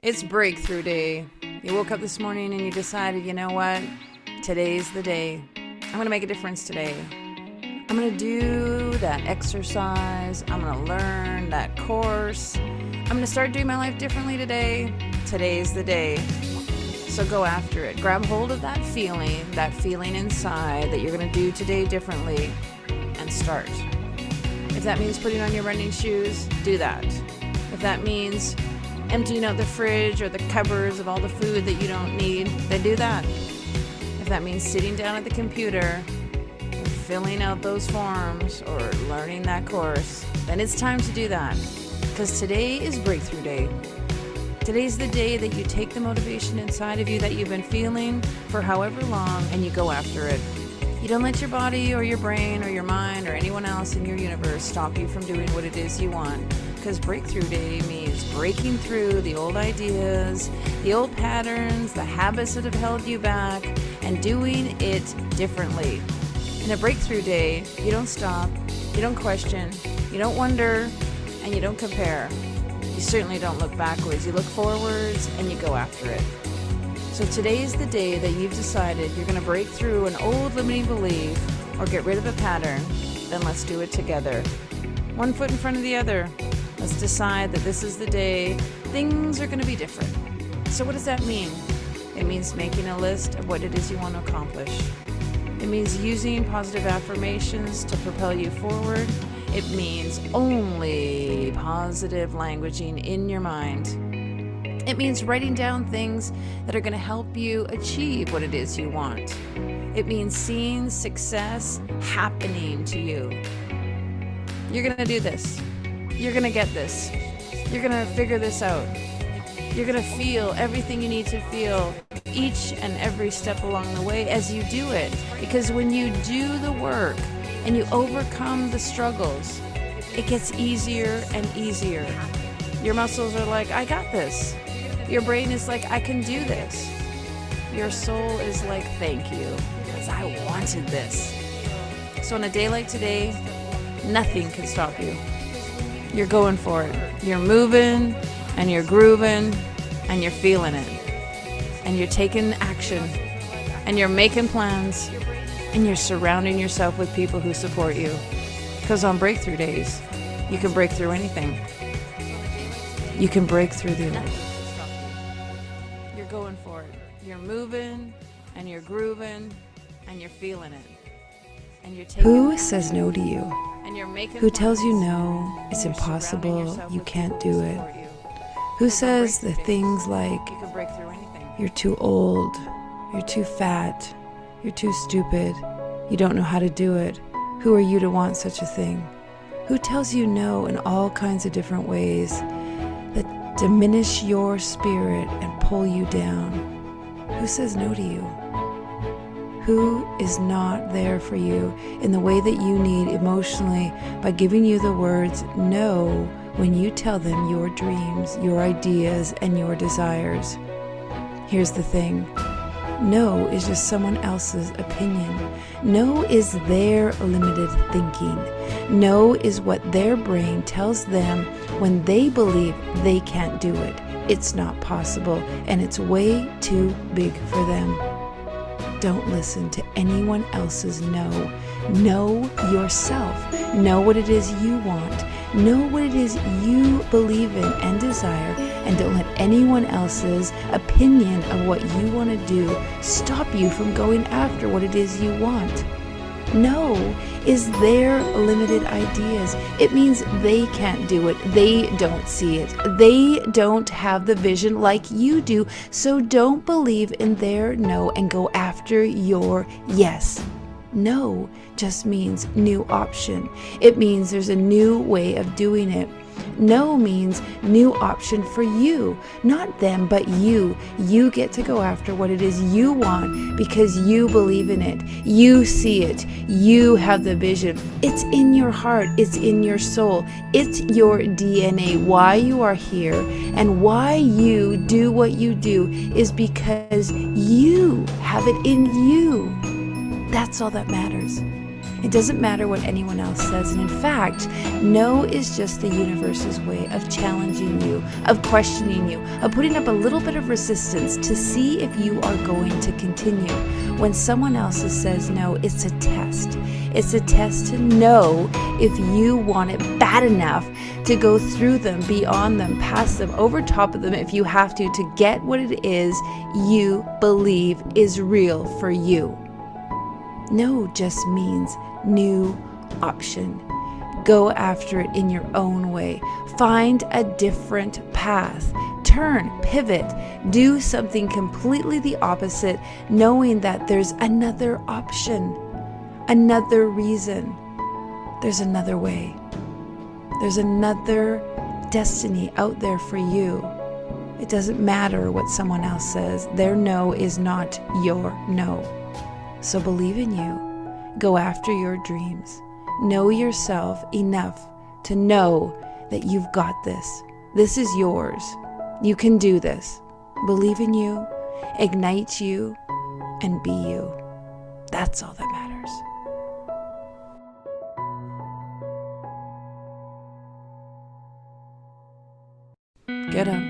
It's breakthrough day. You woke up this morning and you decided, you know what? Today's the day. I'm going to make a difference today. I'm going to do that exercise. I'm going to learn that course. I'm going to start doing my life differently today. Today's the day. So go after it. Grab hold of that feeling inside that you're going to do today differently, and start. If that means putting on your running shoes, do that. If that means emptying out the fridge or the cupboards of all the food that you don't need, then do that. If that means sitting down at the computer, filling out those forms, or learning that course, then it's time to do that. Because today is breakthrough day. Today's the day that you take the motivation inside of you that you've been feeling for however long and you go after it. You don't let your body or your brain or your mind or anyone else in your universe stop you from doing what it is you want. Because breakthrough day means breaking through the old ideas, the old patterns, the habits that have held you back, and doing it differently. In a breakthrough day, you don't stop, you don't question, you don't wonder, and you don't compare. You certainly don't look backwards. You look forwards and you go after it. So today is the day that you've decided you're going to break through an old limiting belief or get rid of a pattern. Then let's do it together. One foot in front of the other. Let's decide that this is the day things are going to be different. So what does that mean? It means making a list of what it is you want to accomplish. It means using positive affirmations to propel you forward. It means only positive languaging in your mind. It means writing down things that are going to help you achieve what it is you want. It means seeing success happening to you. You're going to do this. You're going to get this. You're going to figure this out. You're going to feel everything you need to feel each and every step along the way as you do it. Because when you do the work and you overcome the struggles, it gets easier and easier. Your muscles are like, I got this. Your brain is like, I can do this. Your soul is like, thank you, because I wanted this. So on a day like today, nothing can stop you. You're going for it. You're moving and you're grooving and you're feeling it. And you're taking action and you're making plans and you're surrounding yourself with people who support you. Because on breakthrough days, you can break through anything. You can break through the old. You're going for it. You're moving and you're grooving and you're feeling it. And you're taking Who says no to you? and you're making Who tells you plans, no, and it's you're surrounding impossible, yourself you with can't people who do it? support you. Who Because on says the breakthrough things days, like, you can break through anything. you're too old, you're too fat, you're too stupid, you don't know how to do it? Who are you to want such a thing? Who tells you no in all kinds of different ways that diminish your spirit and pull you down? Who says no to you? Who is not there for you in the way that you need emotionally by giving you the words no when you tell them your dreams, your ideas, and your desires? Here's the thing. No is just someone else's opinion. No is their limited thinking. No is what their brain tells them when they believe they can't do it. It's not possible, and it's way too big for them. Don't listen to anyone else's no. Know yourself. Know what it is you want. Know what it is you believe in and desire, and don't let anyone else's opinion of what you want to do stop you from going after what it is you want. No is their limited ideas. It means they can't do it. They don't see it. They don't have the vision like you do. So don't believe in their no and go after your yes. No just means new option. It means there's a new way of doing it. No means new option for you, not them, but you. You get to go after what it is you want because you believe in it. You see it. You have the vision. It's in your heart. It's in your soul. It's your DNA. Why you are here and why you do what you do is because you have it in you. That's all that matters. It doesn't matter what anyone else says. And in fact, no is just the universe's way of challenging you, of questioning you, of putting up a little bit of resistance to see if you are going to continue. When someone else says no, it's a test. It's a test to know if you want it bad enough to go through them, beyond them, past them, over top of them if you have to get what it is you believe is real for you. No just means new option. Go after it in your own way. Find a different path. Turn, pivot, do something completely the opposite, knowing that there's another option, another reason. There's another way. There's another destiny out there for you. It doesn't matter what someone else says. Their no is not your no. So believe in you. Go after your dreams. Know yourself enough to know that you've got this. This is yours. You can do this. Believe in you, ignite you, and be you. That's all that matters. Get up.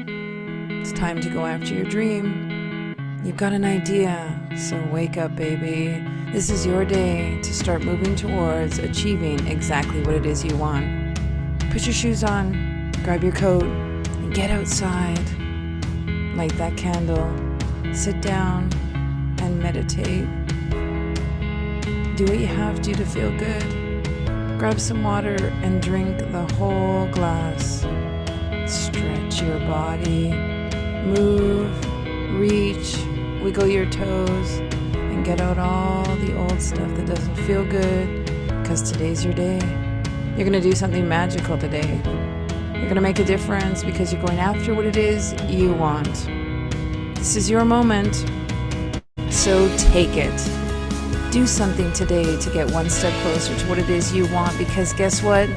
It's time to go after your dream. You've got an idea, so wake up, baby. This is your day to start moving towards achieving exactly what it is you want. Put your shoes on, grab your coat, and get outside. Light that candle, sit down, and meditate. Do what you have to feel good. Grab some water and drink the whole glass. Stretch your body, move, reach, wiggle your toes, and get out all the old stuff that doesn't feel good, because today's your day. You're going to do something magical today. You're going to make a difference because you're going after what it is you want. This is your moment, so take it. Do something today to get one step closer to what it is you want, because guess what?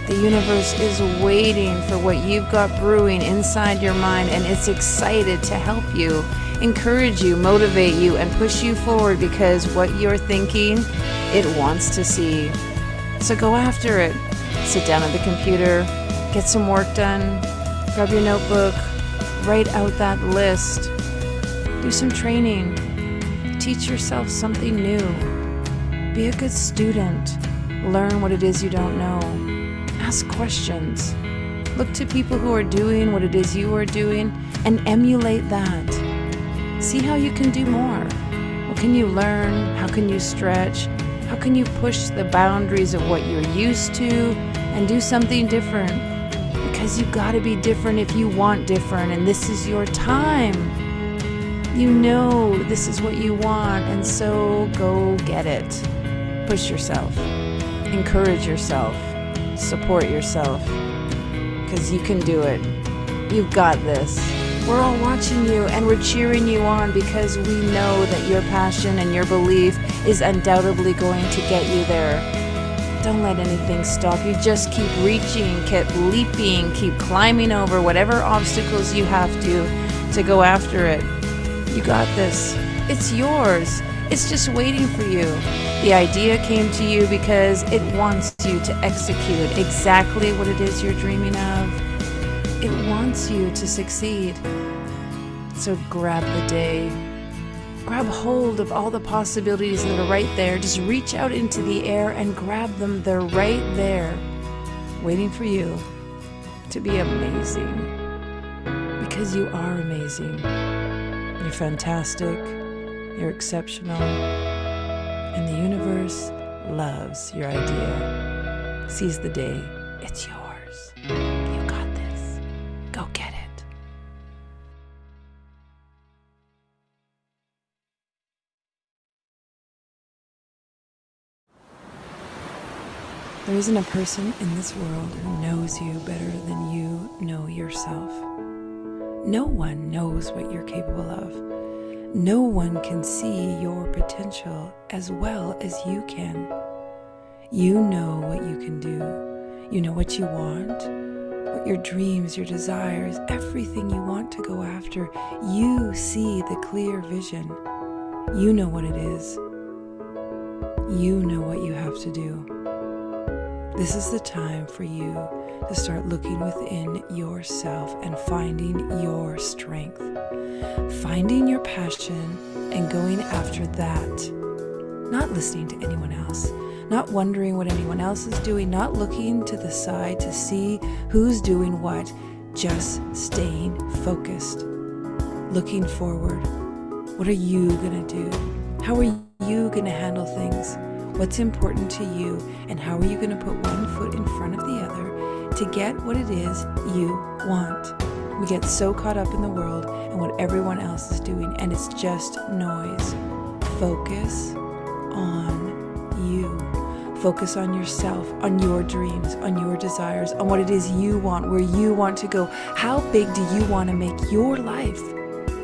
The universe is waiting for what you've got brewing inside your mind, and it's excited to help you, encourage you, motivate you, and push you forward, because what you're thinking, it wants to see. So go after it. Sit down at the computer, get some work done, grab your notebook, write out that list, do some training, teach yourself something new, be a good student, learn what it is you don't know. Ask questions. Look to people who are doing what it is you are doing and emulate that. See how you can do more. What can you learn? How can you stretch? How can you push the boundaries of what you're used to and do something different? Because you gotta be different if you want different, and this is your time. You know this is what you want, and so go get it. Push yourself. Encourage yourself. Support yourself, because you can do it. You've got this. We're all watching you, and we're cheering you on, because we know that your passion and your belief is undoubtedly going to get you there. Don't let anything stop you. Just keep reaching, keep leaping, keep climbing over whatever obstacles you have to go after it. You got this. It's yours. It's just waiting for you. The idea came to you because it wants you to execute exactly what it is you're dreaming of. It wants you to succeed. So grab the day. Grab hold of all the possibilities that are right there. Just reach out into the air and grab them. They're right there, waiting for you to be amazing. Because you are amazing. You're fantastic. You're exceptional, and the universe loves your idea. Seize the day. It's yours. You got this. Go get it. There isn't a person in this world who knows you better than you know yourself. No one knows what you're capable of. No one can see your potential as well as you can. You know what you can do. You know what you want, what your dreams, your desires, everything you want to go after. You see the clear vision. You know what it is. You know what you have to do. This is the time for you to start looking within yourself and finding your strength, finding your passion and going after that. Not listening to anyone else, not wondering what anyone else is doing, not looking to the side to see who's doing what, just staying focused, looking forward. What are you gonna do? How are you gonna handle things? What's important to you, and how are you gonna put one foot in front of the other to get what it is you want? We get so caught up in the world and what everyone else is doing, and it's just noise. Focus on you. Focus on yourself, on your dreams, on your desires, on what it is you want, where you want to go. How big do you want to make your life?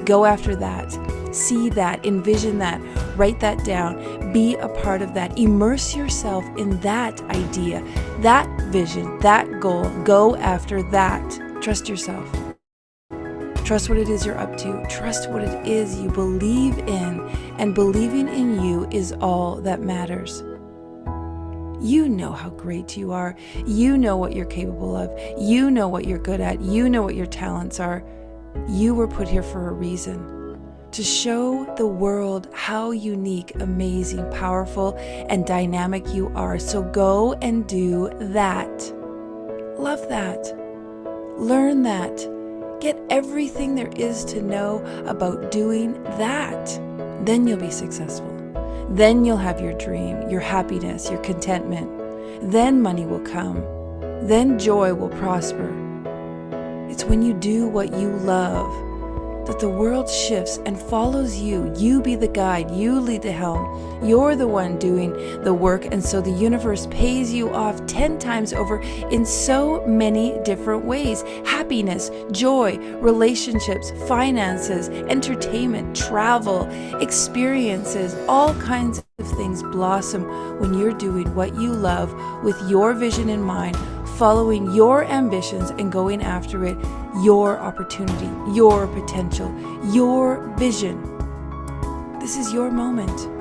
Go after that. See that, envision that, write that down, be a part of that. Immerse yourself in that idea, that vision, that goal. Go after that. Trust yourself. Trust what it is you're up to. Trust what it is you believe in, and believing in you is all that matters. You know how great you are. You know what you're capable of. You know what you're good at. You know what your talents are. You were put here for a reason. To show the world how unique, amazing, powerful, and dynamic you are. So go and do that. Love that. Learn that. Get everything there is to know about doing that. Then you'll be successful. Then you'll have your dream, your happiness, your contentment. Then money will come. Then joy will prosper. It's when you do what you love that the world shifts and follows you. You be the guide. You lead the helm. You're the one doing the work, and so the universe pays you off 10 times over in so many different ways. Happiness, joy, relationships, finances, entertainment, travel, experiences, all kinds of things blossom when you're doing what you love with your vision in mind, following your ambitions and going after it, your opportunity, your potential, your vision. This is your moment.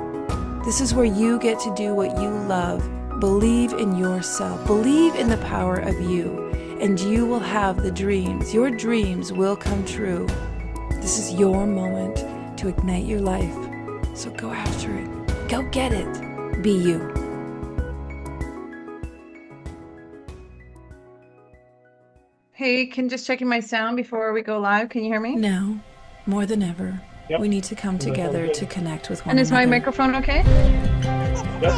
This is where you get to do what you love. Believe in yourself. Believe in the power of you, and you will have the dreams. Your dreams will come true. This is your moment to ignite your life. So go after it. Go get it. Be you. Hey, just checking my sound before we go live. Can you hear me? Now, more than ever, Yep. we need to come together to connect with one And is my another. microphone okay? Yep.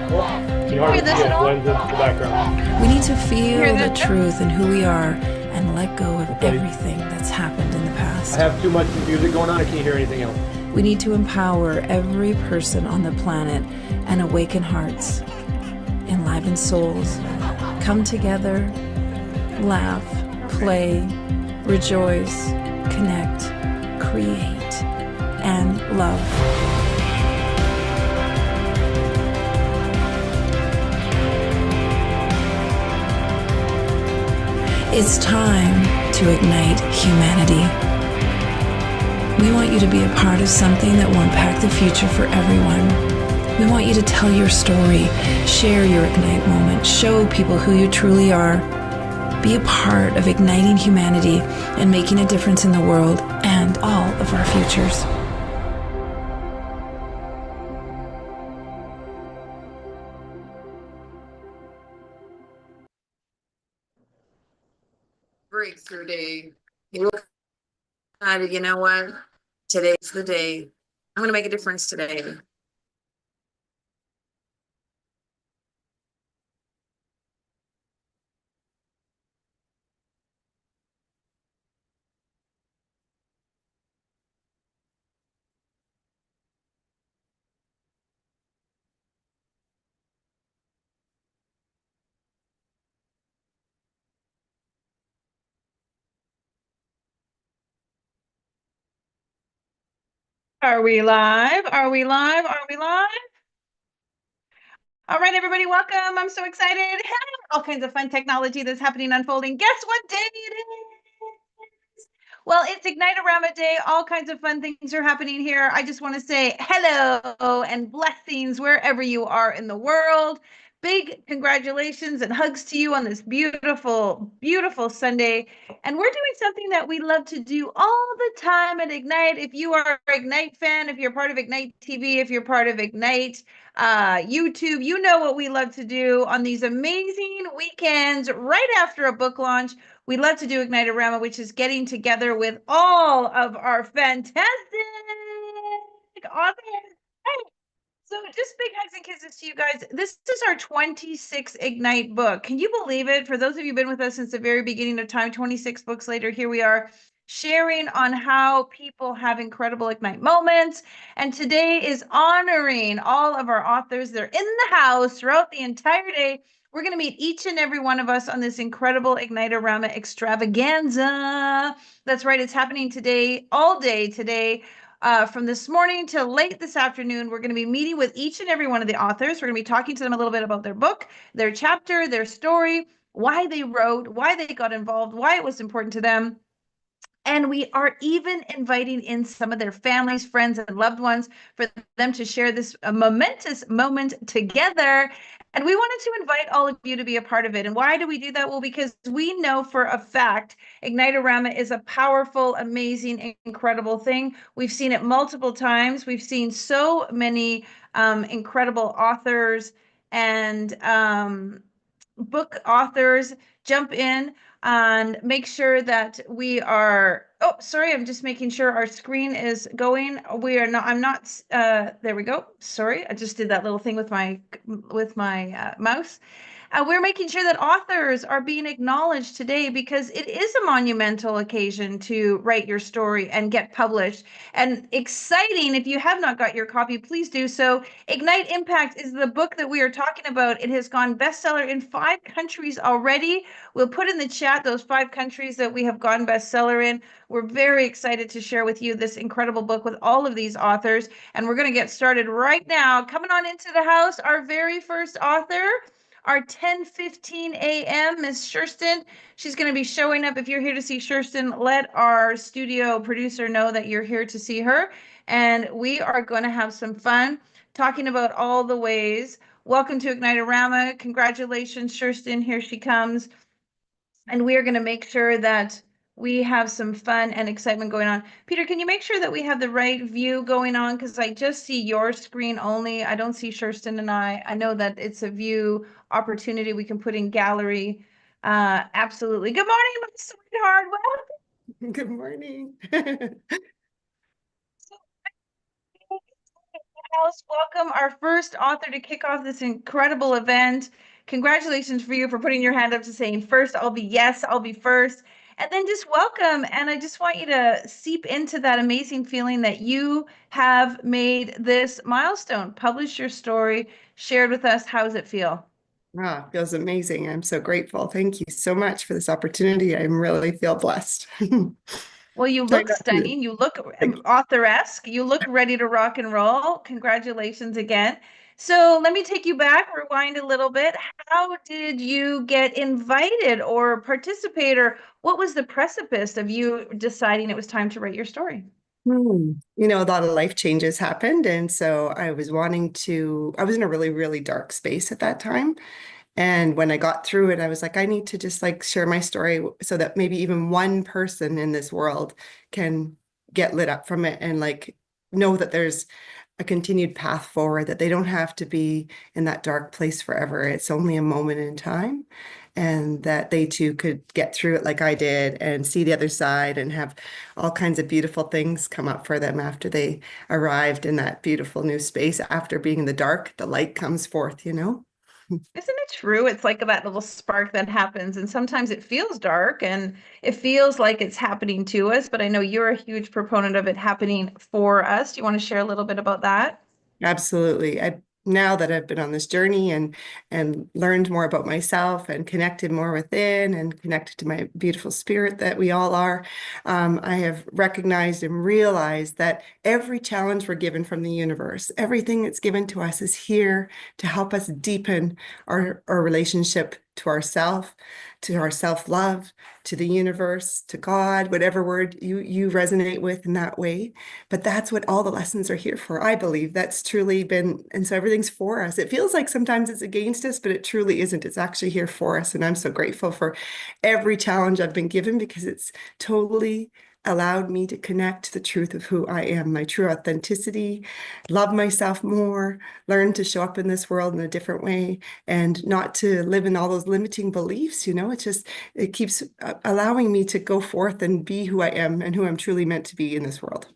Cool. Can you hardly Hear this see at it all? blends into the background. We need to feel Hear the that? truth and who we are and let go of Okay. everything that's happened in the I past. have too much music going on. I can't hear anything else. We need to empower every person on the planet and awaken hearts, enliven souls, come together, laugh, play, rejoice, connect, create, and love. It's time to ignite humanity. We want you to be a part of something that will impact the future for everyone. We want you to tell your story, share your Ignite moment, show people who you truly are. Be a part of igniting humanity and making a difference in the world and all of our futures. Breakthrough day. You look at it, you know what? Today's the day. I'm going to make a difference today. Are we live? Are we live? Are we live? All right, everybody, welcome. I'm so excited. All kinds of fun technology that's happening, unfolding. Guess what day it is? Well, it's Ignitearama Day. All kinds of fun things are happening here. I just want to say hello and blessings wherever you are in the world. Big congratulations and hugs to you on this beautiful, beautiful Sunday. And we're doing something that we love to do all the time at Ignite. If you are an Ignite fan, if you're part of Ignite TV, if you're part of Ignite YouTube, you know what we love to do on these amazing weekends right after a book launch. We love to do Ignitearama, which is getting together with all of our fantastic authors. So just big hugs and kisses to you guys. This is our 26th Ignite book. Can you believe it? For those of you who've been with us since the very beginning of time, 26 books later, here we are sharing on how people have incredible Ignite moments. And today is honoring all of our authors. They're in the house throughout the entire day. We're going to meet each and every one of us on this incredible Ignitearama extravaganza. That's right. It's happening today, all day today. From this morning till late this afternoon, we're going to be meeting with each and every one of the authors. We're going to be talking to them a little bit about their book, their chapter, their story, why they wrote, why they got involved, why it was important to them. And we are even inviting in some of their families, friends, and loved ones for them to share this momentous moment together. And we wanted to invite all of you to be a part of it. And why do we do that? Well, because we know for a fact Ignitearama is a powerful, amazing, incredible thing. We've seen it multiple times. We've seen so many incredible authors and book authors jump in and make sure that we are, oh, sorry, I'm just making sure our screen is going. We are not, I'm not, there we go. Sorry, I just did that little thing with my mouse. We're making sure that authors are being acknowledged today because it is a monumental occasion to write your story and get published. And exciting, if you have not got your copy, please do so. Ignite Impact is the book that we are talking about. It has gone bestseller in 5 countries already. We'll put in the chat those 5 countries that we have gone bestseller in. We're very excited to share with you this incredible book with all of these authors. And we're going to get started right now. Coming on into the house, our very first author, our 10:15 a.m. Miss Shurston. She's going to be showing up. If you're here to see Shurston, let our studio producer know that you're here to see her. And we are going to have some fun talking about all the ways. Welcome to Ignitearama. Congratulations, Shurston. Here she comes. And we are going to make sure that we have some fun and excitement going on. Peter, can you make sure that we have the right view going on? Because I just see your screen only. I don't see Shurston and I. I know that it's a view opportunity we can put in gallery. Absolutely. Good morning, my sweetheart. Well, Good morning. house. Welcome our first author to kick off this incredible event. Congratulations for you for putting your hand up to saying first. I'll be yes, I'll be first. And then just welcome. And I just want you to seep into that amazing feeling that you have made this milestone. Publish your story, shared with us. How does it feel? Ah, feels amazing. I'm so grateful. Thank you so much for this opportunity. I really feel blessed. Well, you So I look got to- stunning. You look Thank you. author-esque. You look ready to rock and roll. Congratulations again. So let me take you back, rewind a little bit. How did you get invited or participate, or what was the precipice of you deciding it was time to write your story? You know, a lot of life changes happened. And so I was I was in a really, really dark space at that time. And when I got through it, I was like, I need to just like share my story so that maybe even one person in this world can get lit up from it and like know that there's a continued path forward, that they don't have to be in that dark place forever. It's only a moment in time, and that they too could get through it like I did and see the other side and have all kinds of beautiful things come up for them after they arrived in that beautiful new space. After being in the dark, the light comes forth, you know? Isn't it true? It's like that little spark that happens, and sometimes it feels dark and it feels like it's happening to us, but I know you're a huge proponent of it happening for us. Do you want to share a little bit about that? Absolutely. Now that I've been on this journey and learned more about myself and connected more within and connected to my beautiful spirit that we all are, I have recognized and realized that every challenge we're given from the universe, everything that's given to us is here to help us deepen our relationship to ourself, to our self-love, to the universe, to God, whatever word you resonate with in that way. But that's what all the lessons are here for. I believe that's truly been, and so everything's for us. It feels like sometimes it's against us, but it truly isn't. It's actually here for us. And I'm so grateful for every challenge I've been given because it's totally allowed me to connect to the truth of who I am, my true authenticity, love myself more, learn to show up in this world in a different way, and not to live in all those limiting beliefs. It keeps allowing me to go forth and be who I am and who I'm truly meant to be in this world.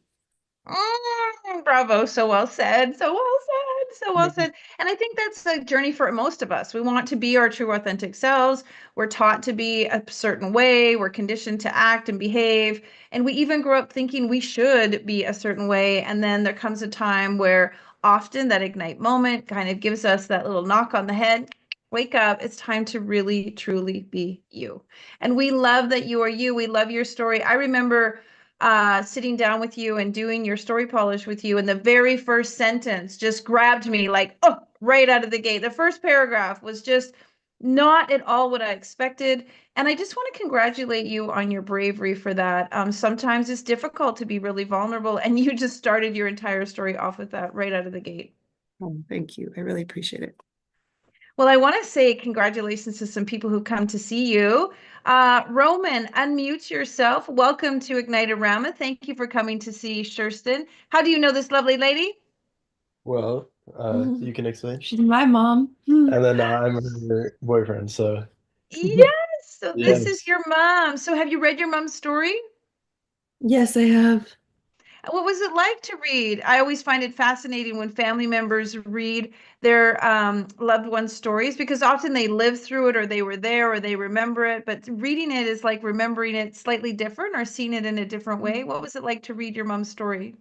Bravo. So well said. So well said. So well said. And I think that's a journey for most of us. We want to be our true authentic selves. We're taught to be a certain way. We're conditioned to act and behave. And we even grow up thinking we should be a certain way. And then there comes a time where often that ignite moment kind of gives us that little knock on the head. Wake up. It's time to really, truly be you. And we love that you are you. We love your story. I remember sitting down with you and doing your story polish with you, and the very first sentence just grabbed me like, oh, right out of the gate. The first paragraph was just not at all what I expected. And I just want to congratulate you on your bravery for that. Sometimes it's difficult to be really vulnerable, and you just started your entire story off with that right out of the gate. Oh, thank you. I really appreciate it. Well, I want to say congratulations to some people who come to see you. Roman, unmute yourself. Welcome to Ignitearama. Thank you for coming to see Sherston. How do you know this lovely lady? Well, you can explain. She's my mom. And then I'm her boyfriend, so Yes. So this is yes. your mom. So have you read your mom's story? Yes, I have. What was it like to read? I always find it fascinating when family members read their loved ones' stories because often they lived through it or they were there or they remember it. But reading it is like remembering it slightly different or seeing it in a different way. What was it like to read your mom's story?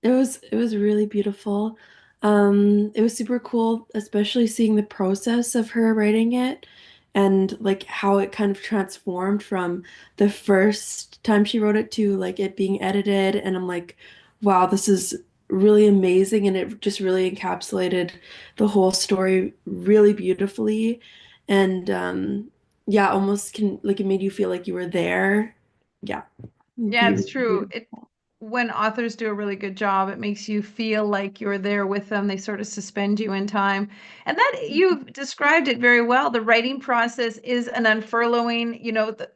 It was really beautiful. It was super cool, especially seeing the process of her writing it and like how it kind of transformed from the first time she wrote it to like it being edited. And I'm like, wow, this is really amazing. And it just really encapsulated the whole story really beautifully. And yeah, almost can like it made you feel like you were there. Yeah. Yeah, it's true. Beautiful. When authors do a really good job, it makes you feel like you're there with them. They sort of suspend you in time. And that you've described it very well. The writing process is an unfurling.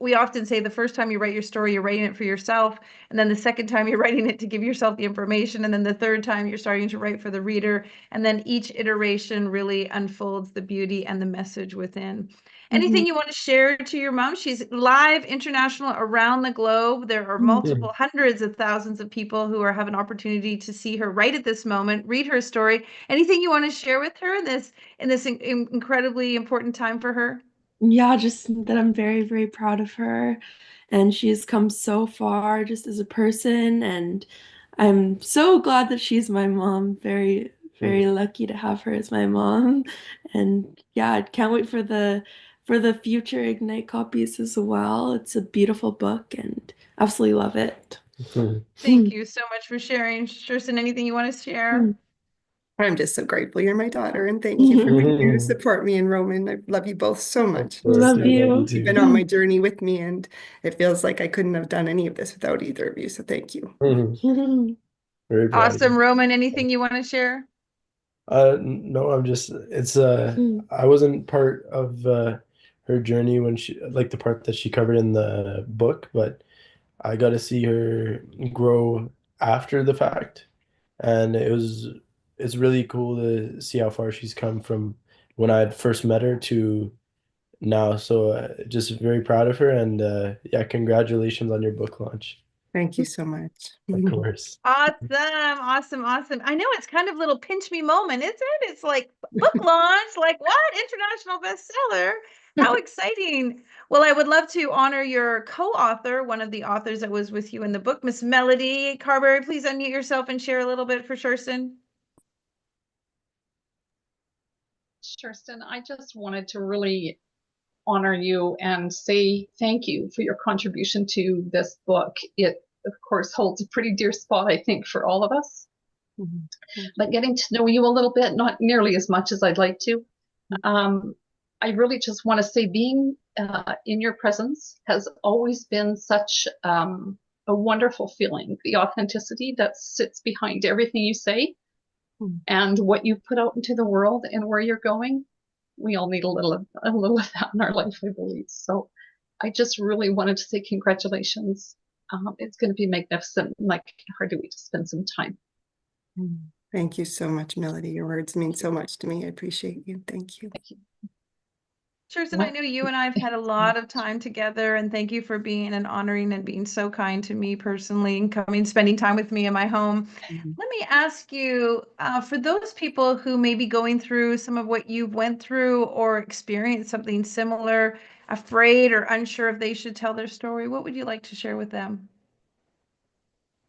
We often say the first time you write your story, you're writing it for yourself. And then the second time you're writing it to give yourself the information. And then the third time you're starting to write for the reader. And then each iteration really unfolds the beauty and the message within. Anything you want to share to your mom? She's live international around the globe. There are multiple hundreds of thousands of people who have an opportunity to see her right at this moment, read her story. Anything you want to share with her in this incredibly important time for her? Yeah, just that I'm very, very proud of her. And she has come so far just as a person. And I'm so glad that she's my mom. Very, very lucky to have her as my mom. And yeah, I can't wait for the future Ignite copies as well. It's a beautiful book and absolutely love it. Thank you so much for sharing. Sherson, anything you want to share? I'm just so grateful you're my daughter, and thank you for being here to support me and Roman. I love you both so Of much. course, Love I love you you. You've too. been on my journey with me, and it feels like I couldn't have done any of this without either of you. So thank you. Very proud of Awesome. you. Roman, anything you want to share? No, I wasn't part of her journey when she like the part that she covered in the book, but I got to see her grow after the fact, and it's really cool to see how far she's come from when I had first met her to now. So just very proud of her, and yeah, congratulations on your book launch. Thank you so much. Of course. Awesome, awesome, awesome. I know it's kind of a little pinch me moment, isn't it? It's like book launch, like what? International bestseller. How exciting. Well, I would love to honor your co-author, one of the authors that was with you in the book, Miss Melody Carberry. Please unmute yourself and share a little bit for Sherson. Kirsten, I just wanted to really honor you and say thank you for your contribution to this book. It, of course, holds a pretty dear spot, I think, for all of us. But getting to know you a little bit, not nearly as much as I'd like to. I really just want to say being in your presence has always been such a wonderful feeling. The authenticity that sits behind everything you say and what you put out into the world and where you're going. We all need a little of that in our life, I believe. So I just really wanted to say congratulations. It's going to be magnificent. Like, hard to wait to spend some time. Thank you so much, Melody. Your words mean so much to me. I appreciate you. Thank you. Thank you. Kirsten, I know you and I have had a lot of time together, and thank you for being and honoring and being so kind to me personally and coming, spending time with me in my home. Let me ask you, for those people who may be going through some of what you've went through or experienced something similar, afraid or unsure if they should tell their story, what would you like to share with them?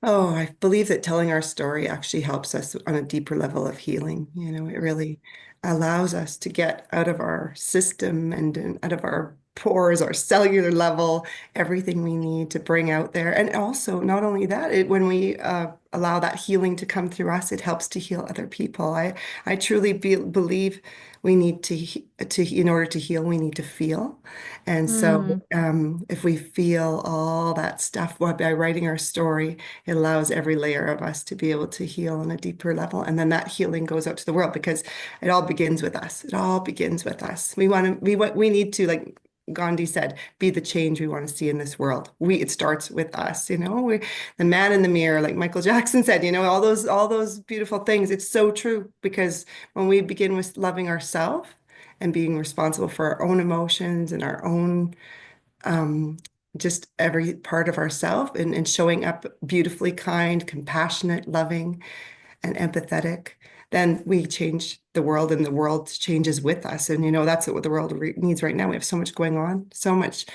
Oh, I believe that telling our story actually helps us on a deeper level of healing. You know, it really allows us to get out of our system and out of our pores, our cellular level, everything we need to bring out there. And also, not only that, when we allow that healing to come through us, it helps to heal other people. I truly believe we need in order to heal, we need to feel. And so, if we feel all that stuff by writing our story, it allows every layer of us to be able to heal on a deeper level. And then that healing goes out to the world because it all begins with us. It all begins with us. We need to, like Gandhi said, be the change we want to see in this world. It starts with us, the man in the mirror, like Michael Jackson said, all those beautiful things. It's so true because when we begin with loving ourselves and being responsible for our own emotions and our own just every part of ourselves and showing up beautifully kind, compassionate, loving, and empathetic, then we change the world and the world changes with us. And, that's what the world needs right now. We have so much going on, so much,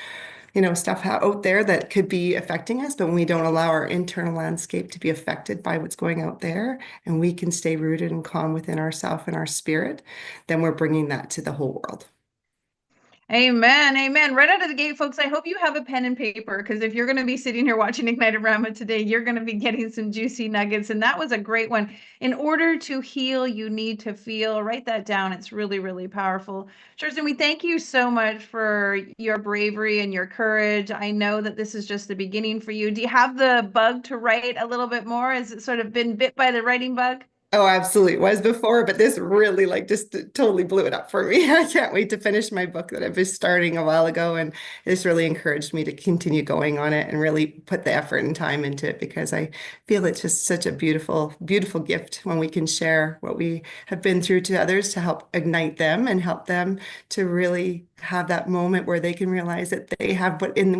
stuff out there that could be affecting us. But when we don't allow our internal landscape to be affected by what's going out there, and we can stay rooted and calm within ourselves and our spirit, then we're bringing that to the whole world. Amen. Amen. Right out of the gate, folks, I hope you have a pen and paper because if you're going to be sitting here watching Ignitearama today, you're going to be getting some juicy nuggets. And that was a great one. In order to heal, you need to feel. Write that down. It's really, really powerful. Kirsten, we thank you so much for your bravery and your courage. I know that this is just the beginning for you. Do you have the bug to write a little bit more? Has it sort of been bit by the writing bug? Oh, absolutely. It was before, but this really just totally blew it up for me. I can't wait to finish my book that I was starting a while ago. And this really encouraged me to continue going on it and really put the effort and time into it because I feel it's just such a beautiful, beautiful gift when we can share what we have been through to others to help ignite them and help them to really have that moment where they can realize that they have in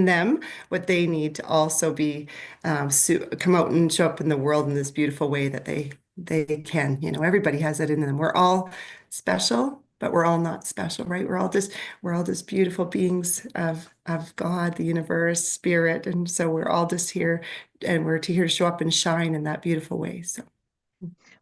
them what they need to also be come out and show up in the world in this beautiful way that they can. Everybody has that in them. We're all special, but we're all not special, right? We're all just beautiful beings of God, the universe, spirit, and so we're all just here, and we're here to show up and shine in that beautiful way. So.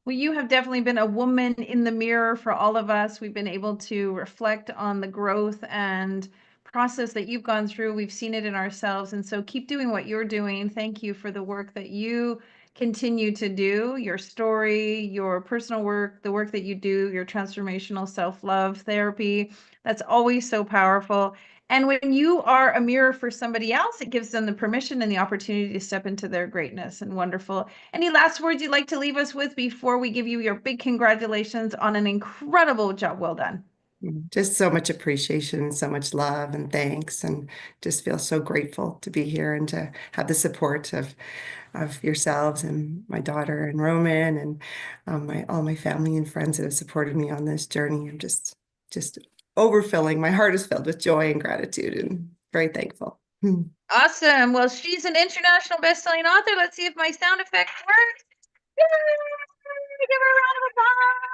Well, you have definitely been a woman in the mirror for all of us. We've been able to reflect on the growth and process that you've gone through. We've seen it in ourselves. And so keep doing what you're doing. Thank you for the work that you continue to do, your story, your personal work, the work that you do, your transformational self-love therapy. That's always so powerful. And when you are a mirror for somebody else, it gives them the permission and the opportunity to step into their greatness and wonderful. Any last words you'd like to leave us with before we give you your big congratulations on an incredible job well done? Just so much appreciation, so much love and thanks, and just feel so grateful to be here and to have the support of yourselves and my daughter and Roman and all my family and friends that have supported me on this journey. I'm just overfilling. My heart is filled with joy and gratitude and very thankful. Awesome. Well, she's an international best-selling author. Let's see if my sound effect works. Yay! Give her a round of applause.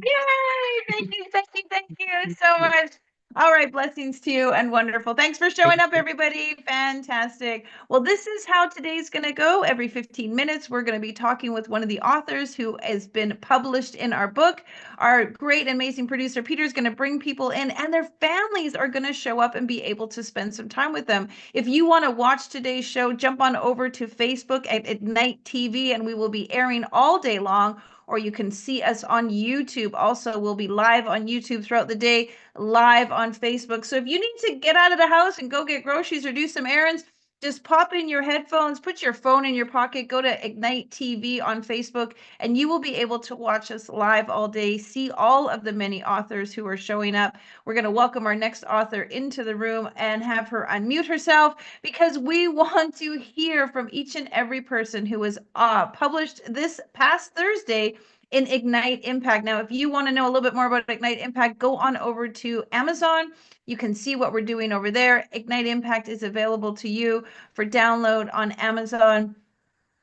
Yay! Thank you so much. All right, blessings to you and wonderful. Thanks for showing up, everybody. Fantastic. Well, this is how today's going to go. Every 15 minutes, we're going to be talking with one of the authors who has been published in our book. Our great, amazing producer, Peter, is going to bring people in, and their families are going to show up and be able to spend some time with them. If you want to watch today's show, jump on over to Facebook at Ignite TV, and we will be airing all day long. or you can see us on YouTube. Also, we'll be live on YouTube throughout the day, live on Facebook. So if you need to get out of the house and go get groceries or do some errands, just pop in your headphones, put your phone in your pocket, go to Ignite TV on Facebook, and you will be able to watch us live all day, see all of the many authors who are showing up. We're going to welcome our next author into the room and have her unmute herself, because we want to hear from each and every person who was published this past Thursday in Ignite Impact. Now, if you want to know a little bit more about Ignite Impact, go on over to Amazon. You can see what we're doing over there. Ignite Impact is available to you for download on Amazon.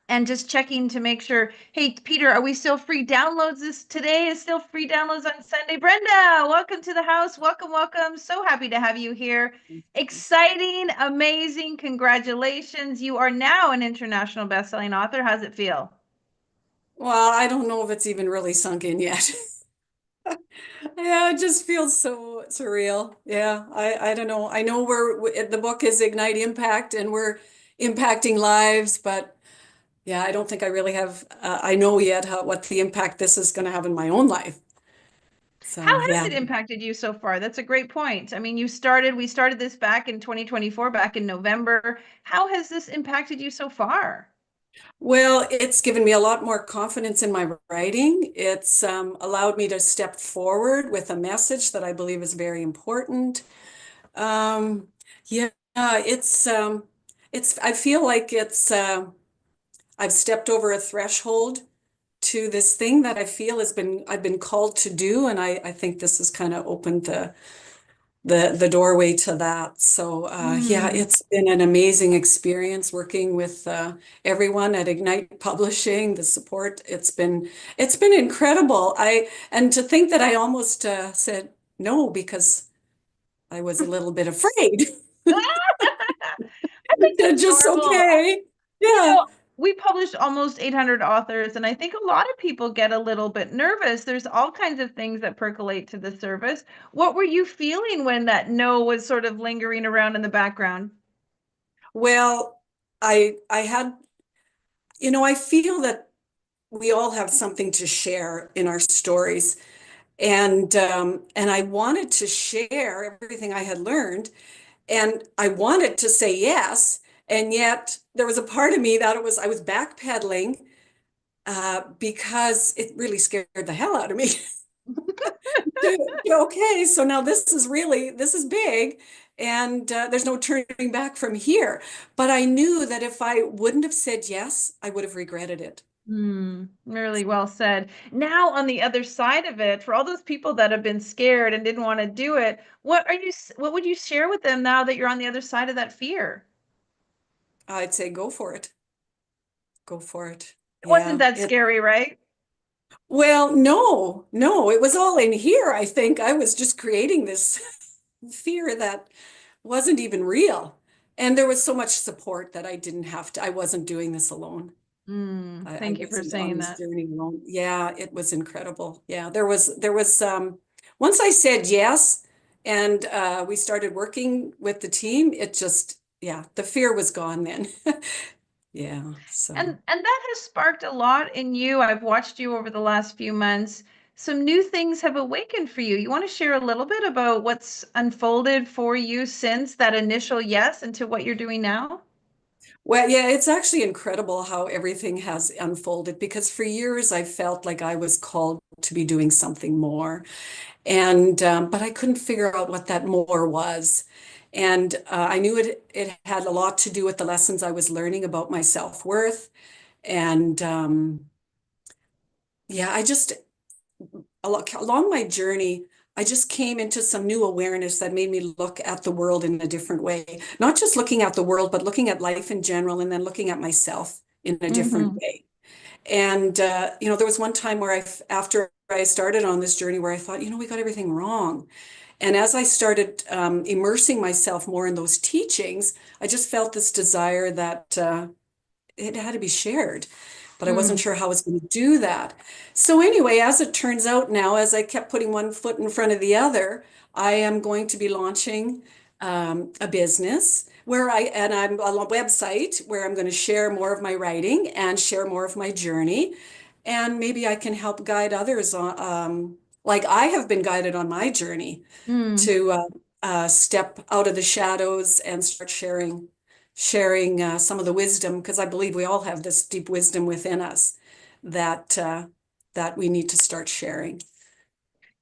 And just checking to make sure. Hey, Peter, are we still free downloads this today? Is still free downloads on Sunday? Brenda, welcome to the house. Welcome, welcome. So happy to have you here. Exciting, amazing. Congratulations. You are now an international best-selling author. How's it feel? Well, I don't know if it's even really sunk in yet. Yeah, it just feels so surreal. Yeah, I don't know. I know the book is Ignite Impact and we're impacting lives, but yeah, I don't think I really have I know yet what the impact this is going to have in my own life. How So, has yeah. it impacted you so far? That's a great point. I mean, we started this back in 2024, back in November. How has this impacted you so far? Well, it's given me a lot more confidence in my writing. It's allowed me to step forward with a message that I believe is very important. Yeah, I feel like I've stepped over a threshold to this thing that I feel I've been called to do, and I think this has kind of opened the doorway to that. So yeah, it's been an amazing experience working with everyone at Ignite Publishing. The support, it's been incredible. And to think that I almost said no because I was a little bit afraid. I think that's Just normal. okay. You Yeah. know, we published almost 800 authors, and I think a lot of people get a little bit nervous. There's all kinds of things that percolate to the surface. What were you feeling when that no was sort of lingering around in the background? Well, I had, I feel that we all have something to share in our stories. And I wanted to share everything I had learned, and I wanted to say yes, and yet there was a part of me that I was backpedaling because it really scared the hell out of me. Okay, so now this is big, and there's no turning back from here. But I knew that if I wouldn't have said yes, I would have regretted it. Really well said. Now, on the other side of it, for all those people that have been scared and didn't want to do it, what would you share with them now that you're on the other side of that fear? I'd say go for it. Go for it. It wasn't Yeah. that scary, right? Well, no, it was all in here. I think I was just creating this fear that wasn't even real. And there was so much support that I wasn't doing this alone. I Thank you for wasn't on saying this that. journey alone. Yeah, it was incredible. Yeah, once I said yes and we started working with the team, yeah, the fear was gone then. Yeah, And so. that has sparked a lot in you. I've watched you over the last few months. Some new things have awakened for you. You want to share a little bit about what's unfolded for you since that initial yes into what you're doing now? Well, yeah, it's actually incredible how everything has unfolded because for years I felt like I was called to be doing something more. But I couldn't figure out what that more was. And I knew it had a lot to do with the lessons I was learning about my self-worth. And yeah, along my journey, I just came into some new awareness that made me look at the world in a different way. Not just looking at the world, but looking at life in general, and then looking at myself in a different way. And there was one time where after I started on this journey, where I thought, we got everything wrong. And as I started immersing myself more in those teachings, I just felt this desire that it had to be shared, but I wasn't sure how I was going to do that. So anyway, as it turns out now, as I kept putting one foot in front of the other, I am going to be launching a business and I'm on a website where I'm going to share more of my writing and share more of my journey. and maybe I can help guide others on, like I have been guided on my journey to step out of the shadows and start sharing some of the wisdom, because I believe we all have this deep wisdom within us that that we need to start sharing.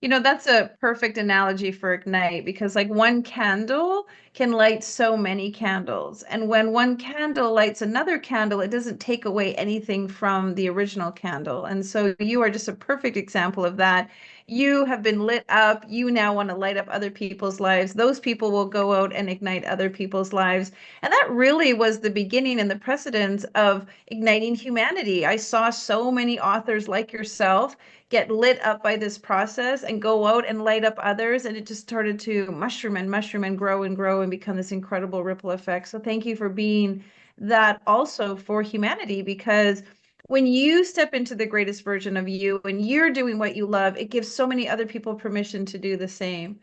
You know, that's a perfect analogy for Ignite because, like, one candle can light so many candles. And when one candle lights another candle, it doesn't take away anything from the original candle. And so you are just a perfect example of that. You have been lit up. You now want to light up other people's lives. Those people will go out and ignite other people's lives. And that really was the beginning and the precedence of igniting humanity. I saw so many authors like yourself get lit up by this process and go out and light up others. And it just started to mushroom and grow and become this incredible ripple effect. So thank you for being that also for humanity, because when you step into the greatest version of you and you're doing what you love, it gives so many other people permission to do the same.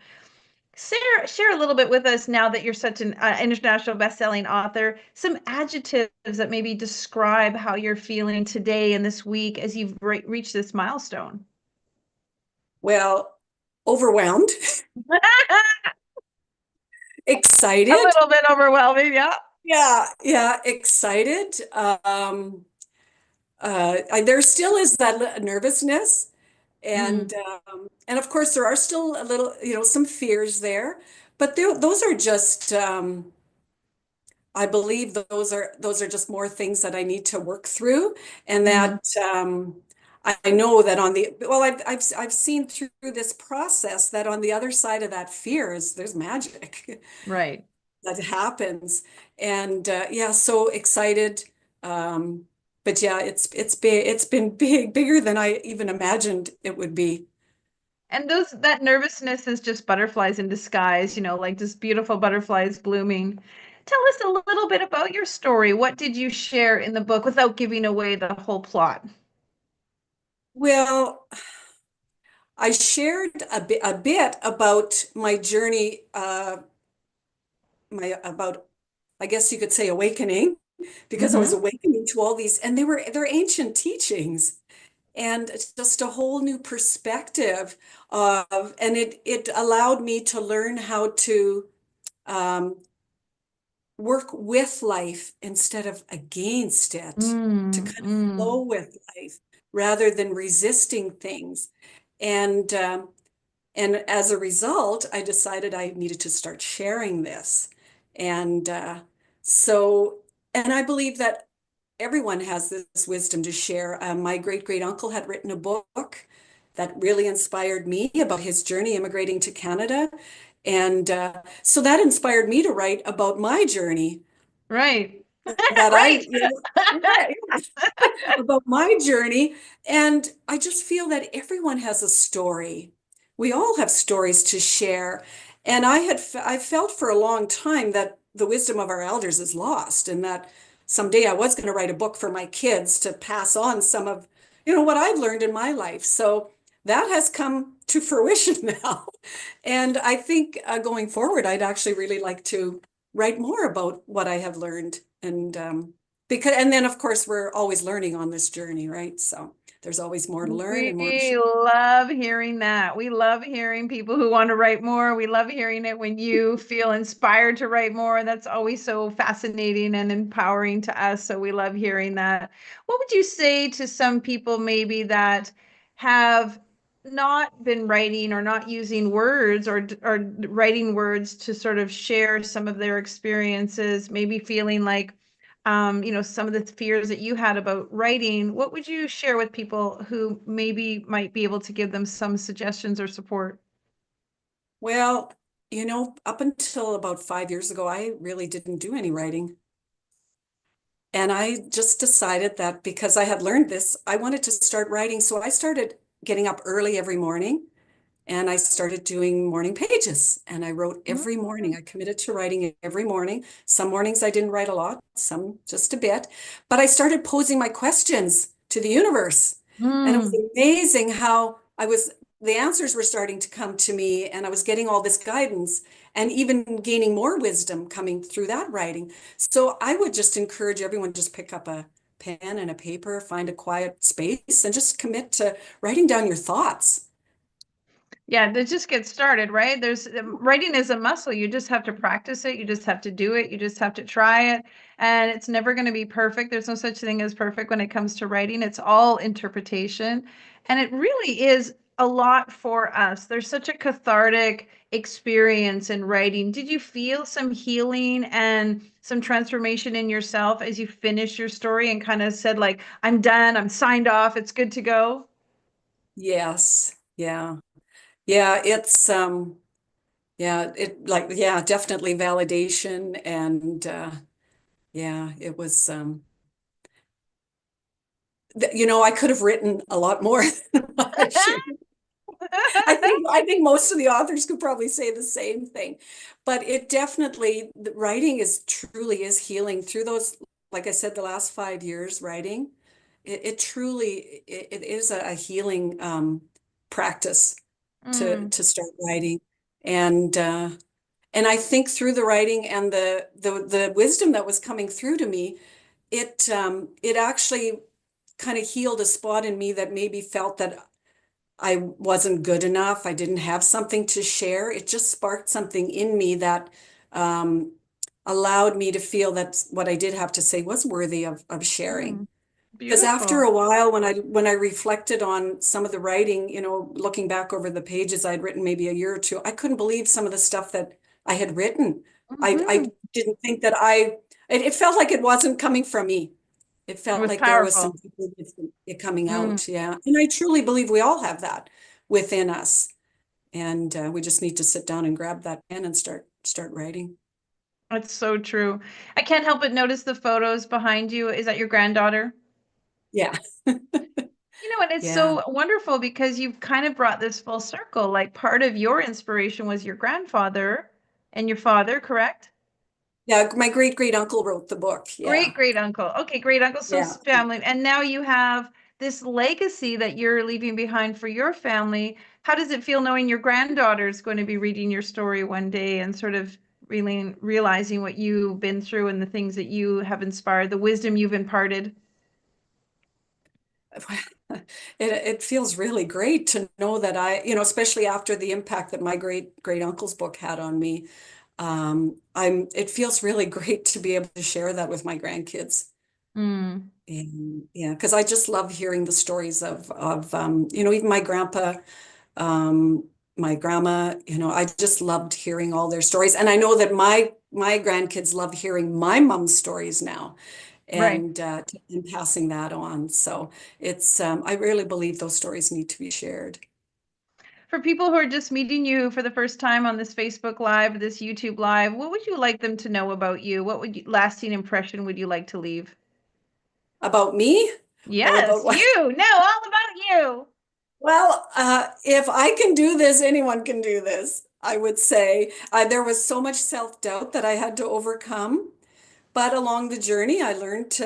Share a little bit with us, now that you're such an international best-selling author, some adjectives that maybe describe how you're feeling today and this week as you've reached this milestone. Well, overwhelmed, excited. A little bit overwhelming, yeah. Yeah, excited. There still is that nervousness, and of course there are still a little, some fears there, but those are just, I believe those are just more things that I need to work through, and that I know that I've seen through this process that on the other side of that fear there's magic. Right. That happens, and yeah, so excited. But yeah, it's been bigger than I even imagined it would be. And that nervousness is just butterflies in disguise, like just beautiful butterflies blooming. Tell us a little bit about your story. What did you share in the book without giving away the whole plot? Well, I shared a bit about my journey, about, I guess you could say, awakening, because I was awakening to all these, and they're ancient teachings, and it's just a whole new perspective of, and it allowed me to learn how to work with life instead of against it, to kind of flow with life rather than resisting things. And as a result, I decided I needed to start sharing this. And and I believe that everyone has this wisdom to share. My great uncle had written a book that really inspired me about his journey immigrating to Canada. And so that inspired me to write about my journey. Right. That Right. About my journey. And I just feel that everyone has a story. We all have stories to share. And I felt for a long time that the wisdom of our elders is lost, and that someday I was going to write a book for my kids to pass on some of, what I've learned in my life. So that has come to fruition now. And I think going forward, I'd actually really like to write more about what I have learned. And and then of course we're always learning on this journey, right? So there's always more to learn and more to share. We love hearing that. We love hearing people who want to write more. We love hearing it when you feel inspired to write more. That's always so fascinating and empowering to us. So we love hearing that. What would you say to some people maybe that have not been writing or not using words, or writing words to sort of share some of their experiences, maybe feeling like some of the fears that you had about writing? What would you share with people who maybe might be able to give them some suggestions or support? Well, up until about 5 years ago, I really didn't do any writing. And I just decided that because I had learned this, I wanted to start writing. So I started getting up early every morning, and I started doing morning pages, and I wrote every morning. I committed to writing every morning. Some mornings I didn't write a lot, some just a bit, but I started posing my questions to the universe. And it was amazing how the answers were starting to come to me, and I was getting all this guidance and even gaining more wisdom coming through that writing. So I would just encourage everyone to just pick up a pen and a paper, find a quiet space, and just commit to writing down your thoughts. Yeah, to just get started, right? There's writing is a muscle. You just have to practice it. You just have to do it. You just have to try it. And it's never going to be perfect. There's no such thing as perfect when it comes to writing. It's all interpretation. And it really is a lot for us. There's such a cathartic experience in writing. Did you feel some healing and some transformation in yourself as you finished your story and kind of said, like, I'm done, I'm signed off, it's good to go? Yes. Yeah. Yeah, it's yeah, yeah, definitely validation. And yeah, it was I could have written a lot more than what I shared. I think most of the authors could probably say the same thing, but it definitely, the writing is truly is healing through those, like I said, the last 5 years writing. It truly it is a healing practice to start writing. And I think through the writing and the wisdom that was coming through to me, it actually kind of healed a spot in me that maybe felt that I wasn't good enough. I didn't have something to share. It just sparked something in me that um, allowed me to feel that what I did have to say was worthy of sharing. Because after Beautiful. a while, when I reflected on some of the writing, looking back over the pages I'd written maybe a year or two, I couldn't believe some of the stuff that I had written. I Mhm. didn't think that it felt like it wasn't coming from me. It It felt was like there was some powerful. it coming Mm, out. Yeah. And I truly believe we all have that within us. And we just need to sit down and grab that pen and start writing. that's so true. I can't help but notice the photos behind you. Is that your granddaughter? Yeah. And it's Yeah. so wonderful because you've kind of brought this full circle. Like part of your inspiration was your grandfather and your father, correct? Yeah. My great great uncle wrote the book. Great Yeah. great uncle. Okay, great uncle. So Yeah. family. And now you have this legacy that you're leaving behind for your family. How does it feel knowing your granddaughter is going to be reading your story one day and sort of really realizing what you've been through and the things that you have inspired, the wisdom you've imparted? It feels really great to know that especially after the impact that my great great uncle's book had on me. It feels really great to be able to share that with my grandkids. Mm, And yeah, because I just love hearing the stories of even my grandpa, um, my grandma, I just loved hearing all their stories. And I know that my grandkids love hearing my mom's stories now right. and passing that on. So I really believe those stories need to be shared. For people who are just meeting you for the first time on this Facebook Live, this YouTube Live, what would you like them to know about you? Lasting impression would you like to leave? About me or about Yes, what? you. No, all about you. Well, if I can do this, anyone can do this. I would say there was so much self-doubt that I had to overcome. But along the journey, I learned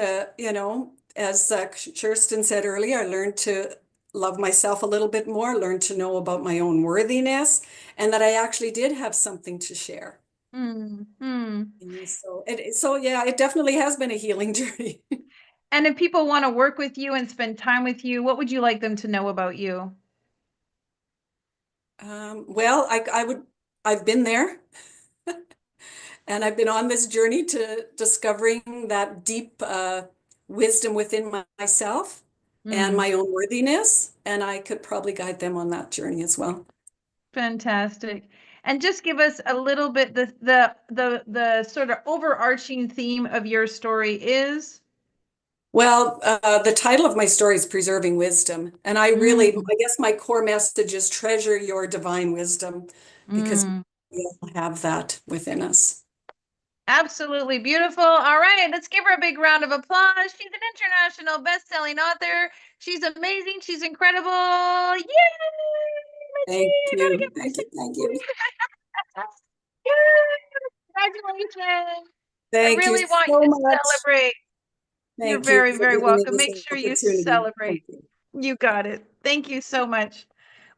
as Kirsten said earlier, I learned to love myself a little bit more, learned to know about my own worthiness, and that I actually did have something to share. Mm, mm. So yeah, it definitely has been a healing journey. And if people want to work with you and spend time with you, what would you like them to know about you? Well, I've been there. And I've been on this journey to discovering that deep wisdom within myself and Mm, my own worthiness. And I could probably guide them on that journey as well. fantastic. And just give us a little bit the sort of overarching theme of your story is. Well, the title of my story is Preserving Wisdom. And Mm, I guess my core message is treasure your divine wisdom because mm. we all have that within us. Absolutely beautiful. All right, let's give her a big round of applause. She's an international best-selling author. She's amazing. She's incredible. Yay! Thank Richie, gotta you. give Thank you. Thank you. her Yay! Congratulations. I Thank you really want you so to much. celebrate. You're Thank you very, for very giving me welcome. this Make sure you opportunity. celebrate. Thank you. You got it. Thank you so much.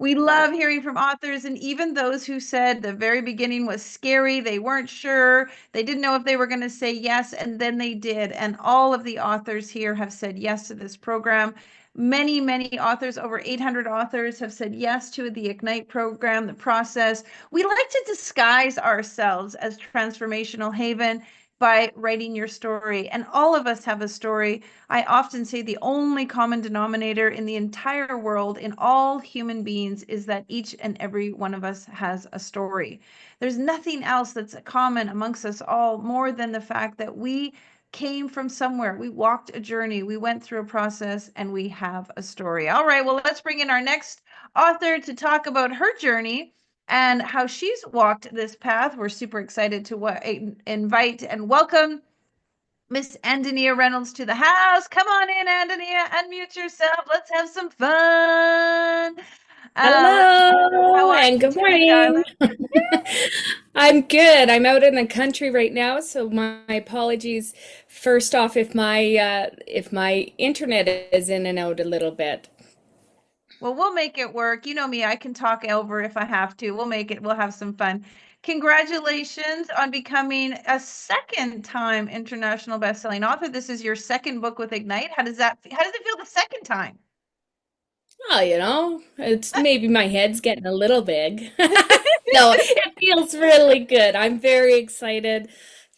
We love hearing from authors, and even those who said the very beginning was scary, they weren't sure, they didn't know if they were going to say yes, and then they did. And all of the authors here have said yes to this program. Many, many authors, over 800 authors, have said yes to the Ignite program, the process. We like to disguise ourselves as Transformational Haven by writing your story. And all of us have a story. I often say the only common denominator in the entire world, in all human beings, is that each and every one of us has a story. There's nothing else that's common amongst us all more than the fact that we came from somewhere. We walked a journey, we went through a process, and we have a story. All right, well, let's bring in our next author to talk about her journey and how she's walked this path. We're super excited to invite and welcome Miss Andania Reynolds to the house. Come on in, Andania, unmute yourself. Let's have some fun. How Hello are and you good doing, morning. darling? I'm good. I'm out in the country right now, so my apologies first off if my internet is in and out a little bit. Well, we'll make it work. You know me, I can talk over if I have to. We'll make it. We'll have some fun. Congratulations on becoming a second time international best-selling author. This is your second book with Ignite. How does it feel the second time? Oh, it's maybe my head's getting a little big. No, it feels really good. I'm very excited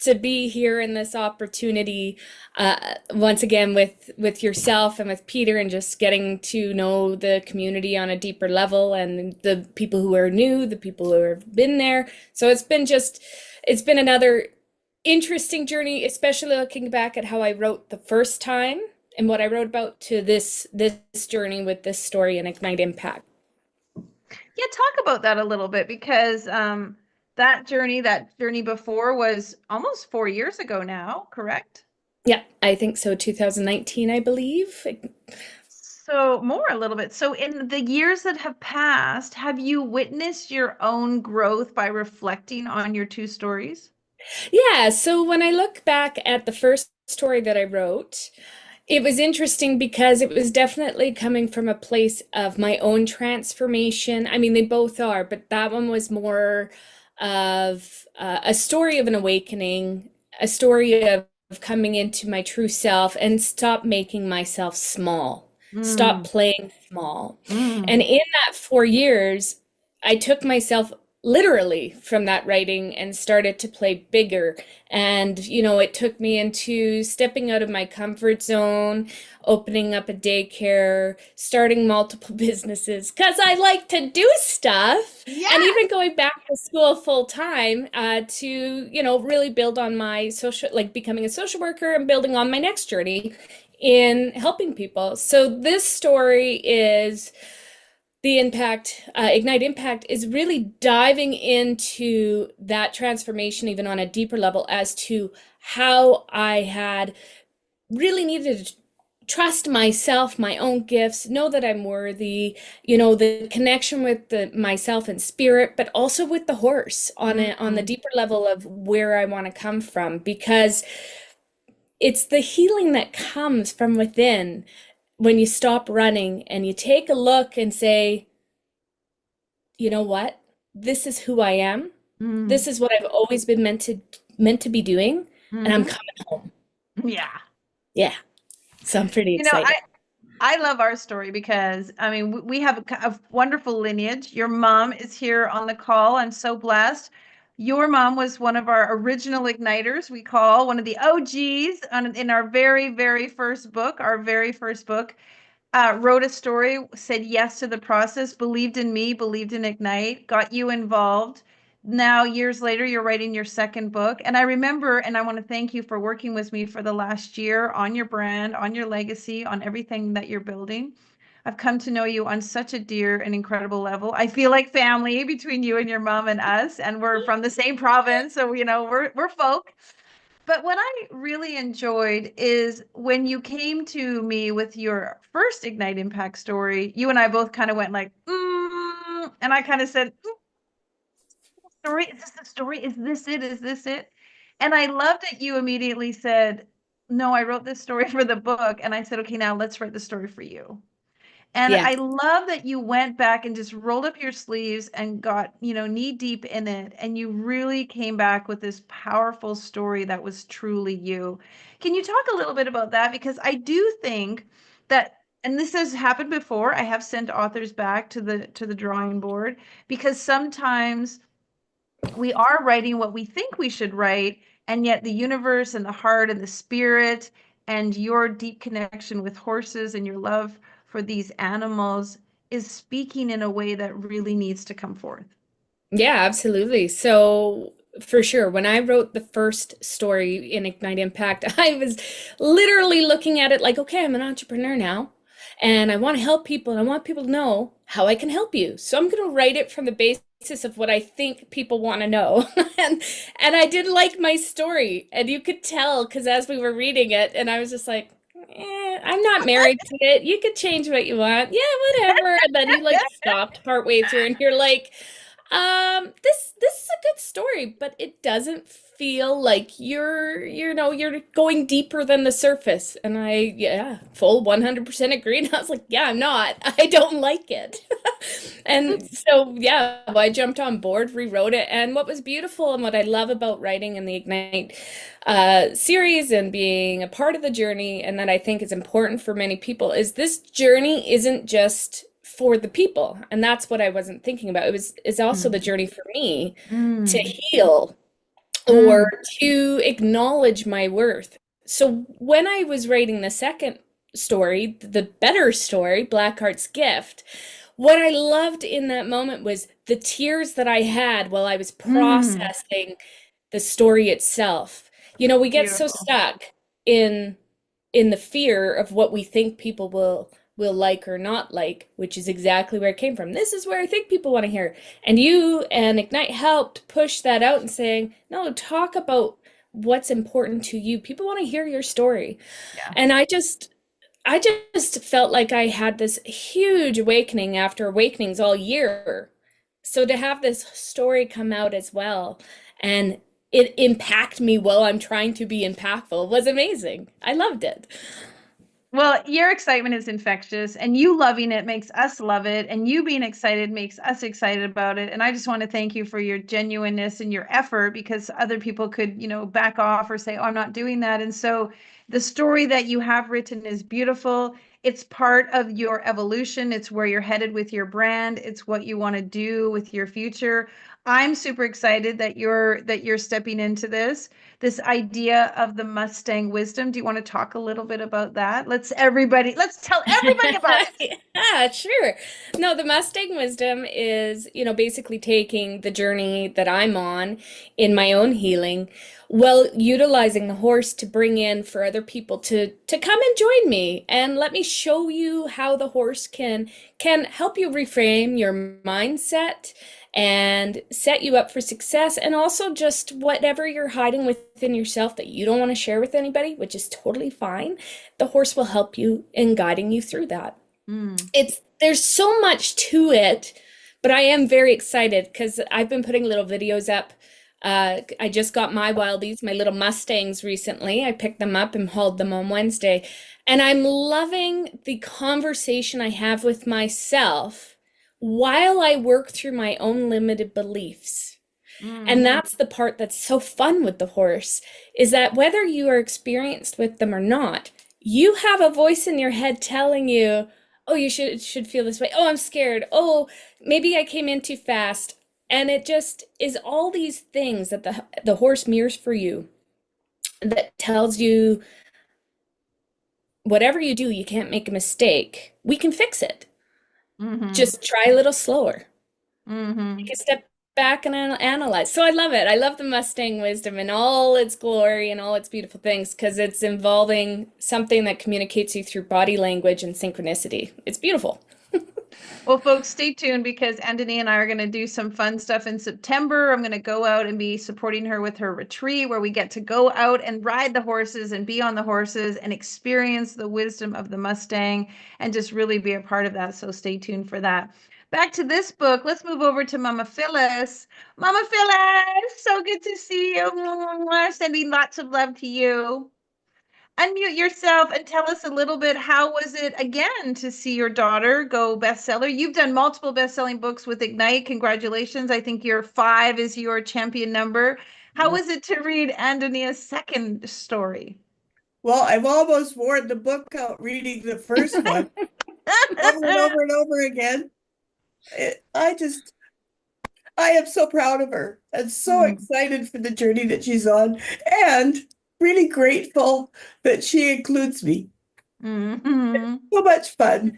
to be here in this opportunity once again with yourself and with Peter, and just getting to know the community on a deeper level, and the people who are new, the people who have been there. So it's been another interesting journey, especially looking back at how I wrote the first time and what I wrote about to this journey with this story and Ignite Impact. Yeah, talk about that a little bit, because that journey before was almost 4 years ago now, correct? Yeah, I think so. 2019, I believe. So more a little bit. So in the years that have passed, have you witnessed your own growth by reflecting on your two stories? Yeah, so when I look back at the first story that I wrote, it was interesting because it was definitely coming from a place of my own transformation. I mean, they both are, but that one was more of a story of an awakening, a story of coming into my true self and stop making myself small, stop playing small. And in that 4 years, I took myself literally from that writing and started to play bigger. And, it took me into stepping out of my comfort zone, opening up a daycare, starting multiple businesses, because I like to do stuff. Yeah. And even going back to school full time to, really build on my social, like becoming a social worker and building on my next journey in helping people. So this story is the impact, Ignite Impact is really diving into that transformation, even on a deeper level, as to how I had really needed to trust myself, my own gifts, know that I'm worthy, the connection with myself and spirit, but also with the horse on the deeper level of where I want to come from, because it's the healing that comes from within when you stop running and you take a look and say, you know what? This is who I am. This is what I've always been meant to be doing, and I'm coming home. Yeah. Yeah. So I'm pretty excited. I love our story because, I mean, we have a wonderful lineage. Your mom is here on the call. I'm so blessed. Your mom was one of our original igniters, we call one of the OGs in our very, very first book, wrote a story, said yes to the process, believed in me, believed in Ignite, got you involved. Now, years later, you're writing your second book. And I remember, and I want to thank you for working with me for the last year on your brand, on your legacy, on everything that you're building. I've come to know you on such a dear and incredible level. I feel like family between you and your mom and us, and we're from the same province, so we're folk. But what I really enjoyed is when you came to me with your first Ignite Impact story, you and I both kind of went like, and I kind of said, story, is this the story? Is this it? Is this it? And I loved that you immediately said, no, I wrote this story for the book. And I said, okay, now let's write the story for you. And Yeah. I love that you went back and just rolled up your sleeves and got, knee deep in it. And you really came back with this powerful story that was truly you. Can you talk a little bit about that? Because I do think that, and this has happened before, I have sent authors back to the drawing board, because sometimes we are writing what we think we should write, and yet the universe and the heart and the spirit and your deep connection with horses and your love for these animals is speaking in a way that really needs to come forth. Yeah, absolutely. So for sure, when I wrote the first story in Ignite Impact, I was literally looking at it like, okay, I'm an entrepreneur now, and I want to help people, and I want people to know how I can help you. So I'm going to write it from the basis of what I think people want to know. And I did like my story, and you could tell because as we were reading it, and I was just like, I'm not married to it. You could change what you want. Yeah, whatever. And then you like stopped partway through and you're like, this is a good story, but it doesn't feel like you're going deeper than the surface. And yeah, full 100% agree. And I was like, yeah, I'm not. I don't like it. And so, yeah, I jumped on board, rewrote it. And what was beautiful and what I love about writing in the Ignite series and being a part of the journey, and that I think is important for many people, is this journey isn't just for the people. And that's what I wasn't thinking about. It's also the journey for me to heal or to acknowledge my worth. So when I was writing the second story, the better story, Blackheart's Gift, what I loved in that moment was the tears that I had while I was processing the story itself. We get so stuck in the fear of what we think people will like or not like, which is exactly where it came from. This is where I think people want to hear. And you and Ignite helped push that out and saying, no, talk about what's important to you. People want to hear your story. Yeah. And I just felt like I had this huge awakening after awakenings all year. So to have this story come out as well and it impact me while I'm trying to be impactful was amazing. I loved it. Well, your excitement is infectious, and you loving it makes us love it, and you being excited makes us excited about it. And I just want to thank you for your genuineness and your effort, because other people could, back off or say, oh, I'm not doing that. And so the story that you have written is beautiful. It's part of your evolution. It's where you're headed with your brand. It's what you want to do with your future. I'm super excited that you're stepping into this idea of the Mustang wisdom. Do you want to talk a little bit about that? Let's tell everybody about it. Yeah, sure. No, the Mustang wisdom is, basically taking the journey that I'm on in my own healing, while utilizing the horse to bring in for other people to come and join me and let me show you how the horse can help you reframe your mindset and set you up for success, and also just whatever you're hiding within yourself that you don't want to share with anybody, which is totally fine. The horse will help you in guiding you through that. There's so much to it, but I am very excited because I've been putting little videos up. I just got my wildies, my little Mustangs recently. I picked them up and hauled them on Wednesday, and I'm loving the conversation I have with myself while I work through my own limited beliefs. And that's the part that's so fun with the horse, is that whether you are experienced with them or not, you have a voice in your head telling you, oh, you should feel this way. Oh, I'm scared. Oh, maybe I came in too fast. And it just is all these things that the horse mirrors for you that tells you whatever you do, you can't make a mistake. We can fix it. Just try a little slower. Take a step back and analyze. So I love it. I love the Mustang wisdom in all its glory and all its beautiful things, because it's involving something that communicates you through body language and synchronicity. It's beautiful. Well, folks, stay tuned, because Anthony and I are going to do some fun stuff in September. I'm going to go out and be supporting her with her retreat, where we get to go out and ride the horses and be on the horses and experience the wisdom of the Mustang and just really be a part of that. So stay tuned for that. Back to this book. Let's move over to Mama Phyllis. Mama Phyllis, so good to see you. Sending lots of love to you. unmute yourself and tell us a little bit, how was it again to see your daughter go bestseller? You've done multiple best-selling books with Ignite. Congratulations. I think your 5 is your champion number. How was it to read Andonia's second story? Well, I've almost worn the book out reading the first one over and over and over again. I am so proud of her and so excited for the journey that she's on, and really grateful that she includes me. Mm-hmm. So much fun.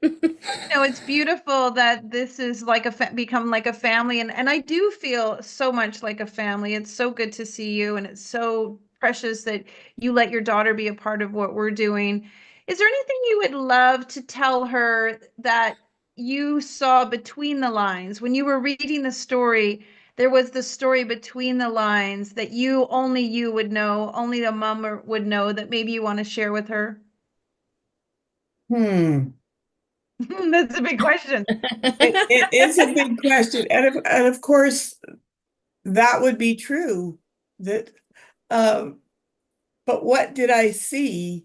No, it's beautiful that this is like become like a family, and I do feel so much like a family. It's so good to see you, and it's so precious that you let your daughter be a part of what we're doing. Is there anything you would love to tell her that you saw between the lines when you were reading the story? There was the story between the lines that only you would know, only the mom would know, that maybe you want to share with her. That's a big question. It is a big question, and of course that would be true. That, but what did I see?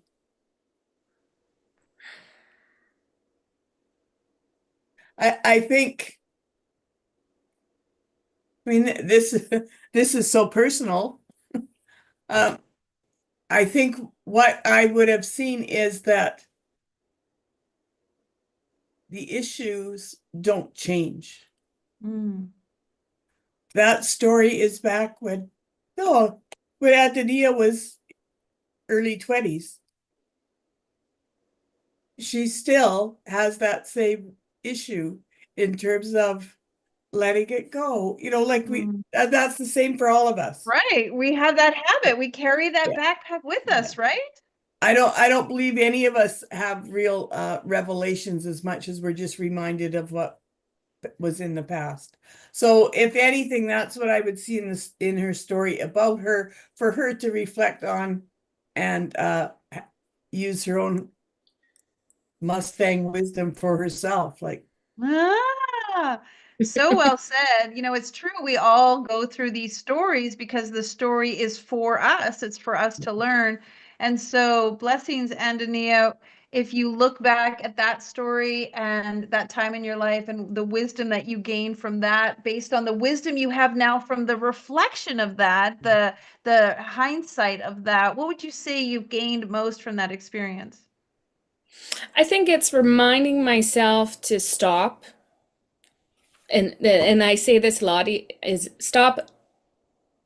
I think. I mean, this is so personal. I think what I would have seen is that the issues don't change. That story is back when Antonia was early 20s. She still has that same issue in terms of letting it go. Like that's the same for all of us. Right. We have that habit. We carry that backpack with us, right? I don't believe any of us have real revelations as much as we're just reminded of what was in the past. So if anything, that's what I would see in her story about her, for her to reflect on and use her own Mustang wisdom for herself. So well said. It's true. We all go through these stories because the story is for us. It's for us to learn. And so blessings, Antonia. If you look back at that story and that time in your life and the wisdom that you gained from that, based on the wisdom you have now from the reflection of that, the hindsight of that, what would you say you've gained most from that experience? I think it's reminding myself to stop. And I say this a lot, is stop,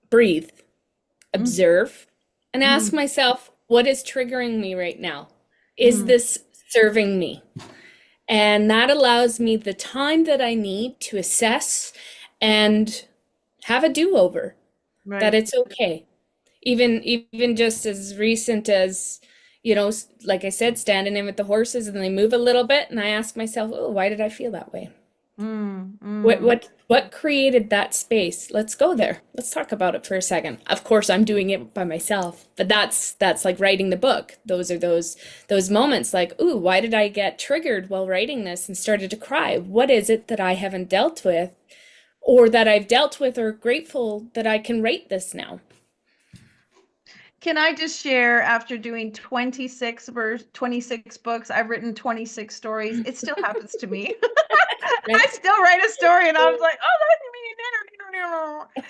breathe, observe, and ask myself, what is triggering me right now? Is this serving me? And that allows me the time that I need to assess and have a do-over. Right. That it's okay. Even just as recent as, like I said, standing in with the horses and they move a little bit, and I ask myself, oh, why did I feel that way? What created that space? Let's go there. Let's talk about it for a second. Of course, I'm doing it by myself, but that's like writing the book. Those are those moments like, ooh, why did I get triggered while writing this and started to cry? What is it that I haven't dealt with, or that I've dealt with, or grateful that I can write this now? Can I just share, after doing 26 books, I've written 26 stories. It still happens to me. I still write a story and I was like, oh, that's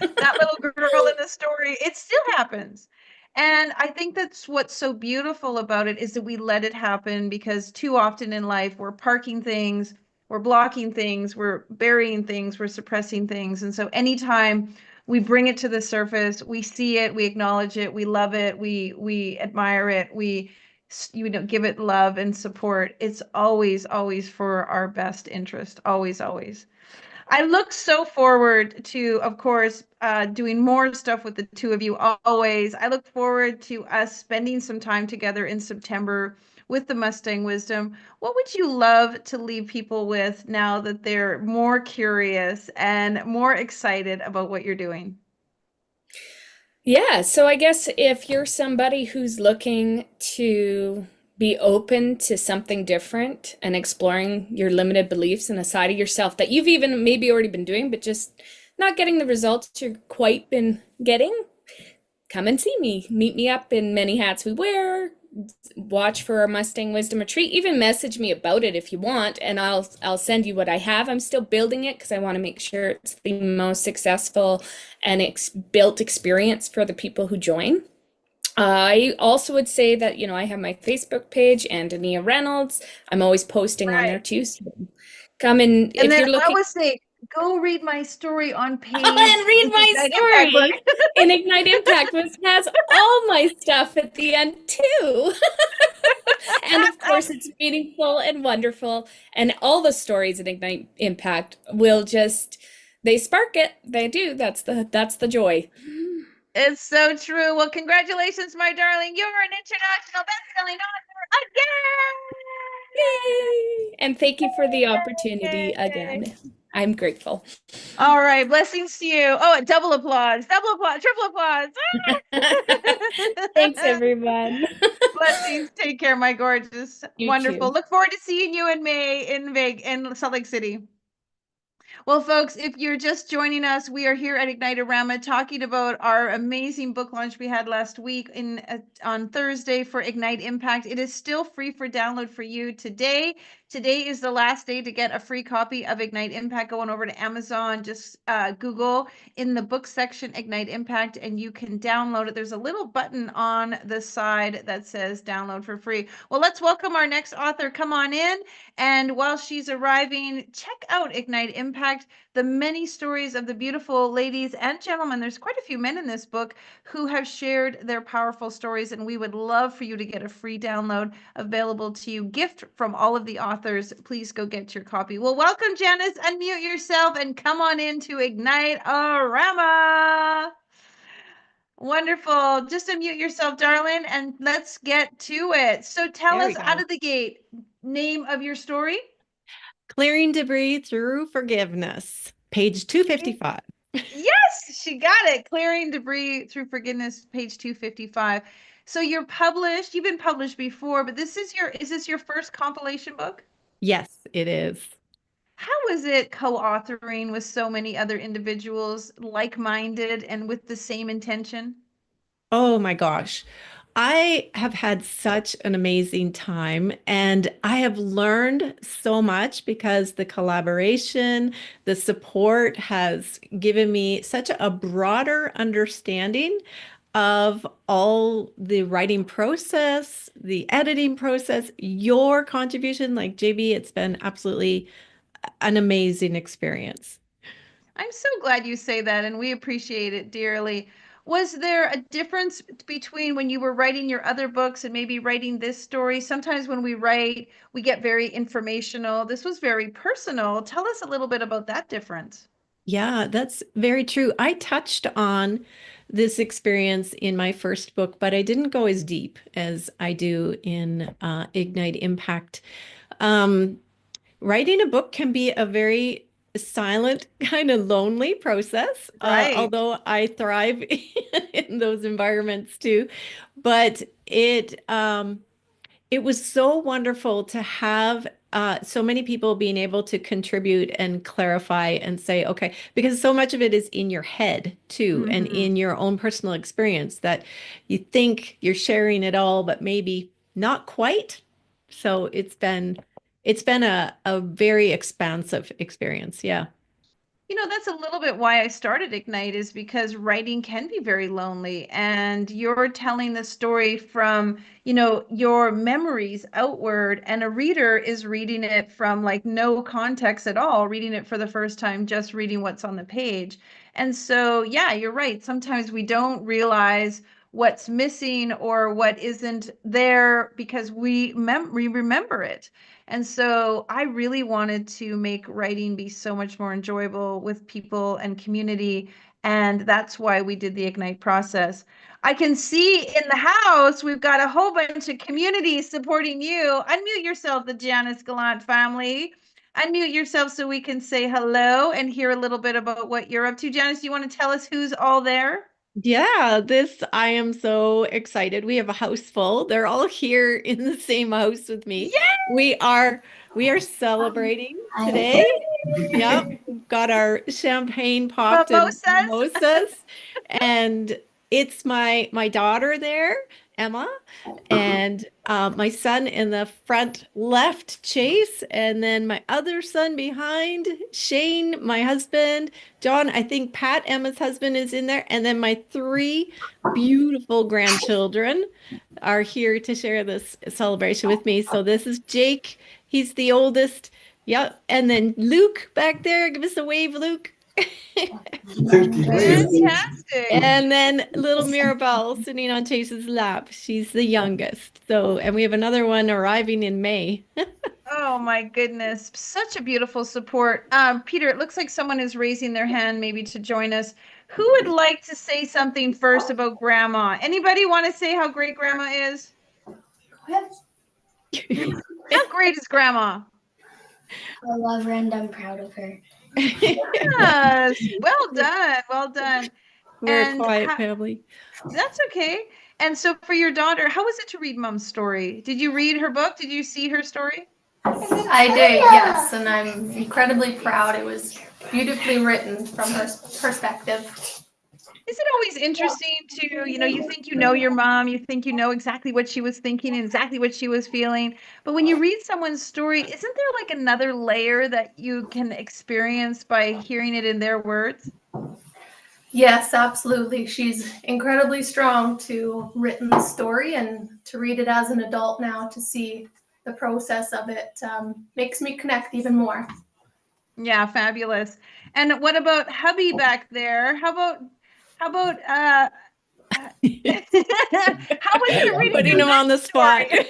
me. That little girl in the story, it still happens. And I think that's what's so beautiful about it, is that we let it happen, because too often in life we're parking things, we're blocking things, we're burying things, we're suppressing things. And so anytime we bring it to the surface, we see it, we acknowledge it, we love it, we admire it, we give it love and support, it's always for our best interest. Always. I look so forward to, of course, doing more stuff with the two of you. Always. I look forward to us spending some time together in September with the Mustang Wisdom. What would you love to leave people with now that they're more curious and more excited about what you're doing? Yeah, so I guess if you're somebody who's looking to be open to something different and exploring your limited beliefs and a side of yourself that you've even maybe already been doing, but just not getting the results you're quite been getting, come and see me. Meet me up in Many Hats We Wear. Watch for our Mustang Wisdom Retreat. Even message me about it if you want, and I'll send you what I have. I'm still building it because I want to make sure it's the most successful and built experience for the people who join. I also would say that, I have my Facebook page, Antonia Reynolds. I'm always posting on there too. So come in And if then you're I looking. always say, go read my story on page And read my Ignite Impact story book. in Ignite Impact, which has all my stuff at the end too. And of course, it's meaningful and wonderful. And all the stories in Ignite Impact they spark it. They do. That's the joy. It's so true. Well, congratulations, my darling. You're an international best-selling author Yay! And thank you for the opportunity again. again. I'm grateful. All right. Blessings to you. Oh, double applause, triple applause. Thanks, everyone. Blessings. Take care, my gorgeous. You Wonderful. too. Look forward to seeing you in May in Salt Lake City. Well, folks, if you're just joining us, we are here at Ignitearama talking about our amazing book launch we had last week on Thursday for Ignite Impact. It is still free for download for you today. Today is the last day to get a free copy of Ignite Impact. Going over to Amazon, just Google in the book section Ignite Impact, and you can download it. There's a little button on the side that says download for free. Well, let's welcome our next author. Come on in. And while she's arriving, check out Ignite Impact, the many stories of the beautiful ladies and gentlemen. There's quite a few men in this book who have shared their powerful stories, and we would love for you to get a free download available to you. Gift from all of the authors. Please go get your copy. Well, welcome, Janice. Unmute yourself and come on into Ignitearama. Wonderful. Just unmute yourself, darling, and let's get to it. So tell us out of the gate, name of your story. Clearing Debris Through Forgiveness, page 255. Yes, she got it. Clearing Debris Through Forgiveness, page 255. So you've been published before, but is this your first compilation book? Yes, it is. How is it co-authoring with so many other individuals like-minded and with the same intention? Oh my gosh. I have had such an amazing time, and I have learned so much because the collaboration, the support has given me such a broader understanding of all the writing process, the editing process, your contribution. Like JB, it's been absolutely an amazing experience. I'm so glad you say that, and we appreciate it dearly. Was there a difference between when you were writing your other books and maybe writing this story? Sometimes when we write, we get very informational. This was very personal. Tell us a little bit about that difference. Yeah, that's very true. I touched on this experience in my first book, but I didn't go as deep as I do in Ignite Impact. Writing a book can be a very silent, kind of lonely process, Right. although I thrive in those environments too. But it was so wonderful to have so many people being able to contribute and clarify and say, okay, because so much of it is in your head too, and in your own personal experience that you think you're sharing it all, but maybe not quite. So it's been a very expansive experience. Yeah. That's a little bit why I started Ignite, is because writing can be very lonely, and you're telling the story from, your memories outward, and a reader is reading it from like no context at all, reading it for the first time, just reading what's on the page. And so, yeah, you're right. Sometimes we don't realize what's missing or what isn't there because we remember it. And so I really wanted to make writing be so much more enjoyable with people and community. And that's why we did the Ignite process. I can see in the house, we've got a whole bunch of community supporting you. Unmute yourself, the Janice Gallant family. Unmute yourself so we can say hello and hear a little bit about what you're up to. Janice, do you want to tell us who's all there? Yeah, I am so excited. We have a house full. They're all here in the same house with me. Yay! We are celebrating today. Yep. We've got our champagne popped and Mimosas. mimosas. And it's my daughter there, Emma, and my son in the front left, Chase, and then my other son behind, Shane, my husband, John. I think Pat, Emma's husband, is in there, and then my three beautiful grandchildren are here to share this celebration with me. So this is Jake. He's the oldest. Yep. And then Luke back there. Give us a wave, Luke. Fantastic. And then little Mirabelle sitting on Chase's lap. She's the youngest. So, and we have another one arriving in May. Oh my goodness. Such a beautiful support. Peter, it looks like someone is raising their hand maybe to join us. Who would like to say something first about Grandma? Anybody want to say how great Grandma is? How great is Grandma? I love her and I'm proud of her. Yes. Well done. Well done. We're And a quiet how- family. That's okay. And so for your daughter, how was it to read Mom's story? Did you read her book? Did you see her story? I did, yes, and I'm incredibly proud. It was beautifully written from her perspective. Is it always interesting to, you think you know your mom, you think you know exactly what she was thinking and exactly what she was feeling. But when you read someone's story, isn't there like another layer that you can experience by hearing it in their words? Yes, absolutely. She's incredibly strong to written the story, and to read it as an adult now to see the process of it makes me connect even more. Yeah, fabulous. And what about hubby back there? How about how was it reading Putting your him on the spot. He's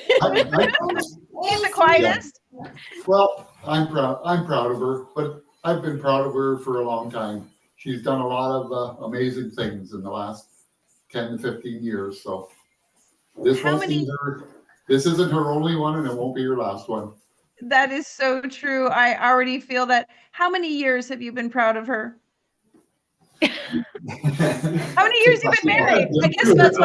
the quietest. Well, I'm proud. I'm proud of her, but I've been proud of her for a long time. She's done a lot of amazing things in the last 10 to 15 years. So this How won't be many? her. This isn't her only one, and it won't be her last one. That is so true. I already feel that. How many years have you been proud of her? How many years have you been married? I guess that's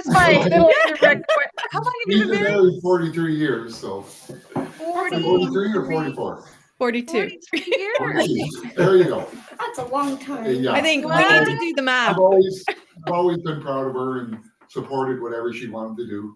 my little indirect question. How long have you We've been been married? married 43 years, so 43 or 44. 42. 43 years. 42. There you go. That's a long time. Yeah. I think we need to do the math. I've always been proud of her and supported whatever she wanted to do.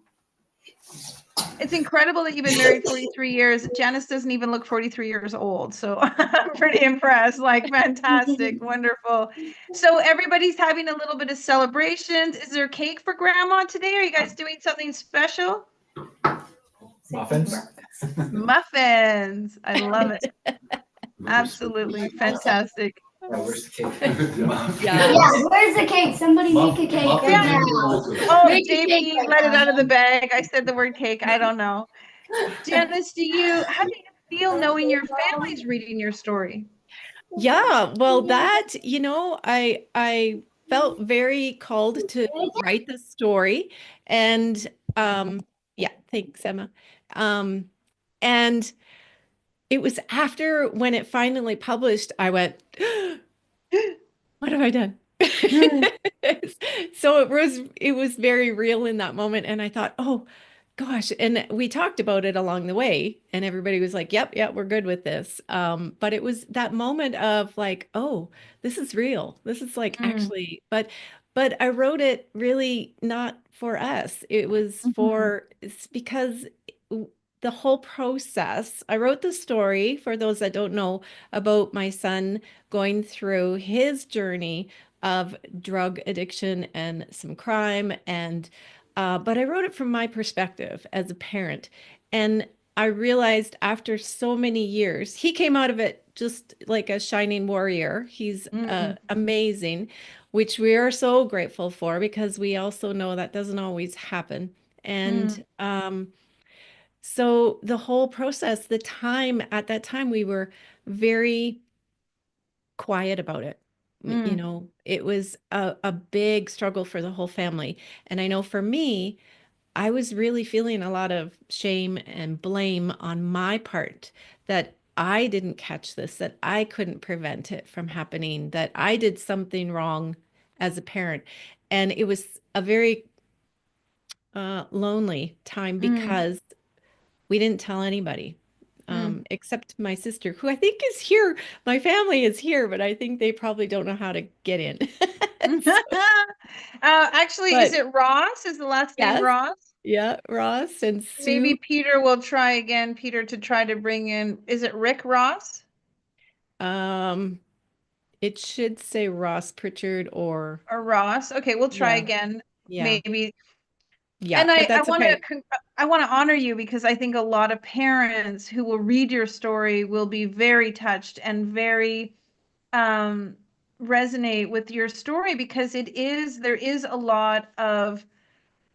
It's incredible that you've been married 43 years. Janice doesn't even look 43 years old. So I'm pretty impressed. Like, fantastic. Wonderful. So everybody's having a little bit of celebrations. Is there cake for Grandma today? Are you guys doing something special? Muffins? Muffins. I love it. Absolutely fantastic. Where's the cake? Yeah. Where's the cake? Somebody make a cake Muffins right now. Oh, Make a Jamie cake right let it now. out of the bag. I said the word cake. I don't know. Janice, how do you feel knowing your family's reading your story? Yeah, well, I felt very called to write the story, and yeah, thanks, Emma. And it was after when it finally published, I went, what have I done? So it was very real in that moment, and I thought, oh gosh, and we talked about it along the way, and everybody was like, yep, we're good with this. But it was that moment of like, oh, this is real. This is like actually, but I wrote it really not for us. It was it's because the whole process, I wrote the story for those that don't know about my son going through his journey of drug addiction and some crime, and but I wrote it from my perspective as a parent. And I realized after so many years, he came out of it just like a shining warrior. He's amazing, which we are so grateful for, because we also know that doesn't always happen. And so the whole process, at that time, we were very quiet about it. It was a big struggle for the whole family. And I know for me, I was really feeling a lot of shame and blame on my part, that I didn't catch this, that I couldn't prevent it from happening, that I did something wrong as a parent. And it was a very lonely time, because we didn't tell anybody. Except my sister, who I think is here. My family is here, but I think they probably don't know how to get in. Actually, is But it Ross? Is the last name yes, Ross? yeah, Ross and Maybe Sue. Peter will try again. Peter to try to bring in. Is it Rick Ross Um, it should say Ross Pritchard or or Ross? Okay, we'll try yeah, again. yeah, Maybe. yeah. And But I that's want okay. to I want to honor you because I think a lot of parents who will read your story will be very touched and very um, resonate with your story because there is a lot of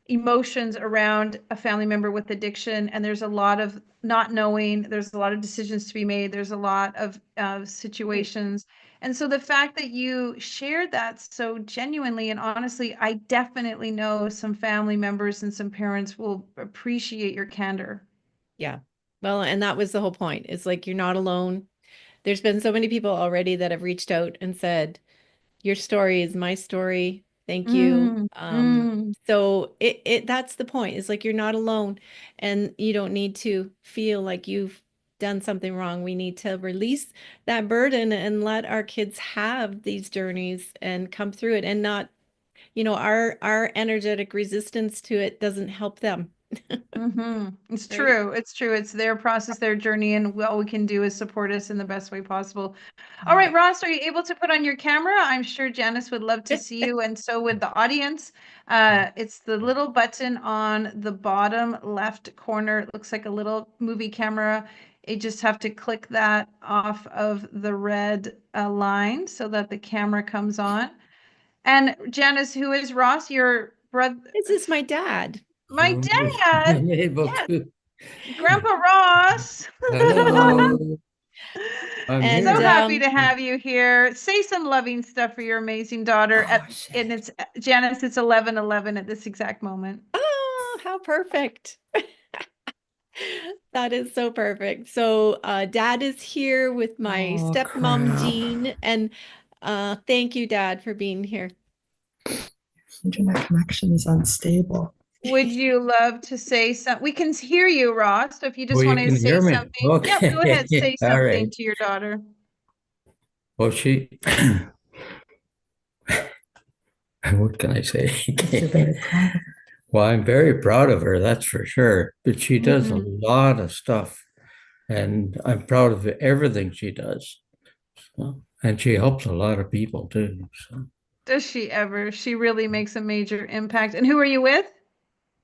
emotions around a family member with addiction, and there's a lot of not knowing, there's a lot of decisions to be made, there's a lot of situations. And so the fact that you shared that so genuinely and honestly, I definitely know some family members and some parents will appreciate your candor. Yeah. Well, and that was the whole point. It's like you're not alone. There's been so many people already that have reached out and said, your story is my story. Thank you. Mm, mm. So it that's the point. It's like you're not alone and you don't need to feel like you've done something wrong. We need to release that burden and let our kids have these journeys and come through it and not, our energetic resistance to it doesn't help them. It's Right? true. It's true. It's their process, their journey, and all we can do is support us in the best way possible. All right, Ross, are you able to put on your camera? I'm sure Janice would love to see you, and so would the audience. It's the little button on the bottom left corner. It looks like a little movie camera. You just have to click that off of the red line so that the camera comes on. And Janice, who is Ross? Your brother? This is my dad. My dad? I'm able Yes, to. Grandpa Ross. Hello. I'm And So here. happy to have you here. Say some loving stuff for your amazing daughter. Oh, And it's Janice, it's 11:11 at this exact moment. oh, how perfect. That is so perfect. So dad is here with my oh stepmom crap. Jean, and thank you, Dad, for being here. Internet connection is unstable. Would you love to say something? We can hear you, Ross. So if you Well, just you want to can say hear me. something, yeah, go ahead, Okay. say All something right. to your daughter. Well, what can I say? You're very proud of her. Well, I'm very proud of her, that's for sure. But she does a Mhm. lot of stuff, and I'm proud of everything she does. So, and she helps a lot of people too. So Does she ever? She really makes a major impact. And who are you with?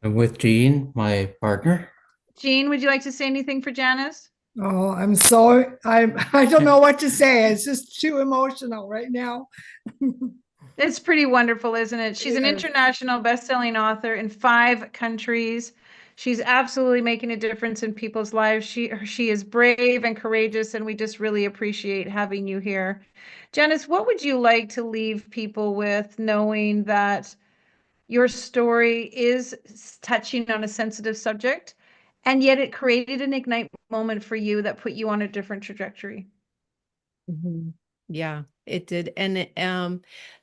I'm with Jean, my partner. Jean, would you like to say anything for Janice? Oh, I don't know what to say. It's just too emotional right now. It's pretty wonderful, isn't it? She's an Yes. international best-selling author in 5 countries. She's absolutely making a difference in people's lives. She is brave and courageous, and we just really appreciate having you here. Janice, what would you like to leave people with, knowing that your story is touching on a sensitive subject, and yet it created an ignite moment for you that put you on a different trajectory? Mhm. Yeah, it did. And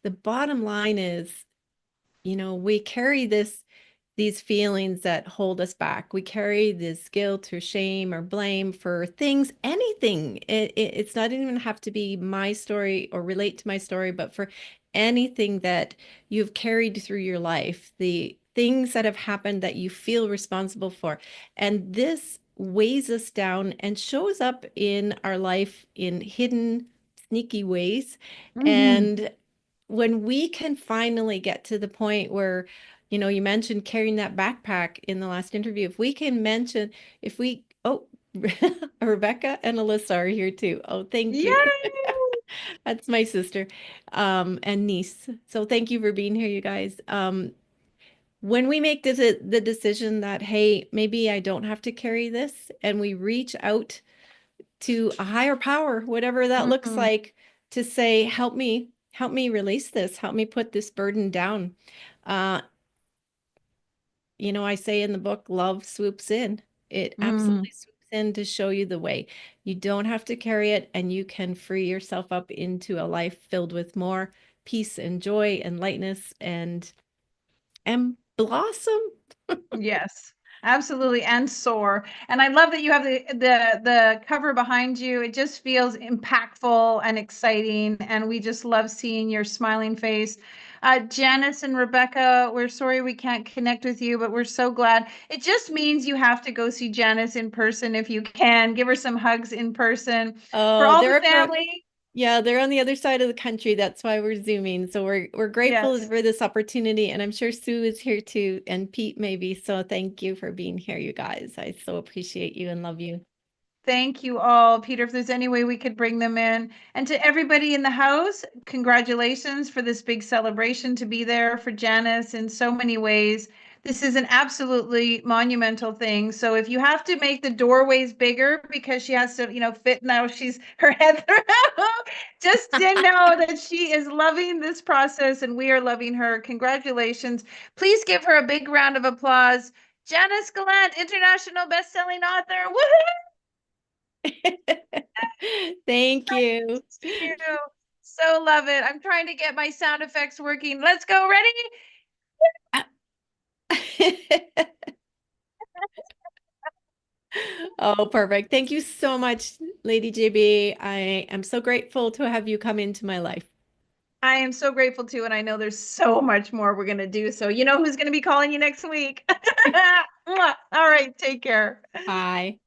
the bottom line is, we carry these feelings that hold us back. We carry this guilt or shame or blame for things, anything. It's not even have to be my story or relate to my story, but for anything that you've carried through your life, the things that have happened that you feel responsible for. And this weighs us down and shows up in our life in hidden, sneaky ways. And when we can finally get to the point where, you mentioned carrying that backpack in the last interview. Oh, Rebecca and Alyssa are here too. Oh, thank you. Yay! That's my sister, and niece. So thank you for being here, you guys. When we make the decision that, hey, maybe I don't have to carry this, and we reach out to a higher power, whatever that looks like, to say, help me release this, help me put this burden down. I say in the book, love swoops in. It absolutely swoops in to show you the way. You don't have to carry it, and you can free yourself up into a life filled with more peace and joy and lightness and blossom. Yes, absolutely, and soar. And I love that you have the cover behind you. It just feels impactful and exciting, and we just love seeing your smiling face. Janice and Rebecca, we're sorry we can't connect with you, but we're so glad. It just means you have to go see Janice in person if you can. Give her some hugs in person. For Oh, all the family. Yeah, they're on the other side of the country. That's why we're Zooming. So we're grateful Yes. for this opportunity. And I'm sure Sue is here too, and Pete maybe. So thank you for being here, you guys. I so appreciate you and love you. Thank you all. Peter, if there's any way we could bring them in. And to everybody in the house, congratulations for this big celebration to be there for Janice in so many ways. This is an absolutely monumental thing. So if you have to make the doorways bigger because she has to, fit now, she's her head through, just to know that she is loving this process and we are loving her. Congratulations. Please give her a big round of applause. Janice Gallant, international best-selling author. Woohoo! Thank you. You. So love it. I'm trying to get my sound effects working. Let's go. Ready? Oh, perfect. Thank you so much, Lady JB. I am so grateful to have you come into my life. I am so grateful too, and I know there's so much more we're going to do. So you know who's going to be calling you next week. All right. Take care. Bye.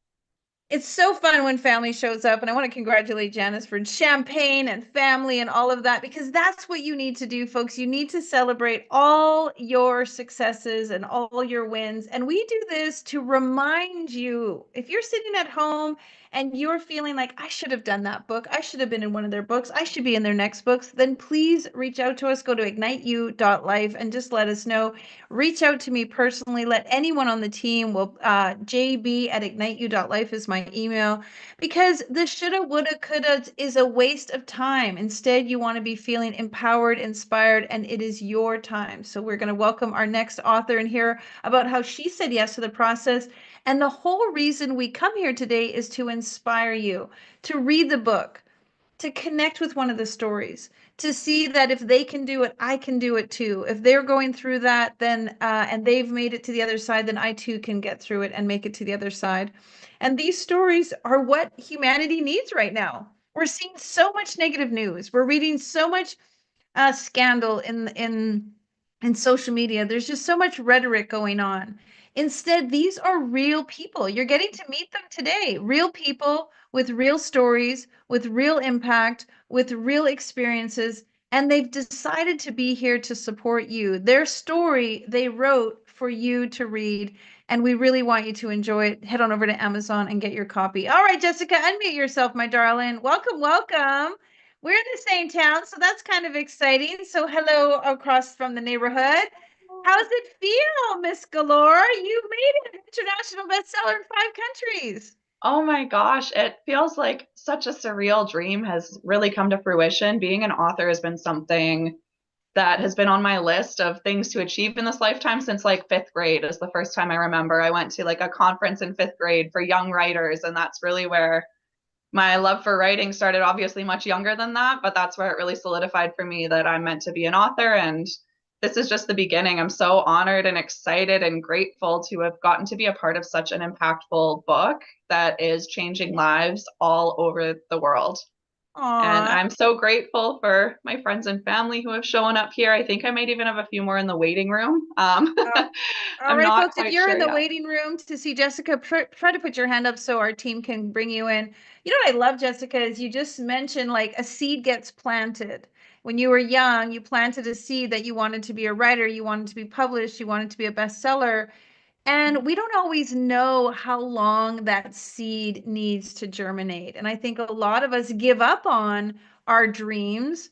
It's so fun when family shows up, and I want to congratulate Janice for champagne and family and all of that, because that's what you need to do, folks. You need to celebrate all your successes and all your wins. And we do this to remind you, if you're sitting at home and you're feeling like, I should have done that book, I should have been in one of their books, I should be in their next books, then please reach out to us. Go to igniteyou.life and just let us know. Reach out to me personally. Let anyone on the team. JB@igniteyou.life is my email, because the shoulda, woulda, coulda is a waste of time. Instead, you want to be feeling empowered, inspired, and it is your time. So we're going to welcome our next author and hear about how she said yes to the process. And the whole reason we come here today is to inspire you to read the book, to connect with one of the stories, to see that if they can do it, I can do it too. If they're going through that, then and they've made it to the other side, then I too can get through it and make it to the other side. And these stories are what humanity needs right now. We're seeing so much negative news. We're reading so much scandal in social media. There's just so much rhetoric going on. Instead, these are real people. You're getting to meet them today. Real people with real stories, with real impact, with real experiences, and they've decided to be here to support you. Their story they wrote for you to read, and we really want you to enjoy it. Head on over to Amazon and get your copy. All right, Jessica, unmute yourself, my darling. Welcome, welcome. We're in the same town, so that's kind of exciting. So hello across from the neighborhood. How's it feel, Miss Galore? You made an international bestseller in 5 countries. Oh my gosh, it feels like such a surreal dream has really come to fruition. Being an author has been something that has been on my list of things to achieve in this lifetime since like 5th grade is the first time I remember. I went to like a conference in 5th grade for young writers, and that's really where my love for writing started. Obviously much younger than that, but that's where it really solidified for me that I'm meant to be an author, and this is just the beginning. I'm so honored and excited and grateful to have gotten to be a part of such an impactful book that is changing lives all over the world. Aww. And I'm so grateful for my friends and family who have shown up here. I think I might even have a few more in the waiting room. All I'm right, not folks, if quite you're sure in the yet. waiting room to see Jessica, try to put your hand up so our team can bring you in. You know what I love, Jessica, is you just mentioned like a seed gets planted. When you were young, you planted a seed that you wanted to be a writer, you wanted to be published, you wanted to be a bestseller. And we don't always know how long that seed needs to germinate. And I think a lot of us give up on our dreams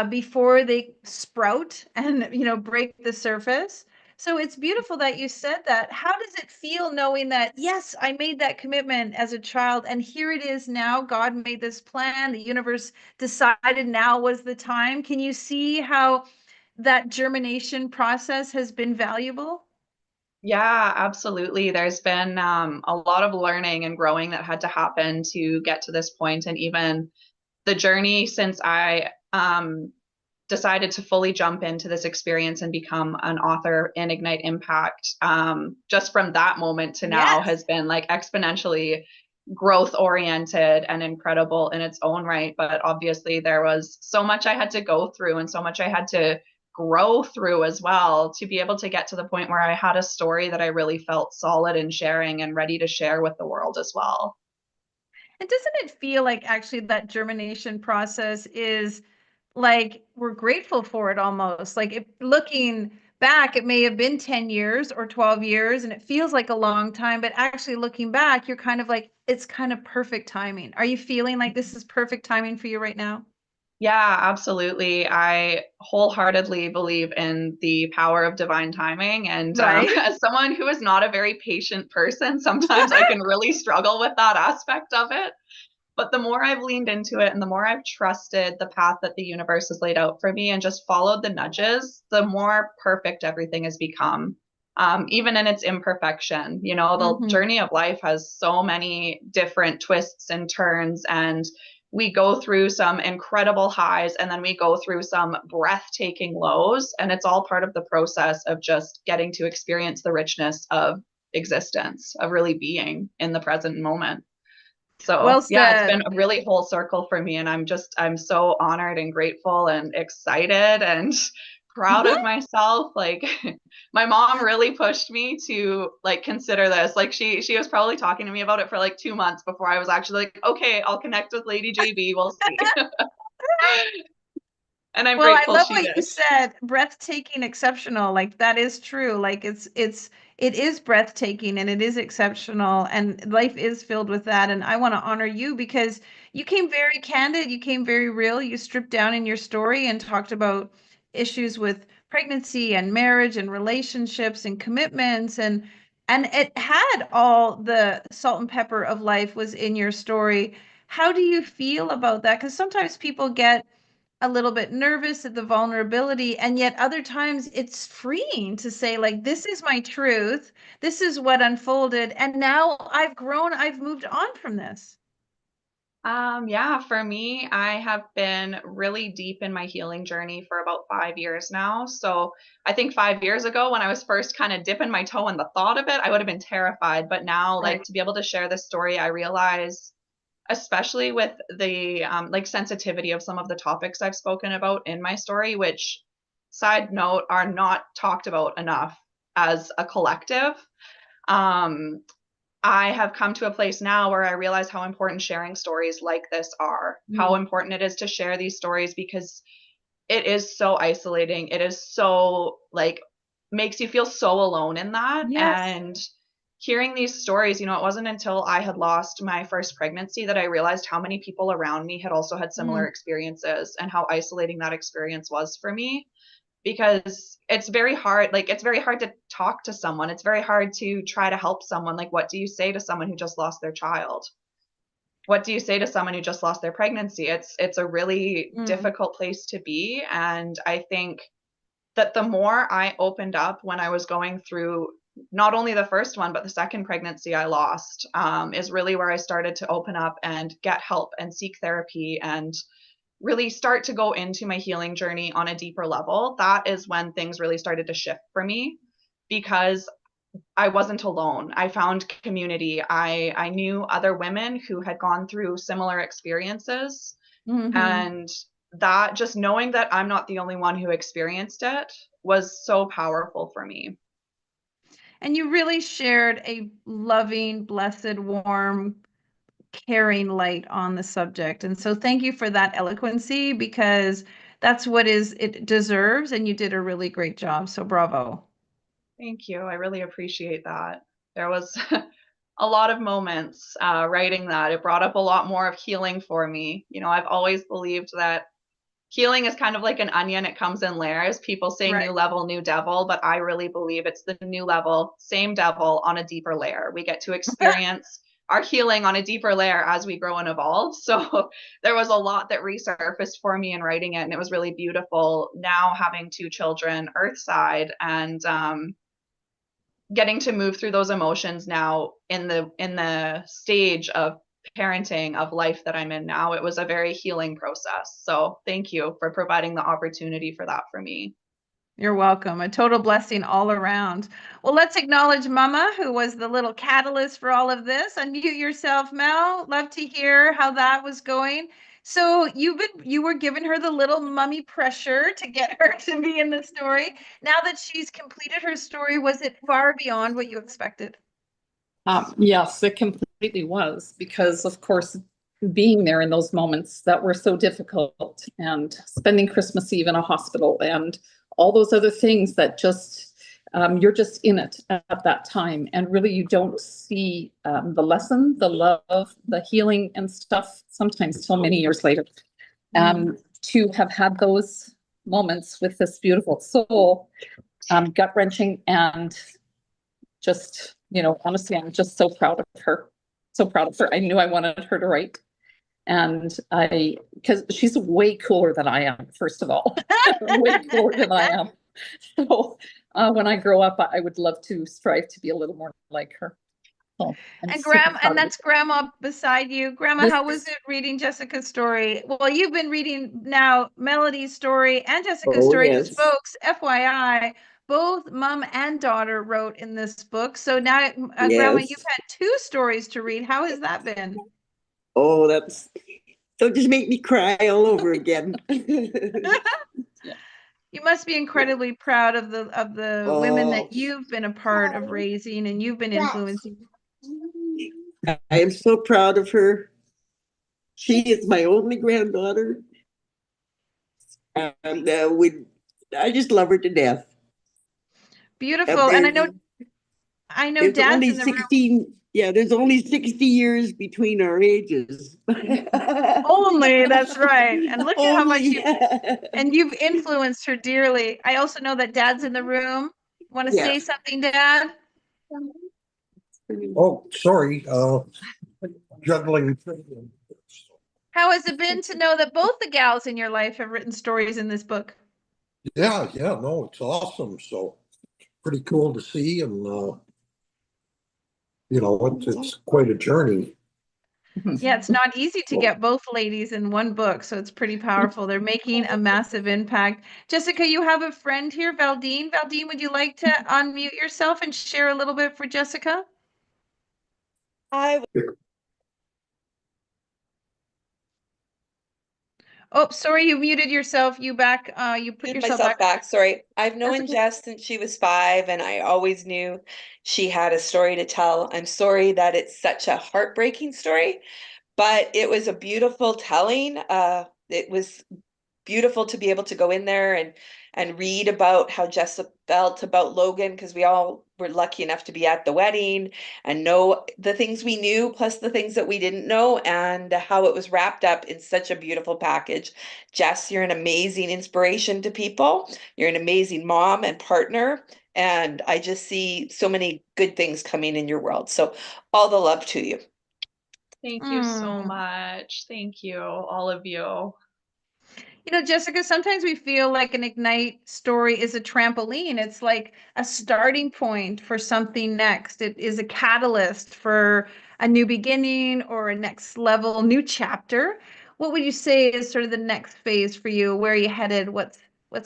before they sprout and break the surface. So it's beautiful that you said that. How does it feel knowing that, yes, I made that commitment as a child, and here it is now. God made this plan. The universe decided now was the time. Can you see how that germination process has been valuable? Yeah, absolutely. There's been a lot of learning and growing that had to happen to get to this point, and even the journey since I decided to fully jump into this experience and become an author in Ignite Impact, just from that moment to now has been like exponentially growth oriented and incredible in its own right. But obviously there was so much I had to go through and so much I had to grow through as well, to be able to get to the point where I had a story that I really felt solid in sharing and ready to share with the world as well. And doesn't it feel like actually that germination process is like we're grateful for it almost? Like if looking back, it may have been 10 years or 12 years and it feels like a long time, but actually looking back, you're kind of like, it's kind of perfect timing. Are you feeling like this is perfect timing for you right now? Yeah, absolutely. I wholeheartedly believe in the power of divine timing. And Right. as someone who is not a very patient person, sometimes I can really struggle with that aspect of it. But the more I've leaned into it and the more I've trusted the path that the universe has laid out for me and just followed the nudges, the more perfect everything has become. Even in its imperfection, you know, the journey of life has so many different twists and turns, and we go through some incredible highs and then we go through some breathtaking lows. And it's all part of the process of just getting to experience the richness of existence, of really being in the present moment. So Well yeah, it's said. been a really whole circle for me, and I'm so honored and grateful and excited and proud of myself. Like my mom really pushed me to like consider this. Like she was probably talking to me about it for like 2 months before I was actually like, okay, I'll connect with Lady JB. We'll see. And I'm Well, I grateful love she what you did. said, breathtaking, exceptional. Like that is true. Like it is breathtaking and it is exceptional and life is filled with that. And I want to honor you because you came very candid, you came very real. You stripped down in your story and talked about issues with pregnancy and marriage and relationships and commitments and it had all the salt and pepper of life was in your story. How do you feel about that? Because sometimes people get a little bit nervous at the vulnerability, and yet other times it's freeing to say like, this is my truth, this is what unfolded, and now I've grown, I've moved on from this. Yeah, for me, I have been really deep in my healing journey for about 5 years now. So I think 5 years ago, when I was first kind of dipping my toe in the thought of it, I would have been terrified. But now, like, to be able to share this story, I realize, especially with the like sensitivity of some of the topics I've spoken about in my story, which, side note, are not talked about enough as a collective. Um, I have come to a place now where I realize how important sharing stories like this are, how important it is to share these stories, because it is so isolating. It is so like makes you feel so alone in that. Yes. And hearing these stories, you know, it wasn't until I had lost my first pregnancy that I realized how many people around me had also had similar experiences and how isolating that experience was for me, because it's very hard, like it's very hard to talk to someone, it's very hard to try to help someone. Like, what do you say to someone who just lost their child? What do you say to someone who just lost their pregnancy? It's a really difficult place to be. And I think that the more I opened up when I was going through not only the first one but the second pregnancy I lost, is really where I started to open up and get help and seek therapy and really start to go into my healing journey on a deeper level. That is when things really started to shift for me, because I wasn't alone. I found community. I knew other women who had gone through similar experiences. And that, just knowing that I'm not the only one who experienced it, was so powerful for me. And you really shared a loving, blessed, warm, caring light on the subject. And so thank you for that eloquency, because that's what it deserves, and you did a really great job. So bravo. Thank you. I really appreciate that. There was a lot of moments writing that. It brought up a lot more of healing for me. You know, I've always believed that healing is kind of like an onion. It comes in layers. People say new level, new devil, but I really believe it's the new level, same devil on a deeper layer. We get to experience our healing on a deeper layer as we grow and evolve. So there was a lot that resurfaced for me in writing it, and it was really beautiful now having 2 children earthside, and getting to move through those emotions now in the stage of parenting, of life that I'm in now. It was a very healing process. So thank you for providing the opportunity for that for me. You're welcome. A total blessing all around. Well, let's acknowledge Mama, who was the little catalyst for all of this. Unmute yourself, Mel. Love to hear how that was going. So you were giving her the little mummy pressure to get her to be in the story. Now that she's completed her story, was it far beyond what you expected? Yes, it completely was, because of course, being there in those moments that were so difficult, and spending Christmas Eve in a hospital and all those other things that just, you're just in it at that time. And really you don't see the lesson, the love, the healing and stuff sometimes till many years later. To have had those moments with this beautiful soul, gut-wrenching, and just, honestly, I'm just so proud of her. So proud of her. I knew I wanted her to write. And because she's way cooler than I am, first of all, way cooler than I am. So when I grow up, I would love to strive to be a little more like her. So, And that's Grandma beside you. Grandma, how was it reading Jessica's story? Well, you've been reading now Melody's story and Jessica's story. yes. Just folks, FYI, both mom and daughter wrote in this book. So now, Grandma, Yes. you've had two stories to read. How has that been? Oh, that's so just make me cry all over again. You must be incredibly proud of the women that you've been a part of raising and you've been influencing. I am so proud of her. She is my only granddaughter. And I just love her to death. Beautiful. And I know there's Dad's only in the 16, room. Yeah, there's only 60 years between our ages. Only, that's right. And look at how much Only. you've influenced her dearly. I also know that Dad's in the room. Want to say something, Dad? Oh, sorry. Juggling. How has it been to know that both the gals in your life have written stories in this book? Yeah, no, it's awesome. So pretty cool to see, and it's quite a journey. Yeah, it's not easy to get both ladies in one book, so it's pretty powerful. They're making a massive impact. Jessica, you have a friend here, Valdine. Valdine, would you like to unmute yourself and share a little bit for Jessica? Oh, sorry, you muted yourself. You back, you put yourself back. Sorry. I've known Jess since she was 5, and I always knew she had a story to tell. I'm sorry that it's such a heartbreaking story, but it was a beautiful telling. It was beautiful to be able to go in there and read about how Jess felt about Logan, because we all were lucky enough to be at the wedding and know the things we knew plus the things that we didn't know, and how it was wrapped up in such a beautiful package. Jess, you're an amazing inspiration to people. You're an amazing mom and partner, and I just see so many good things coming in your world. So all the love to you. Thank you so much. Thank you, all of you. Jessica, sometimes we feel like an Ignite story is a trampoline. It's like a starting point for something next. It is a catalyst for a new beginning or a next level, new chapter. What would you say is sort of the next phase for you? Where are you headed? What's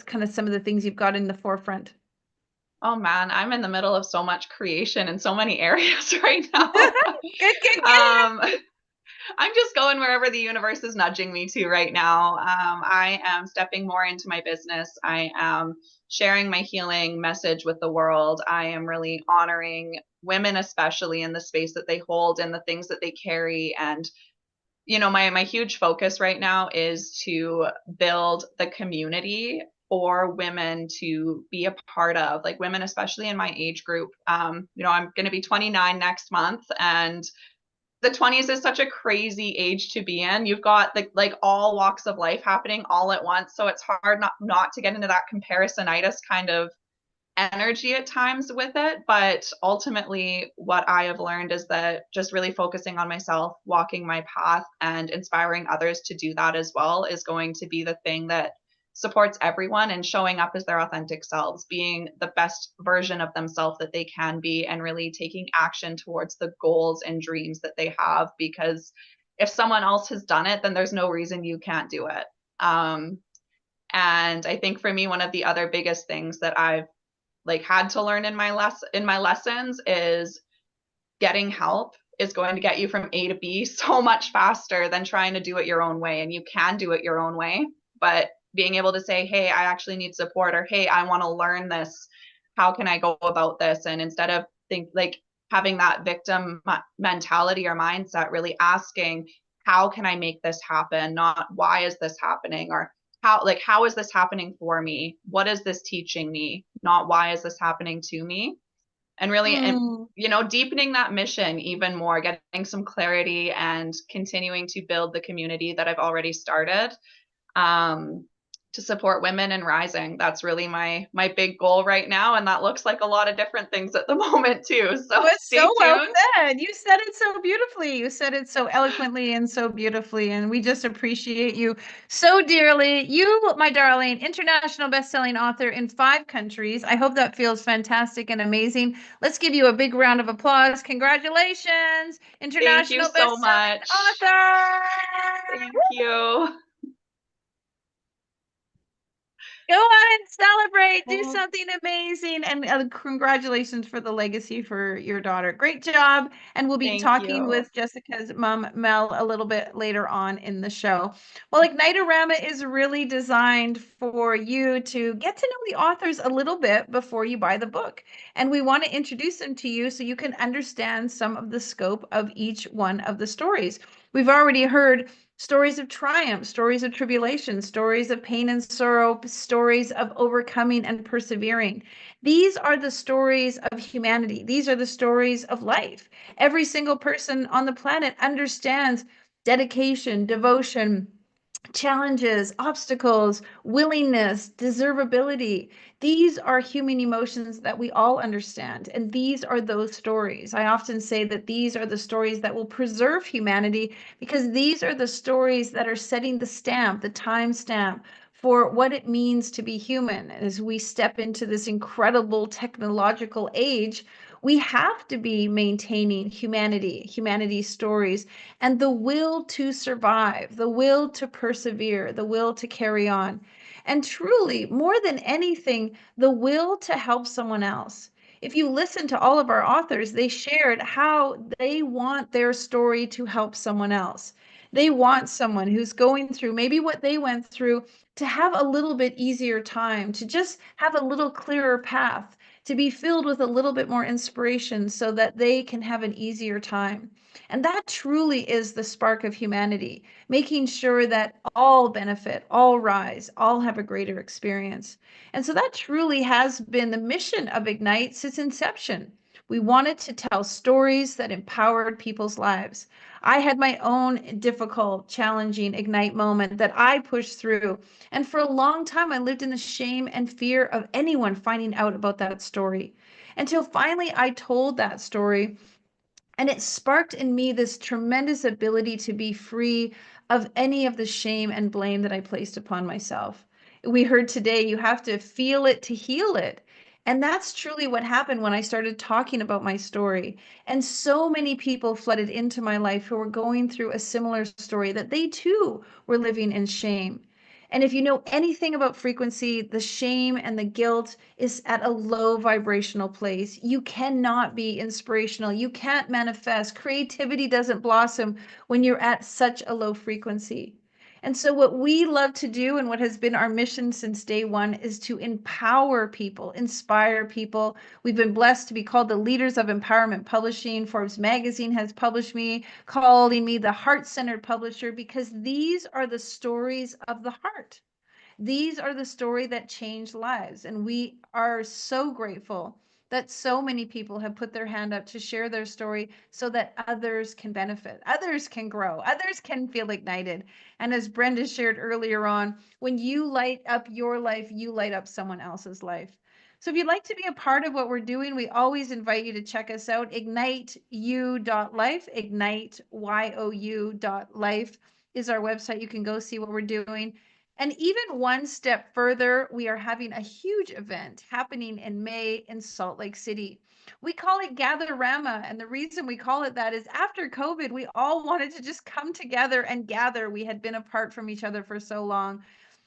kind of some of the things you've got in the forefront? Oh man, I'm in the middle of so much creation in so many areas right now. Good. I'm just going wherever the universe is nudging me to right now. I am stepping more into my business. I am sharing my healing message with the world. I am really honoring women, especially in the space that they hold and the things that they carry. And, my huge focus right now is to build the community for women to be a part of, like women, especially in my age group. I'm going to be 29 next month, and the 20s is such a crazy age to be in. You've got like all walks of life happening all at once. So it's hard not to get into that comparisonitis kind of energy at times with it. But ultimately, what I have learned is that just really focusing on myself, walking my path, and inspiring others to do that as well is going to be the thing that supports everyone, and showing up as their authentic selves, being the best version of themselves that they can be, and really taking action towards the goals and dreams that they have. Because if someone else has done it, then there's no reason you can't do it. And I think for me, one of the other biggest things that I've had to learn in my lessons is getting help is going to get you from A to B so much faster than trying to do it your own way. And you can do it your own way, but being able to say, hey, I actually need support, or hey, I want to learn this. How can I go about this? And instead of having that victim mentality or mindset, really asking, how can I make this happen? Not why is this happening, or how is this happening for me? What is this teaching me? Not why is this happening to me? And really, deepening that mission even more, getting some clarity and continuing to build the community that I've already started. To support women in rising. That's really my big goal right now, and that looks like a lot of different things at the moment too. So stay tuned. Well said. You said it so beautifully. You said it so eloquently and so beautifully, and we just appreciate you so dearly. You, my darling, international best-selling author in 5 countries. I hope that feels fantastic and amazing. Let's give you a big round of applause. Congratulations, international best-selling author. Thank you. Go on and celebrate. Do something amazing. And congratulations for the legacy for your daughter. Great job. And we'll be talking with Jessica's mom, Mel, a little bit later on in the show. Well, Ignitearama is really designed for you to get to know the authors a little bit before you buy the book. And we want to introduce them to you so you can understand some of the scope of each one of the stories. We've already heard stories of triumph, stories of tribulation, stories of pain and sorrow, stories of overcoming and persevering. These are the stories of humanity. These are the stories of life. Every single person on the planet understands dedication, devotion, challenges, obstacles, willingness, deservability. These are human emotions that we all understand. And these are those stories. I often say that these are the stories that will preserve humanity, because these are the stories that are setting the stamp, the time stamp for what it means to be human. As we step into this incredible technological age, we have to be maintaining humanity's stories, and the will to survive, the will to persevere, the will to carry on. And truly, more than anything, the will to help someone else. If you listen to all of our authors, they shared how they want their story to help someone else. They want someone who's going through maybe what they went through to have a little bit easier time, to just have a little clearer path, to be filled with a little bit more inspiration so that they can have an easier time. And that truly is the spark of humanity, making sure that all benefit, all rise, all have a greater experience. And so that truly has been the mission of Ignite since inception. We wanted to tell stories that empowered people's lives. I had my own difficult, challenging Ignite moment that I pushed through. And for a long time, I lived in the shame and fear of anyone finding out about that story. Until finally I told that story, and it sparked in me this tremendous ability to be free of any of the shame and blame that I placed upon myself. We heard today, you have to feel it to heal it. And that's truly what happened when I started talking about my story. And so many people flooded into my life who were going through a similar story, that they too were living in shame. And if you know anything about frequency, the shame and the guilt is at a low vibrational place. You cannot be inspirational. You can't manifest. Creativity doesn't blossom when you're at such a low frequency. And so what we love to do, and what has been our mission since day one, is to empower people, inspire people. We've been blessed to be called the leaders of empowerment publishing. Forbes magazine has published me, calling me the heart-centered publisher, because these are the stories of the heart. These are the story that changed lives. And we are so grateful that so many people have put their hand up to share their story so that others can benefit, others can grow, others can feel ignited. And as Brenda shared earlier on, when you light up your life, you light up someone else's life. So if you'd like to be a part of what we're doing, we always invite you to check us out. Igniteyou.life, igniteyou.life is our website. You can go see what we're doing. And even one step further, we are having a huge event happening in May in Salt Lake City. We call it Gatherama. And the reason we call it that is after COVID, we all wanted to just come together and gather. We had been apart from each other for so long.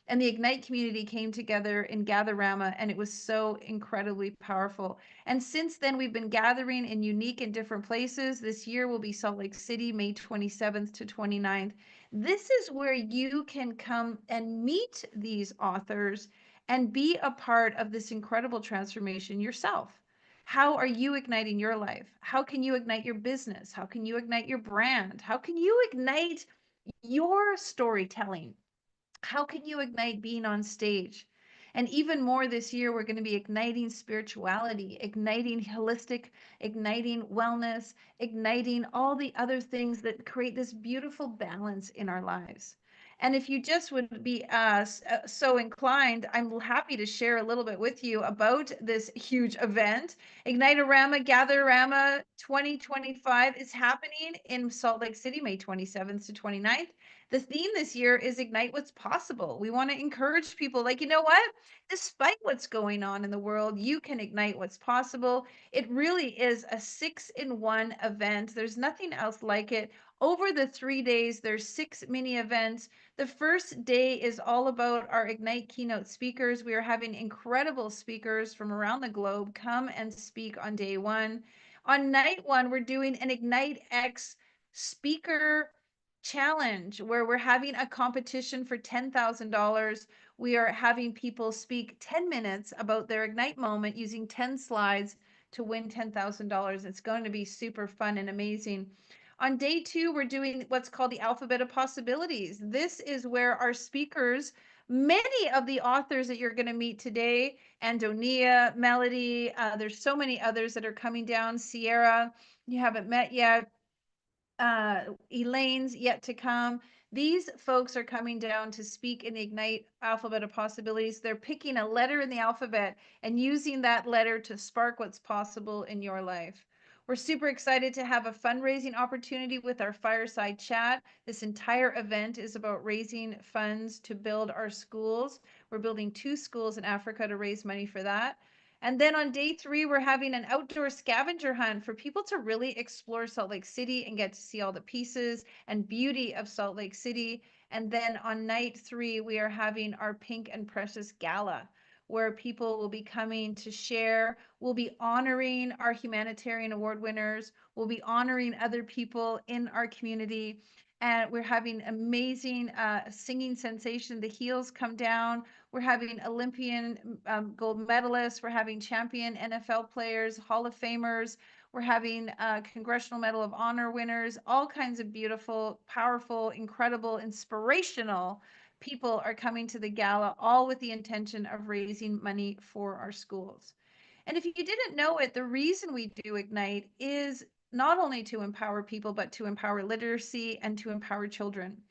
And the Ignite community came together in Gatherama, and it was so incredibly powerful. And since then, we've been gathering in unique and different places. This year will be Salt Lake City, May 27th to 29th. This is where you can come and meet these authors and be a part of this incredible transformation yourself. How are you igniting your life? How can you ignite your business? How can you ignite your brand? How can you ignite your storytelling? How can you ignite being on stage? And even more this year, we're going to be igniting spirituality, igniting holistic, igniting wellness, igniting all the other things that create this beautiful balance in our lives. And if you just would be so inclined, I'm happy to share a little bit with you about this huge event. Ignitearama, Gatherama 2025 is happening in Salt Lake City, May 27th to 29th. The theme this year is Ignite What's Possible. We want to encourage people like, you know what? Despite what's going on in the world, you can ignite what's possible. It really is a 6-in-1 event. There's nothing else like it. Over the 3 days, there's 6 mini events. The first day is all about our Ignite keynote speakers. We are having incredible speakers from around the globe come and speak on day 1. On night 1, we're doing an Ignite X speaker challenge where we're having a competition for $10,000. We are having people speak 10 minutes about their Ignite moment using 10 slides to win $10,000. It's going to be super fun and amazing. On day 2, we're doing what's called the Alphabet of Possibilities. This is where our speakers, many of the authors that you're going to meet today, Andonia, Melody, there's so many others that are coming down, Sierra, you haven't met yet, Elaine's yet to come. These folks are coming down to speak in the Ignite Alphabet of Possibilities. They're picking a letter in the alphabet and using that letter to spark what's possible in your life. We're super excited to have a fundraising opportunity with our fireside chat. This entire event is about raising funds to build our schools. We're building 2 schools in Africa to raise money for that. And then on day 3, we're having an outdoor scavenger hunt for people to really explore Salt Lake City and get to see all the pieces and beauty of Salt Lake City. And then on night 3, we are having our Pink and Precious Gala, where people will be coming to share. We'll be honoring our humanitarian award winners. We'll be honoring other people in our community. And we're having amazing singing sensation. The Heels come down. We're having Olympian gold medalists. We're having champion NFL players, Hall of Famers. We're having Congressional Medal of Honor winners. All kinds of beautiful, powerful, incredible, inspirational people are coming to the gala, all with the intention of raising money for our schools. And if you didn't know it, the reason we do Ignite is not only to empower people, but to empower literacy and to empower children.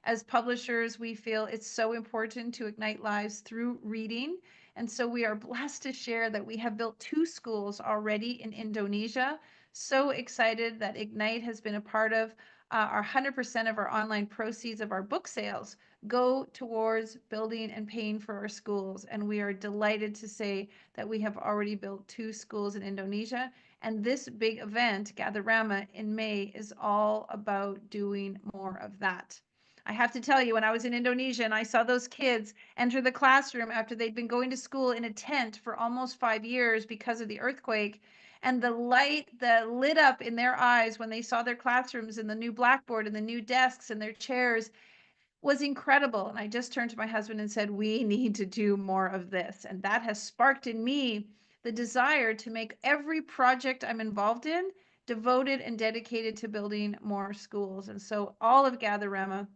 As publishers, we feel it's so important to ignite lives through reading. And so we are blessed to share that we have built 2 schools already in Indonesia. So excited that Ignite has been a part of our 100% of our online proceeds of our book sales go towards building and paying for our schools. And we are delighted to say that we have already built 2 schools in Indonesia. And this big event, Gatherama, in May is all about doing more of that. I have to tell you, when I was in Indonesia and I saw those kids enter the classroom after they'd been going to school in a tent for almost 5 years because of the earthquake, and the light that lit up in their eyes when they saw their classrooms and the new blackboard and the new desks and their chairs was incredible. And I just turned to my husband and said, we need to do more of this. And that has sparked in me the desire to make every project I'm involved in devoted and dedicated to building more schools. And so all of Gatherama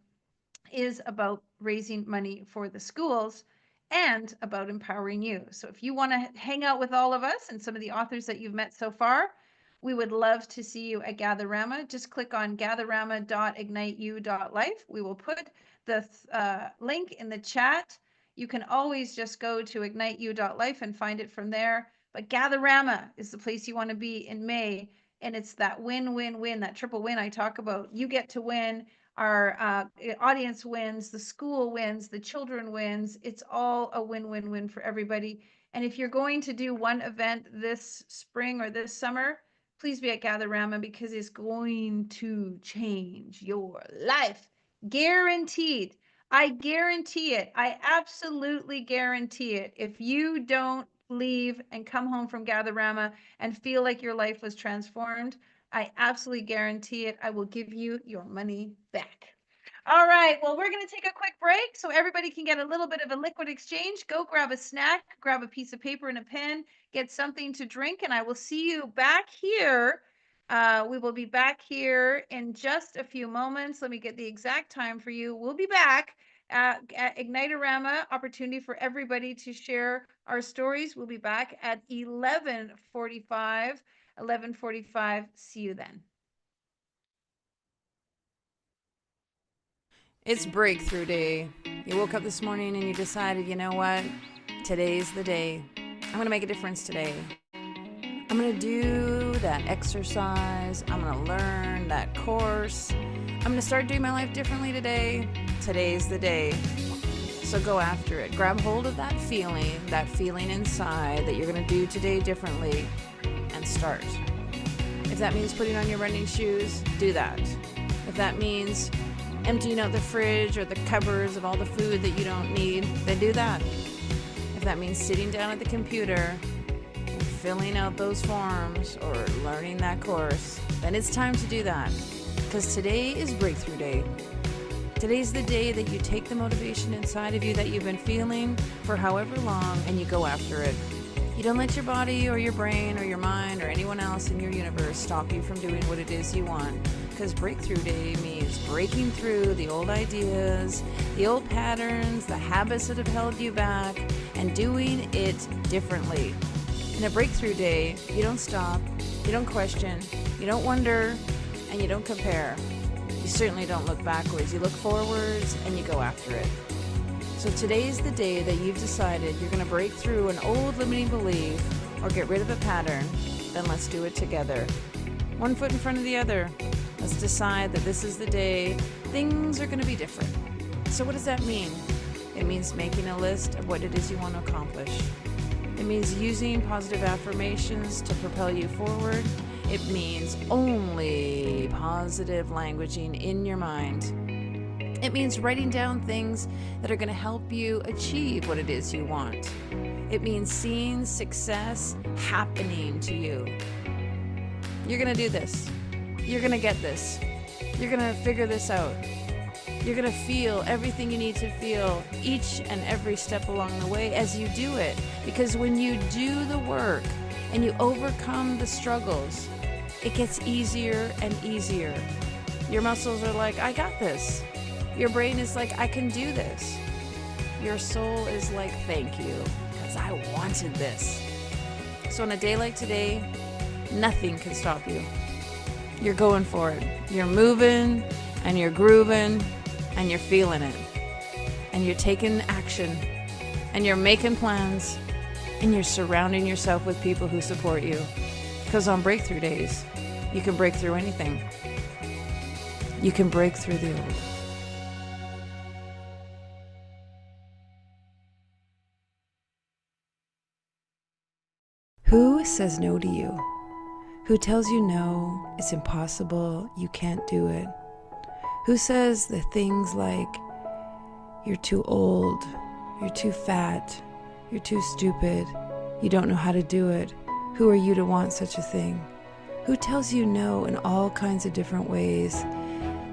is about raising money for the schools and about empowering you. So if you want to hang out with all of us and some of the authors that you've met so far, we would love to see you at Gatherama. Just click on gatherama.igniteu.life. We will put the link in the chat. You can always just go to igniteu.life and find it from there. But Gatherama is the place you want to be in May. And it's that win-win-win, that triple win I talk about. You get to win, our audience wins, the school wins, the children wins. It's all a win-win-win for everybody. And if you're going to do one event this spring or this summer, please be at Gatherama because it's going to change your life. Guaranteed. I guarantee it. I absolutely guarantee it. If you don't leave and come home from Gatherama and feel like your life was transformed, I absolutely guarantee it. I will give you your money back. All right, well, we're going to take a quick break so everybody can get a little bit of a liquid exchange. Go grab a snack, grab a piece of paper and a pen, get something to drink, and I will see you back here. We will be back here in just a few moments. Let me get the exact time for you. We'll be back at Ignitearama, opportunity for everybody to share our stories. We'll be back at 11:45. 11:45. See you then. It's breakthrough day. You woke up this morning and you decided, you know what? Today's the day. I'm going to make a difference today. I'm going to do that exercise. I'm going to learn that course. I'm going to start doing my life differently today. Today's the day. So go after it. Grab hold of that feeling inside that you're going to do today differently, and start. If that means putting on your running shoes, do that. If that means emptying out the fridge or the cupboards of all the food that you don't need, then do that. If that means sitting down at the computer and filling out those forms or learning that course, then it's time to do that. Because today is breakthrough day. Today's the day that you take the motivation inside of you that you've been feeling for however long and you go after it. You don't let your body or your brain or your mind or anyone else in your universe stop you from doing what it is you want. Because breakthrough day means breaking through the old ideas, the old patterns, the habits that have held you back, and doing it differently. In a breakthrough day, you don't stop, you don't question, you don't wonder, and you don't compare. You certainly don't look backwards. You look forwards and you go after it. So today's the day that you've decided you're going to break through an old limiting belief or get rid of a pattern. Then let's do it together. One foot in front of the other. Let's decide that this is the day things are going to be different. So what does that mean? It means making a list of what it is you want to accomplish. It means using positive affirmations to propel you forward. It means only positive languaging in your mind. It means writing down things that are going to help you achieve what it is you want. It means seeing success happening to you. You're going to do this. You're going to get this. You're going to figure this out. You're going to feel everything you need to feel each and every step along the way as you do it. Because when you do the work and you overcome the struggles, it gets easier and easier. Your muscles are like, I got this. Your brain is like, I can do this. Your soul is like, thank you, because I wanted this. So on a day like today, nothing can stop you. You're going for it. You're moving and you're grooving and you're feeling it. And you're taking action and you're making plans and you're surrounding yourself with people who support you. Because on breakthrough days, you can break through anything. You can break through the old. Who says no to you? Who tells you no, it's impossible, you can't do it? Who says the things like, you're too old, you're too fat, you're too stupid, you don't know how to do it? Who are you to want such a thing? Who tells you no in all kinds of different ways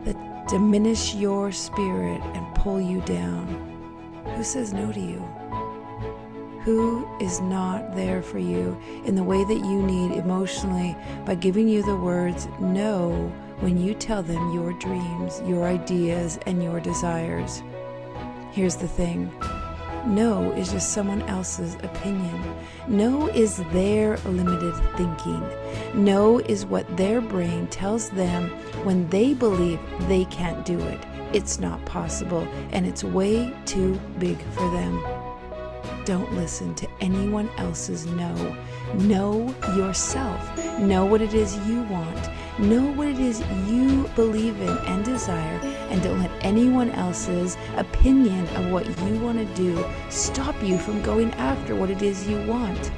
that diminish your spirit and pull you down? Who says no to you? Who is not there for you in the way that you need emotionally by giving you the words no when you tell them your dreams, your ideas, and your desires? Here's the thing. No is just someone else's opinion. No is their limited thinking. No is what their brain tells them when they believe they can't do it. It's not possible, and it's way too big for them. Don't listen to anyone else's no. Know yourself. Know what it is you want. Know what it is you believe in and desire, and don't let anyone else's opinion of what you want to do stop you from going after what it is you want.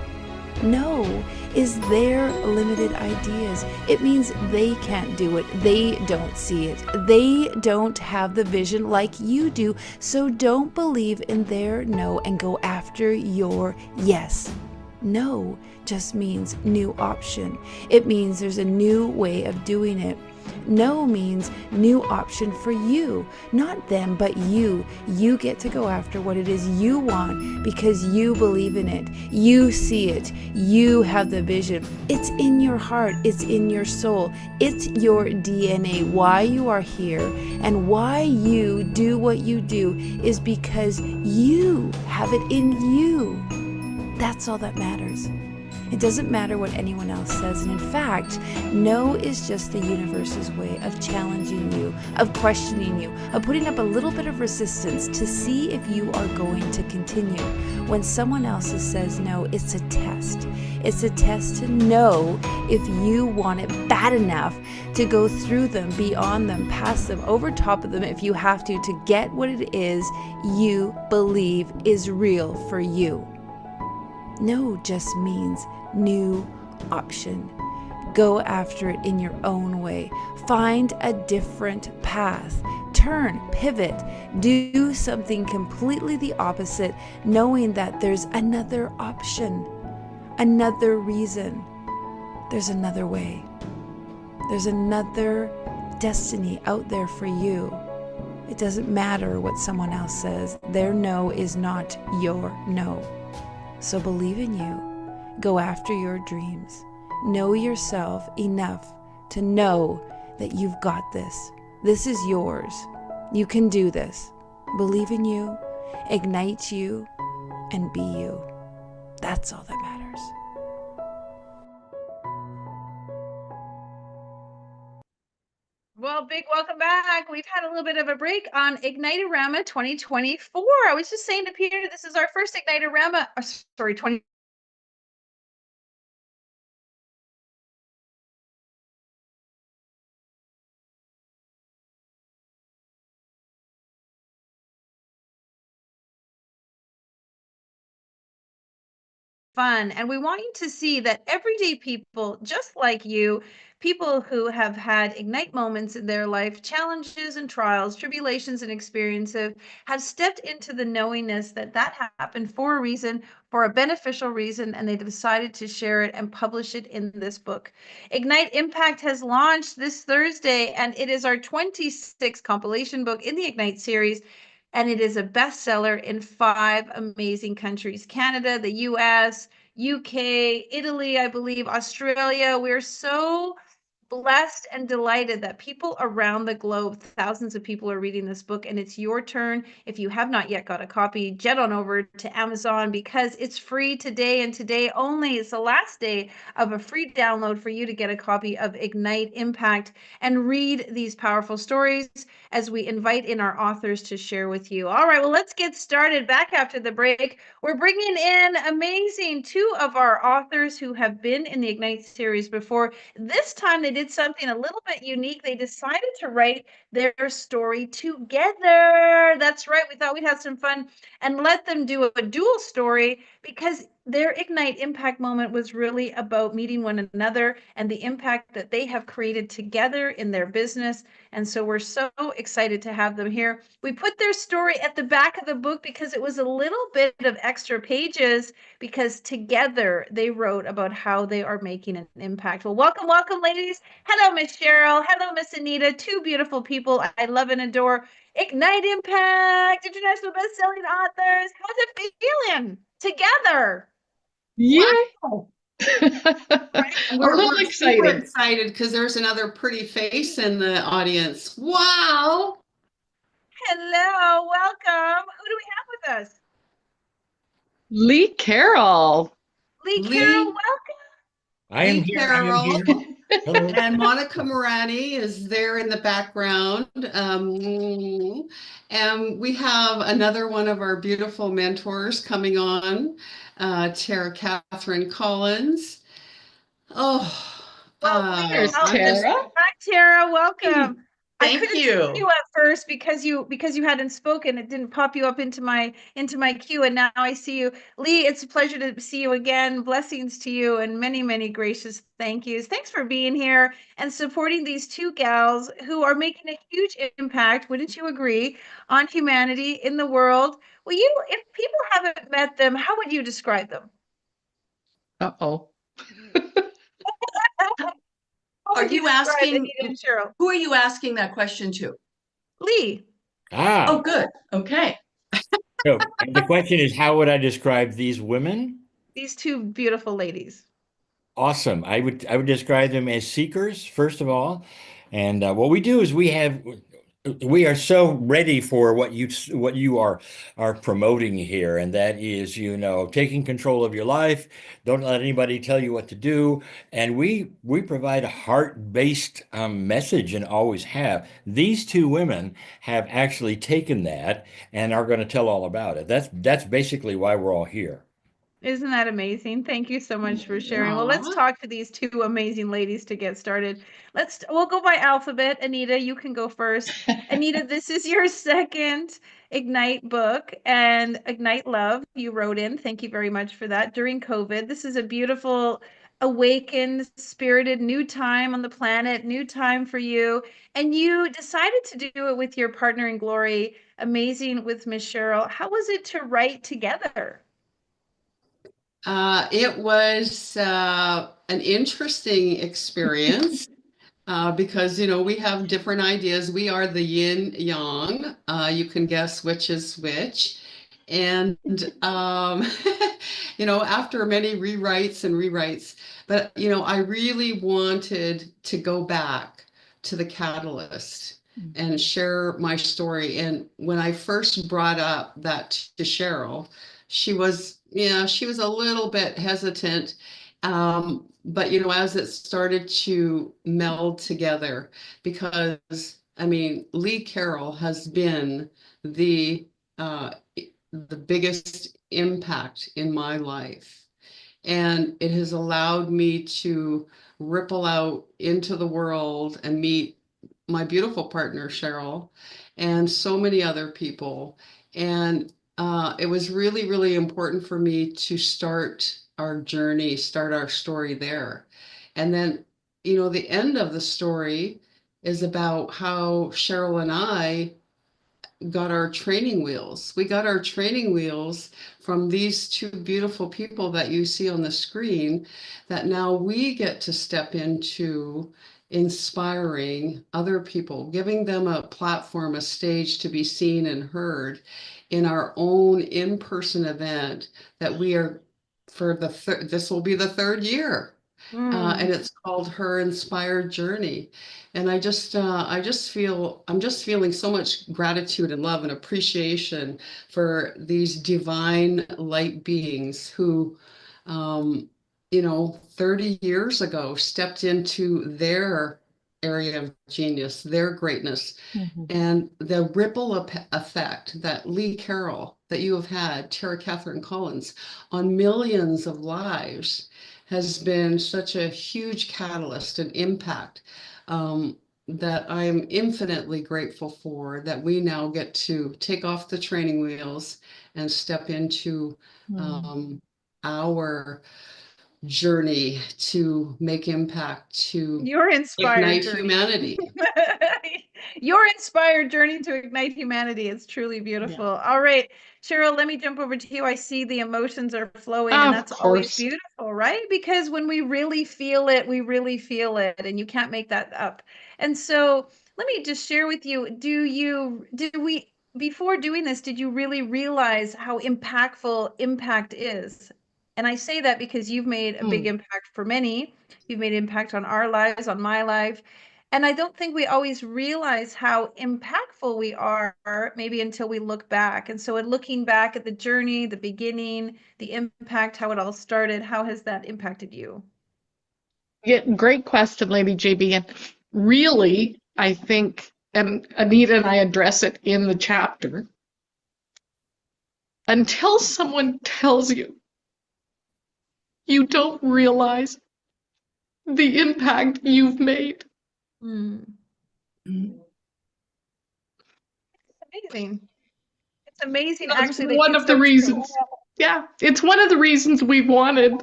No is their limited ideas. It means they can't do it. They don't see it. They don't have the vision like you do. So don't believe in their no and go after your yes. No just means new option. It means there's a new way of doing it. No means new option for you, not them, but you. You get to go after what it is you want because you believe in it. You see it. You have the vision. It's in your heart. It's in your soul. It's your DNA. Why you are here and why you do what you do is because you have it in you. That's all that matters. It doesn't matter what anyone else says. And in fact, no is just the universe's way of challenging you, of questioning you, of putting up a little bit of resistance to see if you are going to continue. When someone else says no, it's a test. It's a test to know if you want it bad enough to go through them, beyond them, past them, over top of them if you have to get what it is you believe is real for you. No just means new option. Go after it in your own way. Find a different path. Turn, pivot, do something completely the opposite, knowing that there's another option, another reason. There's another way. There's another destiny out there for you. It doesn't matter what someone else says. Their no is not your no. So believe in you. Go after your dreams. Know yourself enough to know that you've got this. This is yours. You can do this. Believe in you, ignite you, and be you. That's all that matters. Well, big welcome back. We've had a little bit of a break on Ignitearama 2024. I was just saying to Peter, this is our first Ignitearama, 20. Fun. And we want you to see that everyday people, just like you, people who have had Ignite moments in their life, challenges and trials, tribulations and experiences, have stepped into the knowingness that that happened for a reason, for a beneficial reason, and they decided to share it and publish it in this book. Ignite Impact has launched this Thursday, and it is our 26th compilation book in the Ignite series. And it is a bestseller in 5 amazing countries: Canada, the US, UK, Italy, I believe, Australia. We're so blessed and delighted that people around the globe, thousands of people, are reading this book, and it's your turn. If you have not yet got a copy, jet on over to Amazon because it's free today and today only. It's the last day of a free download for you to get a copy of Ignite Impact and read these powerful stories as we invite in our authors to share with you. All right, well, let's get started. Back after the break, we're bringing in amazing 2 of our authors who have been in the Ignite series before. This time they did something a little bit unique. They decided to write their story together. That's right. We thought we'd have some fun and let them do a dual story because their Ignite Impact moment was really about meeting one another and the impact that they have created together in their business. And so we're so excited to have them here. We put their story at the back of the book because it was a little bit of extra pages because together they wrote about how they are making an impact. Well, welcome, welcome, ladies. Hello, Miss Cheryl. Hello, Miss Anita. 2 beautiful people I love and adore. Ignite Impact, international best-selling authors. How's it feeling together? Yeah. Wow. We're super excited because there's another pretty face in the audience. Wow. Hello, welcome. Who do we have with us? Lee Carroll. Lee Carroll, welcome. I am Lee here. I am Carroll. here. Hello. And Monica Morani is there in the background. And we have another one of our beautiful mentors coming on, Tara Catherine Collins. There's Tara. Hi, Tara. Welcome. I Thank couldn't see you. you at first because you hadn't spoken. It didn't pop you up into my queue, and now I see you. Lee, it's a pleasure to see you again. Blessings to you and many, many gracious thank yous. Thanks for being here and supporting these two gals who are making a huge impact, wouldn't you agree, on humanity in the world. Will you, if people haven't met them, how would you describe them? Uh-oh. How Are would you describe asking, Anita and Cheryl? who are you asking that question to? Lee. Oh, good. Okay. So the question is, how would I describe these women? These two beautiful ladies. Awesome. I would describe them as seekers, first of all. And what we do is we are so ready for what you are promoting here, and that is, taking control of your life. Don't let anybody tell you what to do. And we provide a heart-based message and always have. These two women have actually taken that and are going to tell all about it. That's basically why we're all here. Isn't that amazing? Thank you so much for sharing. Well, let's talk to these two amazing ladies to get started. We'll go by alphabet. Anita, you can go first. Anita, this is your second Ignite book and Ignite Love you wrote in. Thank you very much for that during COVID. This is a beautiful, awakened, spirited new time on the planet, new time for you. And you decided to do it with your partner in glory, amazing with Miss Cheryl. How was it to write together? It was an interesting experience because, we have different ideas. We are the yin yang. You can guess which is which. And, after many rewrites, but, I really wanted to go back to the catalyst and share my story. And when I first brought up that to Cheryl, she was a little bit hesitant. But as it started to meld together, because Lee Carroll has been the biggest impact in my life. And it has allowed me to ripple out into the world and meet my beautiful partner, Cheryl, and so many other people. And it was really, really important for me to start our journey, start our story there. And then, the end of the story is about how Cheryl and I got our training wheels. We got our training wheels from these two beautiful people that you see on the screen, that now we get to step into inspiring other people, giving them a platform, a stage to be seen and heard in our own in-person event that we are this will be the third year. And it's called Her Inspired Journey. And I'm just feeling so much gratitude and love and appreciation for these divine light beings who, 30 years ago stepped into their area of genius, their greatness, and the ripple effect that Lee Carroll, that you have had, Tara Catherine Collins, on millions of lives has been such a huge catalyst and impact that I'm infinitely grateful for, that we now get to take off the training wheels and step into our journey to make impact, to Your inspired ignite journey. humanity. Your inspired journey to ignite humanity. It's truly beautiful. All right, Cheryl, let me jump over to you. I see the emotions are flowing, and that's always beautiful, right? Because when we really feel it, we really feel it, and you can't make that up. And so let me just share with you, before doing this, did you really realize how impactful impact is? And I say that because you've made a big impact for many. You've made impact on our lives, on my life. And I don't think we always realize how impactful we are, maybe until we look back. And so in looking back at the journey, the beginning, the impact, how it all started, how has that impacted you? Yeah, great question, Lady JB. And really, I think, and Anita and I address it in the chapter, until someone tells you, you don't realize the impact you've made. amazing. It's amazing, That's actually, that one you of the chose to. reasons. Yeah, it's one of the reasons we wanted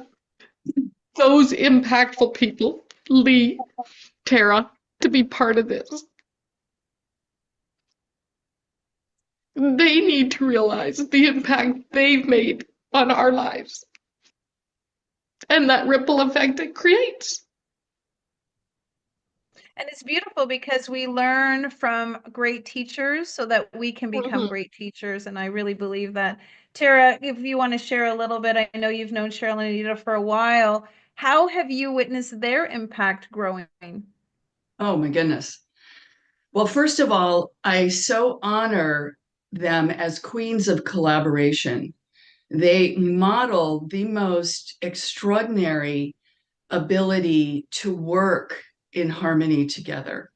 those impactful people, Lee, Tara, to be part of this. They need to realize the impact they've made on our lives and that ripple effect it creates. And it's beautiful because we learn from great teachers so that we can become great teachers. And I really believe that. Tara, if you want to share a little bit, I know you've known Cheryl and Anita for a while. How have you witnessed their impact growing? Oh my goodness. Well, first of all, I so honor them as queens of collaboration. They model the most extraordinary ability to work in harmony together.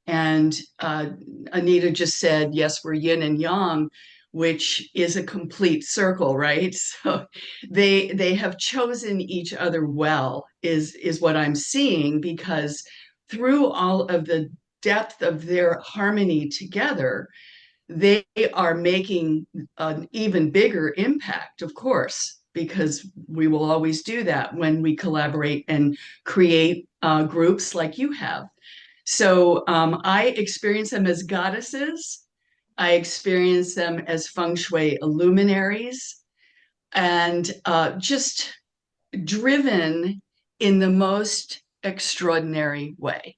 And Anita just said, yes, we're yin and yang, which is a complete circle, right? So they have chosen each other well, is what I'm seeing, because through all of the depth of their harmony together, they are making an even bigger impact, of course, because we will always do that when we collaborate and create groups like you have. So I experience them as goddesses. I experience them as feng shui luminaries, and just driven in the most extraordinary way.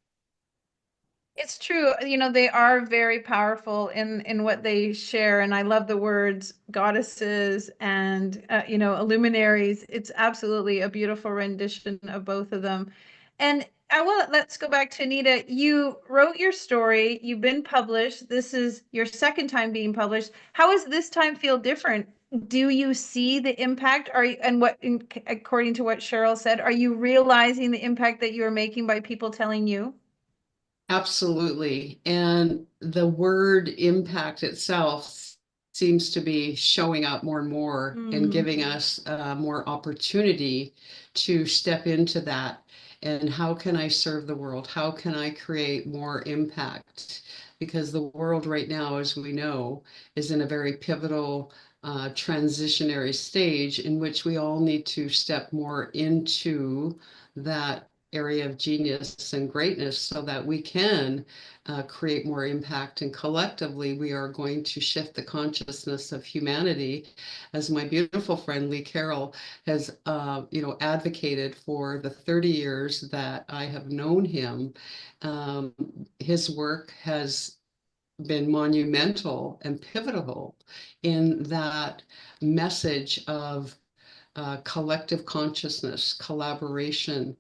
It's true. You know, they are very powerful in what they share. And I love the words goddesses and, you know, luminaries. It's absolutely a beautiful rendition of both of them. And let's go back to Anita. You wrote your story. You've been published. This is your second time being published. How does this time feel different? Do you see the impact? According to what Cheryl said, are you realizing the impact that you're making by people telling you? Absolutely. And the word impact itself seems to be showing up more and more and giving us more opportunity to step into that. And how can I serve the world? How can I create more impact? Because the world right now, as we know, is in a very pivotal transitionary stage in which we all need to step more into that area of genius and greatness so that we can create more impact, and collectively we are going to shift the consciousness of humanity, as my beautiful friend Lee Carroll has advocated for the 30 years that I have known him. His work has been monumental and pivotal in that message of collective consciousness, collaboration,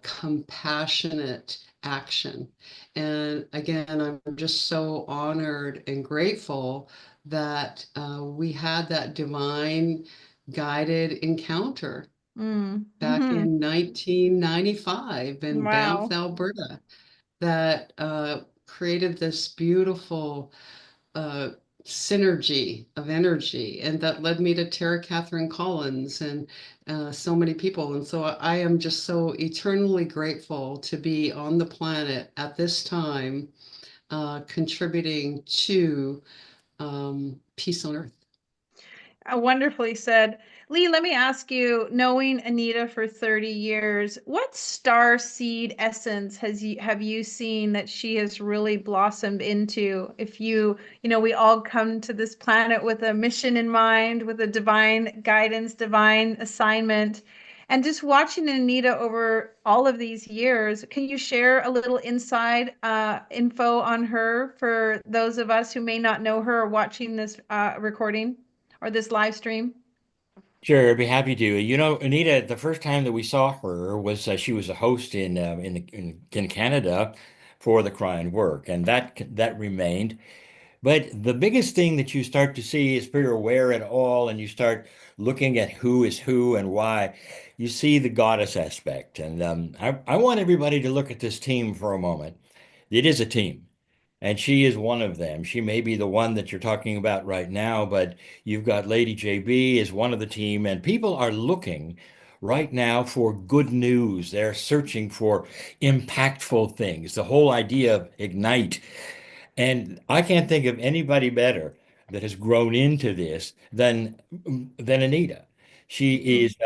compassionate action. And again, I'm just so honored and grateful that we had that divine guided encounter back in 1995 in Banff, Alberta, that created this beautiful synergy of energy, and that led me to Tara Catherine Collins and so many people. And so I am just so eternally grateful to be on the planet at this time, contributing to peace on earth. Wonderfully said. Lee, let me ask you, knowing Anita for 30 years, what star seed essence have you seen that she has really blossomed into? If we all come to this planet with a mission in mind, with a divine guidance, divine assignment, and just watching Anita over all of these years, can you share a little inside info on her for those of us who may not know her or watching this recording or this live stream? Sure, I'd be happy to. You know, Anita, the first time that we saw her was she was a host in Canada for the Crying Work, and that remained. But the biggest thing that you start to see is, if you're aware at all, and you start looking at who is who and why, you see the goddess aspect. And I want everybody to look at this team for a moment. It is a team. And she is one of them. She may be the one that you're talking about right now, but you've got Lady JB as one of the team, and people are looking right now for good news. They're searching for impactful things. The whole idea of Ignite And I can't think of anybody better that has grown into this than Anita. She is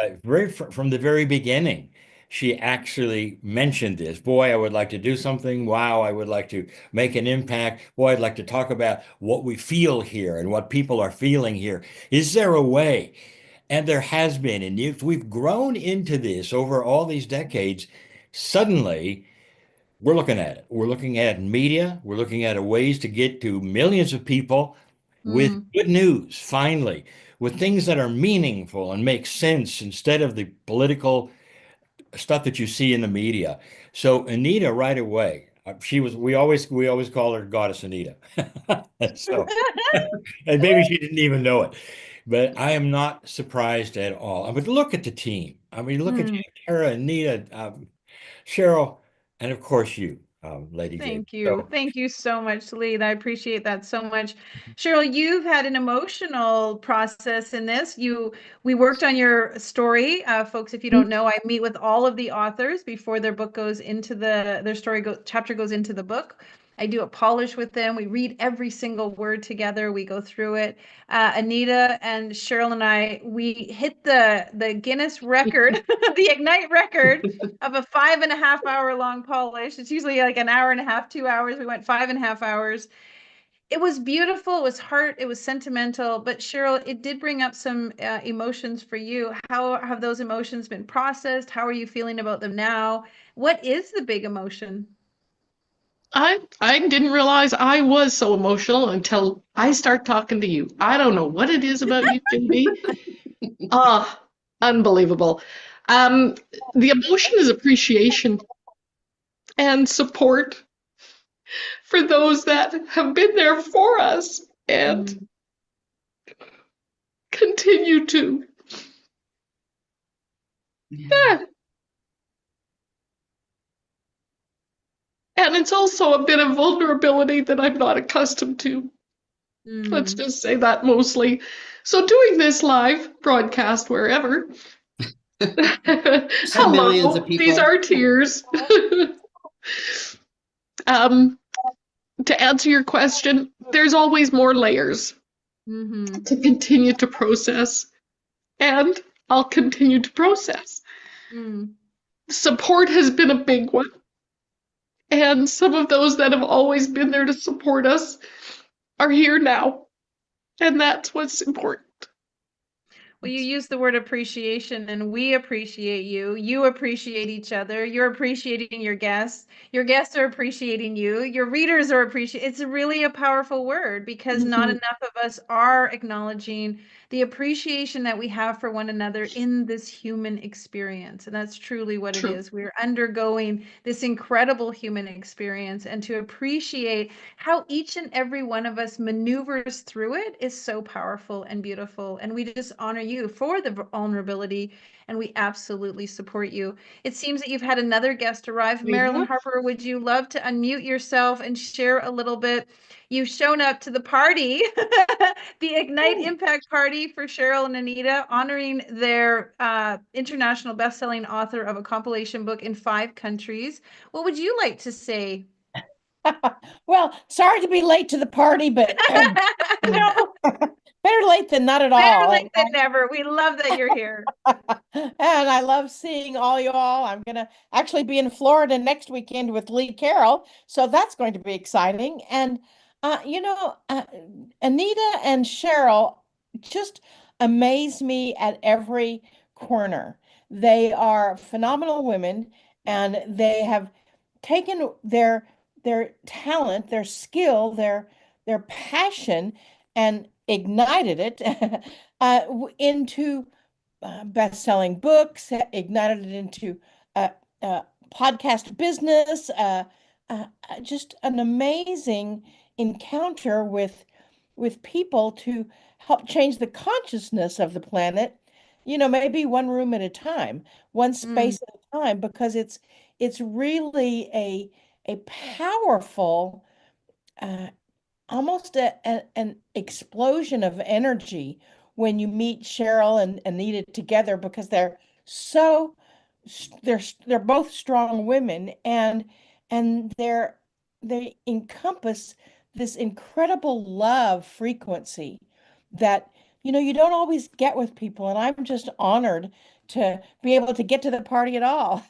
from the very beginning. She actually mentioned this. Boy, I would like to do something. Wow, I would like to make an impact. Boy, I'd like to talk about what we feel here and what people are feeling here. Is there a way? And there has been. And if we've grown into this over all these decades, suddenly we're looking at it. We're looking at media. We're looking at ways to get to millions of people with good news, finally, with things that are meaningful and make sense instead of the political stuff that you see in the media. So Anita, right away, we always call her Goddess Anita. So, and maybe she didn't even know it, but I am not surprised at all. I mean, look at the team. I mean, look at you, Tara, Anita, Cheryl, and of course you, Lady J. Thank you. So, Thank you so much, Lee. I appreciate that so much. Cheryl, you've had an emotional process in this. We worked on your story. Folks, if you don't know, I meet with all of the authors before their book goes into their chapter goes into the book. I do a polish with them. We read every single word together. We go through it. Anita and Cheryl and I, we hit the Guinness record, the Ignite record of a 5.5 hour long polish. It's usually like an hour and a half, 2 hours. We went 5.5 hours. It was beautiful. It was heart. It was sentimental. But Cheryl, it did bring up some emotions for you. How have those emotions been processed? How are you feeling about them now? What is the big emotion? I didn't realize I was so emotional until I start talking to you. I don't know what it is about you, JB. Ah, unbelievable. The emotion is appreciation and support for those that have been there for us and continue to. Yeah. And it's also a bit of vulnerability that I'm not accustomed to. Let's just say that mostly. So doing this live broadcast wherever. Millions of Hello, people. these are tears. To answer your question, there's always more layers to continue to process, and I'll continue to process. Support has been a big one. And some of those that have always been there to support us are here now. And that's what's important. Well, you use the word appreciation, and we appreciate you. You appreciate each other. You're appreciating your guests. Your guests are appreciating you. Your readers are appreciating. It's really a powerful word because not enough of us are acknowledging the appreciation that we have for one another in this human experience. And that's truly what it is. We're undergoing this incredible human experience, and to appreciate how each and every one of us maneuvers through it is so powerful and beautiful. And we just honor you for the vulnerability, and we absolutely support you. It seems that you've had another guest arrive. Marilyn Harper, would you love to unmute yourself and share a little bit? You've shown up to the party, the Ignite Impact Party for Cheryl and Anita, honoring their international best-selling author of a compilation book in 5 countries. What would you like to say? Well, sorry to be late to the party, but you know, better late than not at all. Better late than never. We love that you're here. And I love seeing all y'all. I'm going to actually be in Florida next weekend with Lee Carroll, so that's going to be exciting. And Anita and Cheryl just amaze me at every corner. They are phenomenal women, and they have taken their talent, their skill, their passion, and ignited it into best-selling books, ignited it into podcast business, just an amazing encounter with people to help change the consciousness of the planet, maybe one room at a time, one space at a time, because it's really a powerful, almost an explosion of energy when you meet Cheryl and Anita together, because they're both strong women, and they encompass this incredible love frequency that, you don't always get with people. And I'm just honored to be able to get to the party at all.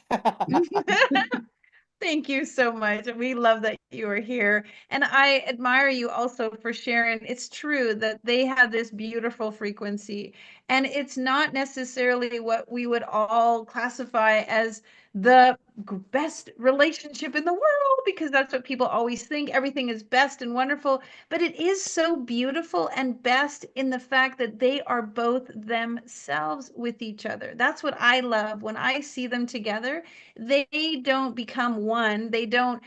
Thank you so much. We love that you are here. And I admire you also for sharing. It's true that they have this beautiful frequency, and it's not necessarily what we would all classify as the best relationship in the world, because that's what people always think. Everything is best and wonderful, but it is so beautiful and best in the fact that they are both themselves with each other. That's what I love when I see them together. They don't become one, they don't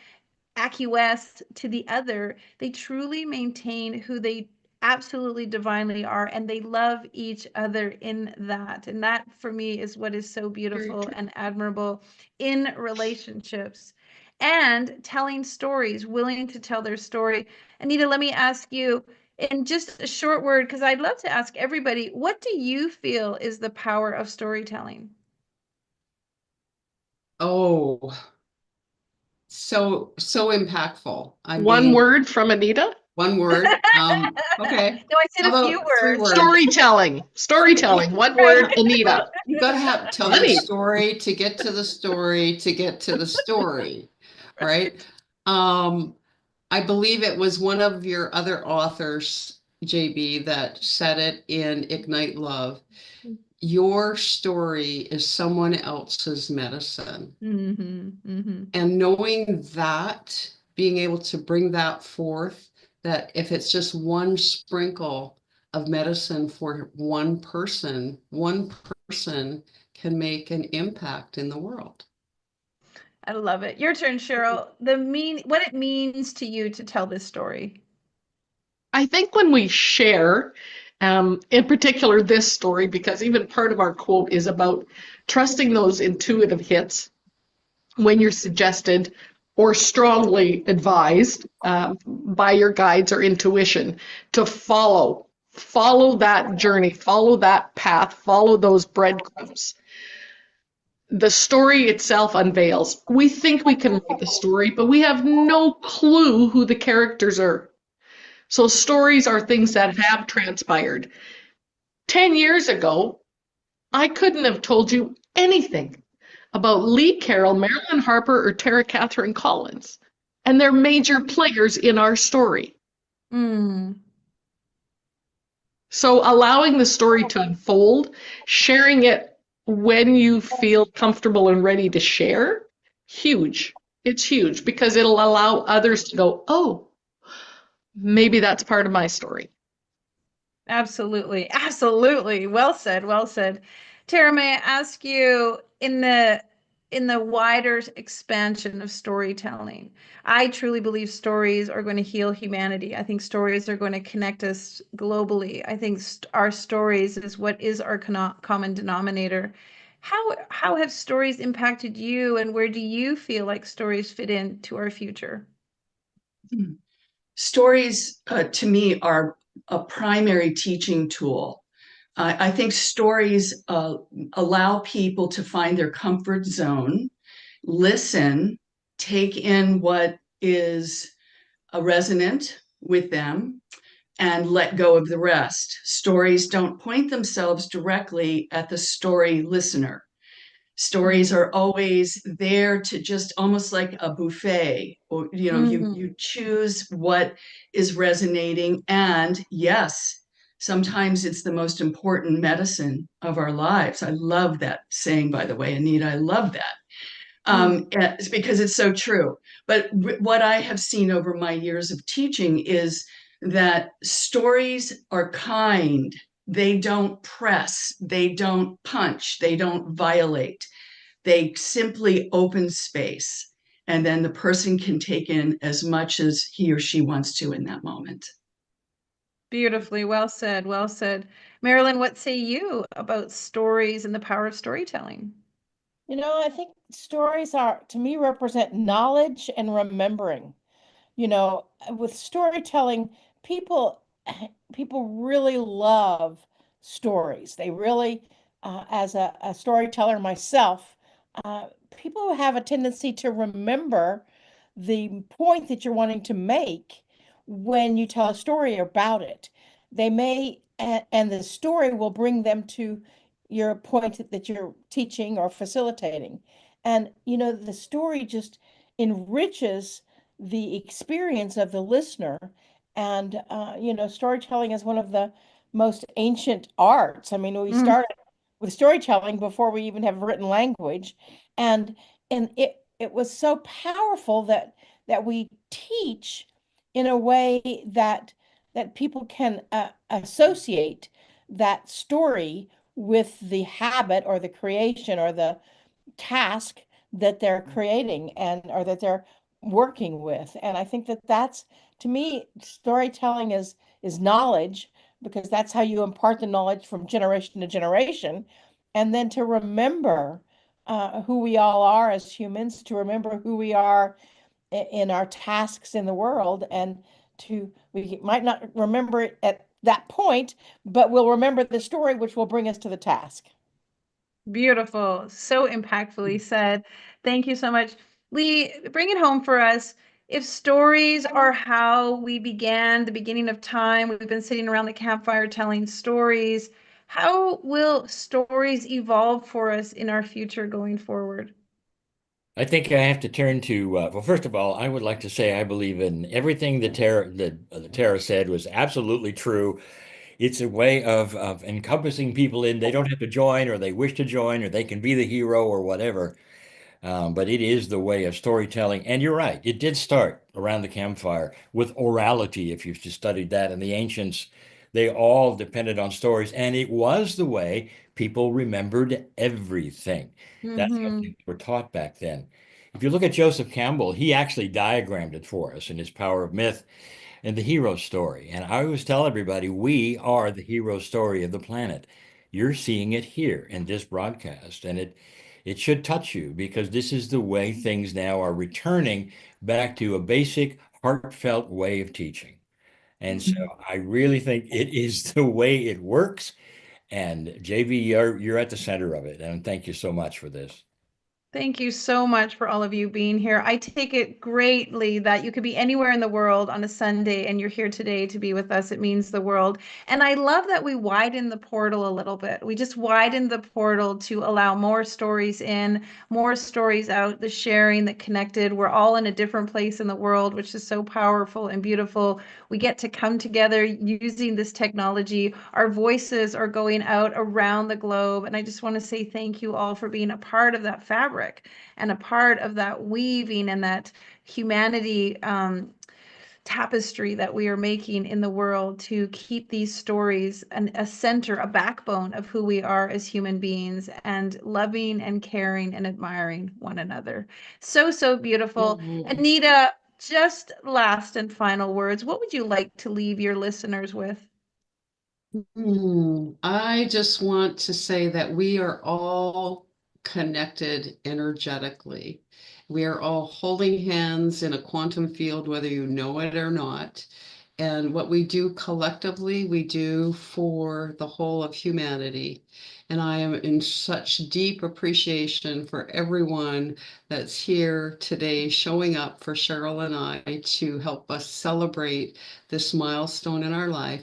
acquiesce to the other. They truly maintain who they absolutely divinely are, and they love each other in that. And that for me is what is so beautiful and admirable in relationships. And telling stories, willing to tell their story. Anita, let me ask you in just a short word, because I'd love to ask everybody, what do you feel is the power of storytelling? Oh, so impactful. I One mean, word from Anita? one word. Okay. No, I said How a few about three words. Storytelling. Storytelling. One word, Anita. You got to have tell the Funny. story to get to the story to get to the story, right? I believe it was one of your other authors, JB, that said it in Ignite Love. Your story is someone else's medicine. And knowing that, being able to bring that forth, that if it's just one sprinkle of medicine for one person can make an impact in the world. I love it. Your turn, Cheryl. What it means to you to tell this story. I think when we share, in particular this story, because even part of our quote is about trusting those intuitive hits when you're suggested or strongly advised by your guides or intuition to follow that journey, follow that path, follow those breadcrumbs. The story itself unveils. We think we can write the story, but we have no clue who the characters are. So stories are things that have transpired. 10 years ago, I couldn't have told you anything about Lee Carroll, Marilyn Harper, or Tara Catherine Collins. And they're major players in our story. So allowing the story to unfold, sharing it when you feel comfortable and ready to share, huge. It's huge because it'll allow others to go, oh, maybe that's part of my story. Absolutely. Absolutely. Well said. Well said. Tara, may I ask you in the wider expansion of storytelling, I truly believe stories are going to heal humanity. I think stories are going to connect us globally. I think our stories is what is our common denominator. How have stories impacted you, and where do you feel like stories fit into our future? Stories, to me, are a primary teaching tool. I think stories allow people to find their comfort zone, listen, take in what is resonant with them, and let go of the rest. Stories don't point themselves directly at the story listener. Stories are always there to just almost like a buffet, or you choose what is resonating. And yes, sometimes it's the most important medicine of our lives. I love that saying, by the way, Anita. I love that. It's because it's so true. But what I have seen over my years of teaching is that stories are kind. They don't press, they don't punch, they don't violate. They simply open space, and then the person can take in as much as he or she wants to in that moment. Beautifully. Well said. Well said. Marilyn, what say you about stories and the power of storytelling? I think stories to me, represent knowledge and remembering. With storytelling, people really love stories. They really, as a storyteller myself, people have a tendency to remember the point that you're wanting to make when you tell a story about it. They may, and the story will bring them to your point that you're teaching or facilitating. And, the story just enriches the experience of the listener. And, storytelling is one of the most ancient arts. I mean, we started with storytelling before we even have written language. And it was so powerful that we teach in a way that people can associate that story with the habit or the creation or the task that they're creating and or that they're working with. And I think that that's, to me, storytelling is knowledge, because that's how you impart the knowledge from generation to generation. And then to remember who we all are as humans, to remember who we are in our tasks in the world, and we might not remember it at that point, but we'll remember the story, which will bring us to the task. Beautiful. So impactfully said. Thank you so much. Lee, bring it home for us. If stories are how we began the beginning of time, we've been sitting around the campfire telling stories. How will stories evolve for us in our future going forward? I think I have to turn to, well, first of all, I would like to say I believe in everything that Tara said was absolutely true. It's a way of encompassing people in. They don't have to join, or they wish to join, or they can be the hero or whatever. But it is the way of storytelling. And you're right, it did start around the campfire with orality. If you've studied that, and the ancients, they all depended on stories. And it was the way people remembered everything. That's how things were taught back then. If you look at Joseph Campbell, he actually diagrammed it for us in his Power of Myth and the hero story. And I always tell everybody, we are the hero story of the planet. You're seeing it here in this broadcast, and it should touch you, because this is the way things now are returning back to a basic, heartfelt way of teaching. And so I really think it is the way it works. And JV, you're at the center of it. And thank you so much for this. Thank you so much for all of you being here. I take it greatly that you could be anywhere in the world on a Sunday and you're here today to be with us. It means the world. And I love that we widen the portal a little bit. We just widened the portal to allow more stories in, more stories out, the sharing, the connected. We're all in a different place in the world, which is so powerful and beautiful. We get to come together using this technology. Our voices are going out around the globe. And I just want to say thank you all for being a part of that fabric and a part of that weaving and that humanity tapestry that we are making in the world to keep these stories a center, a backbone of who we are as human beings, and loving and caring and admiring one another. So, so beautiful. Anita, just last and final words. What would you like to leave your listeners with? I just want to say that we are all connected energetically. We are all holding hands in a quantum field, whether you know it or not. And what we do collectively, we do for the whole of humanity. And I am in such deep appreciation for everyone that's here today, showing up for Cheryl and I to help us celebrate this milestone in our life,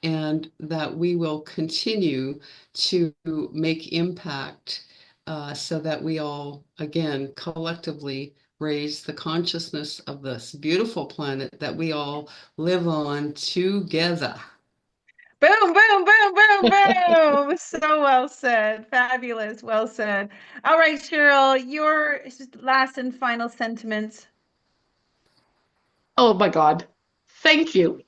and that we will continue to make impact so that we all, again, collectively raise the consciousness of this beautiful planet that we all live on together. Boom, boom, boom, boom, boom. So well said. Fabulous. Well said. All right, Cheryl, your last and final sentiments. Oh my God. Thank you.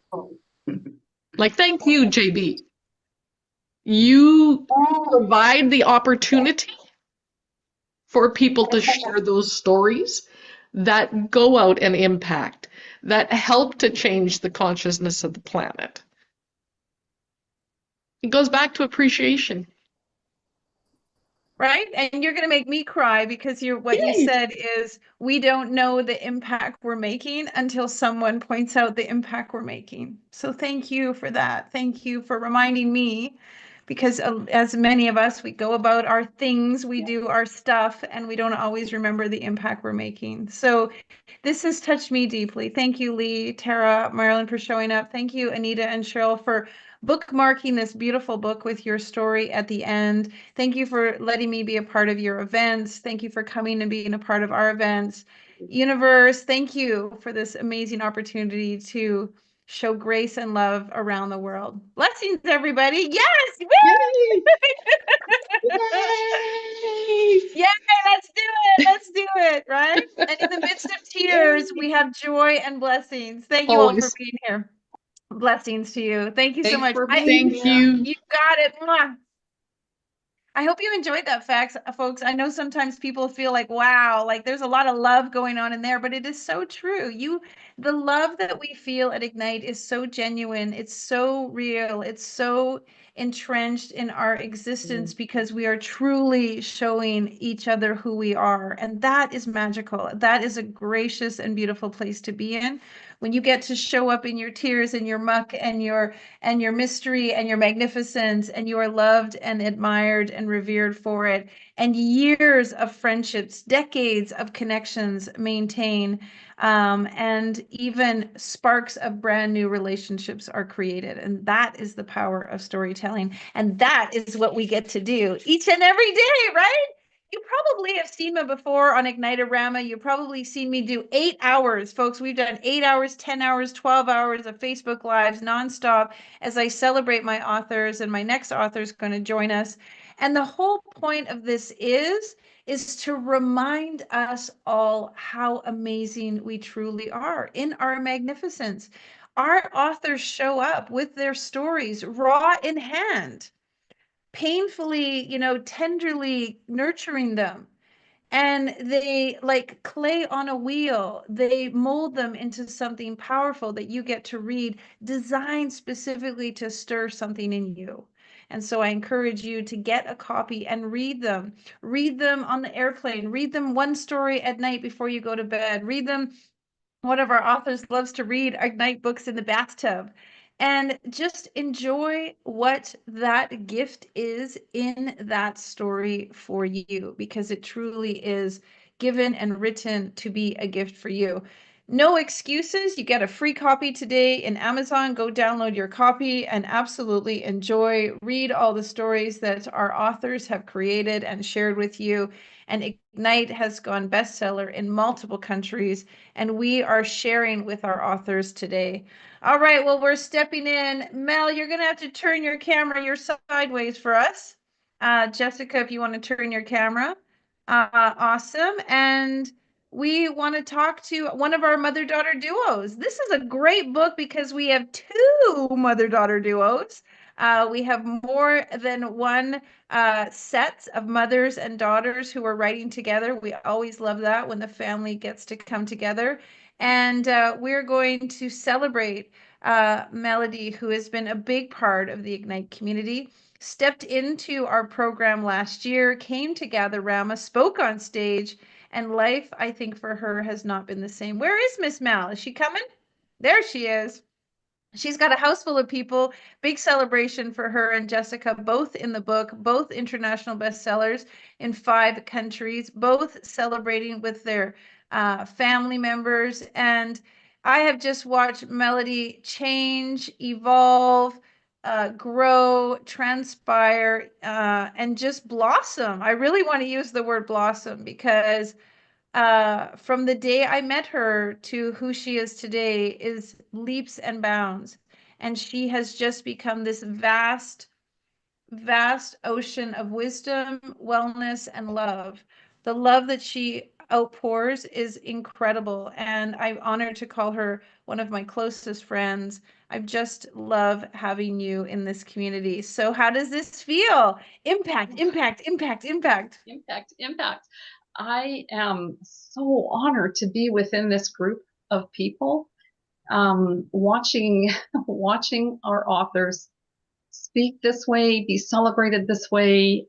Like, thank you, JB. You provide the opportunity for people to share those stories that go out and impact, that help to change the consciousness of the planet. It goes back to appreciation. Right? And you're going to make me cry because what you said is we don't know the impact we're making until someone points out the impact we're making. So thank you for that. Thank you for reminding me because as many of us, we go about our things, we do our stuff, and we don't always remember the impact we're making. So this has touched me deeply. Thank you, Lee, Tara, Marilyn, for showing up. Thank you, Anita and Cheryl, for bookmarking this beautiful book with your story at the end. Thank you for letting me be a part of your events. Thank you for coming and being a part of our events. Universe, thank you for this amazing opportunity to show grace and love around the world. Blessings, everybody. Yes! Woo! Yay! Let's do it. Let's do it. Right? And in the midst of tears, we have joy and blessings. Thank you all for Always. being here. Blessings to you. Thank you so Thanks much. for being here. You got it. Mwah. I hope you enjoyed that, facts, folks. I know sometimes people feel like, wow, like there's a lot of love going on in there, but it is so true. The love that we feel at Ignite is so genuine. It's so real. It's so entrenched in our existence because we are truly showing each other who we are. And that is magical. That is a gracious and beautiful place to be in. When you get to show up in your tears and your muck and your mystery and your magnificence, and you are loved and admired and revered for it, and years of friendships, decades of connections maintain, and even sparks of brand new relationships are created. And that is the power of storytelling. And that is what we get to do each and every day, right? You probably have seen me before on Ignitearama. You've probably seen me do 8 hours, folks. We've done 8 hours, 10 hours, 12 hours of Facebook Lives nonstop as I celebrate my authors, and my next author is going to join us. And the whole point of this is to remind us all how amazing we truly are in our magnificence. Our authors show up with their stories raw in hand, painfully, tenderly nurturing them. And they, like clay on a wheel, they mold them into something powerful that you get to read, designed specifically to stir something in you. And so I encourage you to get a copy and read them. Read them on the airplane. Read them one story at night before you go to bed. Read them. One of our authors loves to read Ignite books in the bathtub. And just enjoy what that gift is in that story for you, because it truly is given and written to be a gift for you. No excuses. You get a free copy today in Amazon. Go download your copy and absolutely enjoy. Read all the stories that our authors have created and shared with you. And Ignite has gone bestseller in multiple countries, and we are sharing with our authors today. All right, well, we're stepping in. Mel, you're going to have to turn your camera, you're sideways for us. Jessica, if you want to turn your camera. Awesome. And we want to talk to one of our mother-daughter duos. This is a great book because we have 2 mother-daughter duos. We have more than one sets of mothers and daughters who are writing together. We always love that when the family gets to come together. And we're going to celebrate Melody, who has been a big part of the Ignite community, stepped into our program last year, came to Gatherama, spoke on stage, and life, I think, for her has not been the same. Where is Miss Mel? Is she coming? There she is. She's got a house full of people. Big celebration for her and Jessica, both in the book, both international bestsellers in 5 countries, both celebrating with their family members. And I have just watched Melody change, evolve, grow, transpire, and just blossom. I really want to use the word blossom because from the day I met her to who she is today is leaps and bounds. And she has just become this vast, vast ocean of wisdom, wellness, and love. The love that she outpours is incredible. And I'm honored to call her one of my closest friends. I just love having you in this community. So how does this feel? Impact, impact, impact, impact. Impact, impact. I am so honored to be within this group of people, watching our authors speak this way, be celebrated this way,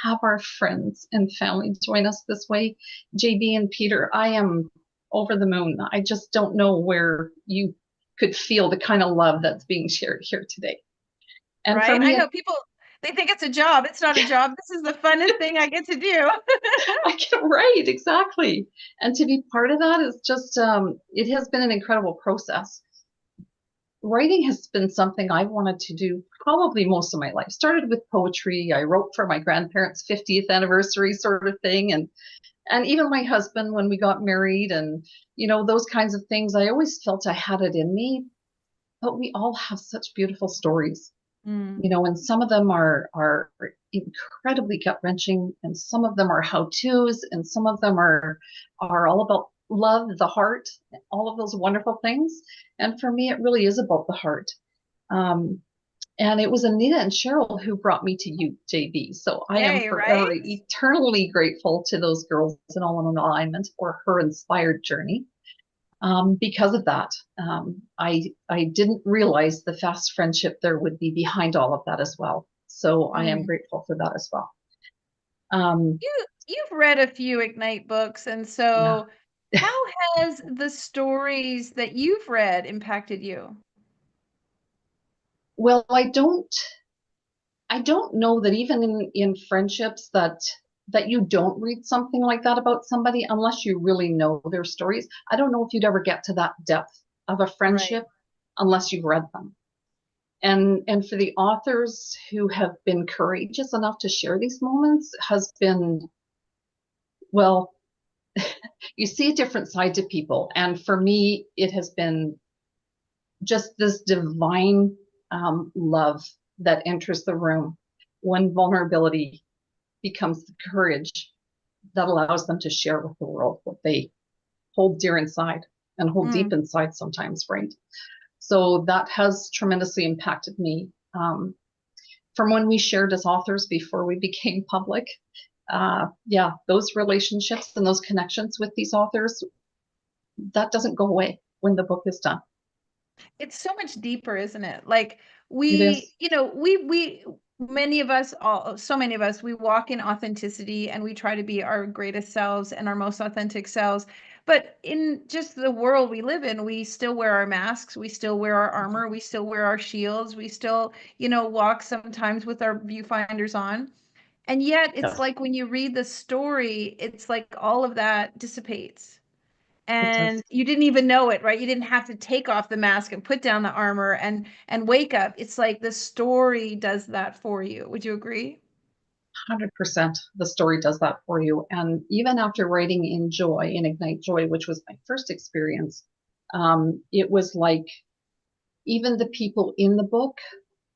have our friends and family join us this way. JB and Peter, I am over the moon. I just don't know where you could feel the kind of love that's being shared here today. And right? for me, I know people, They think it's a job. It's not a job. This is the funnest thing I get to do. Right, exactly. And to be part of that is just, it has been an incredible process. Writing has been something I wanted to do probably most of my life. Started with poetry. I wrote for my grandparents' 50th anniversary sort of thing. And even my husband, when we got married and, those kinds of things, I always felt I had it in me. But we all have such beautiful stories, and some of them are incredibly gut-wrenching, and some of them are how-tos, and some of them are all about love, the heart, all of those wonderful things. And for me, it really is about the heart. And it was Anita and Cheryl who brought me to you, JB. So I am forever eternally grateful to those girls in All in Alignment for her inspired journey. Because of that, I didn't realize the fast friendship there would be behind all of that as well. So I am grateful for that as well. You've read a few Ignite books, and so how has the stories that you've read impacted you? Well, I don't know that even in friendships that you don't read something like that about somebody unless you really know their stories. I don't know if you'd ever get to that depth of a friendship unless you've read them. And for the authors who have been courageous enough to share these moments has been, well, you see a different side to people. And for me, it has been just this divine love that enters the room when vulnerability becomes the courage that allows them to share with the world what they hold dear inside and hold deep inside sometimes, right? So that has tremendously impacted me from when we shared as authors before we became public. Those relationships and those connections with these authors, that doesn't go away when the book is done. It's so much deeper, isn't it? Like It is. many of us, so many of us, we walk in authenticity and we try to be our greatest selves and our most authentic selves. But in just the world we live in, we still wear our masks, we still wear our armor, we still wear our shields, we still, walk sometimes with our viewfinders on. And yet it's like when you read the story, it's like all of that dissipates. And you didn't even know it, right? You didn't have to take off the mask and put down the armor and wake up. It's like the story does that for you. Would you agree? 100%. The story does that for you. And even after writing in Ignite Joy, which was my first experience, it was like even the people in the book,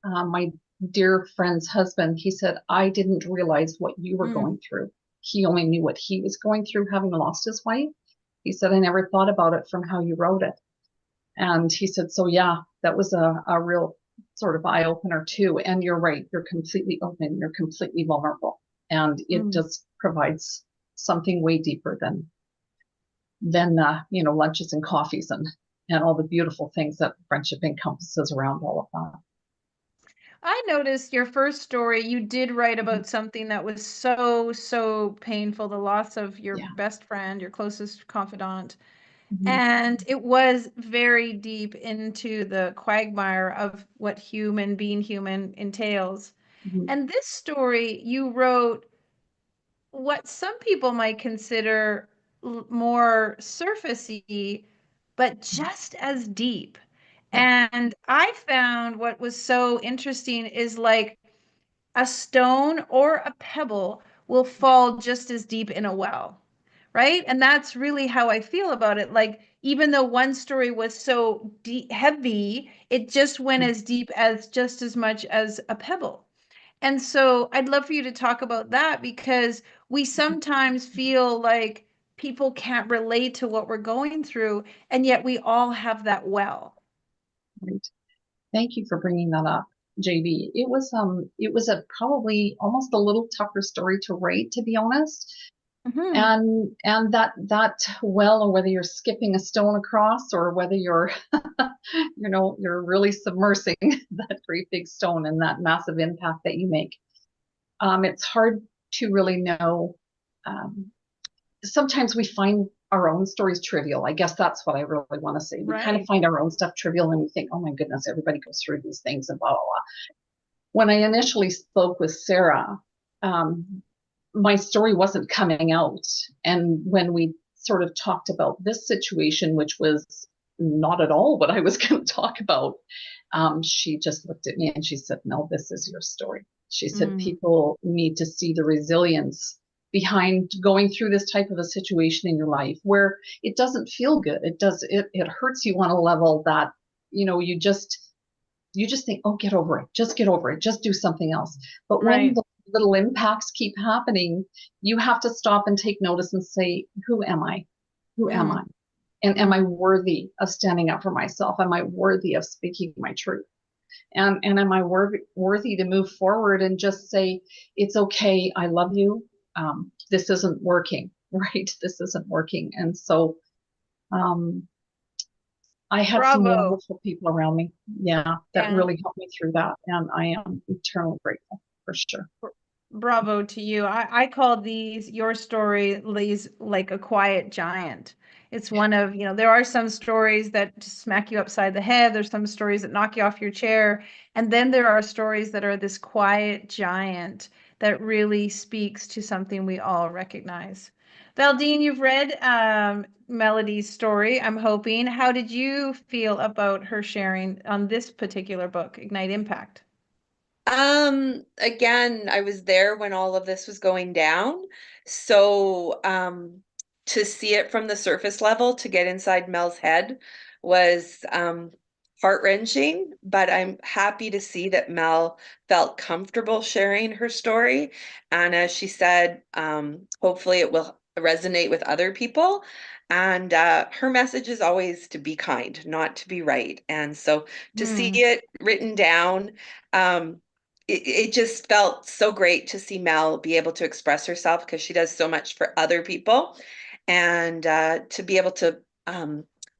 my dear friend's husband, he said, I didn't realize what you were going through. He only knew what he was going through, having lost his wife. He said, I never thought about it from how you wrote it. And he said, so yeah, that was a real sort of eye opener too. And you're right, you're completely open, you're completely vulnerable. And it just provides something way deeper than lunches and coffees and all the beautiful things that friendship encompasses around all of that. I noticed your first story, you did write about something that was so, so painful, the loss of your best friend, your closest confidant. And it was very deep into the quagmire of what being human entails. And this story, you wrote what some people might consider more surfacey, but just as deep. And I found what was so interesting is like a stone or a pebble will fall just as deep in a well, right? And that's really how I feel about it. Like, even though one story was so heavy, it just went as deep as just as much as a pebble. And so I'd love for you to talk about that, because we sometimes feel like people can't relate to what we're going through, and yet we all have that well. Right. Thank you for bringing that up, JB. It was a probably almost a little tougher story to write, to be honest. And that well, or whether you're skipping a stone across, or whether you're you're really submersing that great big stone and that massive impact that you make, it's hard to really know. Sometimes we find our own stories trivial. I guess that's what I really want to say. We kind of find our own stuff trivial and we think, oh my goodness, everybody goes through these things and blah blah blah. when I initially spoke with Sarah, my story wasn't coming out. And when we sort of talked about this situation, which was not at all what I was going to talk about, she just looked at me and she said, "No, this is your story." She said, "People need to see the resilience behind going through this type of a situation in your life where it doesn't feel good. It hurts you on a level that, you just think, oh, get over it. Just get over it. Just do something else." But when the little impacts keep happening, you have to stop and take notice and say, who am I? Who am I? And am I worthy of standing up for myself? Am I worthy of speaking my truth? And am I worthy to move forward and just say, it's okay, I love you. This isn't working, right? This isn't working. And so I had some wonderful people around me, that really helped me through that. And I am eternally grateful, for sure. Bravo to you. I call your story, like a quiet giant. It's one of, there are some stories that just smack you upside the head. There's some stories that knock you off your chair. And then there are stories that are this quiet giant that really speaks to something we all recognize. Valdine, you've read Melody's story, I'm hoping. How did you feel about her sharing on this particular book, Ignite Impact? Again, I was there when all of this was going down. So, to see it from the surface level, to get inside Mel's head was heart-wrenching, but I'm happy to see that Mel felt comfortable sharing her story. And as she said, hopefully it will resonate with other people. And her message is always to be kind, not to be right. And so to see it written down, it just felt so great to see Mel be able to express herself, because she does so much for other people, and to be able to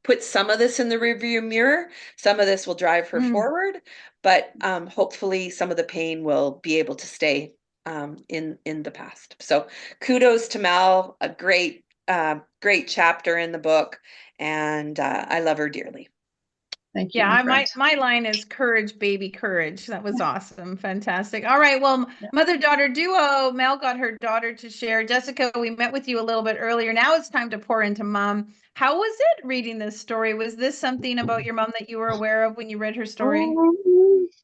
put some of this in the rearview mirror. Some of this will drive her forward, but hopefully some of the pain will be able to stay in the past. So kudos to Mel, a great chapter in the book, and I love her dearly. Thank you. Yeah, my line is courage, baby, courage. That was awesome. Fantastic. All right. Well, mother-daughter duo. Mel got her daughter to share. Jessica, we met with you a little bit earlier. Now it's time to pour into mom. How was it reading this story? Was this something about your mom that you were aware of when you read her story?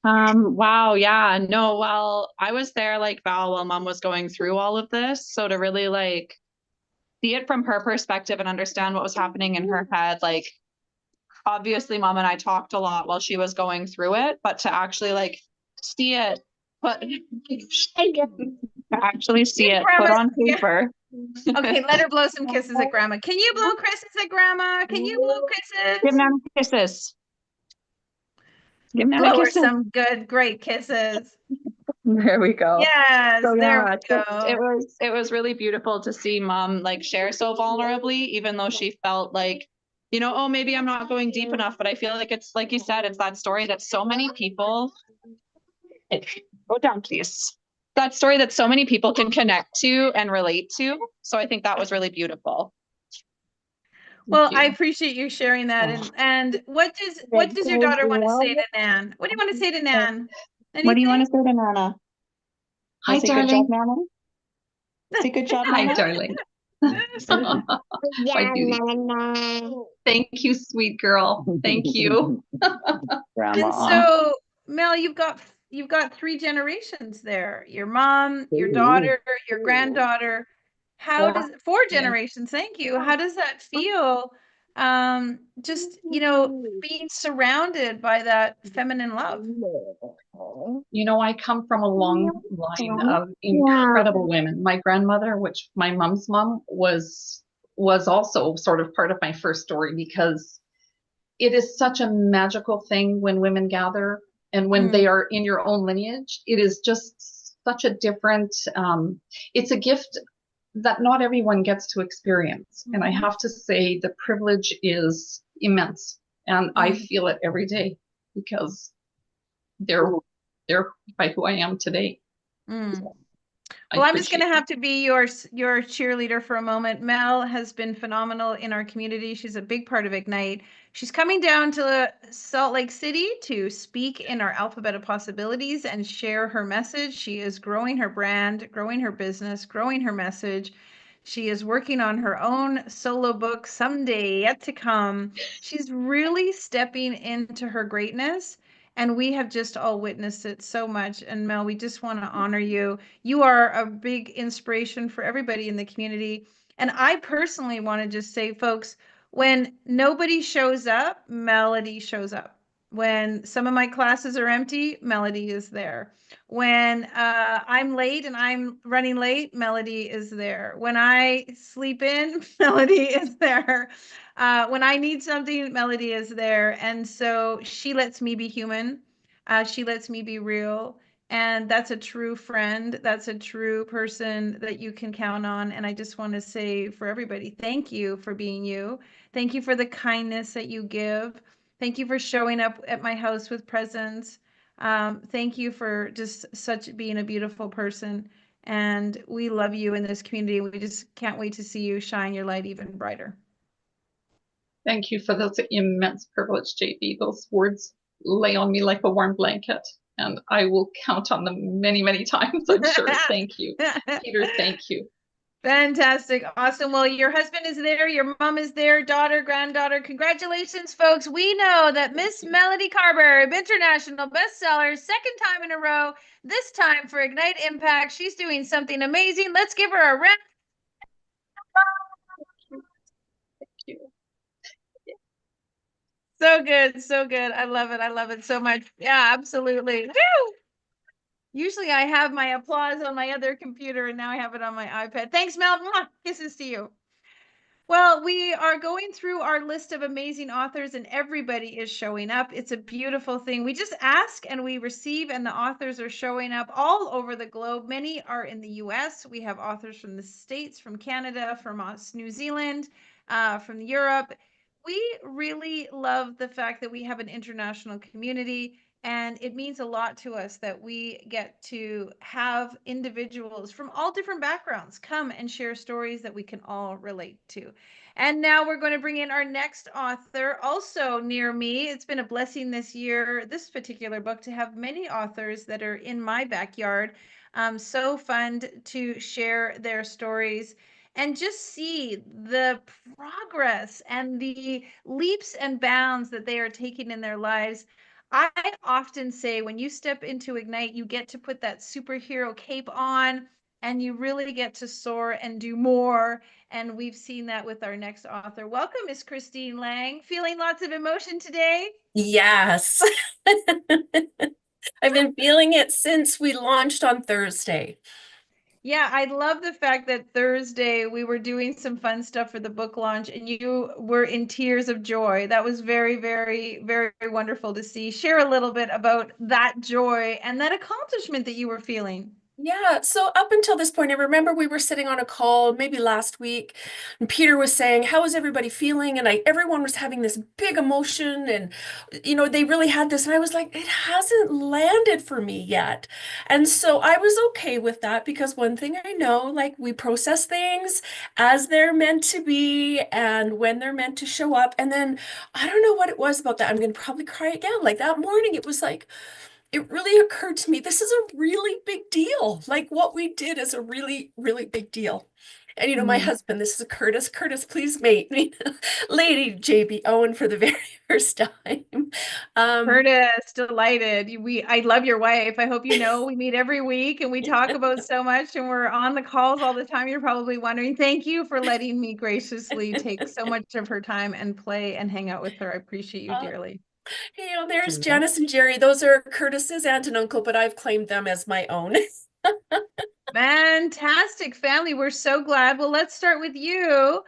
Wow. Yeah. No, well, I was there like Val while mom was going through all of this. So to really like see it from her perspective and understand what was happening in her head, like obviously mom and I talked a lot while she was going through it, but to actually like see it put actually see it put on paper. Okay, let her blow some kisses at grandma. Can you blow kisses at grandma? Can you blow kisses? Give Nana kisses. Give Nana Blow her kisses. some good, great kisses. There we go. Yes, So there yeah, we go. it was really beautiful to see mom like share so vulnerably, even though she felt like, oh, maybe I'm not going deep enough, but I feel like it's like you said, it's that story that so many people go down, please. That story that so many people can connect to and relate to. So I think that was really beautiful. Well, I appreciate you sharing that. And what does your daughter want to say to Nan? What do you want to say to Nan? Anything? What do you want to say to Nana? Hi, say darling. Good job, Nana. Say good job, Nana. Hi, darling. Thank you, sweet girl. Thank you. And so, Mel, you've got 3 generations there. Your mom, your daughter, your granddaughter. How does 4 generations? Thank you. How does that feel? Just, being surrounded by that feminine love. I come from a long line of incredible women. My grandmother, which my mom's mom was also sort of part of my first story, because it is such a magical thing when women gather and when they are in your own lineage. It is just such a different, it's a gift that not everyone gets to experience. And I have to say the privilege is immense, and I feel it every day because they're by who I am today. Well, I'm just going to have to be your cheerleader for a moment. Mel has been phenomenal in our community. She's a big part of Ignite. She's coming down to Salt Lake City to speak in our Alphabet of Possibilities and share her message. She is growing her brand, growing her business, growing her message. She is working on her own solo book someday yet to come. She's really stepping into her greatness. And we have just all witnessed it so much. And Mel, we just want to honor you. You are a big inspiration for everybody in the community. And I personally want to just say, folks, when nobody shows up, Melody shows up. When some of my classes are empty, Melody is there. When I'm late and I'm running late, Melody is there. When I sleep in, Melody is there. When I need something, Melody is there. And so she lets me be human. She lets me be real. And that's a true friend. That's a true person that you can count on. And I just want to say for everybody, thank you for being you. Thank you for the kindness that you give. Thank you for showing up at my house with presents. Thank you for just such being a beautiful person. And we love you in this community. We just can't wait to see you shine your light even brighter. Thank you for those immense privilege, JB. Those words lay on me like a warm blanket, and I will count on them many, many times, I'm sure. Thank you. Peter, thank you. Fantastic. Awesome. Well, your husband is there. Your mom is there. Daughter, granddaughter. Congratulations, folks. We know that Miss Melody Carber, international bestseller, second time in a row, this time for Ignite Impact. She's doing something amazing. Let's give her a round. Thank you. So good. So good. I love it. I love it so much. Yeah, absolutely. Woo! Usually I have my applause on my other computer, and now I have it on my iPad. Thanks, Mel. Mwah! Kisses to you. Well, we are going through our list of amazing authors, and everybody is showing up. It's a beautiful thing. We just ask and we receive, and the authors are showing up all over the globe. Many are in the US. We have authors from the States, from Canada, from New Zealand, from Europe. We really love the fact that we have an international community. And it means a lot to us that we get to have individuals from all different backgrounds come and share stories that we can all relate to. And now we're going to bring in our next author, also near me. It's been a blessing this year, this particular book, to have many authors that are in my backyard. So fun to share their stories and just see the progress and the leaps and bounds that they are taking in their lives. I often say when you step into Ignite, you get to put that superhero cape on and you really get to soar and do more. And we've seen that with our next author. Welcome, Miss Christine Lang. Feeling lots of emotion today? Yes. I've been feeling it since we launched on Thursday. Yeah, I love the fact that Thursday we were doing some fun stuff for the book launch and you were in tears of joy. That was very, very, very wonderful to see. Share a little bit about that joy and that accomplishment that you were feeling. Yeah, so up until this point, I remember we were sitting on a call maybe last week, and Peter was saying, "How is everybody feeling?" And everyone was having this big emotion, and they really had this, and I was like, "It hasn't landed for me yet." And so I was okay with that because one thing I know, like we process things as they're meant to be and when they're meant to show up. And then I don't know what it was about that. I'm gonna probably cry again. Like that morning, it was like it really occurred to me, this is a really big deal. Like what we did is a really, really big deal. And my husband, this is Curtis. Curtis, please mate me. Lady JB Owen for the very first time. Curtis, delighted. I love your wife. I hope you know we meet every week and we talk about so much and we're on the calls all the time. You're probably wondering, thank you for letting me graciously take so much of her time and play and hang out with her. I appreciate you dearly. There's Janice and Jerry. Those are Curtis's aunt and uncle, but I've claimed them as my own. Fantastic family. We're so glad. Well, let's start with you,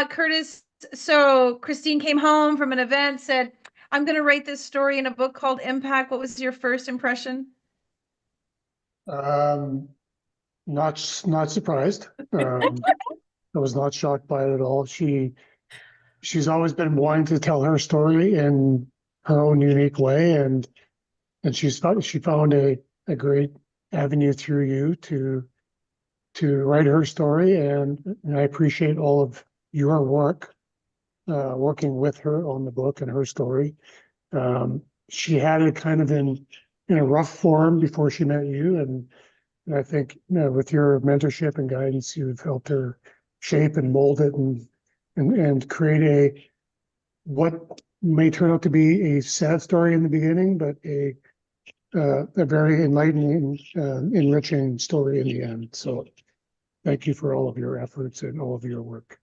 Curtis. So Christine came home from an event, said, I'm going to write this story in a book called Impact. What was your first impression? Not surprised. I was not shocked by it at all. She's always been wanting to tell her story in her own unique way, and she found a great avenue through you to to write her story, and I appreciate all of your work, working with her on the book and her story. She had it kind of in a rough form before she met you, and I think with your mentorship and guidance, you've helped her shape and mold it and create what may turn out to be a sad story in the beginning, but a very enlightening, enriching story in the end. So thank you for all of your efforts and all of your work.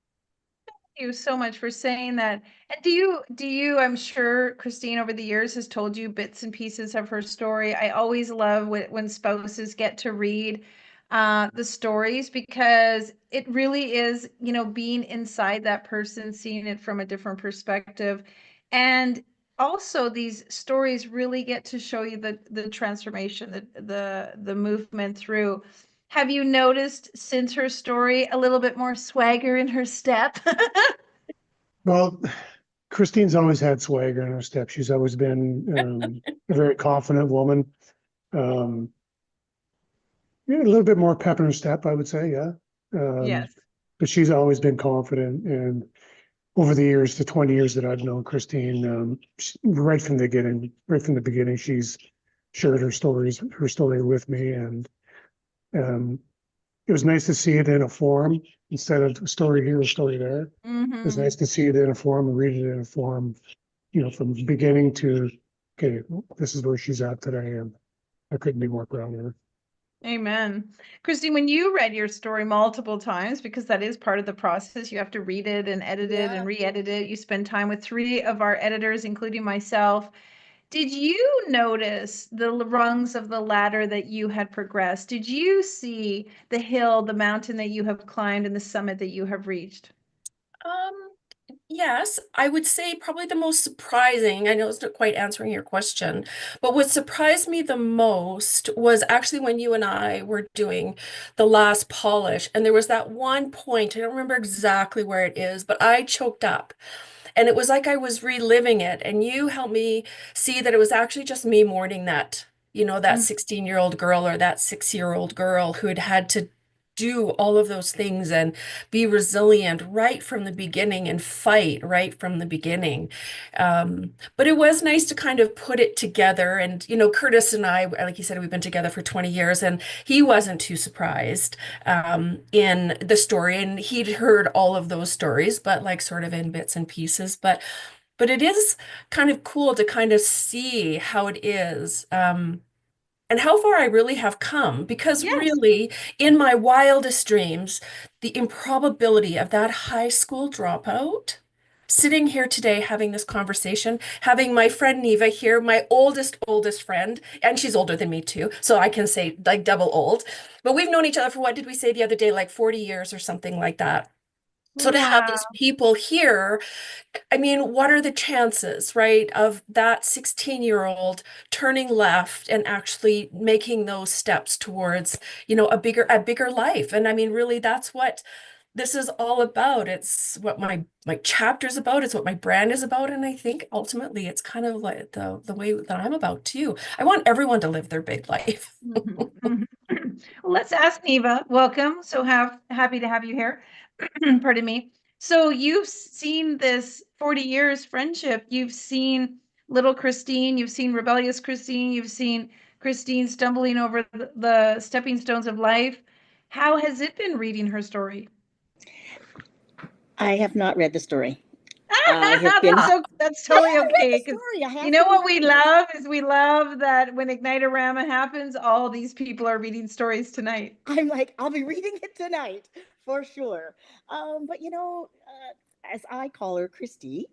You so much for saying that. And do you, I'm sure Christine over the years has told you bits and pieces of her story. I always love when spouses get to read the stories, because it really is, being inside that person, seeing it from a different perspective. And also these stories really get to show you the transformation, the movement through. Have you noticed since her story a little bit more swagger in her step? Well, Christine's always had swagger in her step. She's always been a very confident woman. Yeah, a little bit more pep in her step, I would say, yeah. Yes. But she's always been confident. And over the years, the 20 years that I've known Christine, right from the beginning, she's shared her story with me. And it was nice to see it in a form instead of a story here, a story there. It was nice to see it in a form and read it in a form, from the beginning to, okay, this is where she's at today. And I couldn't be more proud of her. Amen. Christine, when you read your story multiple times, because that is part of the process, you have to read it and edit it and re-edit it. You spend time with 3 of our editors, including myself. Did you notice the rungs of the ladder that you had progressed? Did you see the hill, the mountain that you have climbed, and the summit that you have reached? Yes, I would say probably the most surprising, I know it's not quite answering your question, but what surprised me the most was actually when you and I were doing the last polish, and there was that one point, I don't remember exactly where it is, but I choked up. And it was like I was reliving it, and you helped me see that it was actually just me mourning that, that 16-year-old girl or that 6-year-old girl who had had to do all of those things and be resilient right from the beginning and fight right from the beginning. But it was nice to kind of put it together. And, Curtis and I, like you said, we've been together for 20 years, and he wasn't too surprised in the story. And he'd heard all of those stories, but like sort of in bits and pieces. But it is kind of cool to kind of see how it is. And how far I really have come, because really, in my wildest dreams, the improbability of that high school dropout, sitting here today having this conversation, having my friend Neva here, my oldest friend, and she's older than me too, so I can say like double old, but we've known each other for, what did we say the other day, like 40 years or something like that. So to have these people here, I mean, what are the chances, right, of that 16-year-old turning left and actually making those steps towards, a bigger life? And I mean, really, that's what this is all about. It's what my chapter's about. It's what my brand is about. And I think ultimately it's kind of like the way that I'm about too. I want everyone to live their big life. Well, let's ask Neva. Welcome. So happy to have you here. Pardon me. So you've seen this 40 years friendship. You've seen little Christine. You've seen rebellious Christine. You've seen Christine stumbling over the stepping stones of life. How has it been reading her story? I have not read the story. That's totally okay. You know what we it. love is we love that when Ignitearama happens, all these people are reading stories tonight. I'm like, I'll be reading it tonight for sure. But as I call her, Christy,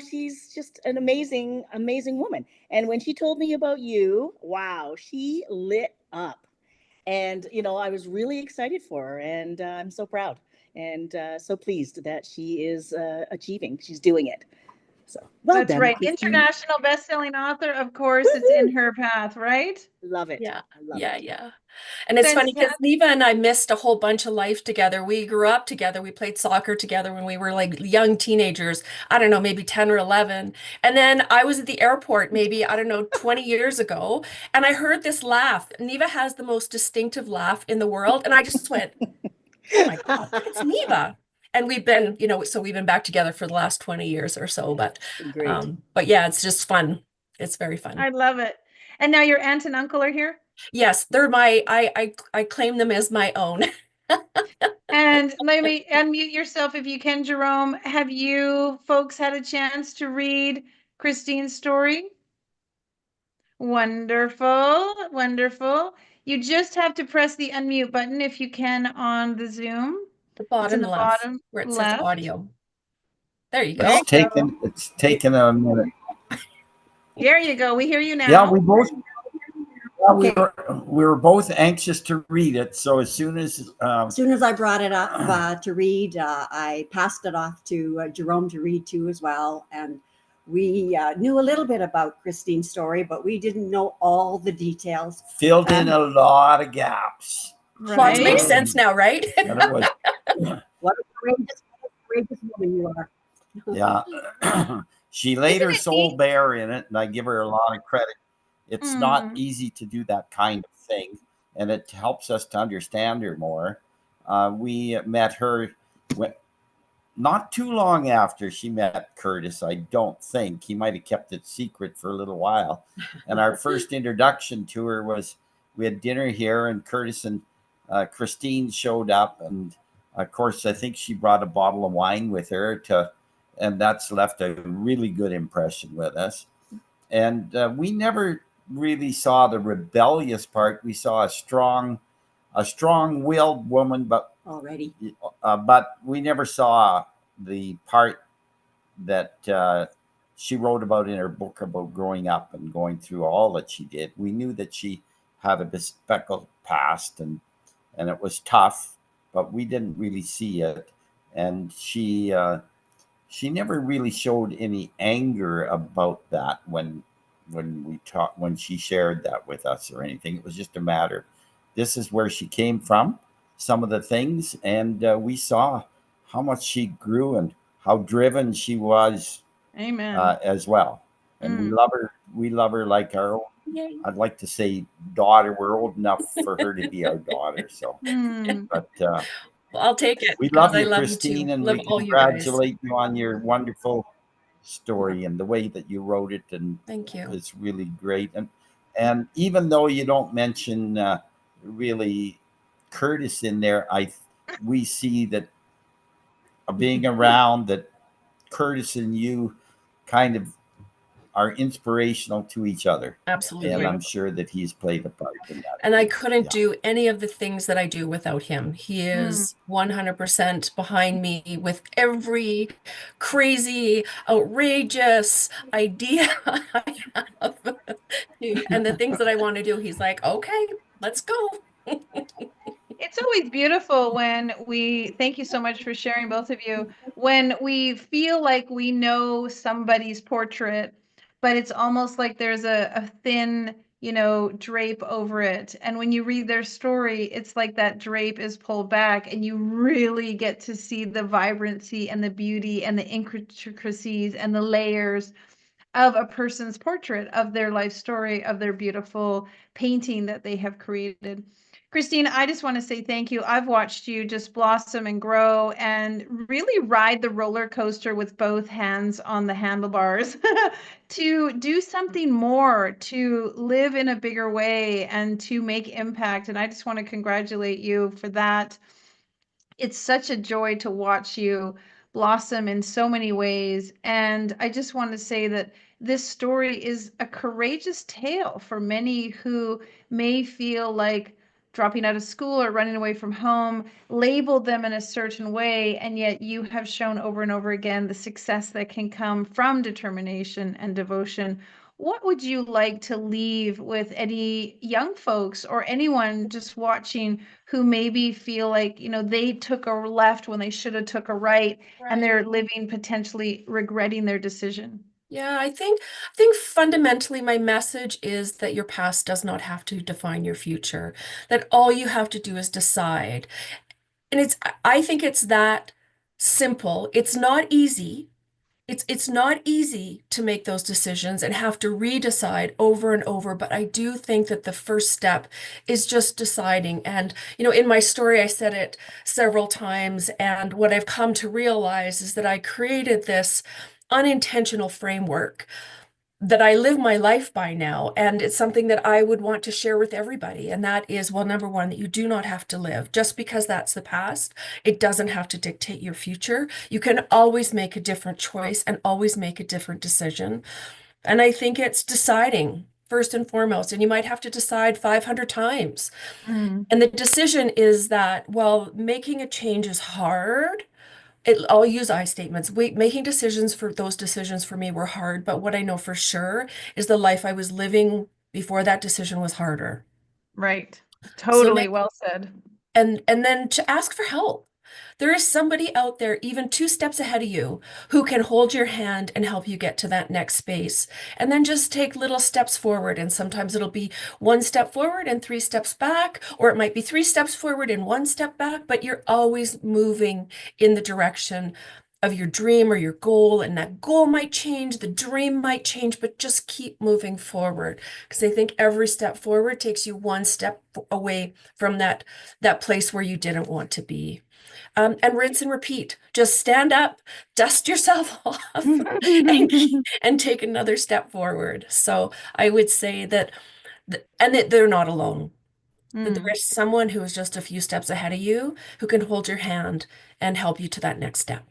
she's just an amazing, amazing woman. And when she told me about you, wow, she lit up. And, I was really excited for her, and I'm so proud and so pleased that she is achieving. She's doing it. So well That's done, right. Christine. International best-selling author, of course, it's in her path, right? Love it. Yeah. I love Yeah, it. yeah. And it's funny because Fantastic. Neva and I missed a whole bunch of life together. We grew up together. We played soccer together when we were like young teenagers. I don't know, maybe 10 or 11. And then I was at the airport maybe, I don't know, 20 years ago, and I heard this laugh. Neva has the most distinctive laugh in the world. And I just went, oh my God, it's Neva. And we've been, so we've been back together for the last 20 years or so. Great. But yeah, it's just fun. It's very fun. I love it. And now your aunt and uncle are here? Yes, they're I claim them as my own. And let me unmute yourself if you can, Jerome. Have you folks had a chance to read Christine's story? Wonderful, wonderful. You just have to press the unmute button if you can on the Zoom. The It's in bottom the left, bottom where it says left. audio. There you There go. It's taken a minute. There you go. We hear you now. Yeah, we Okay. we were both anxious to read it. So as soon as I brought it up to read, I passed it off to Jerome to read too as well. And we knew a little bit about Christine's story, but we didn't know all the details. filled in a lot of gaps. Lots makes sense now, right? And it was, What a courageous woman you are. yeah. She laid her soul bare in it, and I give her a lot of credit. It's not easy to do that kind of thing, and it helps us to understand her more. We met her not too long after she met Curtis, I don't think. He might have kept it secret for a little while. And our first introduction to her was we had dinner here, and Curtis and Christine showed up. And of course, I think she brought a bottle of wine with her and that's left a really good impression with us. And we never really saw the rebellious part. We saw a strong-willed woman, but we never saw the part that she wrote about in her book about growing up and going through all that she did. We knew that she had a bespectacled past and it was tough, but we didn't really see it. And she never really showed any anger about that when she shared that with us or anything. It was just a matter. This is where she came from, some of the things, and we saw how much she grew and how driven she was. Amen. As well. And we love her. We love her like our own. I'd like to say daughter. We're old enough for her to be our daughter. So, but Well, I'll take it we because love I you, love you Christine, too. and Love we all you guys. congratulate you on your wonderful story and the way that you wrote it. And thank you. It's really great. And even though you don't mention really Curtis in there, we see that being around that Curtis and you kind of are inspirational to each other. Absolutely. And I'm sure that he's played a part in that. And I couldn't do any of the things that I do without him. He is 100% behind me with every crazy, outrageous idea I have. And the things that I want to do, he's like, okay, let's go. It's always beautiful when thank you so much for sharing, both of you, when we feel like we know somebody's portrait, but it's almost like there's a thin, drape over it. And when you read their story, it's like that drape is pulled back and you really get to see the vibrancy and the beauty and the intricacies and the layers of a person's portrait, of their life story, of their beautiful painting that they have created. Christine, I just want to say thank you. I've watched you just blossom and grow and really ride the roller coaster with both hands on the handlebars to do something more, to live in a bigger way and to make impact. And I just want to congratulate you for that. It's such a joy to watch you blossom in so many ways. And I just want to say that this story is a courageous tale for many who may feel like dropping out of school or running away from home labeled them in a certain way. And yet you have shown over and over again the success that can come from determination and devotion. what would you like to leave with any young folks or anyone just watching who maybe feel like, they took a left when they should have took a right, and they're living potentially regretting their decision? Yeah, I think fundamentally my message is that your past does not have to define your future, that all you have to do is decide. And I think it's that simple. It's not easy. It's not easy to make those decisions and have to redecide over and over, but I do think that the first step is just deciding. And, in my story, I said it several times, and what I've come to realize is that I created this unintentional framework that I live my life by now. And it's something that I would want to share with everybody. And that is, well, number one, that you do not have to live. Just because that's the past, it doesn't have to dictate your future. You can always make a different choice and always make a different decision. And I think it's deciding first and foremost. And you might have to decide 500 times. And the decision is that, well, making a change is hard. I'll use I statements. Making decisions for those decisions for me were hard, but what I know for sure is the life I was living before that decision was harder. Right. So Totally well said. and then to ask for help. There is somebody out there, even 2 steps ahead of you, who can hold your hand and help you get to that next space. And then just take little steps forward. And sometimes it'll be 1 step forward and 3 steps back, or it might be 3 steps forward and 1 step back, but you're always moving in the direction of your dream or your goal. And that goal might change, the dream might change, but just keep moving forward. Because I think every step forward takes you 1 step away from that place where you didn't want to be. And rinse and repeat. Just stand up, dust yourself off, and take another step forward. So I would say that, and that they're not alone. That there is someone who is just a few steps ahead of you who can hold your hand and help you to that next step.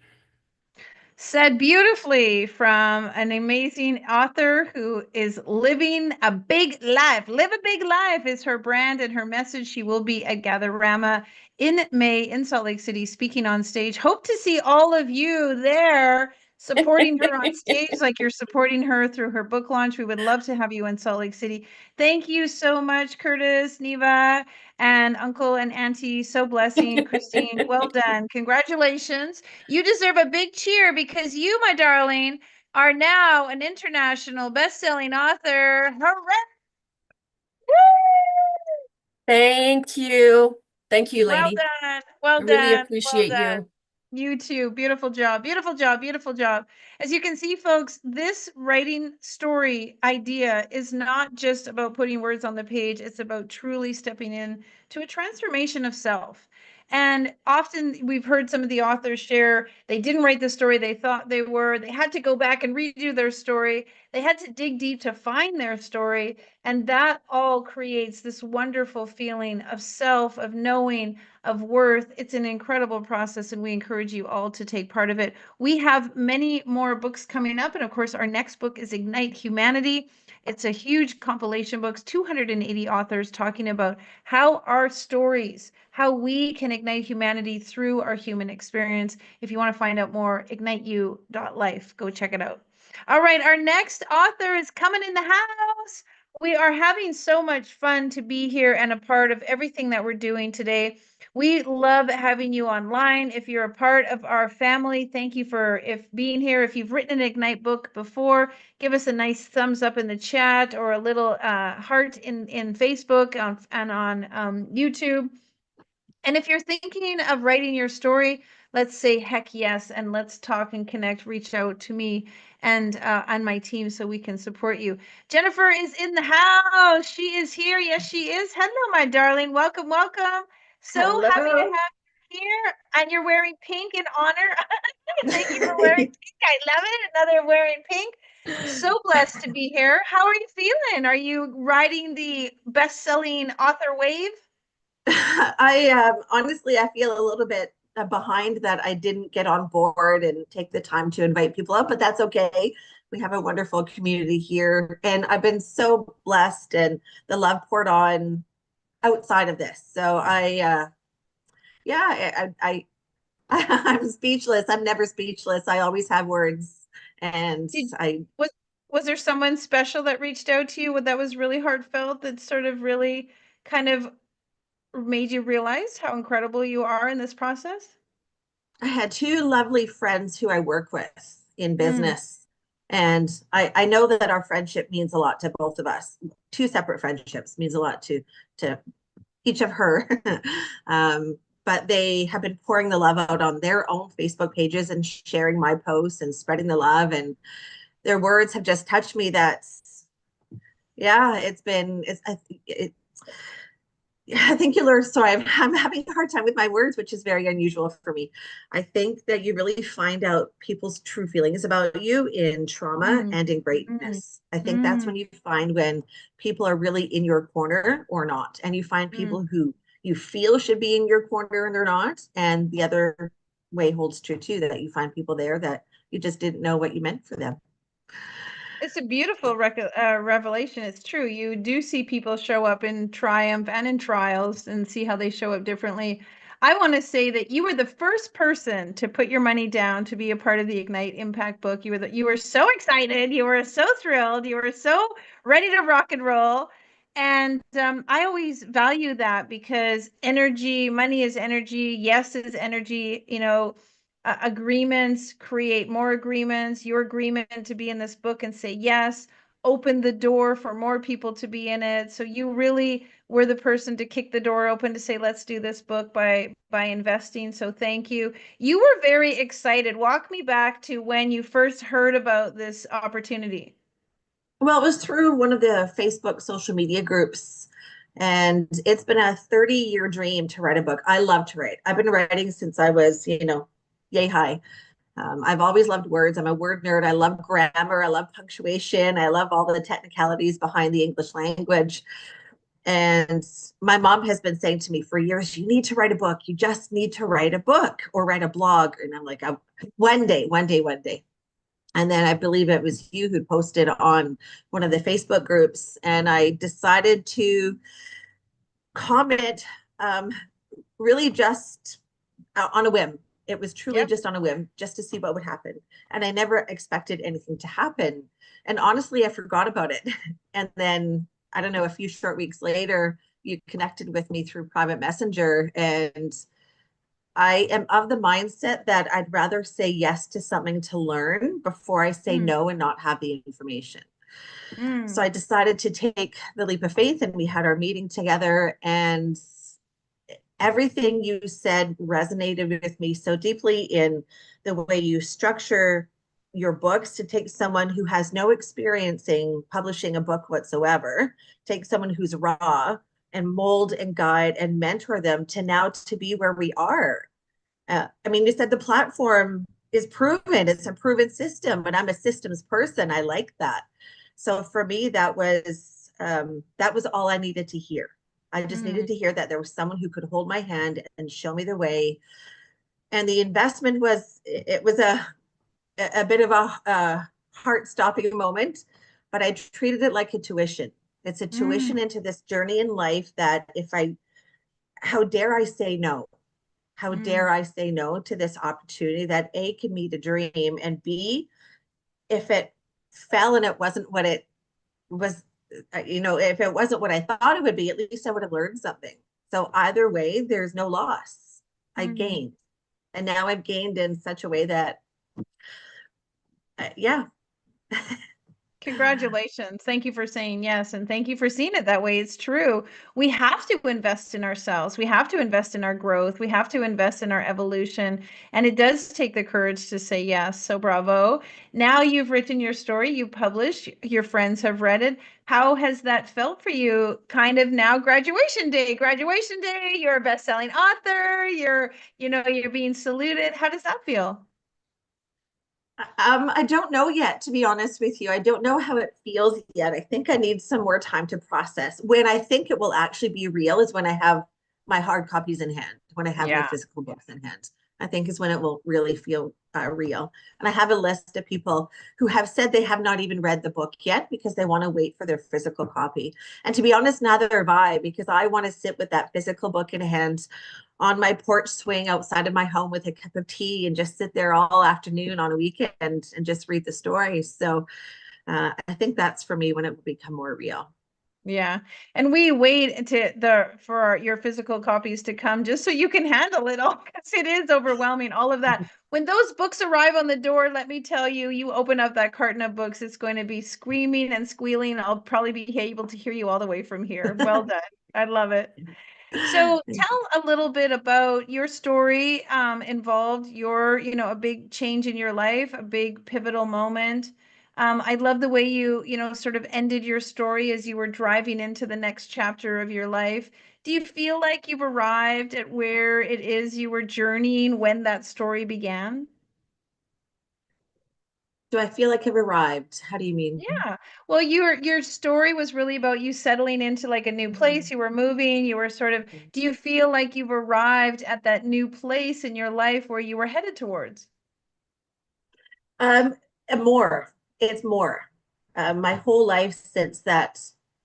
Said beautifully from an amazing author who is living a big life. Live a Big Life is her brand and her message. She will be at Gatherama in May in Salt Lake City, speaking on stage. Hope to see all of you there supporting her on stage like you're supporting her through her book launch. We would love to have you in Salt Lake City. Thank you so much, Curtis, Neva, and Uncle and Auntie. So blessing. Christine, well done. Congratulations. You deserve a big cheer because you, my darling, are now an international best-selling author. Hooray! Thank you. Thank you, Well lady. done. Well I really done. appreciate Well done. you. You too. Beautiful job. Beautiful job. Beautiful job. As you can see, folks, this writing story idea is not just about putting words on the page. It's about truly stepping in to a transformation of self. And often we've heard some of the authors share they didn't write the story they thought they were. They had to go back and redo their story. They had to dig deep to find their story. And that all creates this wonderful feeling of self, of knowing, of worth. It's an incredible process, and we encourage you all to take part of it. We have many more books coming up, and of course, our next book is Ignite Humanity. It's a huge compilation book, 280 authors talking about how our stories, how we can ignite humanity through our human experience. If you want to find out more, igniteyou.life. Go check it out. All right, our next author is coming in the house. We are having so much fun to be here and a part of everything that we're doing today. We love having you online. If you're a part of our family, thank you for being here. If you've written an Ignite book before, give us a nice thumbs up in the chat or a little heart in Facebook and on YouTube. And if you're thinking of writing your story, let's say heck yes, and let's talk and connect. Reach out to me and my team so we can support you. Jennifer is in the house. She is here. Yes, she is. Hello, my darling. Welcome, welcome. So happy to have you here. And you're wearing pink in honor. Thank you for wearing pink. I love it. Another wearing pink. So blessed to be here. How are you feeling? Are you riding the best-selling author wave? I honestly, I feel a little bit behind that I didn't get on board and take the time to invite people up, but that's okay. We have a wonderful community here, and I've been so blessed and the love poured on outside of this. So I'm speechless. I'm never speechless. I always have words, and Was there someone special that reached out to you that was really heartfelt, that sort of really kind of made you realize how incredible you are in this process? I had two lovely friends who I work with in business. And I know that our friendship means a lot to both of us. Two separate friendships means a lot to each of her. But they have been pouring the love out on their own Facebook pages and sharing my posts and spreading the love. And their words have just touched me. Thank you, Laura. Sorry, I'm having a hard time with my words, which is very unusual for me. I think that you really find out people's true feelings about you in trauma and in greatness. I think that's when you find when people are really in your corner or not. And you find people who you feel should be in your corner and they're not. And the other way holds true too, that you find people there that you just didn't know what you meant for them. It's a beautiful revelation. It's true. You do see people show up in triumph and in trials and see how they show up differently. I want to say that you were the first person to put your money down to be a part of the Ignite Impact book. You were so excited. You were so thrilled. You were so ready to rock and roll. And I always value that because energy, money is energy. Yes is energy. Agreements create more agreements. Your agreement to be in this book and say yes opened the door for more people to be in it. So you really were the person to kick the door open to say, let's do this book by investing. So thank you. You were very excited. Walk me back to when you first heard about this opportunity. Well, it was through one of the Facebook social media groups. And it's been a 30-year dream to write a book. I love to write. I've been writing since I was, yay high. I've always loved words. I'm a word nerd. I love grammar. I love punctuation. I love all the technicalities behind the English language. And my mom has been saying to me for years, you need to write a book. You just need to write a book or write a blog. And I'm like, one day. And then I believe it was you who posted on one of the Facebook groups. And I decided to comment really just on a whim. It was truly just on a whim, just to see what would happen. And I never expected anything to happen. And honestly, I forgot about it. And then, I don't know, a few short weeks later, you connected with me through private messenger. And I am of the mindset that I'd rather say yes to something to learn before I say no and not have the information. So I decided to take the leap of faith, and we had our meeting together, and everything you said resonated with me so deeply in the way you structure your books to take someone who has no experience in publishing a book whatsoever, take someone who's raw and mold and guide and mentor them to now to be where we are. You said the platform is proven. It's a proven system, but I'm a systems person. I like that. So for me, that was all I needed to hear. I just needed to hear that there was someone who could hold my hand and show me the way. And the investment was a bit of a heart-stopping moment, but I treated it like a tuition. It's a tuition into this journey in life that how dare I say no? How dare I say no to this opportunity that A, can meet a dream, and B, if it fell and it wasn't what it was, if it wasn't what I thought it would be, at least I would have learned something. So either way, there's no loss. I gained. And now I've gained in such a way that, Congratulations. Thank you for saying yes. And thank you for seeing it that way. It's true. We have to invest in ourselves. We have to invest in our growth. We have to invest in our evolution. And it does take the courage to say yes. So bravo. Now you've written your story, you published, your friends have read it. How has that felt for you? Kind of now graduation day, you're a best-selling author, you're being saluted. How does that feel? I don't know yet, to be honest with you. I don't know how it feels yet. I think I need some more time to process. When I think it will actually be real is when I have my hard copies in hand, when I have my physical books in hand. I think is when it will really feel real. And I have a list of people who have said they have not even read the book yet because they want to wait for their physical copy. And to be honest, neither have I, because I want to sit with that physical book in hand on my porch swing outside of my home with a cup of tea and just sit there all afternoon on a weekend and just read the story. So I think that's for me when it will become more real. Yeah. And we wait for your physical copies to come just so you can handle it all, because it is overwhelming, all of that. When those books arrive on the door, let me tell you, you open up that carton of books, it's going to be screaming and squealing. I'll probably be able to hear you all the way from here. Well done. I love it. So tell a little bit about your story, involved a big change in your life, a big pivotal moment. I love the way you sort of ended your story as you were driving into the next chapter of your life. Do you feel like you've arrived at where it is you were journeying when that story began? Do I feel like I've arrived? How do you mean? Yeah. Well, your story was really about you settling into like a new place. You were moving, you were sort of, do you feel like you've arrived at that new place in your life where you were headed towards? And more. It's more. My whole life since that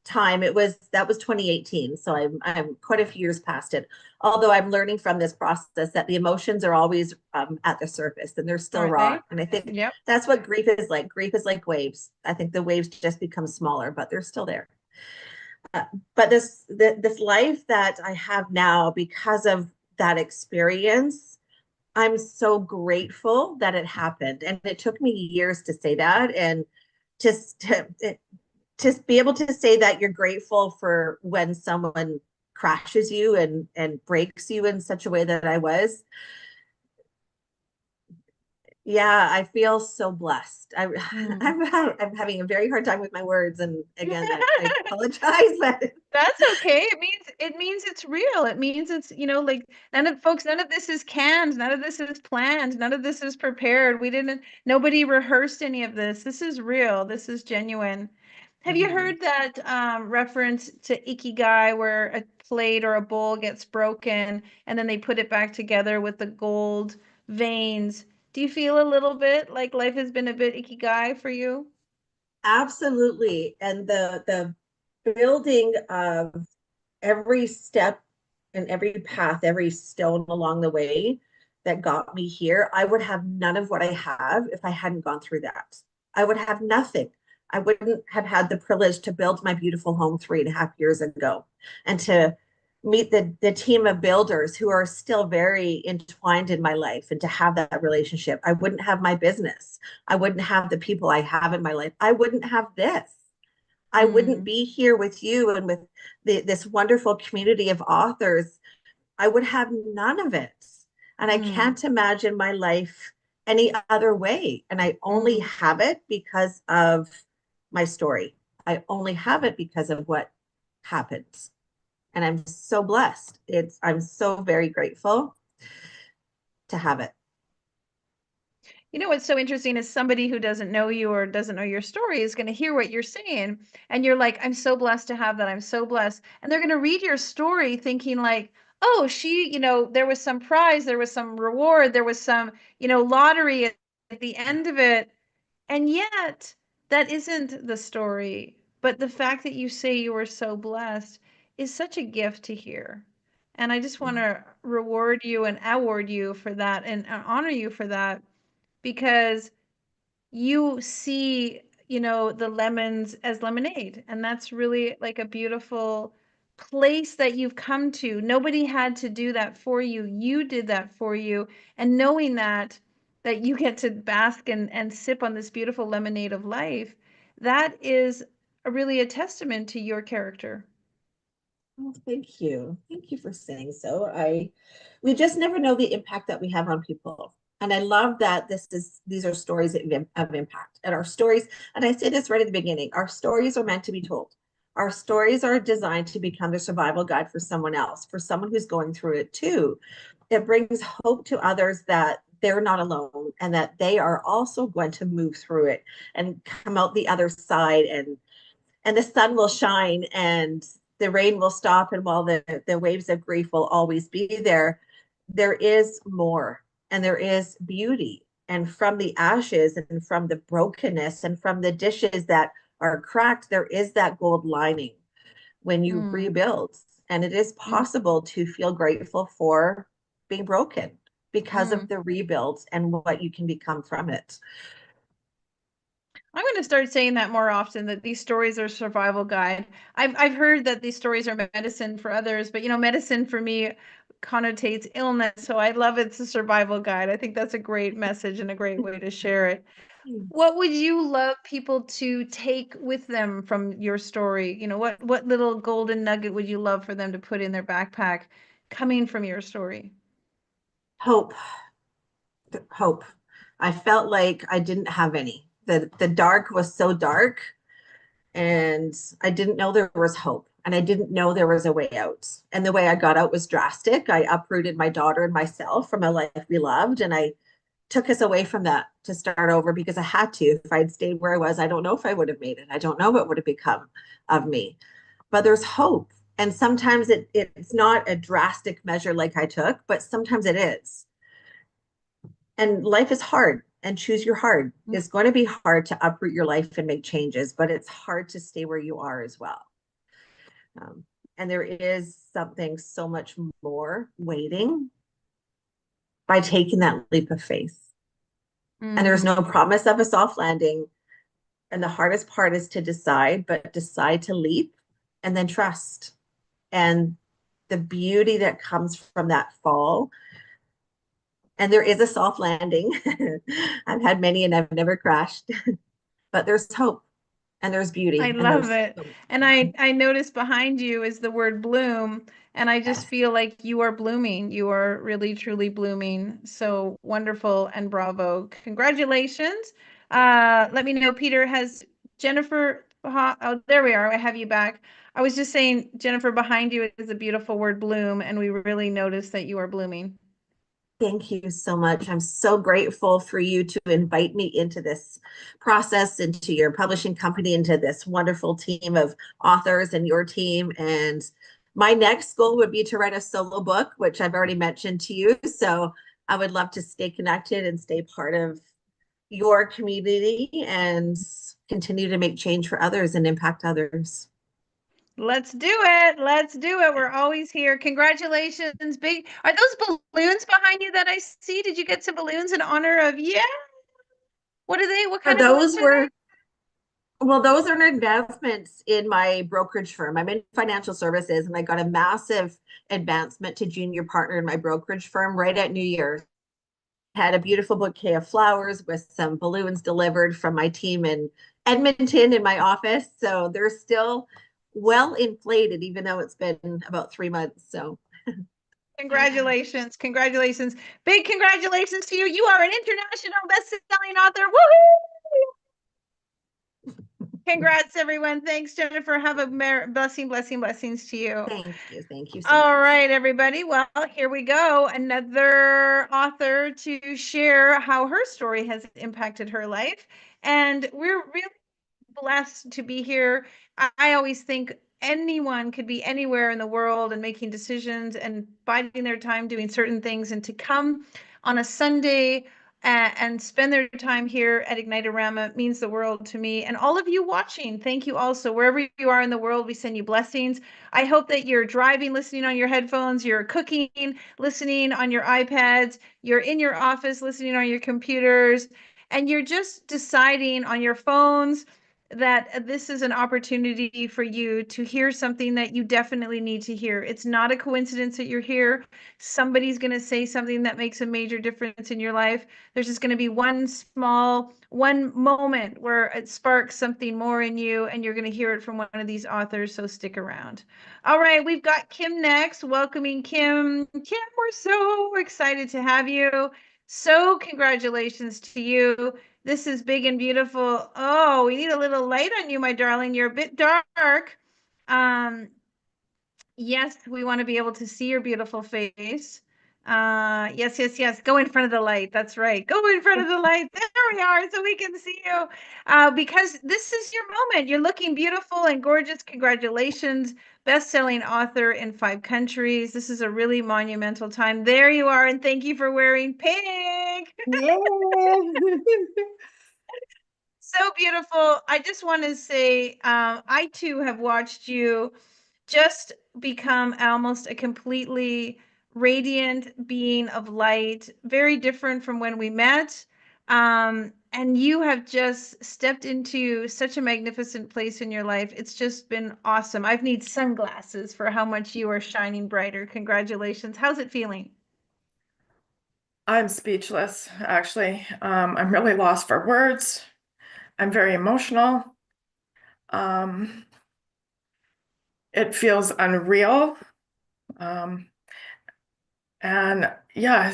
time, that was 2018. So I'm quite a few years past it. Although I'm learning from this process that the emotions are always at the surface and they're still raw. And I think that's what grief is like. Grief is like waves. I think the waves just become smaller, but they're still there. But this life that I have now, because of that experience, I'm so grateful that it happened. And it took me years to say that. And just to be able to say that you're grateful for when someone crashes you and breaks you in such a way that I was. Yeah, I feel so blessed. I'm having a very hard time with my words. And again, I apologize, but That's okay. It means it's real. It means it's, like none of this is canned, none of this is planned, none of this is prepared. Nobody rehearsed any of this. This is real. This is genuine. Have you heard that reference to Ikigai, where a plate or a bowl gets broken and then they put it back together with the gold veins? Do you feel a little bit like life has been a bit Ikigai for you? absolutely. And the building of every step and every path, every stone along the way that got me here, I would have none of what I have if I hadn't gone through that. I would have nothing. I wouldn't have had the privilege to build my beautiful home 3.5 years ago and to meet the team of builders who are still very entwined in my life, and to have that relationship. I wouldn't have my business. I wouldn't have the people I have in my life. I wouldn't have this. I wouldn't be here with you and with this wonderful community of authors. I would have none of it. And I can't imagine my life any other way. And I only have it because of my story. I only have it because of what happened. And I'm so blessed. I'm so very grateful to have it. You know what's so interesting is somebody who doesn't know you or doesn't know your story is going to hear what you're saying, and you're like, I'm so blessed to have that. I'm so blessed. And they're going to read your story thinking like, oh, there was some prize, there was some reward, there was some, lottery at the end of it. And yet that isn't the story. But the fact that you say you were so blessed is such a gift to hear. And I just want to reward you and award you for that and honor you for that, because you see, the lemons as lemonade. And that's really like a beautiful place that you've come to. Nobody had to do that for you. You did that for you. And knowing that you get to bask and sip on this beautiful lemonade of life, that is really a testament to your character. Oh, thank you. Thank you for saying so. We just never know the impact that we have on people. And I love that these are stories of impact. And our stories, and I say this right at the beginning, our stories are meant to be told. Our stories are designed to become the survival guide for someone else, for someone who's going through it too. It brings hope to others that they're not alone and that they are also going to move through it and come out the other side, and the sun will shine and the rain will stop, and while the waves of grief will always be there, there is more and there is beauty. And from the ashes and from the brokenness and from the dishes that are cracked, there is that gold lining when you rebuild. And it is possible to feel grateful for being broken because of the rebuild and what you can become from it. I'm going to start saying that more often, that these stories are survival guide. I've heard that these stories are medicine for others, but medicine for me connotates illness. So I love it's a survival guide. I think that's a great message and a great way to share it. What would you love people to take with them from your story? What little golden nugget would you love for them to put in their backpack coming from your story? Hope. Hope. I felt like I didn't have any. The dark was so dark, and I didn't know there was hope, and I didn't know there was a way out. And the way I got out was drastic. I uprooted my daughter and myself from a life we loved, and I took us away from that to start over because I had to. If I'd stayed where I was, I don't know if I would have made it. I don't know what would have become of me. But there's hope. And sometimes it's not a drastic measure like I took, but sometimes it is. And life is hard, and choose your hard. It's going to be hard to uproot your life and make changes, but it's hard to stay where you are as well. And there is something so much more waiting by taking that leap of faith. And there's no promise of a soft landing. And the hardest part is to decide, but decide to leap and then trust. And the beauty that comes from that fall. And there is a soft landing. I've had many and I've never crashed, but there's hope and there's beauty. I love it. And I noticed behind you is the word bloom. And I just feel like you are blooming. You are really, truly blooming. So wonderful and bravo. Congratulations. Let me know, Peter, has Jennifer, oh, there we are. I have you back. I was just saying, Jennifer, behind you is a beautiful word bloom. And we really noticed that you are blooming. Thank you so much. I'm so grateful for you to invite me into this process, into your publishing company, into this wonderful team of authors and your team. And my next goal would be to write a solo book, which I've already mentioned to you. So I would love to stay connected and stay part of your community and continue to make change for others and impact others. Let's do it. Let's do it. We're always here. Congratulations. Big. Are those balloons behind you that I see? Did you get some balloons in honor of? Yeah. What are they? What kind of balloons are they? Well, those are advancements in my brokerage firm. I'm in financial services, and I got a massive advancement to junior partner in my brokerage firm right at New Year. Had a beautiful bouquet of flowers with some balloons delivered from my team in Edmonton in my office. So they're still well inflated, even though it's been about 3 months. So Congratulations. Congratulations. Big congratulations to you. You are an international best-selling author. Woohoo! Congrats, everyone. Thanks, Jennifer. Have a blessings to you. Thank you. Thank you so All much. right, everybody. Well, here we go. Another author to share how her story has impacted her life. And we're really blessed to be here. I always think anyone could be anywhere in the world and making decisions and biding their time doing certain things, and to come on a Sunday and spend their time here at Ignitearama means the world to me. And all of you watching, thank you also. Wherever you are in the world, we send you blessings. I hope that you're driving, listening on your headphones, you're cooking, listening on your iPads, you're in your office, listening on your computers, and you're just deciding on your phones that this is an opportunity for you to hear something that you definitely need to hear. It's not a coincidence that you're here. Somebody's going to say something that makes a major difference in your life. There's just going to be one moment where it sparks something more in you, and you're going to hear it from one of these authors. So stick around. All right, we've got Kim next. Welcoming Kim. Kim, we're so excited to have you. So congratulations to you. This is big and beautiful. Oh, we need a little light on you, my darling. You're a bit dark. Yes, we want to be able to see your beautiful face. Yes. Go in front of the light. That's right. Go in front of the light. There we are, so we can see you. Because this is your moment. You're looking beautiful and gorgeous. Congratulations. Best-selling author in 5 countries. This is a really monumental time. There you are, and thank you for wearing pink. So beautiful. I just want to say, I too have watched you just become almost a completely radiant being of light, very different from when we met. And you have just stepped into such a magnificent place in your life. It's just been awesome. I've need sunglasses for how much you are shining brighter. Congratulations. How's it feeling? I'm speechless, actually. I'm really lost for words. I'm very emotional. Um, it feels unreal. Um, and yeah,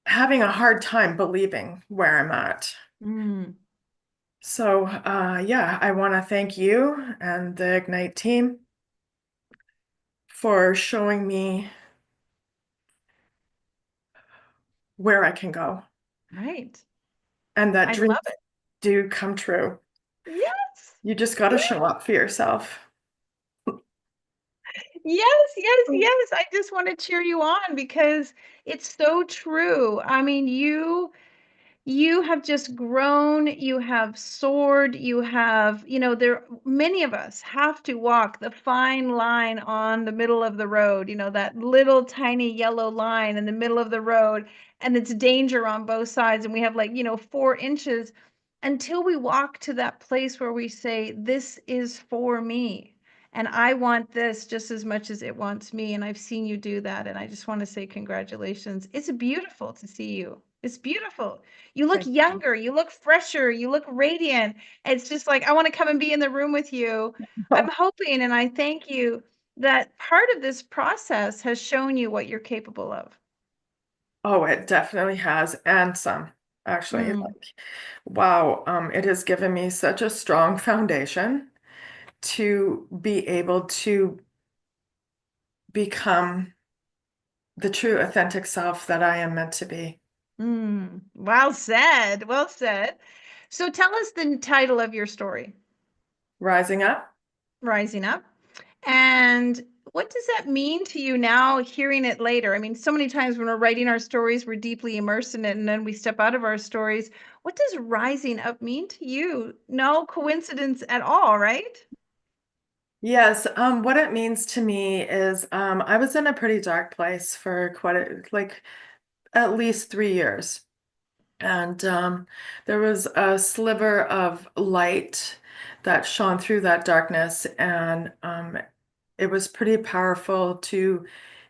having a hard time believing where I'm at. So, yeah, I want to thank you and the Ignite team for showing me where I can go. Right. And that I dreams love it. do come true. Yes. You just got to show up for yourself. Yes, yes, yes. I just want to cheer you on because it's so true. I mean, you have just grown, you have soared, you have, there many of us have to walk the fine line on the middle of the road, that little tiny yellow line in the middle of the road, and it's danger on both sides, and we have 4 inches until we walk to that place where we say, this is for me. And I want this just as much as it wants me. And I've seen you do that. And I just want to say congratulations. It's beautiful to see you. It's beautiful. You look younger, you look fresher, you look radiant. It's just like, I want to come and be in the room with you. I'm hoping and I thank you that part of this process has shown you what you're capable of. Oh, it definitely has, and some, actually. Like, wow, it has given me such a strong foundation to be able to become the true authentic self that I am meant to be. Well said. Well said. So tell us the title of your story. Rising Up. Rising Up. And what does that mean to you now, hearing it later? I mean, so many times when we're writing our stories, we're deeply immersed in it, and then we step out of our stories. What does rising up mean to you? No coincidence at all, right? Yes, what it means to me is I was in a pretty dark place for like at least 3 years. And there was a sliver of light that shone through that darkness, and it was pretty powerful to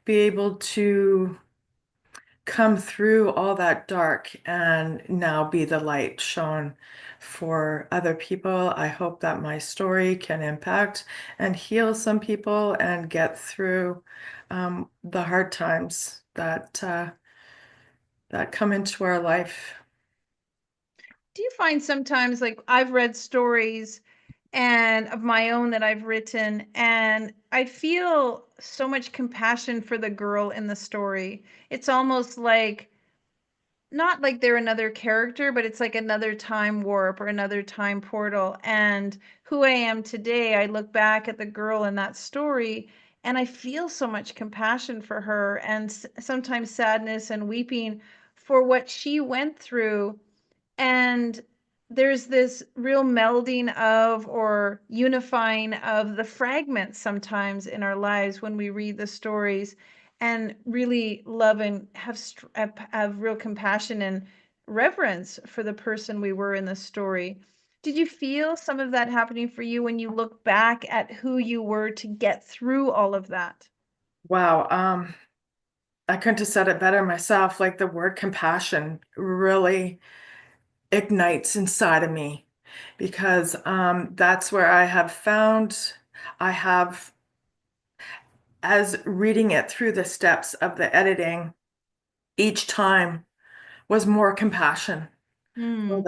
be able to come through all that dark and now be the light shown for other people. I hope that my story can impact and heal some people and get through the hard times that come into our life. Do you find sometimes, like, I've read stories and of my own that I've written, and I feel so much compassion for the girl in the story. It's almost like, not like they're another character, but it's like another time warp or another time portal. And who I am today, I look back at the girl in that story and I feel so much compassion for her and sometimes sadness and weeping for what she went through. And there's this real melding of or unifying of the fragments sometimes in our lives when we read the stories and really love and have real compassion and reverence for the person we were in the story. Did you feel some of that happening for you when you look back at who you were to get through all of that? Wow, I couldn't have said it better myself. Like the word compassion really ignites inside of me because that's where I have found I have, as reading it through the steps of the editing, each time was more compassion for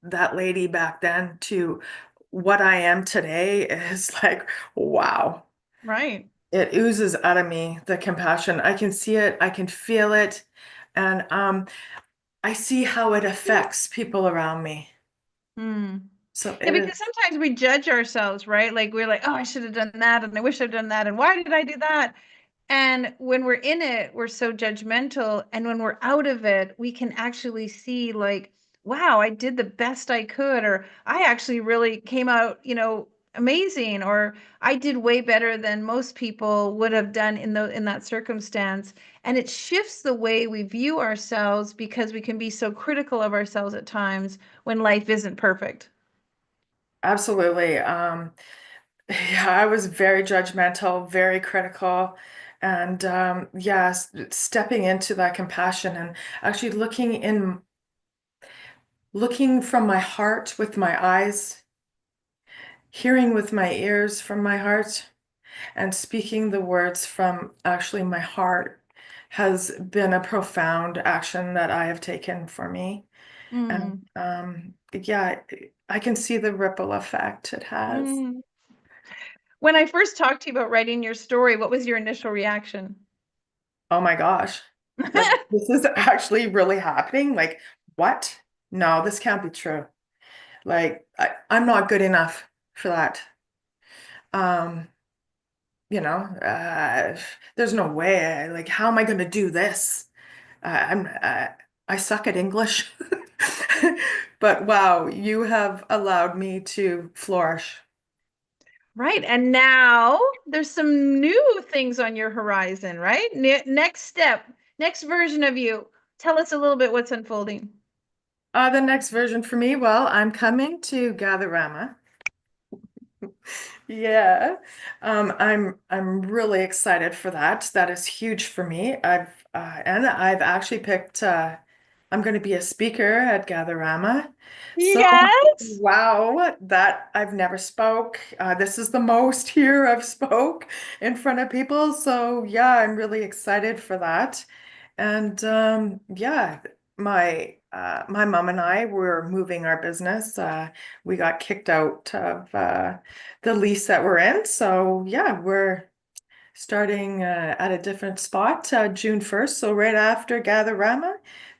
that lady back then to what I am today is like, wow. Right. It oozes out of me, the compassion. I can see it, I can feel it, and I see how it affects people around me. So Yeah, it is. because sometimes we judge ourselves, right? Like we're like, oh, I should have done that, and I wish I'd done that, and why did I do that? And when we're in it, we're so judgmental. And when we're out of it, we can actually see like, wow, I did the best I could, or I actually really came out, amazing, or I did way better than most people would have done in that circumstance. And it shifts the way we view ourselves because we can be so critical of ourselves at times when life isn't perfect. Absolutely. Yeah, I was very judgmental, very critical, and stepping into that compassion and actually looking from my heart with my eyes, hearing with my ears from my heart, and speaking the words from actually my heart has been a profound action that I have taken for me. And yeah, I can see the ripple effect it has. When I first talked to you about writing your story, what was your initial reaction? Oh my gosh, like, this is actually really happening? Like, what? No, this can't be true. Like, I'm not good enough for that. Um, there's no way. Like, how am I going to do this? I suck at English. But wow, you have allowed me to flourish. Right. And now there's some new things on your horizon, right? Next step, next version of you. Tell us a little bit what's unfolding. The next version for me, well, I'm coming to Gatherama. Yeah. I'm really excited for that. That is huge for me. I've actually picked I'm going to be a speaker at Gatherama. So Yes. wow, that I've never spoke. This is the most here I've spoke in front of people. So yeah, I'm really excited for that. And yeah, my mom and I were moving our business. We got kicked out of the lease that we're in. So yeah, we're starting at a different spot June 1st. So right after Gatherama,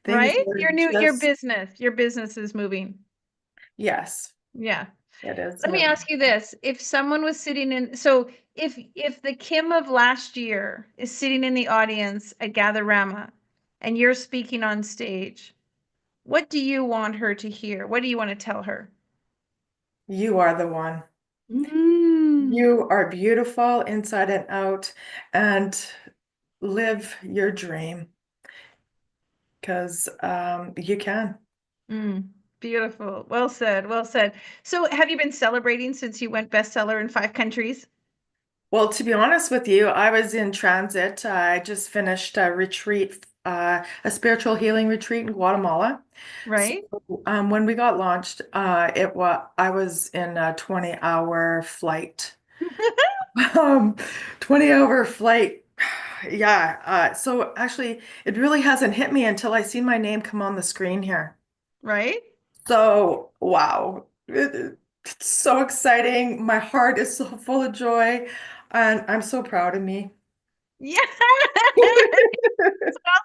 things Right? are Your just business is moving. yes, Yeah. it is. Let me ask you this. If someone was sitting in, so if the Kim of last year is sitting in the audience at Gatherama and you're speaking on stage, what do you want her to hear? What do you want to tell her? You are the one. You are beautiful inside and out, and live your dream because you can. Beautiful. Well said. Well said. So have you been celebrating since you went bestseller in 5 countries? Well, to be honest with you, I was in transit. I just finished a retreat, a spiritual healing retreat in Guatemala. Right. So, when we got launched, I was in a 20-hour flight. 20-hour flight. Yeah. So actually, it really hasn't hit me until I see my name come on the screen here. Right. So, wow. It's so exciting. My heart is so full of joy, and I'm so proud of me. Yeah. Well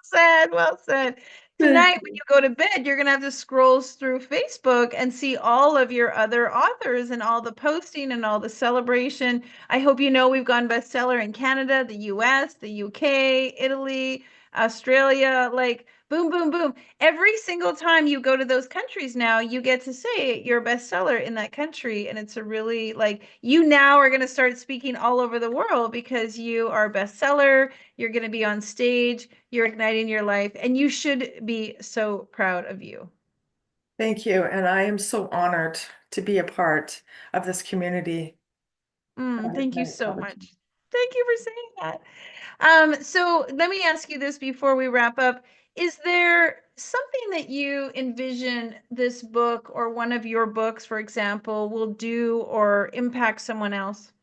said. Well said. Tonight, when you go to bed, you're going to have to scroll through Facebook and see all of your other authors and all the posting and all the celebration. I hope you know we've gone bestseller in Canada, the US, the UK, Italy, Australia, like boom, boom, boom. Every single time you go to those countries now, you get to say you're a bestseller in that country. And it's a really like you now are going to start speaking all over the world because you are a bestseller. You're going to be on stage. You're igniting your life. And you should be so proud of you. Thank you. And I am so honored to be a part of this community. Thank you so much. Thank you for saying that. So let me ask you this before we wrap up. Is there something that you envision this book or one of your books, for example, will do or impact someone else?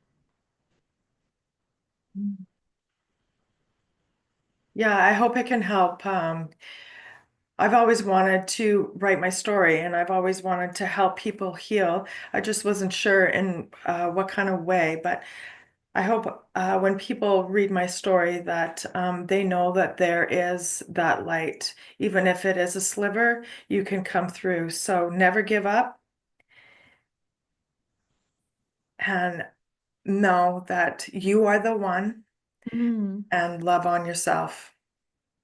Yeah, I hope it can help. I've always wanted to write my story and I've always wanted to help people heal. I just wasn't sure in what kind of way, but I hope when people read my story that they know that there is that light. Even if it is a sliver, you can come through. So never give up and know that you are the one and love on yourself.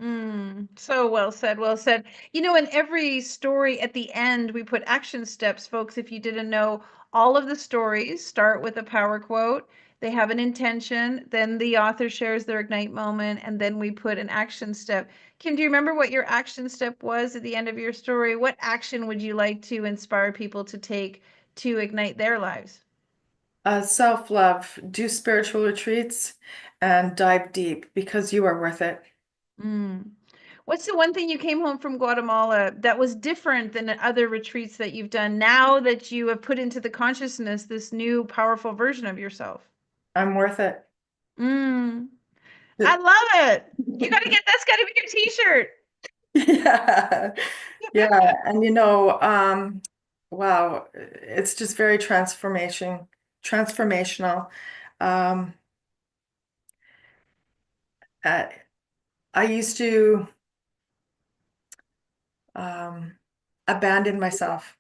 So well said, well said. You know, in every story at the end, we put action steps, folks. If you didn't know, all of the stories start with a power quote. They have an intention, then the author shares their Ignite moment, and then we put an action step. Kim, do you remember what your action step was at the end of your story? What action would you like to inspire people to take to ignite their lives? Self-love, do spiritual retreats, and dive deep because you are worth it. What's the one thing you came home from Guatemala that was different than other retreats that you've done now that you have put into the consciousness this new powerful version of yourself? I'm worth it. I love it. You gotta get that's gotta be your t-shirt. Yeah. Yeah. And wow, it's just very transformational. Um, I used to abandon myself.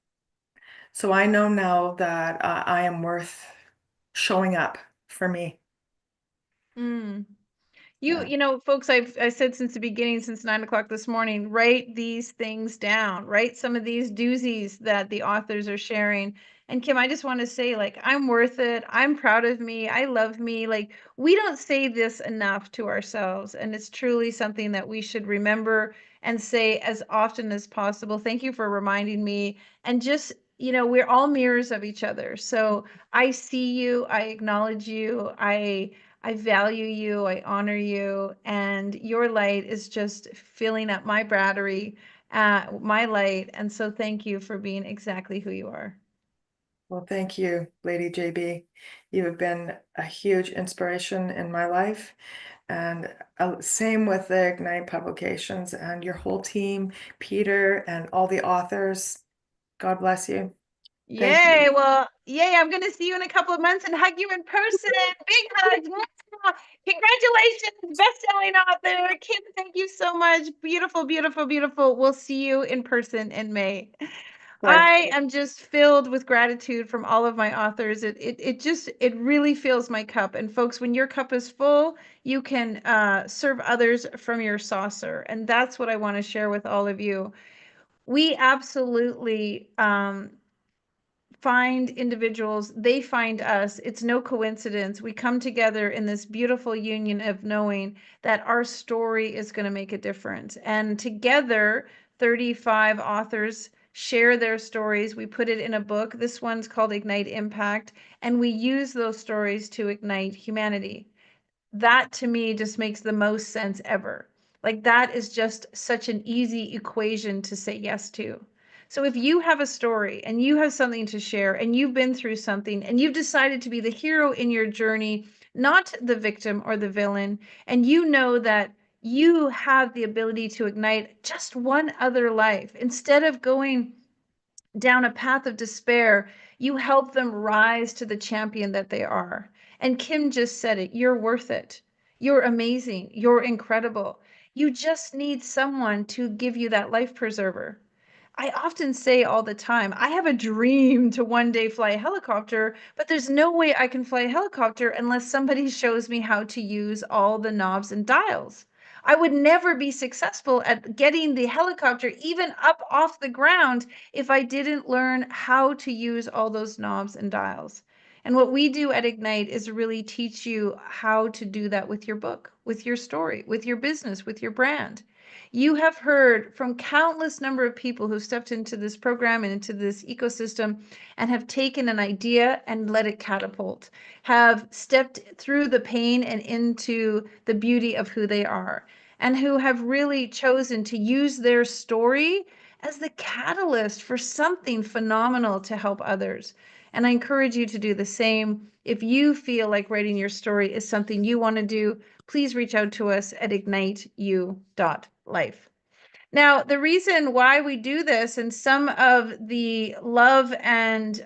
So I know now that I am worth showing up for me. You know, folks, I said since the beginning, since 9 o'clock this morning, write these things down, write some of these doozies that the authors are sharing. And Kim, I just want to say, like, I'm worth it. I'm proud of me. I love me. Like, we don't say this enough to ourselves. And it's truly something that we should remember and say as often as possible. Thank you for reminding me. And just, you know, we're all mirrors of each other. So I see you, I acknowledge you, I value you, I honor you, and your light is just filling up my battery, my light. And so thank you for being exactly who you are. Well, thank you, Lady JB. You have been a huge inspiration in my life. And same with the Ignite publications and your whole team, Peter, and all the authors. God bless you. Thank you. Yay. Well, yay. I'm going to see you in a couple of months and hug you in person. Big hugs. Congratulations, best-selling author. Kim, thank you so much. Beautiful, beautiful, beautiful. We'll see you in person in May. I am just filled with gratitude from all of my authors. It really fills my cup. And folks, when your cup is full, you can serve others from your saucer. And that's what I want to share with all of you. We absolutely find individuals, they find us. It's no coincidence. We come together in this beautiful union of knowing that our story is going to make a difference. And together, 35 authors share their stories. We put it in a book. This one's called Ignite Impact, and we use those stories to ignite humanity. That to me just makes the most sense ever. Like that is just such an easy equation to say yes to. So if you have a story and you have something to share and you've been through something and you've decided to be the hero in your journey, not the victim or the villain, and you know that you have the ability to ignite just one other life instead of going down a path of despair, you help them rise to the champion that they are. And Kim just said it, you're worth it. You're amazing. You're incredible. You just need someone to give you that life preserver. I often say all the time, I have a dream to one day fly a helicopter, but there's no way I can fly a helicopter unless somebody shows me how to use all the knobs and dials. I would never be successful at getting the helicopter even up off the ground if I didn't learn how to use all those knobs and dials. And what we do at Ignite is really teach you how to do that with your book, with your story, with your business, with your brand. You have heard from countless number of people who stepped into this program and into this ecosystem and have taken an idea and let it catapult, have stepped through the pain and into the beauty of who they are, and who have really chosen to use their story as the catalyst for something phenomenal to help others. And I encourage you to do the same. If you feel like writing your story is something you want to do, please reach out to us at igniteyou.life. Now, the reason why we do this and some of the love and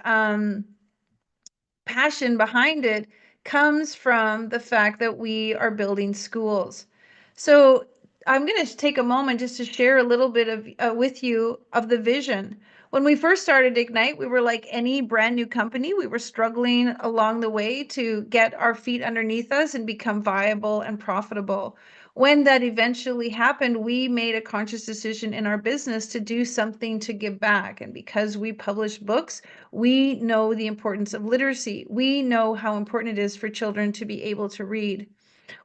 passion behind it comes from the fact that we are building schools. So I'm going to take a moment just to share a little bit of with you of the vision. When we first started Ignite, we were like any brand new company. We were struggling along the way to get our feet underneath us and become viable and profitable. When that eventually happened, we made a conscious decision in our business to do something to give back. And because we publish books, we know the importance of literacy. We know how important it is for children to be able to read.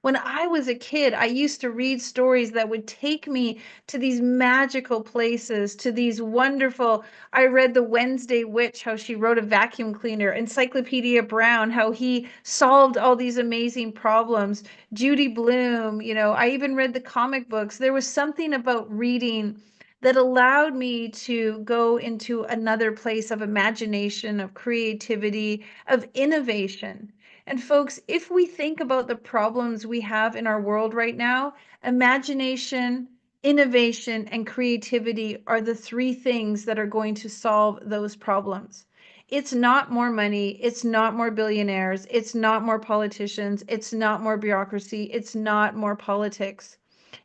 When I was a kid, I used to read stories that would take me to these magical places, to these wonderful. I read The Wednesday Witch, how she wrote a vacuum cleaner, Encyclopedia Brown, how he solved all these amazing problems, Judy Blume, I even read the comic books. There was something about reading that allowed me to go into another place of imagination, of creativity, of innovation. And folks, if we think about the problems we have in our world right now, imagination, innovation, and creativity are the three things that are going to solve those problems. It's not more money. It's not more billionaires. It's not more politicians. It's not more bureaucracy. It's not more politics.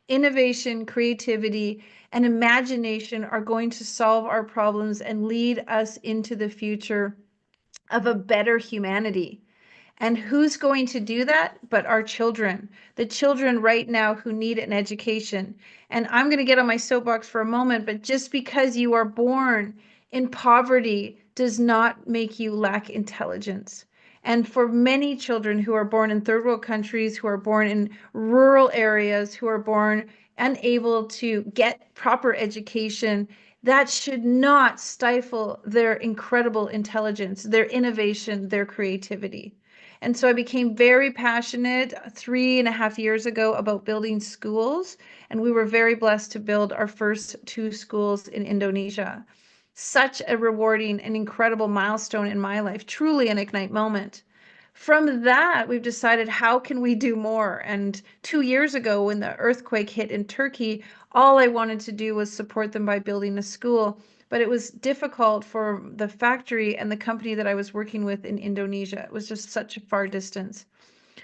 Innovation, creativity, and imagination are going to solve our problems and lead us into the future of a better humanity. And who's going to do that but our children, the children right now who need an education. And I'm going to get on my soapbox for a moment, but just because you are born in poverty does not make you lack intelligence. And for many children who are born in third world countries, who are born in rural areas, who are born unable to get proper education, that should not stifle their incredible intelligence, their innovation, their creativity. And so I became very passionate 3.5 years ago about building schools. And we were very blessed to build our first 2 schools in Indonesia. Such a rewarding and incredible milestone in my life, truly an Ignite moment. From that, we've decided, how can we do more? And 2 years ago, when the earthquake hit in Turkey, all I wanted to do was support them by building a school. But it was difficult for the factory and the company that I was working with in Indonesia. It was just such a far distance.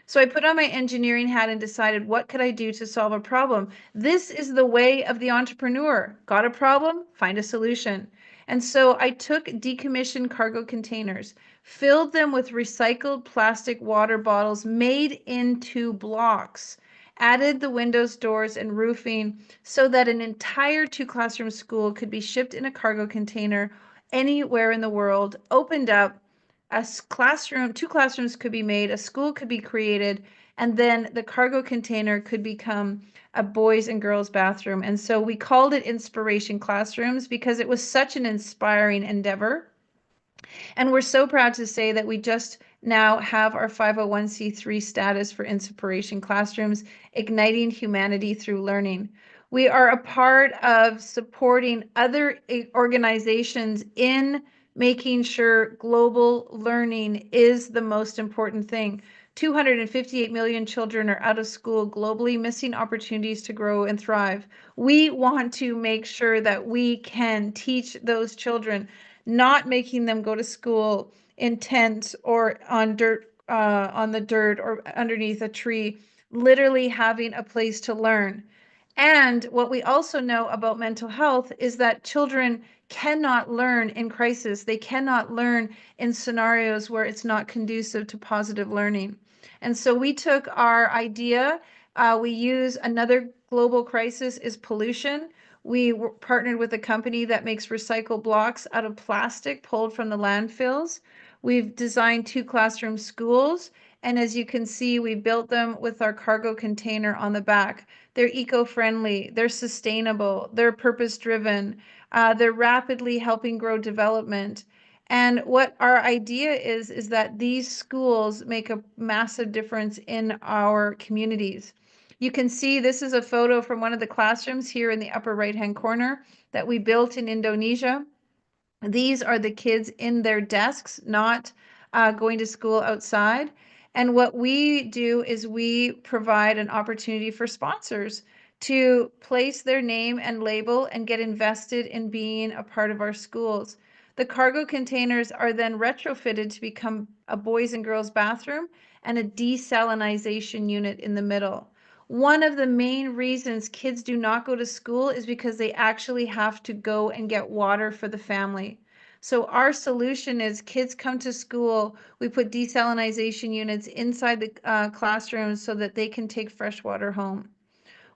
So I put on my engineering hat and decided, what could I do to solve a problem? This is the way of the entrepreneur. Got a problem? Find a solution. And so I took decommissioned cargo containers, filled them with recycled plastic water bottles made into blocks, added the windows, doors, and roofing so that an entire 2-classroom school could be shipped in a cargo container anywhere in the world, opened up. Classroom, 2 classrooms could be made, a school could be created, and then the cargo container could become a boys and girls bathroom. And so we called it Inspiration Classrooms because it was such an inspiring endeavor. And we're so proud to say that we just now have our 501c3 status for Inspiration Classrooms, igniting humanity through learning. We are a part of supporting other organizations in making sure global learning is the most important thing. 258 million children are out of school globally, missing opportunities to grow and thrive. We want to make sure that we can teach those children, not making them go to school in tents or on dirt, on the dirt or underneath a tree, literally having a place to learn. And what we also know about mental health is that children cannot learn in crisis. They cannot learn in scenarios where it's not conducive to positive learning. And so we took our idea, we use another global crisis is pollution. We partnered with a company that makes recycled blocks out of plastic pulled from the landfills. We've designed 2 classroom schools. And as you can see, we built them with our cargo container on the back. They're eco-friendly, they're sustainable, they're purpose-driven, they're rapidly helping grow development. And what our idea is that these schools make a massive difference in our communities. You can see this is a photo from one of the classrooms here in the upper right-hand corner that we built in Indonesia. These are the kids in their desks, not going to school outside. And what we do is we provide an opportunity for sponsors to place their name and label and get invested in being a part of our schools. The cargo containers are then retrofitted to become a boys and girls bathroom and a desalinization unit in the middle. One of the main reasons kids do not go to school is because they actually have to go and get water for the family. So our solution is kids come to school, we put desalinization units inside the classrooms so that they can take fresh water home.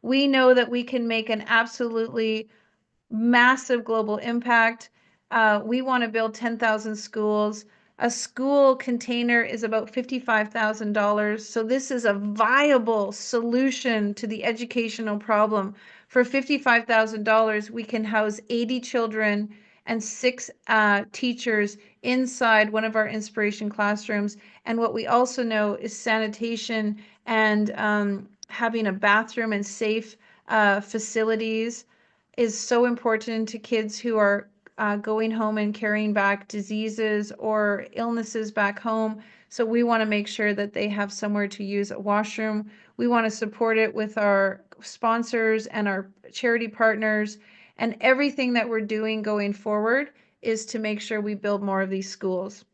We know that we can make an absolutely massive global impact. We want to build 10,000 schools. A school container is about $55,000. So this is a viable solution to the educational problem. For $55,000, we can house 80 children and 6 teachers inside one of our inspiration classrooms. And what we also know is sanitation and having a bathroom and safe facilities is so important to kids who are going home and carrying back diseases or illnesses back home. So we want to make sure that they have somewhere to use a washroom. We want to support it with our sponsors and our charity partners. And everything that we're doing going forward is to make sure we build more of these schools.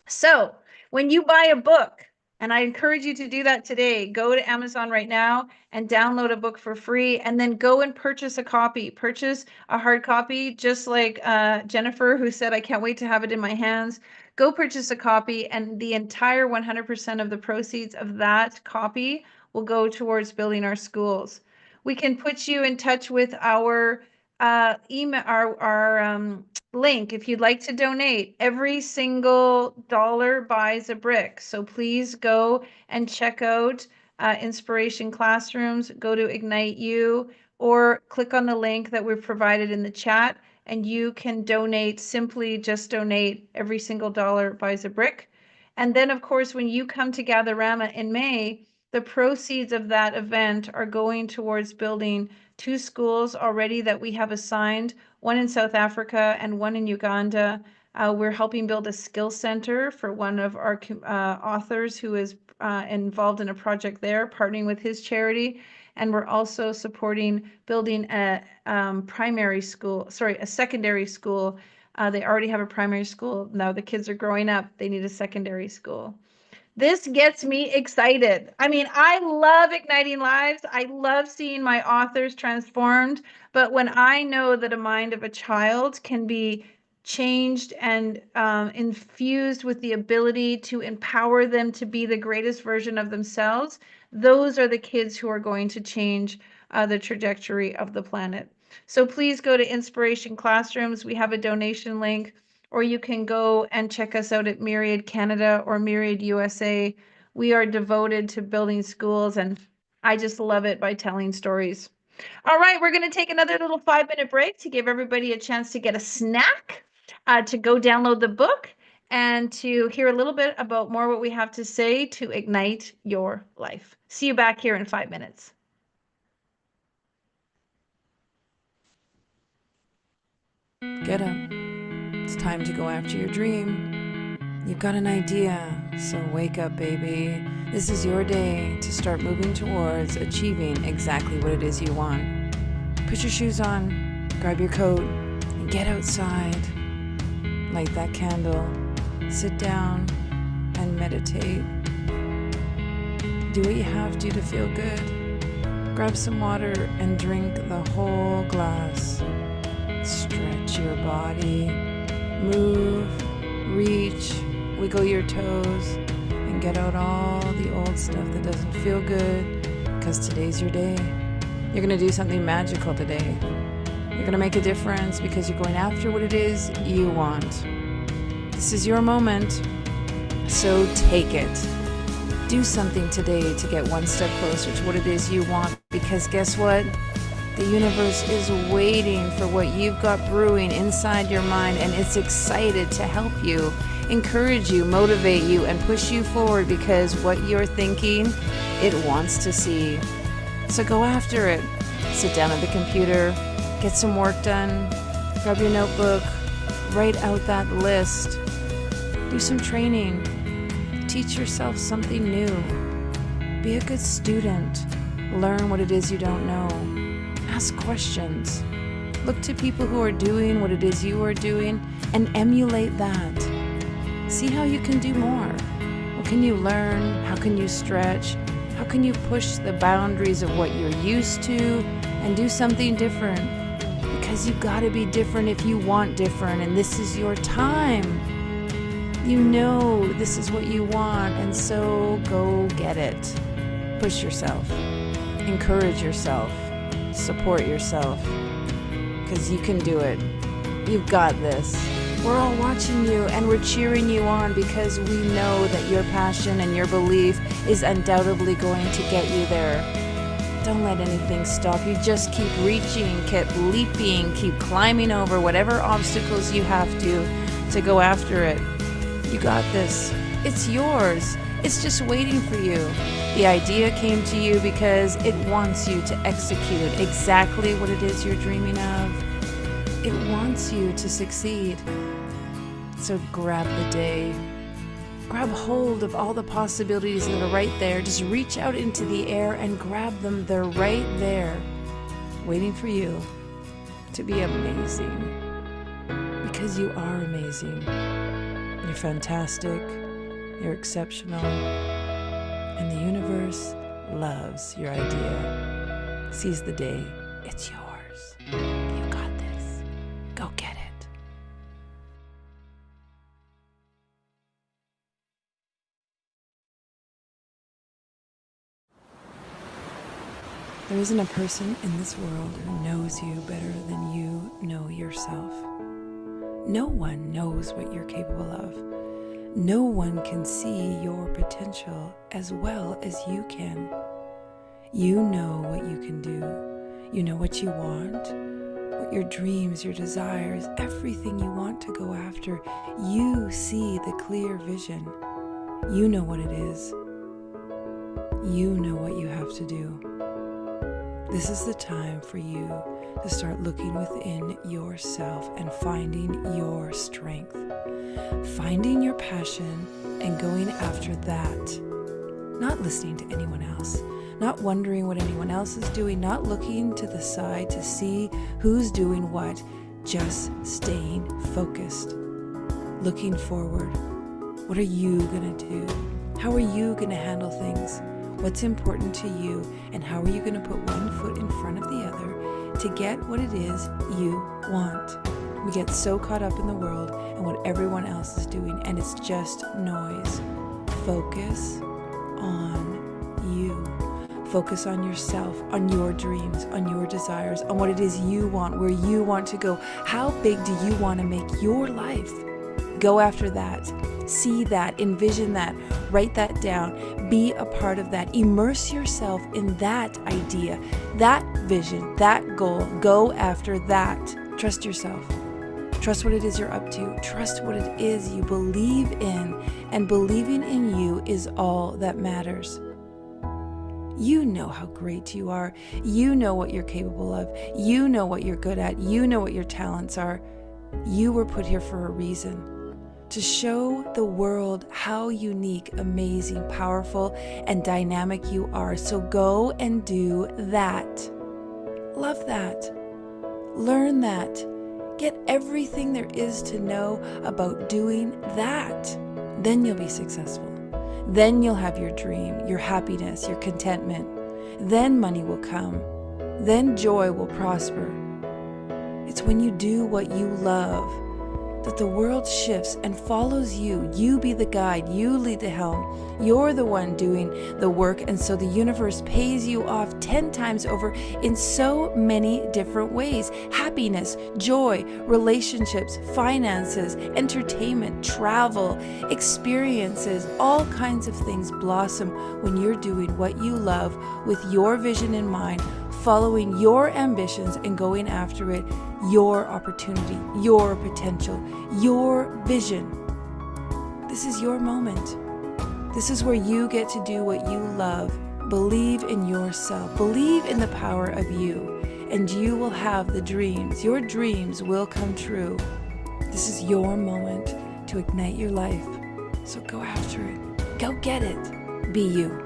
So when you buy a book, and I encourage you to do that today, go to Amazon right now and download a book for free, and then go and purchase a copy. Purchase a hard copy, just like Jennifer, who said, I can't wait to have it in my hands. Go purchase a copy, and the entire 100% of the proceeds of that copy will go towards building our schools. We can put you in touch with our email, our link if you'd like to donate. Every single dollar buys a brick. So please go and check out Inspiration Classrooms. Go to Ignite You or click on the link that we've provided in the chat, and you can donate. Simply just donate. Every single dollar buys a brick. And then, of course, when you come to Gatherama in May, the proceeds of that event are going towards building 2 schools already that we have assigned, one in South Africa and one in Uganda. We're helping build a skill center for one of our authors who is involved in a project there, partnering with his charity. And we're also supporting building a secondary school. They already have a primary school. Now the kids are growing up. They need a secondary school. This gets me excited. I mean, I love igniting lives. I love seeing my authors transformed. But when I know that a mind of a child can be changed and infused with the ability to empower them to be the greatest version of themselves, those are the kids who are going to change the trajectory of the planet. So please go to Inspiration Classrooms. We have a donation link. Or you can go and check us out at Myriad Canada or Myriad USA. We are devoted to building schools, and I just love it by telling stories. All right, we're going to take another little 5-minute break to give everybody a chance to get a snack, to go download the book, and to hear a little bit about more what we have to say to ignite your life. See you back here in 5 minutes. Get up. It's time to go after your dream. You've got an idea, so wake up, baby. This is your day to start moving towards achieving exactly what it is you want. Put your shoes on, grab your coat, and get outside. Light that candle, sit down, and meditate. Do what you have to feel good. Grab some water and drink the whole glass. Stretch your body. Move, reach, wiggle your toes, and get out all the old stuff that doesn't feel good, because today's your day. You're going to do something magical today. You're going to make a difference because you're going after what it is you want. This is your moment, so take it. Do something today to get one step closer to what it is you want, because guess what? The universe is waiting for what you've got brewing inside your mind, and it's excited to help you, encourage you, motivate you, and push you forward, because what you're thinking, it wants to see. So go after it. Sit down at the computer, get some work done, grab your notebook, write out that list, do some training, teach yourself something new, be a good student, learn what it is you don't know. Ask questions. Look to people who are doing what it is you are doing and emulate that. See how you can do more. What can you learn? How can you stretch? How can you push the boundaries of what you're used to and do something different? Because you've got to be different if you want different, and this is your time. You know this is what you want, and so go get it. Push yourself. Encourage yourself, support yourself, because you can do it. You've got this. We're all watching you and we're cheering you on because we know that your passion and your belief is undoubtedly going to get you there. Don't let anything stop you. Just keep reaching, keep leaping, keep climbing over whatever obstacles you have to go after it. You got this. It's yours. It's just waiting for you. The idea came to you because it wants you to execute exactly what it is you're dreaming of. It wants you to succeed. So grab the day. Grab hold of all the possibilities that are right there. Just reach out into the air and grab them. They're right there, waiting for you to be amazing. Because you are amazing. You're fantastic. You're exceptional. And the universe loves your idea. Seize the day. It's yours. You got this. Go get it. There isn't a person in this world who knows you better than you know yourself. No one knows what you're capable of. No one can see your potential as well as you can. You know what you can do. You know what you want, what your dreams, your desires, everything you want to go after. You see the clear vision. You know what it is. You know what you have to do. This is the time for you to start looking within yourself and finding your strength, finding your passion and going after that. Not listening to anyone else, not wondering what anyone else is doing, not looking to the side to see who's doing what, just staying focused, looking forward. What are you gonna do? How are you gonna handle things? What's important to you, and how are you going to put one foot in front of the other to get what it is you want? We get so caught up in the world and what everyone else is doing, and it's just noise. Focus on you. Focus on yourself, on your dreams, on your desires, on what it is you want, where you want to go. How big do you want to make your life? Go after that. See that, envision that, write that down, be a part of that, immerse yourself in that idea, that vision, that goal. Go after that. Trust yourself. Trust what it is you're up to. Trust what it is you believe in, and believing in you is all that matters. You know how great you are. You know what you're capable of. You know what you're good at. You know what your talents are. You were put here for a reason. To show the world how unique, amazing, powerful, and dynamic you are. So go and do that. Love that. Learn that. Get everything there is to know about doing that. Then you'll be successful. Then you'll have your dream, your happiness, your contentment. Then money will come. Then joy will prosper. It's when you do what you love that the world shifts and follows you. You be the guide. You lead the helm. You're the one doing the work, and so the universe pays you off 10 times over in so many different ways. Happiness, joy, relationships, finances, entertainment, travel, experiences, all kinds of things blossom when you're doing what you love with your vision in mind, following your ambitions and going after it. Your opportunity, your potential, your vision. This is your moment. This is where you get to do what you love. Believe in yourself. Believe in the power of you, and you will have the dreams. Your dreams will come true. This is your moment to ignite your life. So go after it. Go get it. Be you.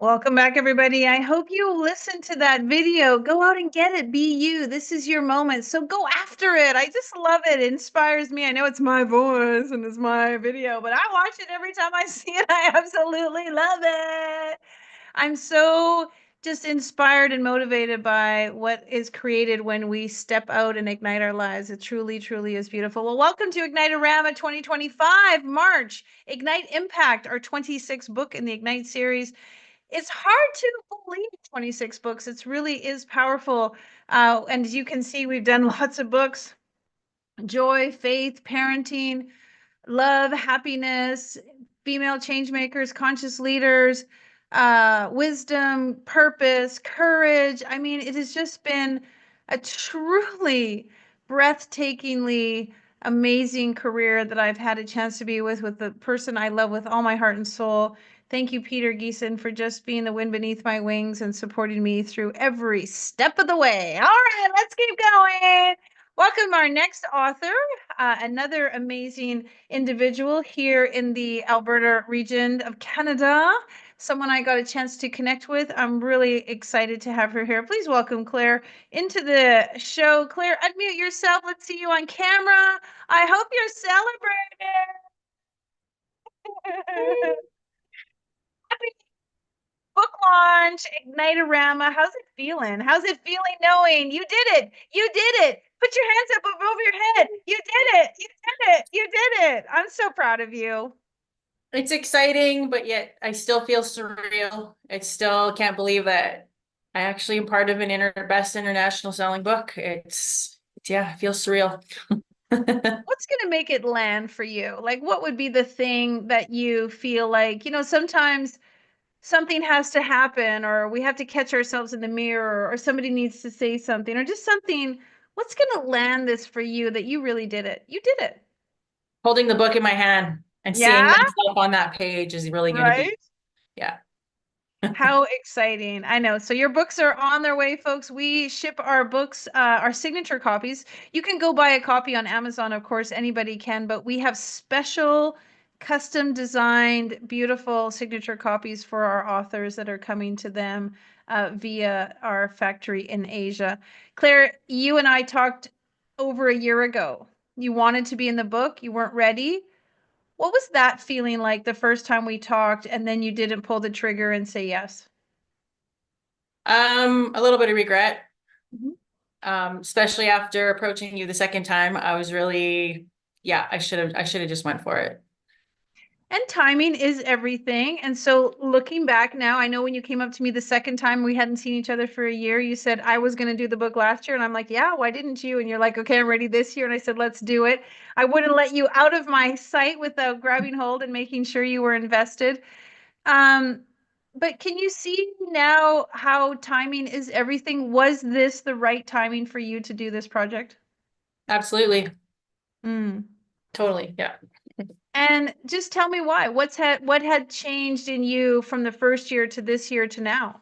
Welcome back, everybody. I hope you listened to that video. Go out and get it. Be you. This is your moment. So go after it. I just love it. It inspires me. I know it's my voice and it's my video, but I watch it every time I see it. I absolutely love it. I'm so just inspired and motivated by what is created when we step out and ignite our lives. It truly, truly is beautiful. Well, welcome to Ignitearama 2025, March. Ignite Impact, our 26th book in the Ignite series. It's hard to believe 26 books. It really is powerful. And as you can see, we've done lots of books: joy, faith, parenting, love, happiness, female change makers, conscious leaders, wisdom, purpose, courage. I mean, it has just been a truly breathtakingly amazing career that I've had a chance to be with the person I love with all my heart and soul. Thank you, Peter Geeson, for just being the wind beneath my wings and supporting me through every step of the way. All right, let's keep going. Welcome our next author, another amazing individual here in the Alberta region of Canada, someone I got a chance to connect with. I'm really excited to have her here. Please welcome Claire into the show. Claire, unmute yourself. Let's see you on camera. I hope you're celebrating. Happy book launch, Ignitearama. How's it feeling? How's it feeling knowing you did it? You did it. Put your hands up over your head. You did it. You did it. You did it. I'm so proud of you. It's exciting, but yet I still feel surreal. I still can't believe that I actually am part of an best international selling book. Yeah, it feels surreal. What's going to make it land for you? Like, what would be the thing that you feel like, sometimes something has to happen, or we have to catch ourselves in the mirror, or somebody needs to say something, or just something. What's going to land this for you that you really did it? You did it. Holding the book in my hand and seeing myself on that page is really going to be, yeah. How exciting. I know. So your books are on their way, folks. We ship our books, our signature copies. You can go buy a copy on Amazon, of course, anybody can, but we have special custom designed, beautiful signature copies for our authors that are coming to them via our factory in Asia. Claire, you and I talked over a year ago. You wanted to be in the book. You weren't ready. What was that feeling like the first time we talked and then you didn't pull the trigger and say yes? A little bit of regret. Especially after approaching you the second time. I was really, I should have just went for it. And timing is everything. And so looking back now, I know when you came up to me the second time, we hadn't seen each other for a year, you said, I was going to do the book last year. And I'm like, yeah, why didn't you? And you're like, okay, I'm ready this year. And I said, let's do it. I wouldn't let you out of my sight without grabbing hold and making sure you were invested. But can you see now how timing is everything? Was this the right timing for you to do this project? Absolutely. Totally. Yeah. And just tell me why. What had changed in you from the first year to this year to now?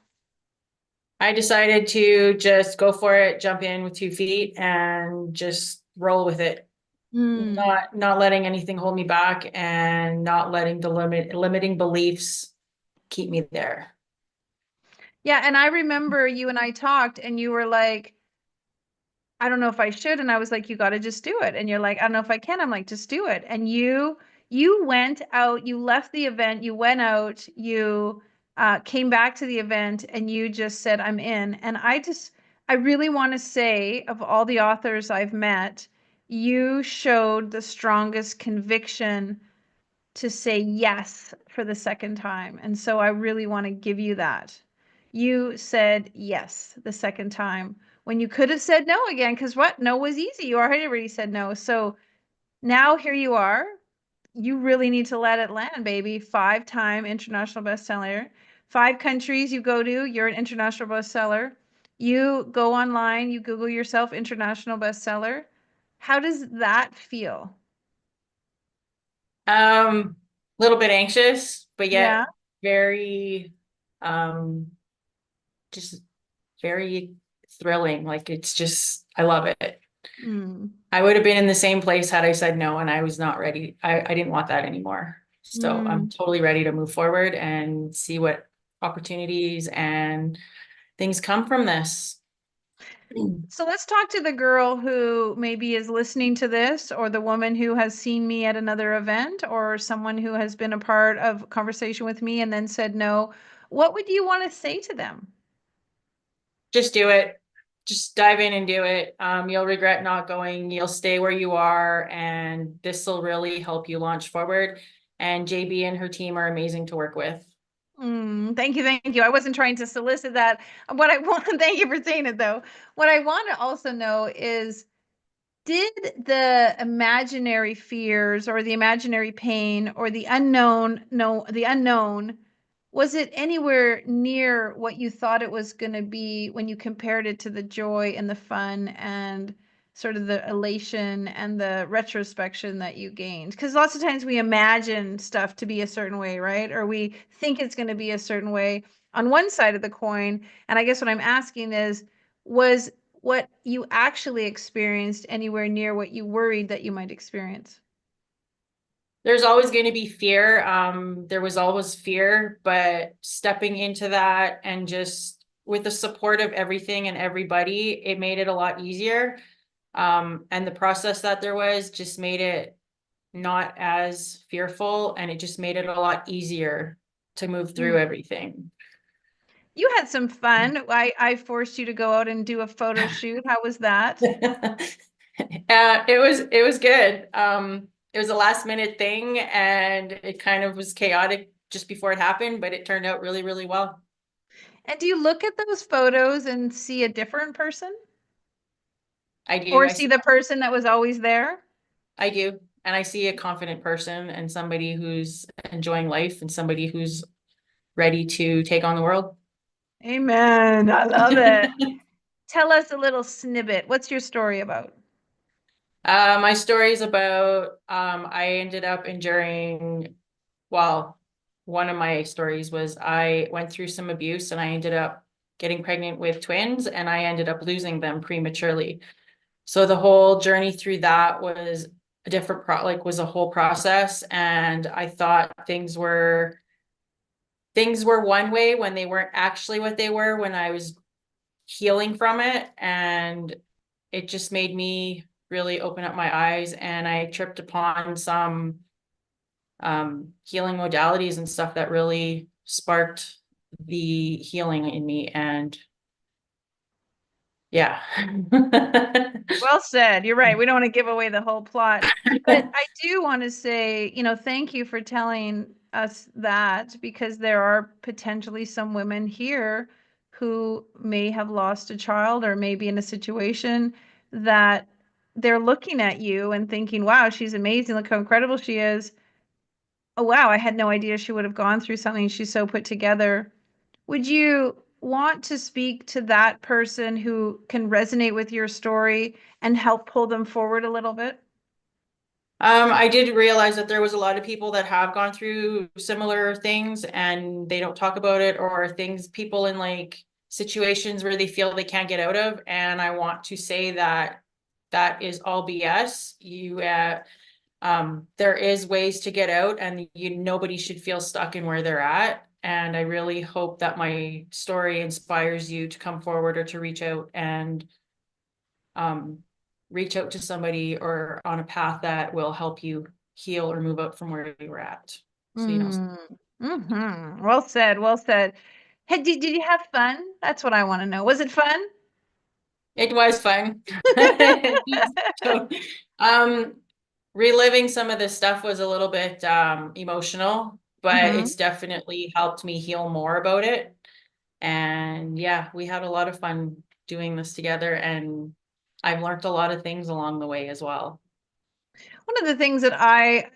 I decided to just go for it, jump in with 2 feet and just roll with it. Not letting anything hold me back and not letting the limiting beliefs keep me there. Yeah, and I remember you and I talked and you were like, I don't know if I should. And I was like, you got to just do it. And you're like, I don't know if I can. I'm like, just do it. And you went out, you left the event, you went out, you came back to the event and you just said, I'm in. And I really want to say, of all the authors I've met, you showed the strongest conviction to say yes for the second time. And so I really want to give you that. You said yes the second time when you could have said no again, because what? No was easy. You already said no. So now here you are. You really need to let it land, baby. 5-time international bestseller. 5 countries you go to, you're an international bestseller. You go online, you Google yourself international bestseller. How does that feel? Little bit anxious, but yet very, just very thrilling. Like it's just, I love it. I would have been in the same place had I said no, and I was not ready. I didn't want that anymore. So I'm totally ready to move forward and see what opportunities and things come from this. So let's talk to the girl who maybe is listening to this, or the woman who has seen me at another event, or someone who has been a part of conversation with me and then said no. What would you want to say to them? just do it. Just dive in and do it. You'll regret not going. You'll stay where you are, and this will really help you launch forward. And JB and her team are amazing to work with. Thank you, thank you. I wasn't trying to solicit that. What I want, thank you for saying it though. What I want to also know is, did the imaginary fears or the imaginary pain or the unknown, was it anywhere near what you thought it was going to be when you compared it to the joy and the fun and sort of the elation and the retrospection that you gained? Because lots of times we imagine stuff to be a certain way, right? Or we think it's going to be a certain way on one side of the coin. And I guess what I'm asking is, was what you actually experienced anywhere near what you worried that you might experience? There's always going to be fear. There was always fear, but stepping into that and just with the support of everything and everybody, it made it a lot easier. And the process that there was just made it not as fearful, and it just made it a lot easier to move through everything. You had some fun. I forced you to go out and do a photo shoot. How was that? It was good. It was a last minute thing, and it kind of was chaotic just before it happened, but it turned out really, really well. And do you look at those photos and see a different person? I do. Or see the person that was always there? I do. And I see a confident person and somebody who's enjoying life and somebody who's ready to take on the world. Amen. I love it. Tell us a little snippet. What's your story about? My story is about, I ended up enduring, well, one of my stories was I went through some abuse and I ended up getting pregnant with twins, and I ended up losing them prematurely. So the whole journey through that was a different was a whole process. And I thought things were one way when they weren't actually what they were when I was healing from it. And it just made me really open up my eyes, and I tripped upon some healing modalities and stuff that really sparked the healing in me. And yeah. Well said. You're right. We don't want to give away the whole plot. But I do want to say, thank you for telling us that, because there are potentially some women here who may have lost a child or may be in a situation that they're looking at you and thinking, wow, she's amazing. Look how incredible she is. Oh, wow, I had no idea she would have gone through something. She's so put together. Would you want to speak to that person who can resonate with your story and help pull them forward a little bit? I did realize that there was a lot of people that have gone through similar things and they don't talk about it, or people in like situations where they feel they can't get out of. And I want to say that that is all BS. There is ways to get out, and nobody should feel stuck in where they're at. And I really hope that my story inspires you to come forward or to reach out and reach out to somebody or on a path that will help you heal or move out from where you were at. So, Well said. Well said. Hey, did you have fun? That's what I want to know. Was it fun? It was fun. So, reliving some of this stuff was a little bit emotional, but it's definitely helped me heal more about it. And yeah, we had a lot of fun doing this together, and I've learned a lot of things along the way as well. One of the things that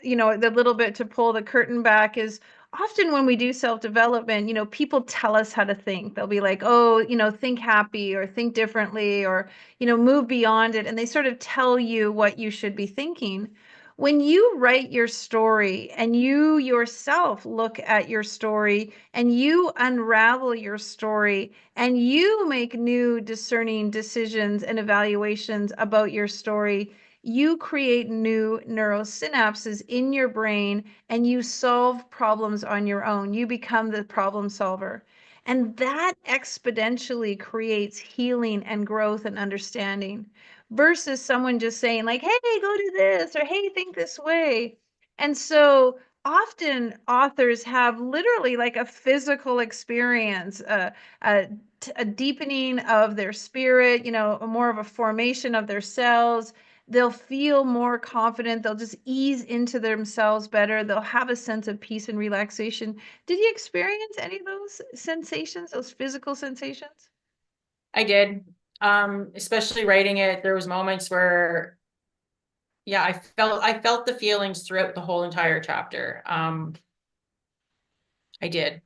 the little bit to pull the curtain back is, often when we do self-development, people tell us how to think. They'll be like, oh, think happy or think differently or, move beyond it. And they sort of tell you what you should be thinking. When you write your story and you yourself look at your story and you unravel your story and you make new discerning decisions and evaluations about your story, you create new neurosynapses in your brain and you solve problems on your own. You become the problem solver. And that exponentially creates healing and growth and understanding versus someone just saying like, hey, go do this, or hey, think this way. And so often authors have literally like a physical experience, a deepening of their spirit, you know, more of a formation of their cells. They'll feel more confident. They'll just ease into themselves better. They'll have a sense of peace and relaxation. Did you experience any of those sensations, those physical sensations? I did. Especially writing it, there was moments where, yeah, I felt the feelings throughout the whole entire chapter. I did.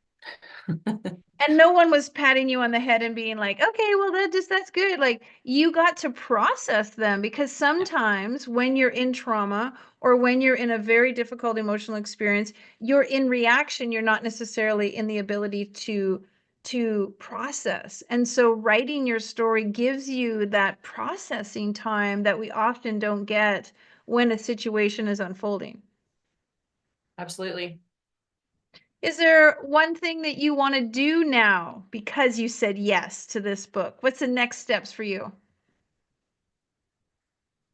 And no one was patting you on the head and being like, okay, well, that's good. Like, you got to process them, because sometimes when you're in trauma or when you're in a very difficult emotional experience, you're in reaction. You're not necessarily in the ability to process. And so writing your story gives you that processing time that we often don't get when a situation is unfolding. Absolutely. Is there one thing that you want to do now because you said yes to this book? What's the next steps for you?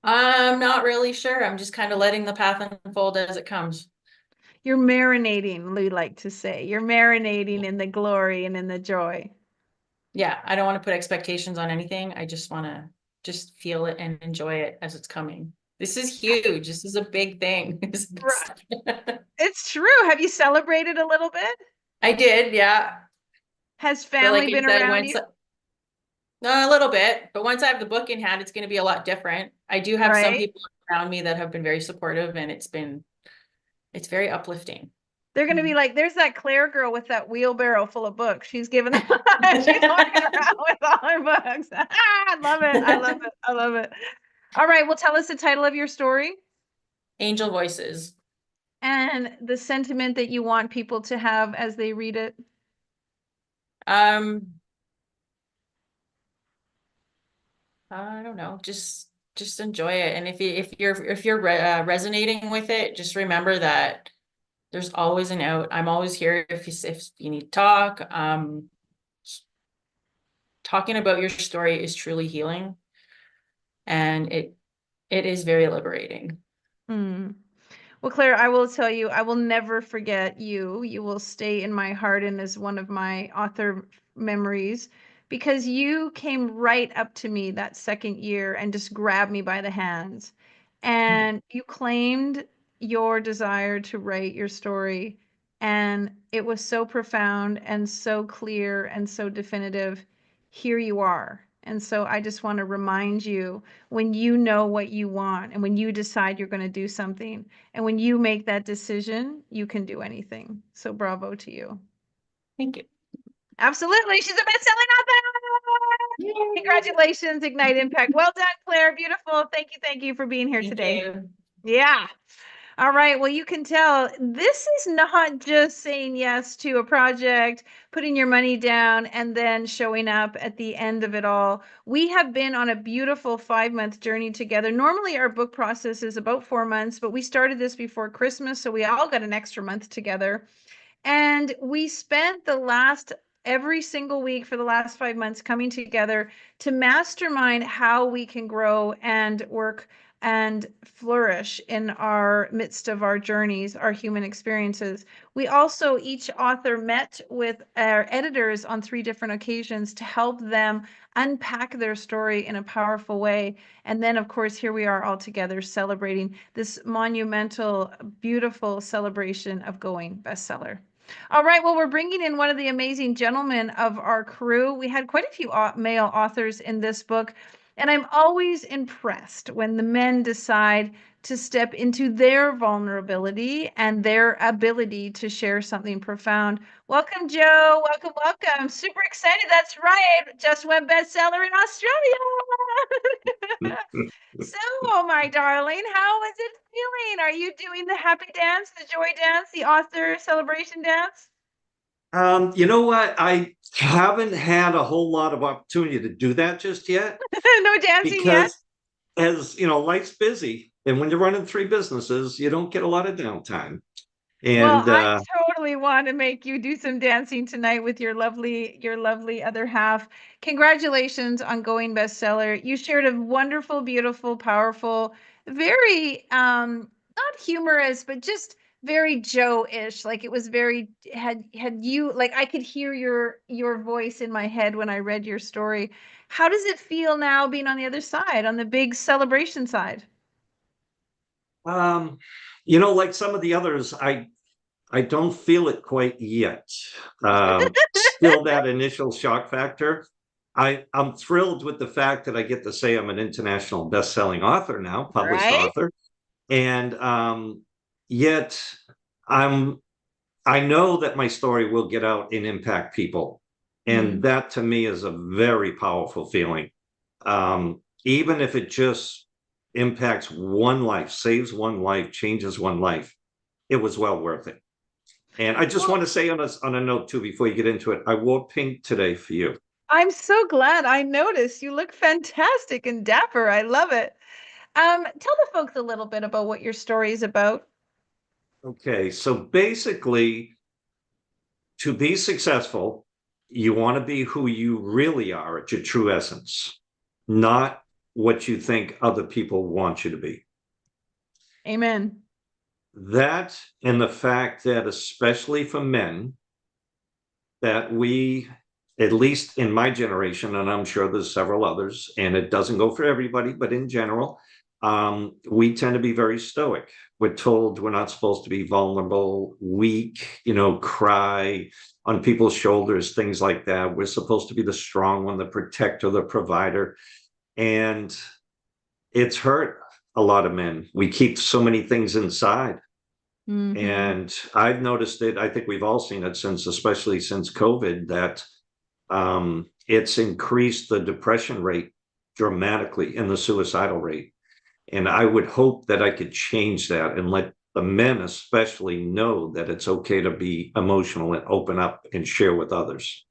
I'm not really sure. I'm just kind of letting the path unfold as it comes. You're marinating, we like to say. You're marinating in the glory and in the joy. Yeah, I don't want to put expectations on anything. I just want to just feel it and enjoy it as it's coming. This is huge. This is a big thing. It's true. Have you celebrated a little bit? I did, yeah. Has But family like I been said, around you? No, a little bit, but once I have the book in hand, it's going to be a lot different. I do have some Right. people around me that have been very supportive, and it's very uplifting. They're going to be like, there's that Claire girl with that wheelbarrow full of books. She's giving them, she's walking around with all her books. I love it. I love it. I love it. All right. Well, tell us the title of your story. Angel Voices. And the sentiment that you want people to have as they read it. I don't know, just enjoy it. And if you're resonating with it, just remember that there's always an out. I'm always here if you need to talk. Talking about your story is truly healing, and it is very liberating. Well, Claire, I will tell you, I will never forget you. You will stay in my heart and as one of my author memories, because you came right up to me that second year and just grabbed me by the hands. And you claimed your desire to write your story. And it was so profound and so clear and so definitive. Here you are. And so I just want to remind you, when you know what you want and when you decide you're going to do something, and when you make that decision, you can do anything. So bravo to you. Thank you. Absolutely. She's a best-selling author. Yay. Congratulations, Ignite Impact. Well done, Claire. Beautiful. Thank you for being here today. You. Yeah. All right. Well, you can tell this is not just saying yes to a project, putting your money down, and then showing up at the end of it all. We have been on a beautiful 5-month journey together. Normally, our book process is about 4 months, but we started this before Christmas, so we all got an extra month together. And we spent every single week for the last 5 months coming together to mastermind how we can grow and work and flourish in our midst of our journeys, our human experiences. We also, each author met with our editors on 3 different occasions to help them unpack their story in a powerful way. And then, of course, here we are all together celebrating this monumental, beautiful celebration of going bestseller. All right, well, we're bringing in one of the amazing gentlemen of our crew. We had quite a few male authors in this book, and I'm always impressed when the men decide to step into their vulnerability and their ability to share something profound. Welcome, Joe. Welcome, welcome. Super excited. That's right. Just went bestseller in Australia. So, my darling, how is it feeling? Are you doing the happy dance, the joy dance, the author celebration dance? You know what? I haven't had a whole lot of opportunity to do that just yet. No dancing yet? Because as you know, life's busy. And when you're running 3 businesses, you don't get a lot of downtime. Well, And I totally want to make you do some dancing tonight with your lovely other half. Congratulations on going bestseller. You shared a wonderful, beautiful, powerful, very not humorous, but just very Joe-ish. Like it was very had you like I could hear your voice in my head when I read your story. How does it feel now being on the other side, on the big celebration side? Like some of the others, I don't feel it quite yet. Still that initial shock factor. I'm thrilled with the fact that I get to say I'm an international best-selling author now, published author. And yet I know that my story will get out and impact people. And that to me is a very powerful feeling. Even if it just impacts one life, saves one life, changes one life, it was well worth it. And I just want to say on a note too, before you get into it, I wore pink today for you. I'm so glad. I noticed. You look fantastic and dapper. I love it. Tell the folks a little bit about what your story is about. Okay, so basically, to be successful, you want to be who you really are at your true essence, not what you think other people want you to be. Amen. That and the fact that, especially for men, that we, at least in my generation, and I'm sure there's several others, and it doesn't go for everybody, but in general, we tend to be very stoic. We're told we're not supposed to be vulnerable, weak, cry on people's shoulders, things like that. We're supposed to be the strong one, the protector, the provider. And it's hurt a lot of men. We keep so many things inside. And I've noticed it. I think we've all seen it especially since COVID, that it's increased the depression rate dramatically and the suicidal rate. And I would hope that I could change that and let the men especially know that it's okay to be emotional and open up and share with others.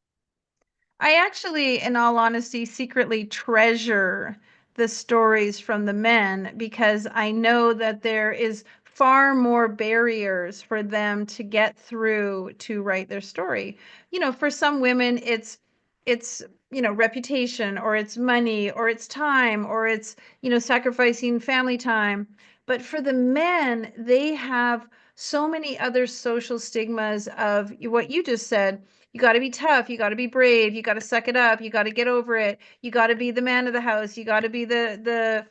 I actually, in all honesty, secretly treasure the stories from the men because I know that there is far more barriers for them to get through to write their story. For some women, it's reputation, or it's money, or it's time, or it's sacrificing family time. But for the men, they have so many other social stigmas of what you just said. You got to be tough, you got to be brave, you got to suck it up, you got to get over it, you got to be the man of the house, you got to be the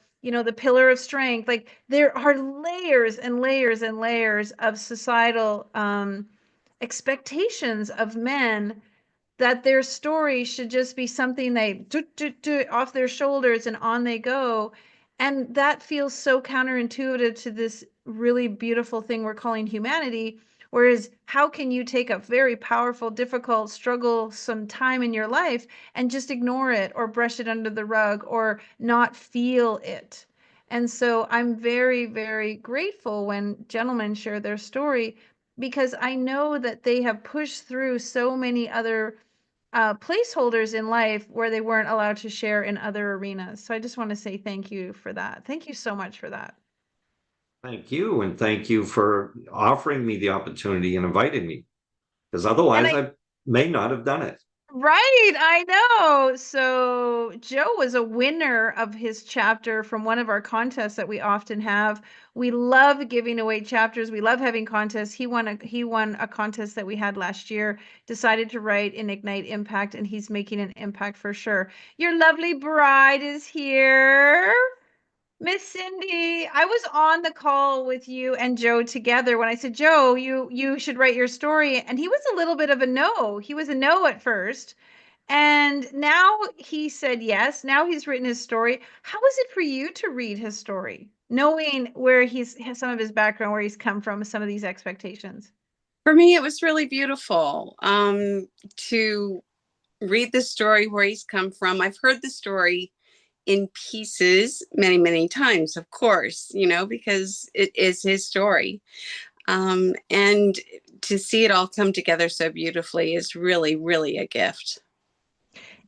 pillar of strength. Like there are layers and layers and layers of societal expectations of men, that their story should just be something they do off their shoulders and on they go. And that feels so counterintuitive to this really beautiful thing we're calling humanity. Whereas, how can you take a very powerful, difficult, struggle-some time in your life and just ignore it or brush it under the rug or not feel it? And so I'm very, very grateful when gentlemen share their story, because I know that they have pushed through so many other placeholders in life where they weren't allowed to share in other arenas. So I just want to say thank you for that. Thank you so much for that. Thank you. And thank you for offering me the opportunity and inviting me, because otherwise I may not have done it. Right, I know. So Joe was a winner of his chapter from one of our contests that we often have. We love giving away chapters. We love having contests. He won a contest that we had last year, decided to write in Ignite Impact, and he's making an impact for sure. Your lovely bride is here. Miss Cindy, I was on the call with you and Joe together when I said, Joe, you should write your story. And he was a little bit of a no. He was a no at first. And now he said yes. Now he's written his story. How was it for you to read his story, knowing where he's some of his background, where he's come from, some of these expectations? For me, it was really beautiful to read the story where he's come from. I've heard the story in pieces many, many times, of course, because it is his story. And to see it all come together so beautifully is really, really a gift.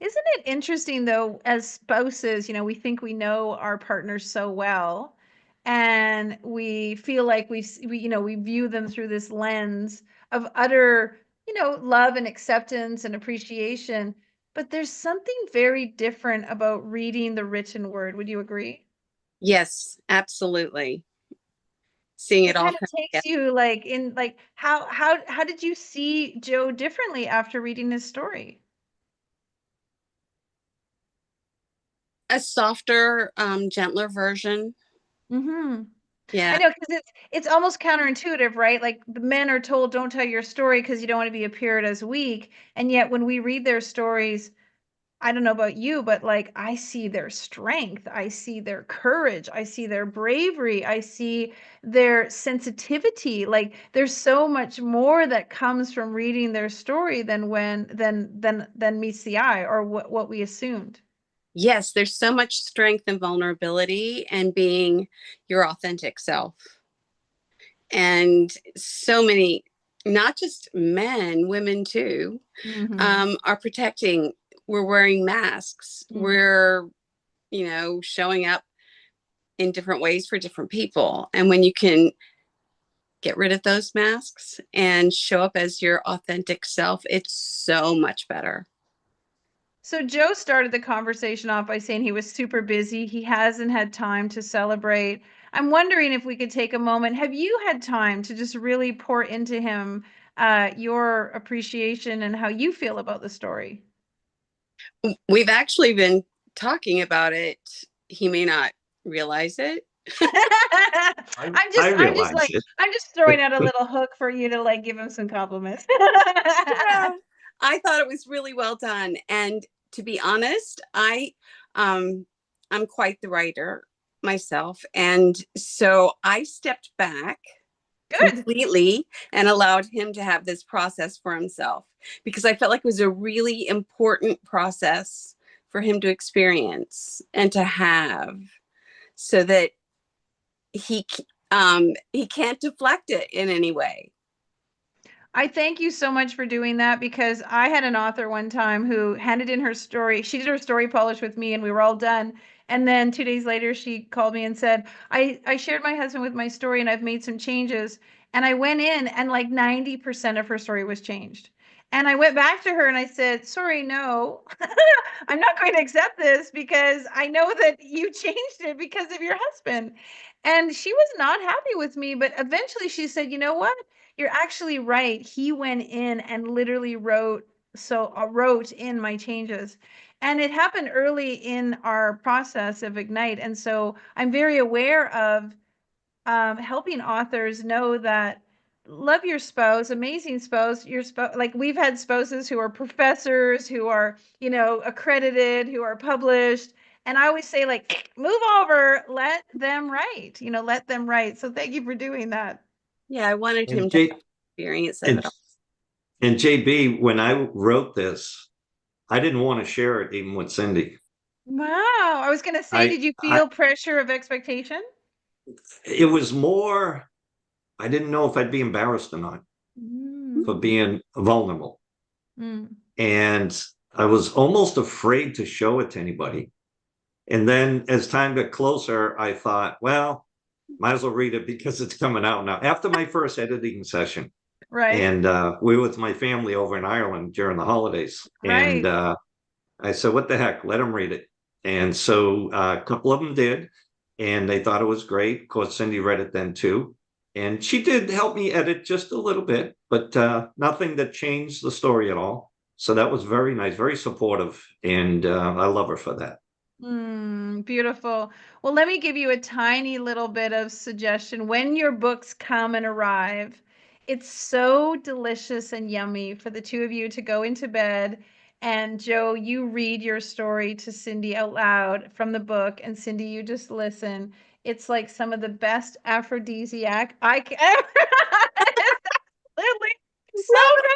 Isn't it interesting, though, as spouses, we think we know our partners so well, and we feel like we view them through this lens of utter, love and acceptance and appreciation. But there's something very different about reading the written word. Would you agree? Yes, absolutely. seeing it it all kind of come takes together. you like in like how did you see Joe differently after reading his story? A softer, gentler version. Mm-hmm. Yeah. I know, because it's almost counterintuitive, right? Like the men are told, don't tell your story because you don't want to be appeared as weak. And yet when we read their stories, I don't know about you, but like I see their strength, I see their courage, I see their bravery, I see their sensitivity. Like there's so much more that comes from reading their story than than meets the eye or what we assumed. Yes, there's so much strength and vulnerability and being your authentic self. And so many, not just men, women too, are protecting. We're wearing masks. We're, showing up in different ways for different people. And when you can get rid of those masks and show up as your authentic self, it's so much better. So Joe started the conversation off by saying he was super busy. He hasn't had time to celebrate. I'm wondering if we could take a moment. Have you had time to just really pour into him your appreciation and how you feel about the story? We've actually been talking about it. He may not realize it. I realize it. I'm just throwing out a little hook for you to like give him some compliments. Yeah, I thought it was really well done. And to be honest, I'm quite the writer myself. And so I stepped back completely and allowed him to have this process for himself because I felt like it was a really important process for him to experience and to have so that he can't deflect it in any way. I thank you so much for doing that because I had an author one time who handed in her story. She did her story polish with me and we were all done. And then 2 days later, she called me and said, I shared my husband with my story and I've made some changes. And I went in and like 90% of her story was changed. And I went back to her and I said, sorry, no, I'm not going to accept this because I know that you changed it because of your husband. And she was not happy with me. But eventually she said, you know what? You're actually right. He went in and literally wrote in my changes. And it happened early in our process of Ignite. And so I'm very aware of helping authors know that love your spouse, amazing spouse, your spouse. Like we've had spouses who are professors, who are, accredited, who are published. And I always say like, move over, let them write, let them write. So thank you for doing that. Yeah, I wanted him And to experience it all. And JB, when I wrote this, I didn't want to share it even with Cindy. Wow. I was going to say, did you feel pressure of expectation? It was more, I didn't know if I'd be embarrassed or not for being vulnerable. And I was almost afraid to show it to anybody. And then as time got closer, I thought, well, might as well read it because it's coming out now. After my first editing session, right. And we were with my family over in Ireland during the holidays. Right. And I said, what the heck, let them read it. And so a couple of them did. And they thought it was great. Of course, Cindy read it then too. And she did help me edit just a little bit, but nothing that changed the story at all. So that was very nice, very supportive. And I love her for that. Beautiful. Well, let me give you a tiny little bit of suggestion. When your books come and arrive, it's so delicious and yummy for the two of you to go into bed and Joe, you read your story to Cindy out loud from the book, and Cindy, you just listen. It's like some of the best aphrodisiac I can ever. It's absolutely so great.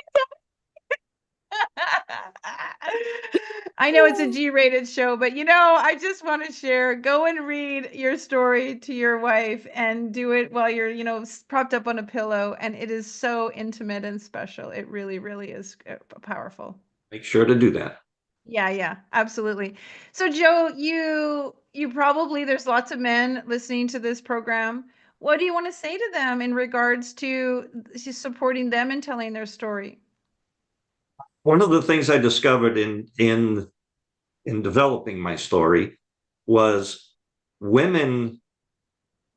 I know it's a G-rated show, but I just want to share. Go and read your story to your wife and do it while you're, propped up on a pillow. And it is so intimate and special. It really, really is powerful. Make sure to do that. Yeah, absolutely. So Joe, you probably, there's lots of men listening to this program. What do you want to say to them in regards to supporting them and telling their story? One of the things I discovered in developing my story was women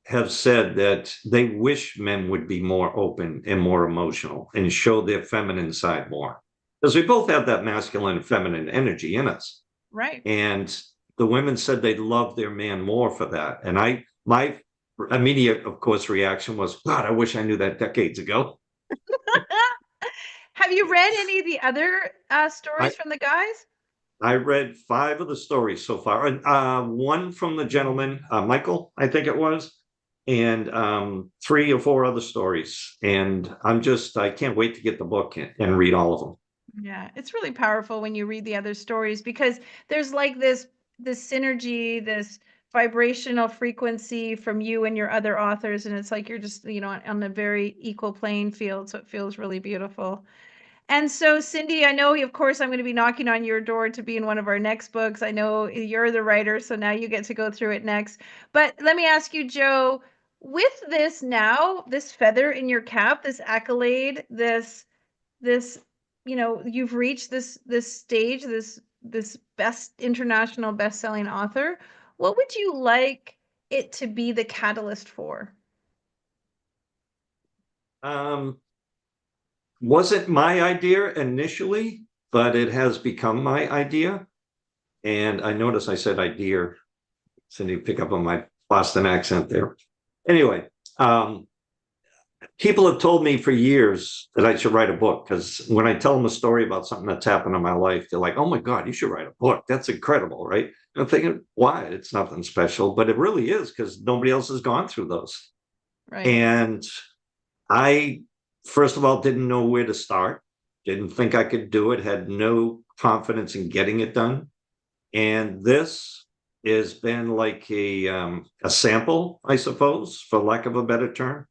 have said that they wish men would be more open and more emotional and show their feminine side more. Because we both have that masculine and feminine energy in us. Right. And the women said they'd love their man more for that. And my immediate, of course, reaction was, God, I wish I knew that decades ago. Have you read any of the other stories from the guys? I read 5 of the stories so far. One from the gentleman, Michael, I think it was, and 3 or 4 other stories. And I can't wait to get the book and read all of them. Yeah, it's really powerful when you read the other stories because there's like this synergy, this vibrational frequency from you and your other authors, and it's like you're just, on a very equal playing field, so it feels really beautiful. And so, Cindy, I know, of course, I'm going to be knocking on your door to be in one of our next books. I know you're the writer, so now you get to go through it next. But let me ask you, Joe, with this now, this feather in your cap, this accolade, this you've reached this stage, this best international best-selling author. What would you like it to be the catalyst for? Wasn't my idea initially, but it has become my idea. And I notice I said idea. Cindy, pick up on my Boston accent there. Anyway, people have told me for years that I should write a book because when I tell them a story about something that's happened in my life, they're like, oh my God, you should write a book. That's incredible, right? And I'm thinking, why? It's nothing special, but it really is because nobody else has gone through those. Right. And I, first of all, didn't know where to start, didn't think I could do it, had no confidence in getting it done. And this has been like a sample, I suppose, for lack of a better term.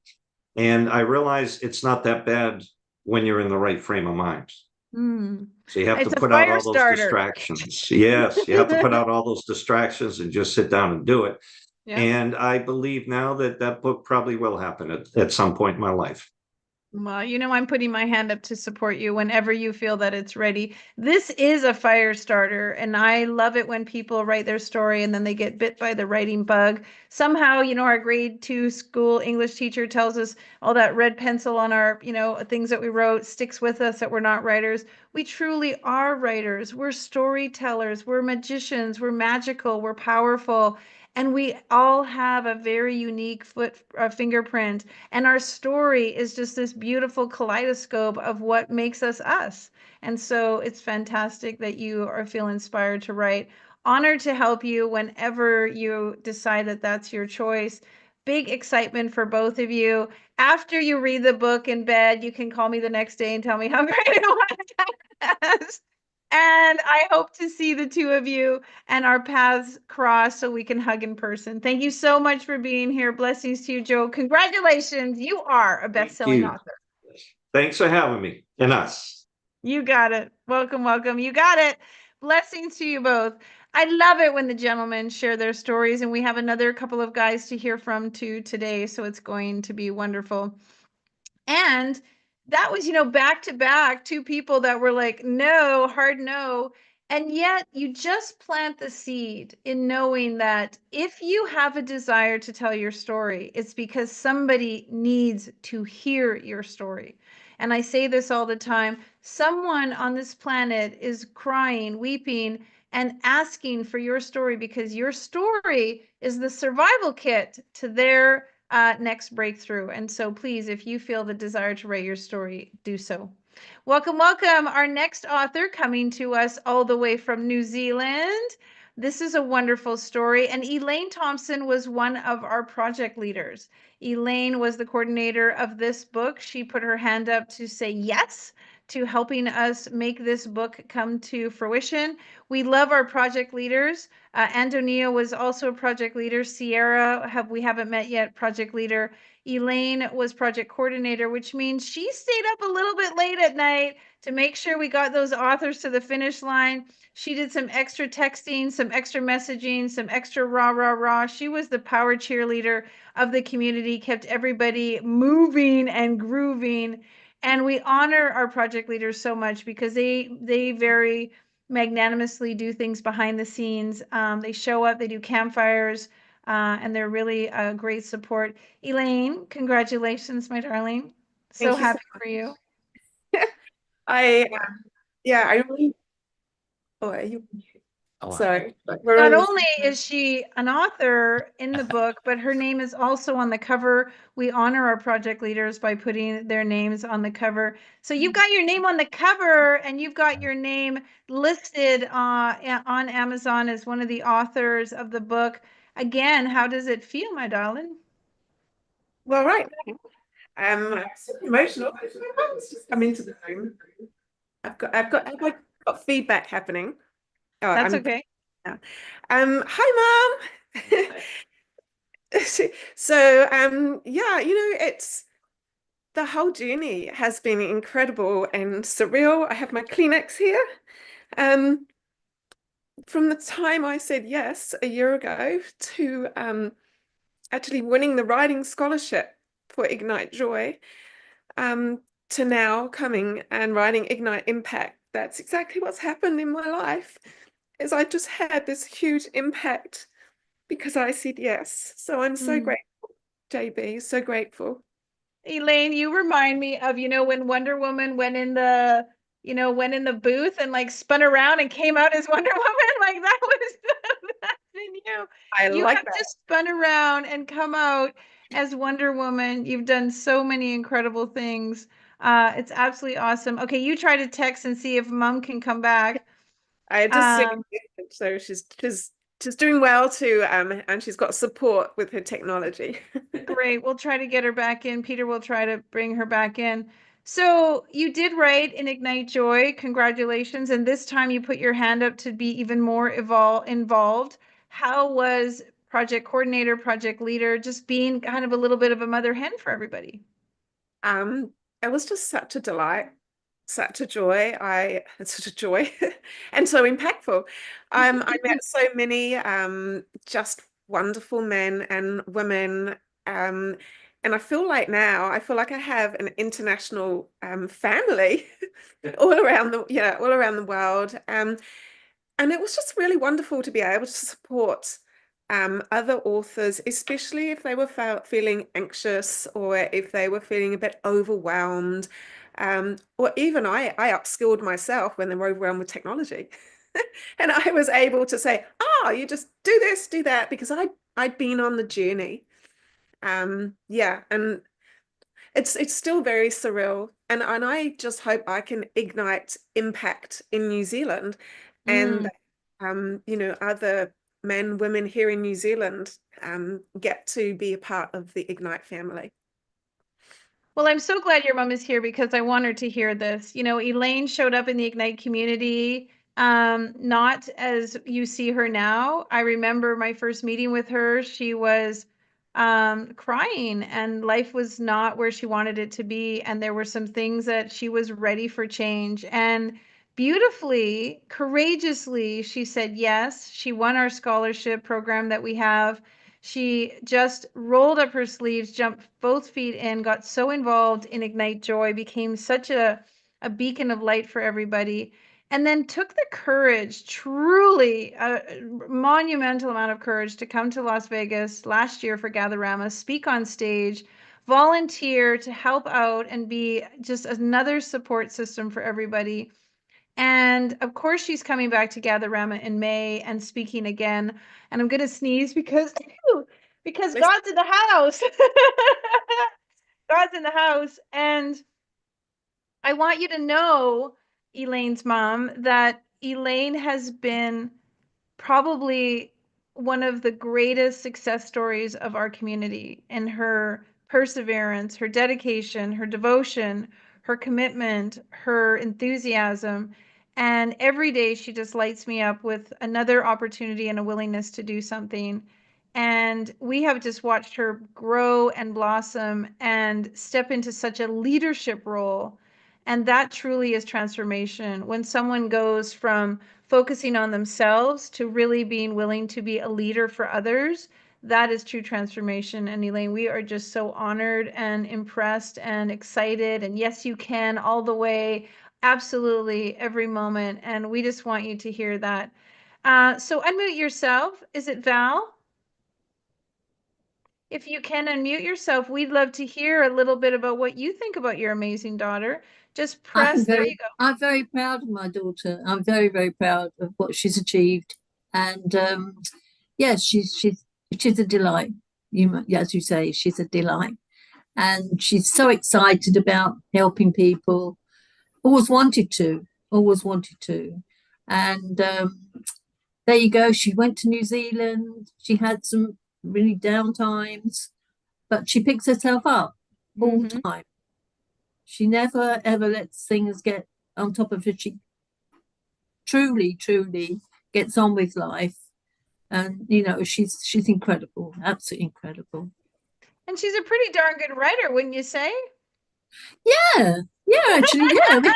And I realize it's not that bad when you're in the right frame of mind. So you have It's to a put out fire all those starter. distractions. Yes, you have to put out all those distractions and just sit down and do it. Yeah. And I believe now that that book probably will happen at some point in my life. Well, I'm putting my hand up to support you whenever you feel that it's ready. This is a fire starter, and I love it when people write their story and then they get bit by the writing bug. Somehow, our grade 2 school English teacher tells us all that red pencil on our, things that we wrote sticks with us, that we're not writers. We truly are writers. We're storytellers. We're magicians. We're magical. We're powerful. And we all have a very unique fingerprint. And our story is just this beautiful kaleidoscope of what makes us us. And so it's fantastic that you feel inspired to write. Honored to help you whenever you decide that that's your choice. Big excitement for both of you. After you read the book in bed, you can call me the next day and tell me how great it was. And I hope to see the two of you and our paths cross so we can hug in person. Thank you so much for being here. Blessings to you, Joe. Congratulations. You are a best-selling author. Thanks for having me and us. You got it. Welcome, welcome. You got it. Blessings to you both. I love it when the gentlemen share their stories, and we have another couple of guys to hear from too today, so it's going to be wonderful. And that was, back to back, 2 people that were like, no, hard no. And yet you just plant the seed in knowing that if you have a desire to tell your story, it's because somebody needs to hear your story. And I say this all the time, someone on this planet is crying, weeping, and asking for your story because your story is the survival kit to their next breakthrough. And so please, if you feel the desire to write your story, do so. Welcome, welcome. Our next author coming to us all the way from New Zealand. This is a wonderful story. And Elaine Thompson was one of our project leaders. Elaine was the coordinator of this book. She put her hand up to say yes to helping us make this book come to fruition. We love our project leaders. Antonia was also a project leader. Sierra, we haven't met yet, project leader. Elaine was project coordinator, which means she stayed up a little bit late at night to make sure we got those authors to the finish line. She did some extra texting, some extra messaging, some extra rah, rah, rah. She was the power cheerleader of the community, kept everybody moving and grooving. And we honor our project leaders so much because they very magnanimously do things behind the scenes. They show up, they do campfires. and they're really a great support. Elaine, congratulations, my darling. So Thank you so happy for you. I yeah, I really. Oh, are you? Sorry. Not only is she an author in the book, but her name is also on the cover. We honor our project leaders by putting their names on the cover. So you've got your name on the cover, and you've got your name listed on Amazon as one of the authors of the book. Again, how does it feel, my darling? Well, right now, I'm so emotional. My mum's just come into the room. I've got feedback happening. Oh, That's okay. Yeah. Hi, Mom. So, yeah, it's the whole journey has been incredible and surreal. I have my Kleenex here. From the time I said yes a year ago to actually winning the writing scholarship for Ignite Joy, to now coming and writing Ignite Impact. That's exactly what's happened in my life, is I just had this huge impact because I said yes. So I'm so grateful, JB, so grateful. Elaine, you remind me of, when Wonder Woman went in the, went in the booth and like spun around and came out as Wonder Woman. Like that was that's in you. I You like have that. just spun around and come out as Wonder Woman. You've done so many incredible things. It's absolutely awesome. Okay, you try to text and see if Mom can come back. I just sent her, so she's doing well too, and she's got support with her technology. Great. We'll try to get her back in. Peter will try to bring her back in. So you did write in Ignite Joy. Congratulations. And this time you put your hand up to be even more involved. How was project coordinator, project leader, just being kind of a little bit of a mother hen for everybody? It was just such a delight, such a joy. Such a joy and so impactful. I met so many just wonderful men and women. And I feel like now, I feel like I have an international family all around the world. And it was just really wonderful to be able to support other authors, especially if they were feeling anxious or if they were feeling a bit overwhelmed. Or even I upskilled myself when they were overwhelmed with technology. And I was able to say, oh, you just do this, do that, because I'd been on the journey. Yeah, and it's still very surreal. And I just hope I can ignite impact in New Zealand and other men, women here in New Zealand get to be a part of the Ignite family. Well, I'm so glad your mom is here because I want her to hear this. Elaine showed up in the Ignite community, not as you see her now. I remember my first meeting with her. She was crying and life was not where she wanted it to be. And there were some things that she was ready for change. And beautifully, courageously, she said yes. She won our scholarship program that we have. She just rolled up her sleeves, jumped both feet in, got so involved in Ignite Joy, became such a beacon of light for everybody, and then took the courage, truly a monumental amount of courage, to come to Las Vegas last year for Gatherama, speak on stage, volunteer to help out and be just another support system for everybody. And of course, she's coming back to Gatherama in May and speaking again. And I'm going to sneeze because God's in the house. God's in the house. And I want you to know, Elaine's mom, that Elaine has been probably one of the greatest success stories of our community in her perseverance, her dedication, her devotion, her commitment, her enthusiasm. And every day she just lights me up with another opportunity and a willingness to do something. And we have just watched her grow and blossom and step into such a leadership role. And that truly is transformation. When someone goes from focusing on themselves to really being willing to be a leader for others, that is true transformation. And Elaine, we are just so honored and impressed and excited. And yes, you can all the way, absolutely every moment. And we just want you to hear that. So unmute yourself. Is it Val? if you can unmute yourself, we'd love to hear a little bit about what you think about your amazing daughter. Just press, there you go. I'm very proud of my daughter. I'm very, very proud of what she's achieved. And yeah, she's a delight. As you say, she's a delight. And she's so excited about helping people. Always wanted to. And there you go. She went to New Zealand. She had some really down times, but she picks herself up all the time. She never ever lets things get on top of her. She truly gets on with life. And you know, she's incredible, absolutely incredible. And she's a pretty darn good writer, wouldn't you say? Yeah, actually, yeah.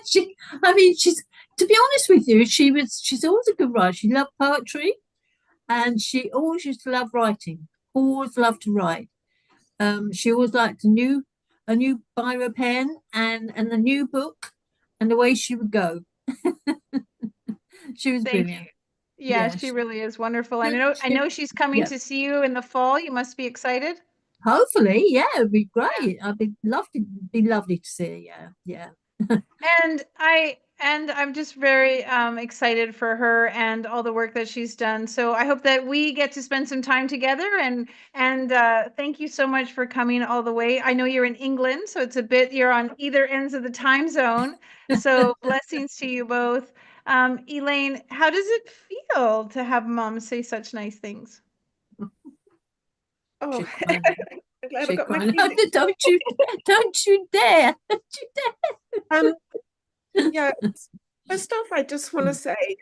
She's, to be honest with you, she's always a good writer. She loved poetry, and she always used to love writing. Always loved to write. She always liked a new biro pen and a new book, and the way she would go. She was brilliant. Yeah, she really is wonderful. I know she's coming to see you in the fall. You must be excited. Hopefully, yeah, it'd be great. Be lovely to see her. Yeah. And I'm just very excited for her and all the work that she's done. So I hope that we get to spend some time together. And thank you so much for coming all the way. I know you're in England, so you're on either ends of the time zone. So blessings to you both. Elaine, how does it feel to have mom say such nice things? Oh, I'm glad I got my feelings. Don't you dare. Yeah, first off, I just want to say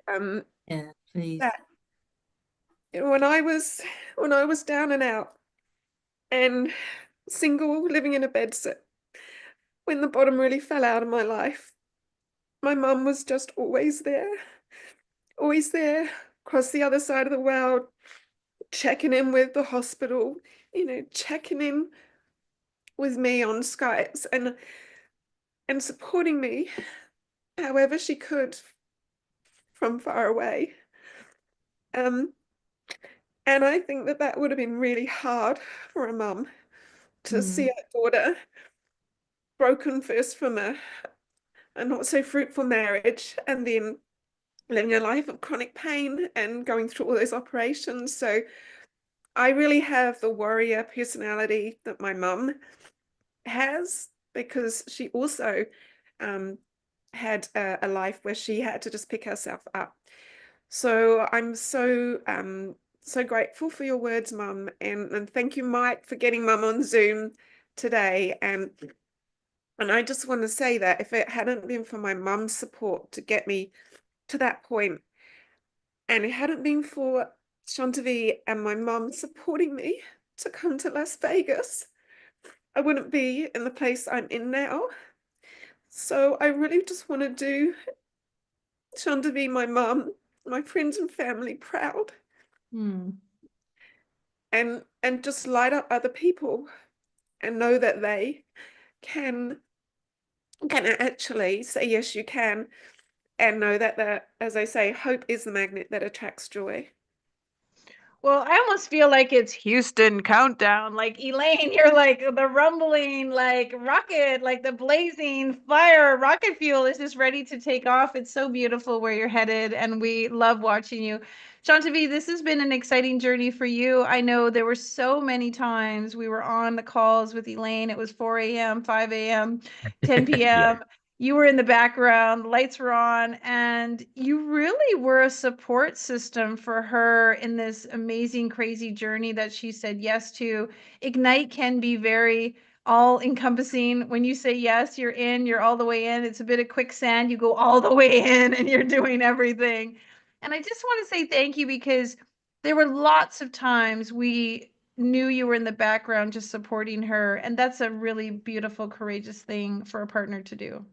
please. that when I was down and out and single, living in a bedsit, when the bottom really fell out of my life, my mum was just always there across the other side of the world, checking in with the hospital, checking in with me on Skypes and supporting me however she could from far away. And I think that would have been really hard for a mum to see her daughter broken first from a not so fruitful marriage, and then living a life of chronic pain and going through all those operations. So I really have the warrior personality that my mum has, because she also had a life where she had to just pick herself up. So I'm so grateful for your words, Mum, and thank you, Mike, for getting Mum on Zoom today. And I just want to say that if it hadn't been for my mum's support to get me to that point, and it hadn't been for Shantavi and my mum supporting me to come to Las Vegas, I wouldn't be in the place I'm in now. So I really just want to do Shantavi, my mum, my friends and family proud. And just light up other people and know that they can actually say yes, you can, and know that as I say, hope is the magnet that attracts joy. Well, I almost feel like it's Houston countdown. Like Elaine, you're like the rumbling, like rocket, like the blazing fire. Rocket fuel is just ready to take off. It's so beautiful where you're headed, and we love watching you. Shantavi, this has been an exciting journey for you. I know there were so many times we were on the calls with Elaine. It was 4 a.m., 5 a.m., 10 p.m. You were in the background, the lights were on, and you really were a support system for her in this amazing, crazy journey that she said yes to. Ignite can be very all-encompassing. When you say yes, you're in, you're all the way in. It's a bit of quicksand. You go all the way in and you're doing everything. And I just want to say thank you, because there were lots of times we knew you were in the background just supporting her. And that's a really beautiful, courageous thing for a partner to do.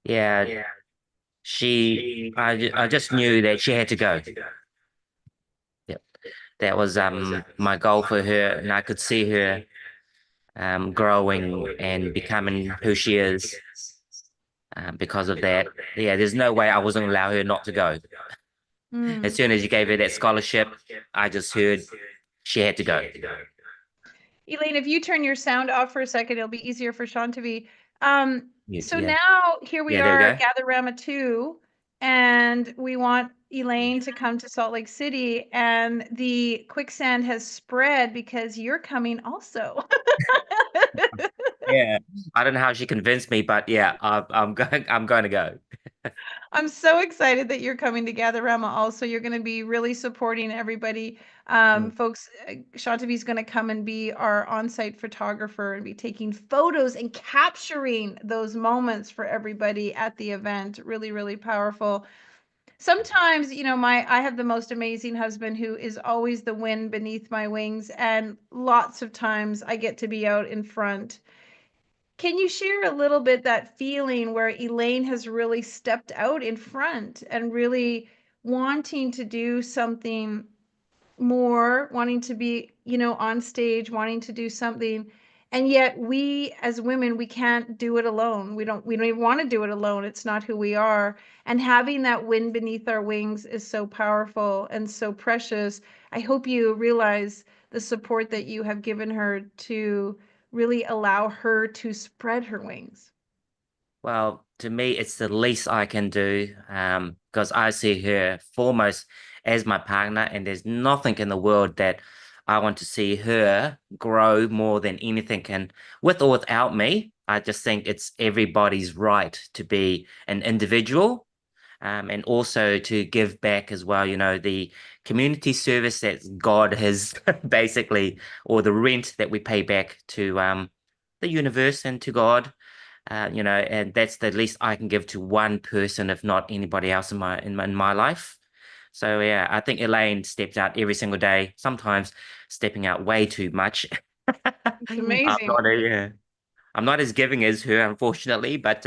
Yeah, I just knew that she had to go. Yep. That was my goal for her, and I could see her growing and becoming who she is because of that. Yeah, there's no way I wasn't allow her not to go. As soon as you gave her that scholarship, I just heard she had to go. Elaine, if you turn your sound off for a second, it'll be easier for Shantavi. So Yeah. now here we Yeah, there are we at go. Gatherama 2, and we want Elaine to come to Salt Lake City, and the quicksand has spread because you're coming also. Yeah, I don't know how she convinced me, but yeah, I'm going. I'm going to go. I'm so excited that you're coming to Gatherama also. You're going to be really supporting everybody. Folks, Shantavi's going to come and be our on-site photographer and be taking photos and capturing those moments for everybody at the event. Really, really powerful. Sometimes, you know, I have the most amazing husband who is always the wind beneath my wings, and lots of times I get to be out in front. Can you share a little bit that feeling where Elaine has really stepped out in front and really wanting to do something more, wanting to be, you know, on stage, wanting to do something, and yet we as women, we can't do it alone. We don't even want to do it alone. It's not who we are. And having that wind beneath our wings is so powerful and so precious. I hope you realize the support that you have given her to really allow her to spread her wings. Well, to me, it's the least I can do, because I see her foremost as my partner, and there's nothing in the world that I want to see her grow more than anything. And with or without me, I just think it's everybody's right to be an individual, and also to give back as well. You know, the community service that God has basically, or the rent that we pay back to the universe and to God. You know, and that's the least I can give to one person, if not anybody else in my life. So yeah, I think Elaine steps out every single day, sometimes stepping out way too much. It's amazing. I'm not as giving as her, unfortunately, but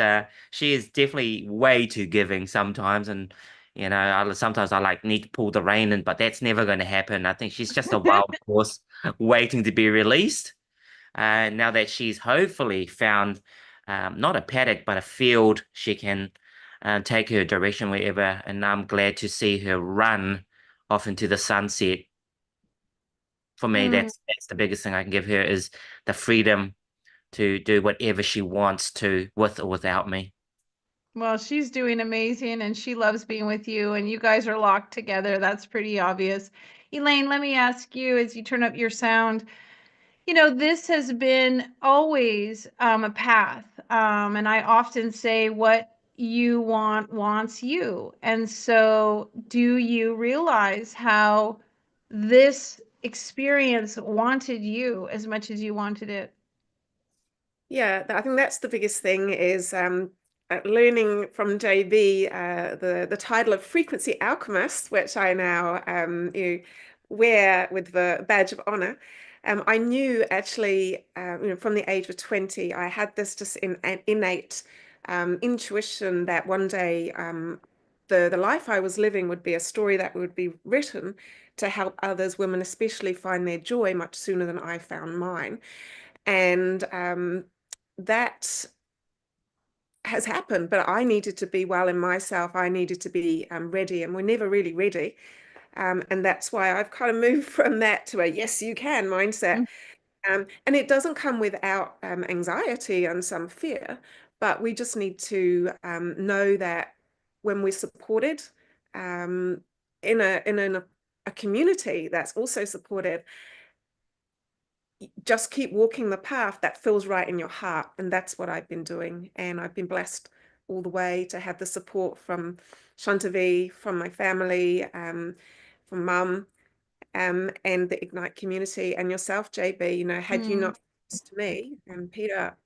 she is definitely way too giving sometimes. And you know, sometimes I like need to pull the rein in, but that's never going to happen. I think she's just a wild horse waiting to be released. Now that she's hopefully found not a paddock, but a field, she can take her direction wherever. And I'm glad to see her run off into the sunset. For me, that's the biggest thing I can give her, is the freedom to do whatever she wants to, with or without me. Well, she's doing amazing and she loves being with you, and you guys are locked together. That's pretty obvious. Elaine, let me ask you, as you turn up your sound, you know, this has been always a path. And I often say, what you want wants you. And so, do you realize how this experience wanted you as much as you wanted it? Yeah, I think that's the biggest thing is learning from JB the title of Frequency Alchemist, which I now wear with the badge of honor. I knew actually, from the age of 20, I had this just innate intuition that one day the life I was living would be a story that would be written to help others, women especially, find their joy much sooner than I found mine. And that has happened, but I needed to be well in myself. I needed to be ready, and we're never really ready. And that's why I've kind of moved from that to a yes, you can mindset. And it doesn't come without anxiety and some fear, but we just need to know that when we're supported in a community that's also supportive, just keep walking the path that feels right in your heart. And that's what I've been doing. And I've been blessed all the way to have the support from Shantavi, from my family, from mum, and the Ignite community, and yourself, JB. You know, had you not to me and Peter,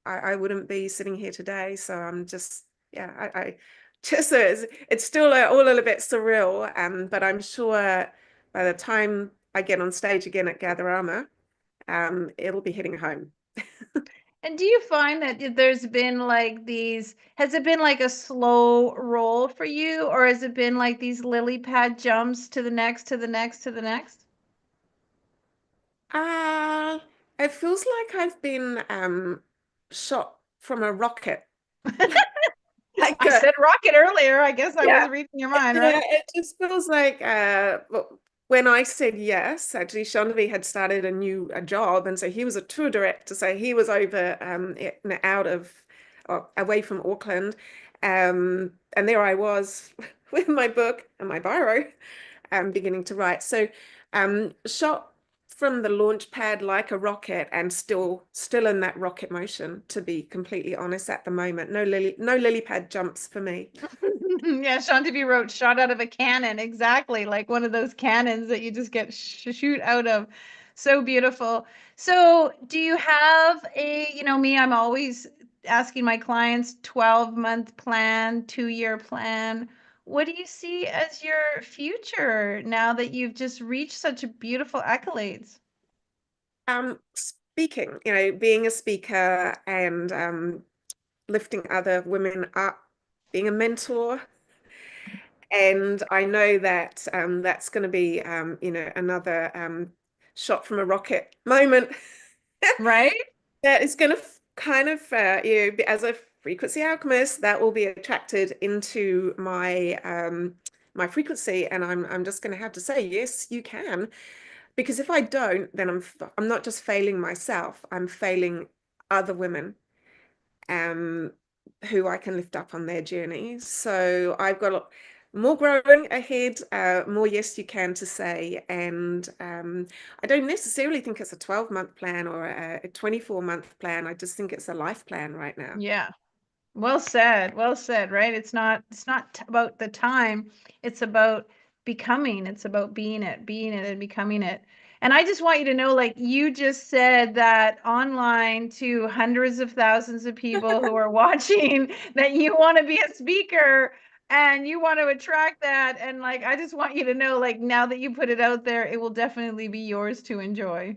I wouldn't be sitting here today. So I'm just, yeah, I just, it's still all a little bit surreal. But I'm sure by the time I get on stage again at Gatherama, it'll be hitting home. And do you find that there's been like has it been like a slow roll for you, or has it been like these lily pad jumps to the next, to the next, to the next? It feels like I've been shot from a rocket. I said rocket earlier. I guess I was reading your mind, right? It just feels like when I said yes, actually, Shantavi had started a job, and so he was a tour director. So he was over out of away from Auckland, and there I was with my book and my biro, beginning to write. So, shot from the launch pad like a rocket, and still in that rocket motion. To be completely honest, at the moment, no lily pad jumps for me. Yeah, Shantavi wrote "shot out of a cannon," exactly like one of those cannons that you just get shoot out of. So beautiful. So, do you have me, I'm always asking my clients 12-month plan, 2-year plan. What do you see as your future now that you've just reached such beautiful accolades? Speaking, being a speaker and lifting other women up, being a mentor. And I know that that's going to be, another shot from a rocket moment. Right? That is going to kind of, as a frequency alchemist, that will be attracted into my frequency, and I'm just going to have to say, yes, you can, because if I don't, then I'm not just failing myself, I'm failing other women who I can lift up on their journey. So I've got more growing ahead, more yes you can to say, and I don't necessarily think it's a 12-month plan or a 24-month plan. I just think it's a life plan right now. Yeah. Well said. Well said, right? It's not about the time. It's about becoming. It's about being it and becoming it. And I just want you to know, like you just said that online to hundreds of thousands of people who are watching, that you want to be a speaker and you want to attract that. And like, I just want you to know, like, now that you put it out there, it will definitely be yours to enjoy.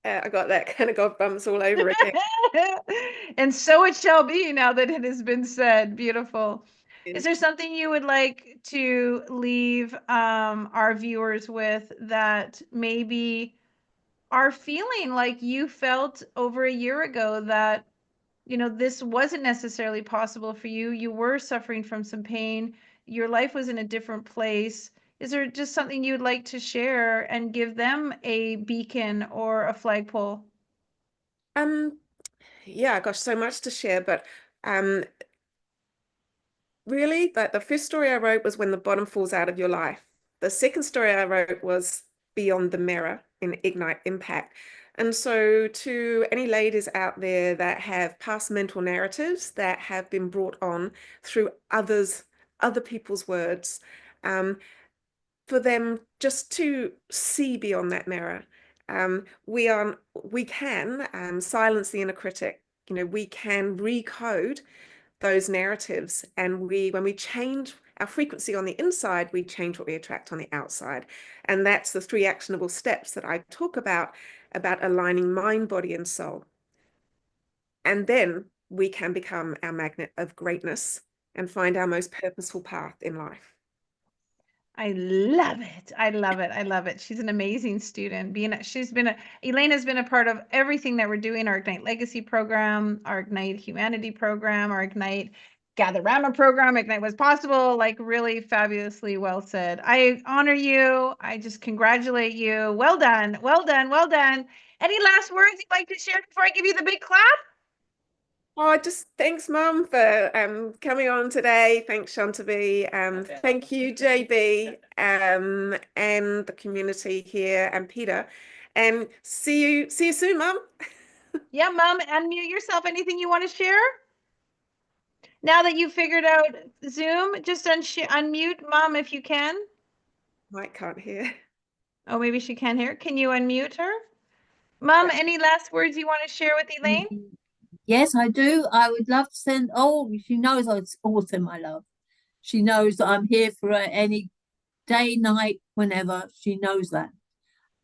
I got that kind of God bumps all over again. And so it shall be now that it has been said. Beautiful. Is there something you would like to leave our viewers with that maybe are feeling like you felt over a year ago, that this wasn't necessarily possible for you? You were suffering from some pain. Your life was in a different place. Is there just something you'd like to share and give them a beacon or a flagpole? Yeah, gosh, so much to share, but really, like the first story I wrote was When the Bottom Falls Out of Your Life. The second story I wrote was Beyond the Mirror in Ignite Impact. And so to any ladies out there that have past mental narratives that have been brought on through other people's words, for them just to see beyond that mirror. We can silence the inner critic. We can recode those narratives, and when we change our frequency on the inside, we change what we attract on the outside. And that's the 3 actionable steps that I talk about aligning mind, body, and soul. And then we can become our magnet of greatness and find our most purposeful path in life. I love it. I love it. I love it. She's an amazing student. Elena's been a part of everything that we're doing, our Ignite Legacy program, our Ignite Humanity program, our Ignite Gatherama program, Ignite Was Possible, like really fabulously well said. I honor you. I just congratulate you. Well done. Well done. Well done. Any last words you'd like to share before I give you the big clap? Oh, just thanks, Mum, for coming on today. Thanks, Shantavi. Thank you, JB, and the community here, and Peter. And see you soon, Mum. Yeah, Mum, unmute yourself. Anything you want to share? Now that you've figured out Zoom, just unmute Mom if you can. Mike can't hear. Oh, maybe she can't hear. Can you unmute her? Mom, any last words you want to share with Elaine? Yes, I do. I would love to send. Oh, she knows it's awesome, my love. She knows that I'm here for her any day, night, whenever. She knows that.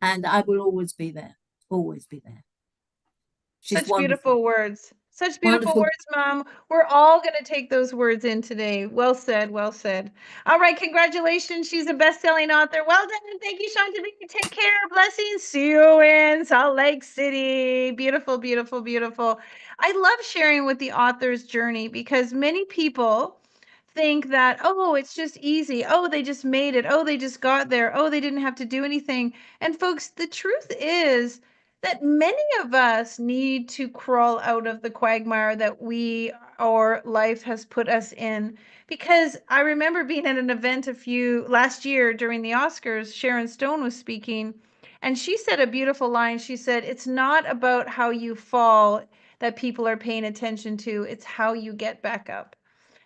And I will always be there. Always be there. She's Such wonderful. beautiful words. Such beautiful words, Mom. We're all going to take those words in today. Well said. Well said. All right. Congratulations. She's a best-selling author. Well done. And thank you, Shantavi. Take care. Blessings. See you in Salt Lake City. Beautiful, beautiful, beautiful. I love sharing with the author's journey because many people think that, oh, it's just easy. Oh, they just made it. Oh, they just got there. Oh, they didn't have to do anything. And folks, the truth is that many of us need to crawl out of the quagmire that our life has put us in. Because I remember being at an event last year during the Oscars, Sharon Stone was speaking, and she said a beautiful line. She said, "It's not about how you fall that people are paying attention to, it's how you get back up."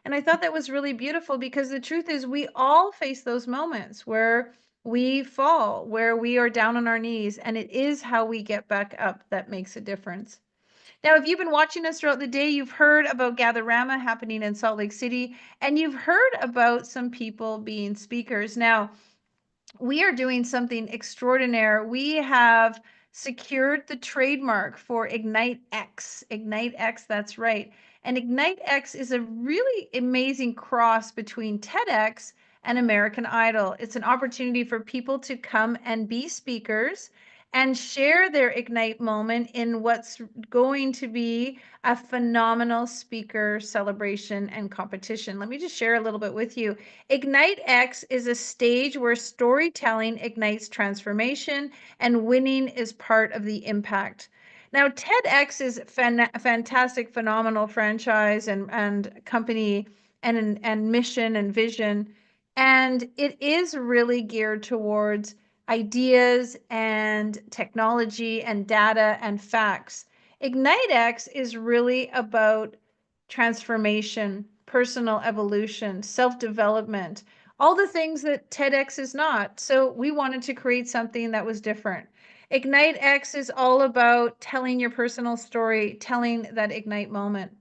And I thought that was really beautiful, because the truth is we all face those moments where we fall, where we are down on our knees, and it is how we get back up that makes a difference. Now, if you've been watching us throughout the day, you've heard about Gatherama happening in Salt Lake City, and you've heard about some people being speakers. Now, we are doing something extraordinary. We have secured the trademark for IgniteX. IgniteX, that's right. And IgniteX is a really amazing cross between TEDx and American Idol. It's an opportunity for people to come and be speakers and share their Ignite moment in what's going to be a phenomenal speaker celebration and competition. Let me just share a little bit with you. IgniteX is a stage where storytelling ignites transformation, and winning is part of the impact. Now, TEDx is a fantastic, phenomenal franchise and company and mission and vision. And it is really geared towards ideas and technology and data and facts. IgniteX is really about transformation, personal evolution, self-development, all the things that TEDx is not. So we wanted to create something that was different. IgniteX is all about telling your personal story, telling that Ignite moment.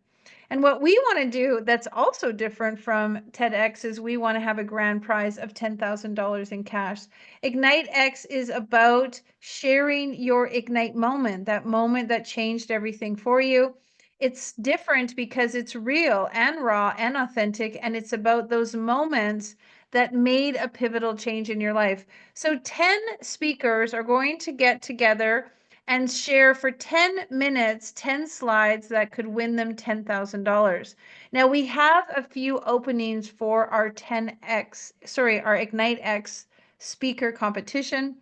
And what we want to do that's also different from TEDx is we want to have a grand prize of $10,000 in cash. IgniteX is about sharing your Ignite moment, that moment that changed everything for you. It's different because it's real and raw and authentic, and it's about those moments that made a pivotal change in your life. So 10 speakers are going to get together and share for 10 minutes 10 slides that could win them $10,000. Now we have a few openings for our our IgniteX speaker competition.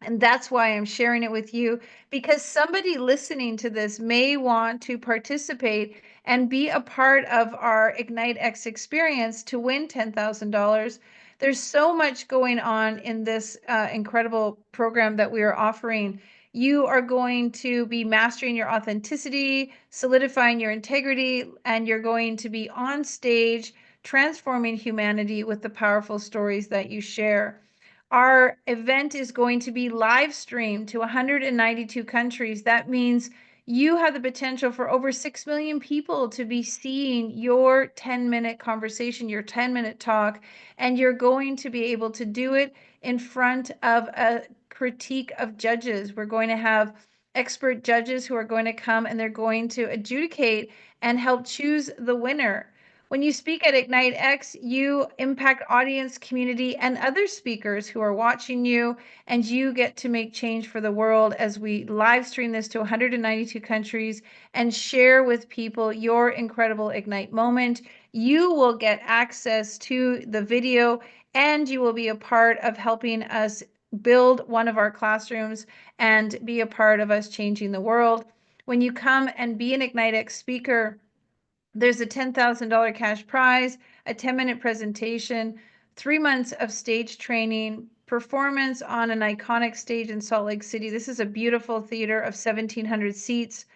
And that's why I'm sharing it with you, because somebody listening to this may want to participate and be a part of our IgniteX experience to win $10,000. There's so much going on in this incredible program that we are offering. You are going to be mastering your authenticity, solidifying your integrity, and you're going to be on stage transforming humanity with the powerful stories that you share. Our event is going to be live streamed to 192 countries. That means you have the potential for over 6 million people to be seeing your 10-minute conversation, your 10-minute talk, and you're going to be able to do it in front of a critique of judges. We're going to have expert judges who are going to come, and they're going to adjudicate and help choose the winner. When you speak at IgniteX, you impact audience, community, and other speakers who are watching you, and you get to make change for the world as we live stream this to 192 countries and share with people your incredible Ignite moment. You will get access to the video, and you will be a part of helping us build one of our classrooms and be a part of us changing the world. When you come and be an IgniteX speaker, there's a $10,000 cash prize, a 10-minute presentation, 3 months of stage training, performance on an iconic stage in Salt Lake City. This is a beautiful theater of 1,700 seats.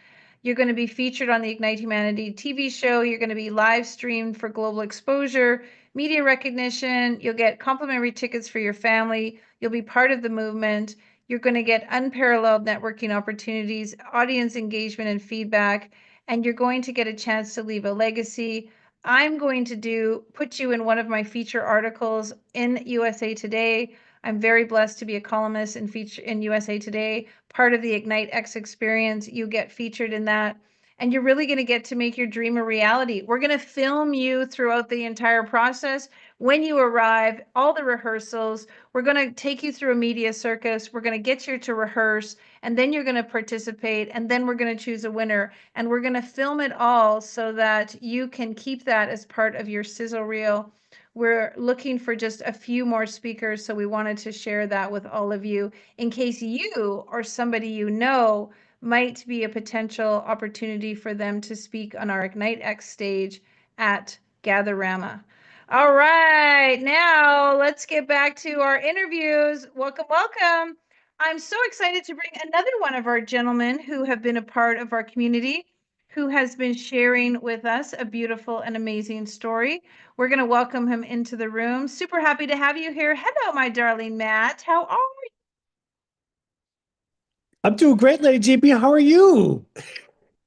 You're going to be featured on the Ignite Humanity TV show. You're going to be live streamed for global exposure, media recognition. You'll get complimentary tickets for your family. You'll be part of the movement. You're going to get unparalleled networking opportunities, audience engagement and feedback, and you're going to get a chance to leave a legacy. I'm going to put you in one of my feature articles in USA Today. I'm very blessed to be a columnist in USA Today, part of the IgniteX experience. You get featured in that. and you're really going to get to make your dream a reality. We're going to film you throughout the entire process. When you arrive, all the rehearsals, we're going to take you through a media circus. We're going to get you to rehearse, and then you're going to participate, and then we're going to choose a winner. And we're going to film it all so that you can keep that as part of your sizzle reel. We're looking for just a few more speakers, so we wanted to share that with all of you in case you or somebody you know might be a potential opportunity for them to speak on our Ignite X stage at Gatherama. All right, now let's get back to our interviews. Welcome, welcome. I'm so excited to bring another one of our gentlemen who have been a part of our community, who has been sharing with us a beautiful and amazing story. We're going to welcome him into the room. Super happy to have you here. Hello, my darling Matt. How are you? I'm doing great, Lady JB. How are you?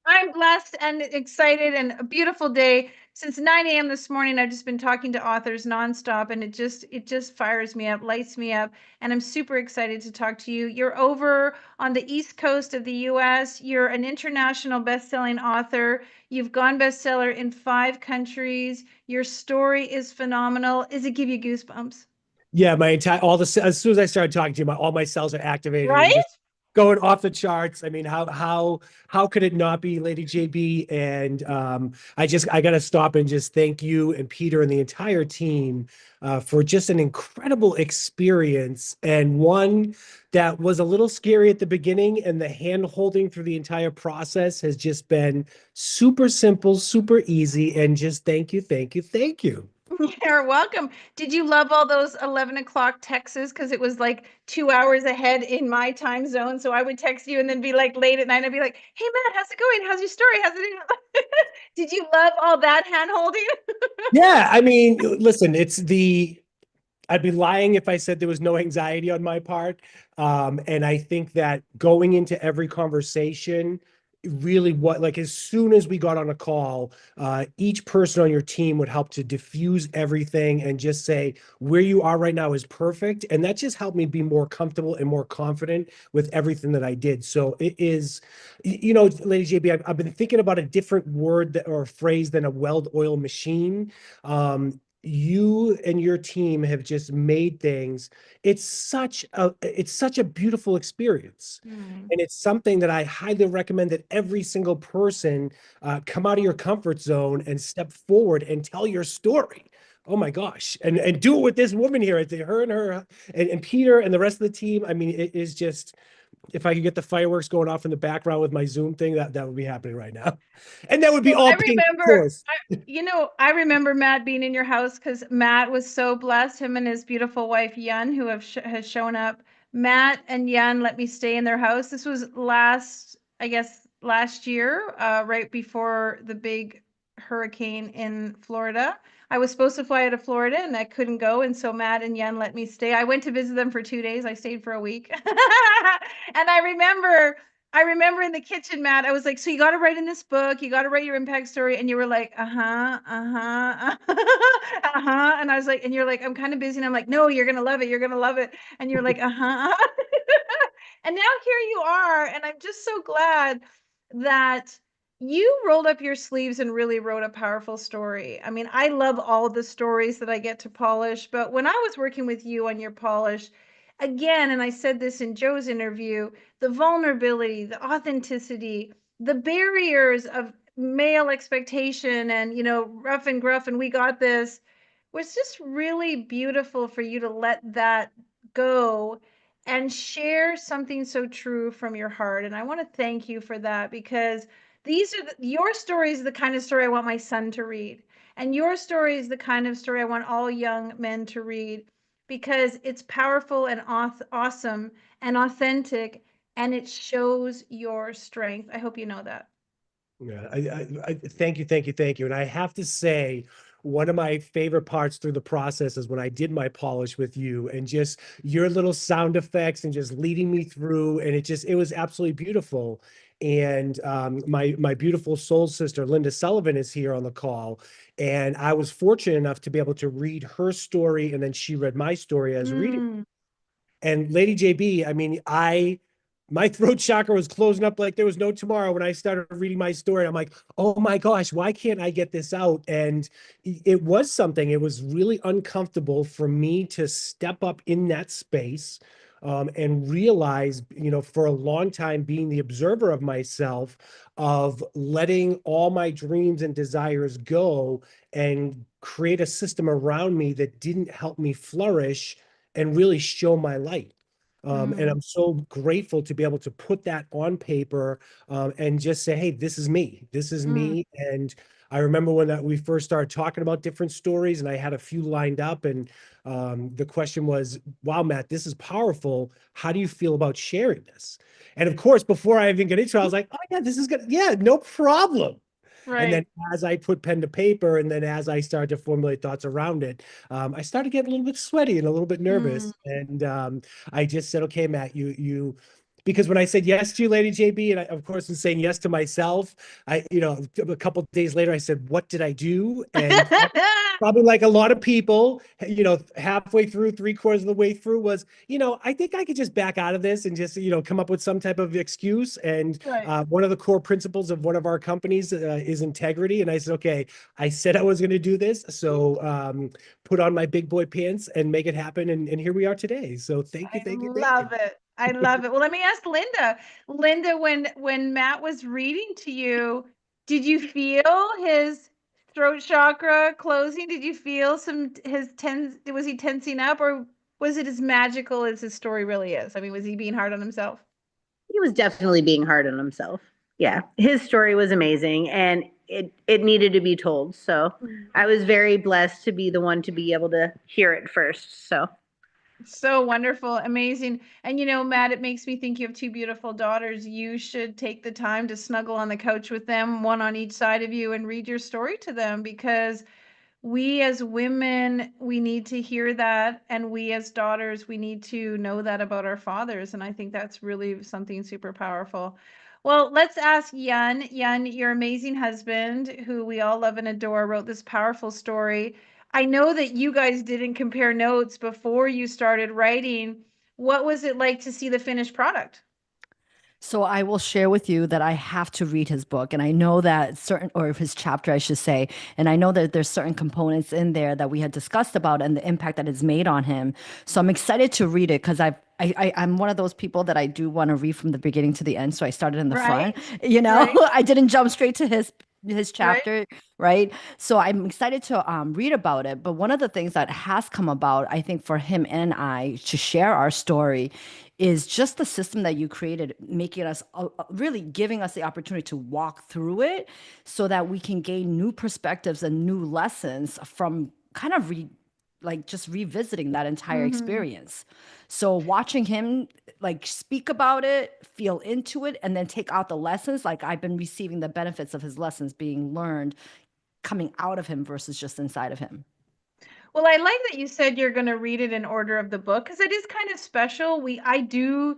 I'm blessed and excited, and a beautiful day. Since 9 a.m. this morning, I've just been talking to authors nonstop, and it just fires me up, lights me up, and I'm super excited to talk to you. You're over on the East Coast of the U.S. You're an international best-selling author. You've gone bestseller in 5 countries. Your story is phenomenal. Does it give you goosebumps? Yeah, as soon as I started talking to you, all my cells are activated Right? and just going off the charts. I mean, how could it not be, Lady JB? And I got to stop and just thank you and Peter and the entire team for just an incredible experience, and one that was a little scary at the beginning, and the hand holding through the entire process has just been super simple, super easy, and just thank you, thank you, thank you. You're welcome. Did you love all those 11 o'clock texts? Because it was like 2 hours ahead in my time zone. So I would text you and then be like late at night. I'd be like, hey, Matt, how's it going? How's your story? How's it? Did you love all that hand holding? Yeah, I mean, listen, I'd be lying if I said there was no anxiety on my part. And I think that going into every conversation, really as soon as we got on a call, each person on your team would help to diffuse everything and just say, where you are right now is perfect. And that just helped me be more comfortable and more confident with everything that I did. So it is, Lady JB, I've been thinking about a different word or phrase than a well-oiled machine. You and your team have just made things. It's such a beautiful experience. And it's something that I highly recommend that every single person come out of your comfort zone and step forward and tell your story. Oh my gosh. And do it with this woman here. Her and her and Peter and the rest of the team. I mean, it is just, if I could get the fireworks going off in the background with my Zoom thing, that would be happening right now. And that would be all pink, of course. I remember Matt being in your house because Matt was so blessed, him and his beautiful wife, Yun, who has shown up. Matt and Yun let me stay in their house. This was last year, right before the big hurricane in Florida. I was supposed to fly out of Florida and I couldn't go. And so Matt and Yun let me stay. I went to visit them for 2 days. I stayed for a week. And I remember in the kitchen, Matt, I was like, so you got to write in this book, you got to write your impact story. And you were like, uh-huh. And I was like, and you're like, I'm kind of busy. And I'm like, no, you're going to love it. You're going to love it. And you're like, uh-huh. And now here you are. And I'm just so glad that you rolled up your sleeves and really wrote a powerful story. I mean, I love all the stories that I get to polish, but when I was working with you on your polish, again, and I said this in Joe's interview, the vulnerability, the authenticity, the barriers of male expectation and, rough and gruff and we got this was just really beautiful for you to let that go and share something so true from your heart. And I want to thank you for that, because your story is the kind of story I want my son to read. And your story is the kind of story I want all young men to read, because it's powerful and awesome and authentic, and it shows your strength. I hope you know that. Yeah, I thank you, thank you, thank you. And I have to say, one of my favorite parts through the process is when I did my polish with you and just your little sound effects and just leading me through. And it was absolutely beautiful. And my beautiful soul sister, Linda Sullivan, is here on the call. And I was fortunate enough to be able to read her story. And then she read my story as reading. And Lady JB, I mean, my throat chakra was closing up like there was no tomorrow when I started reading my story. I'm like, oh my gosh, why can't I get this out? And it was something, it was really uncomfortable for me to step up in that space, and realize, for a long time being the observer of myself, of letting all my dreams and desires go and create a system around me that didn't help me flourish and really show my light. And I'm so grateful to be able to put that on paper, and just say, hey, this is me. This is me. And I remember when we first started talking about different stories, and I had a few lined up, and the question was, wow, Matt, this is powerful. How do you feel about sharing this? And of course, before I even get into it, I was like, oh yeah, this is good. Yeah, no problem. And then as I put pen to paper, and then as I started to formulate thoughts around it, I started getting a little bit sweaty and a little bit nervous. And I just said, okay, Matt, because when I said yes to you, Lady JB, and I, of course, in saying yes to myself, a couple of days later, I said, what did I do? And probably like a lot of people, halfway through, 3/4 of the way through was, I think I could just back out of this and just, come up with some type of excuse. And one of the core principles of one of our companies is integrity. And I said, okay, I said I was going to do this. So put on my big boy pants and make it happen. And here we are today. So thank you, thank you, thank you. Love it. I love it. Well, let me ask Linda. Linda, when Matt was reading to you, did you feel his throat chakra closing? Did you feel was he tensing up, or was it as magical as his story really is? I mean, was he being hard on himself? He was definitely being hard on himself. Yeah, his story was amazing, and it needed to be told. So I was very blessed to be the one to be able to hear it first. So wonderful, amazing. And Matt, it makes me think you have two beautiful daughters. You should take the time to snuggle on the couch with them, one on each side of you, and read your story to them, because we as women, we need to hear that. And we as daughters, we need to know that about our fathers. And I think that's really something super powerful. Well, let's ask Yun. Yun, your amazing husband, who we all love and adore, wrote this powerful story. I know that you guys didn't compare notes before you started writing. What was it like to see the finished product? So I will share with you that I have to read his book, and I know that or his chapter, I should say, and I know that there's certain components in there that we had discussed about and the impact that it's made on him. So I'm excited to read it because I'm one of those people that I do want to read from the beginning to the end. So I started in the front, I didn't jump straight to his chapter, right? So I'm excited to read about it. But one of the things that has come about, I think, for him and I to share our story is just the system that you created, making us really giving us the opportunity to walk through it so that we can gain new perspectives and new lessons from kind of just revisiting that entire experience. So watching him speak about it, feel into it, and then take out the lessons, I've been receiving the benefits of his lessons being learned, coming out of him versus just inside of him. Well, I like that you said you're going to read it in order of the book, because it is kind of special. I do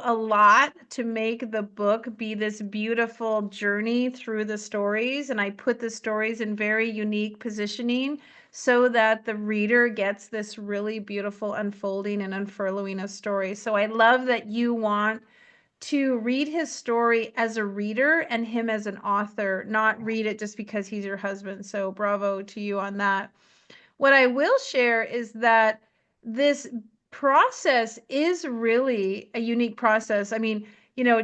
a lot to make the book be this beautiful journey through the stories, and I put the stories in very unique positioning so that the reader gets this really beautiful unfolding and unfurling of stories. So I love that you want to read his story as a reader and him as an author, not read it just because he's your husband. So bravo to you on that. What I will share is that this process is really a unique process. I mean,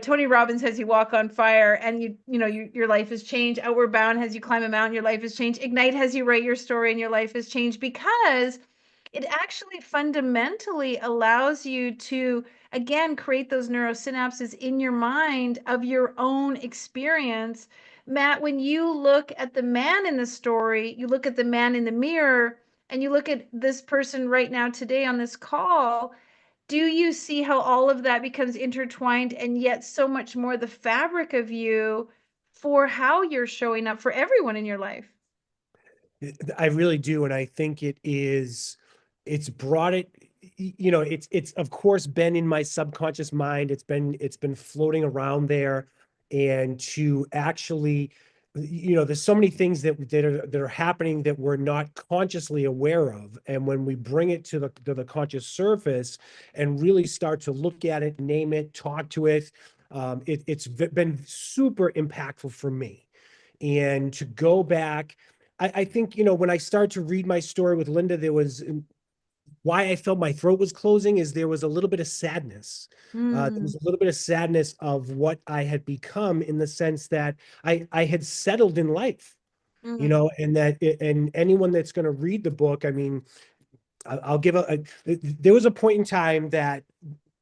Tony Robbins has you walk on fire and your life has changed. Outward Bound has you climb a mountain, your life has changed. Ignite has you write your story and your life has changed, because it actually fundamentally allows you to, again, create those neurosynapses in your mind of your own experience. Matt, when you look at the man in the story, you look at the man in the mirror, and you look at this person right now today on this call, do you see how all of that becomes intertwined, and yet so much more the fabric of you for how you're showing up for everyone in your life? I really do. And I think it's brought it, it's of course been in my subconscious mind. It's been floating around there, and to actually there's so many things that are happening that we're not consciously aware of. And when we bring it to the conscious surface and really start to look at it, name it, talk to it, it's been super impactful for me. And to go back, I think, when I started to read my story with Linda, there was why I felt my throat was closing is there was a little bit of sadness. There was a little bit of sadness of what I had become, in the sense that I had settled in life, and and anyone that's going to read the book, I mean, I'll give there was a point in time that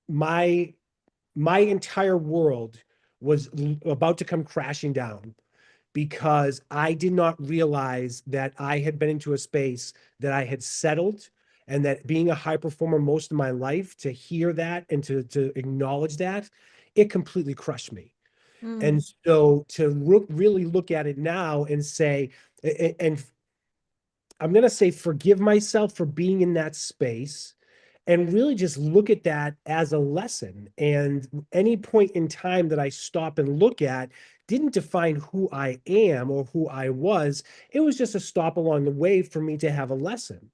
my entire world was about to come crashing down, because I did not realize that I had been into a space that I had settled, and that being a high performer most of my life, to hear that and to acknowledge that, it completely crushed me. And so to really look at it now and say, and I'm going to say, forgive myself for being in that space, and really just look at that as a lesson. And any point in time that I stop and look at didn't define who I am or who I was. It was just a stop along the way for me to have a lesson.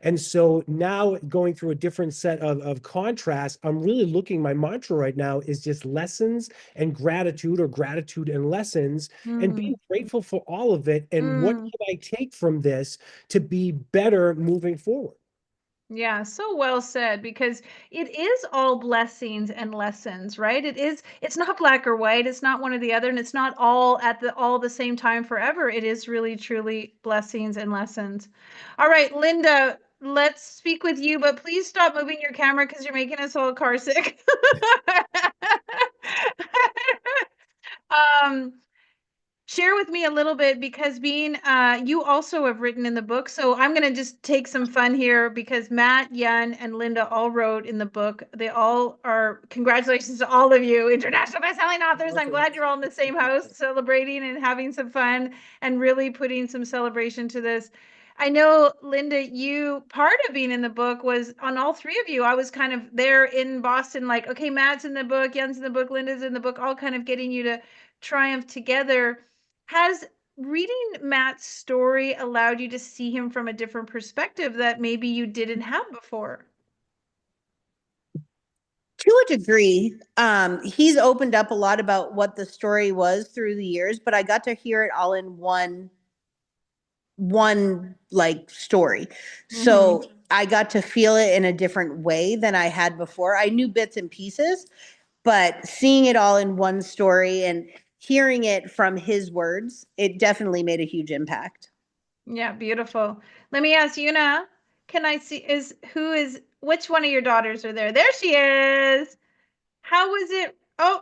And so now, going through a different set of contrasts, I'm really looking, my mantra right now is just lessons and gratitude, or gratitude and lessons, and being grateful for all of it. And what can I take from this to be better moving forward? Yeah, so well said, because it is all blessings and lessons, right? It's not black or white, it's not one or the other, and it's not all at the same time forever. It is really truly blessings and lessons. All right, Linda, let's speak with you, but please stop moving your camera because you're making us all car sick. um Share with me a little bit, because you also have written in the book. So I'm going to just take some fun here, because Matt, Jan, and Linda all wrote in the book. They all are, congratulations to all of you, international bestselling authors. I'm glad you're all in the same house celebrating and having some fun and really putting some celebration to this. I know, Linda, part of being in the book was on all three of you. I was kind of there in Boston, like, okay, Matt's in the book, Jan's in the book, Linda's in the book, all kind of getting you to triumph together. Has reading Matt's story allowed you to see him from a different perspective that maybe you didn't have before? To a degree, he's opened up a lot about what the story was through the years, but I got to hear it all in one like story. So I got to feel it in a different way than I had before. I knew bits and pieces, but seeing it all in one story and hearing it from his words, it definitely made a huge impact. Yeah, beautiful. Let me ask Una, can I see which one of your daughters are there? There she is. How was it? Oh,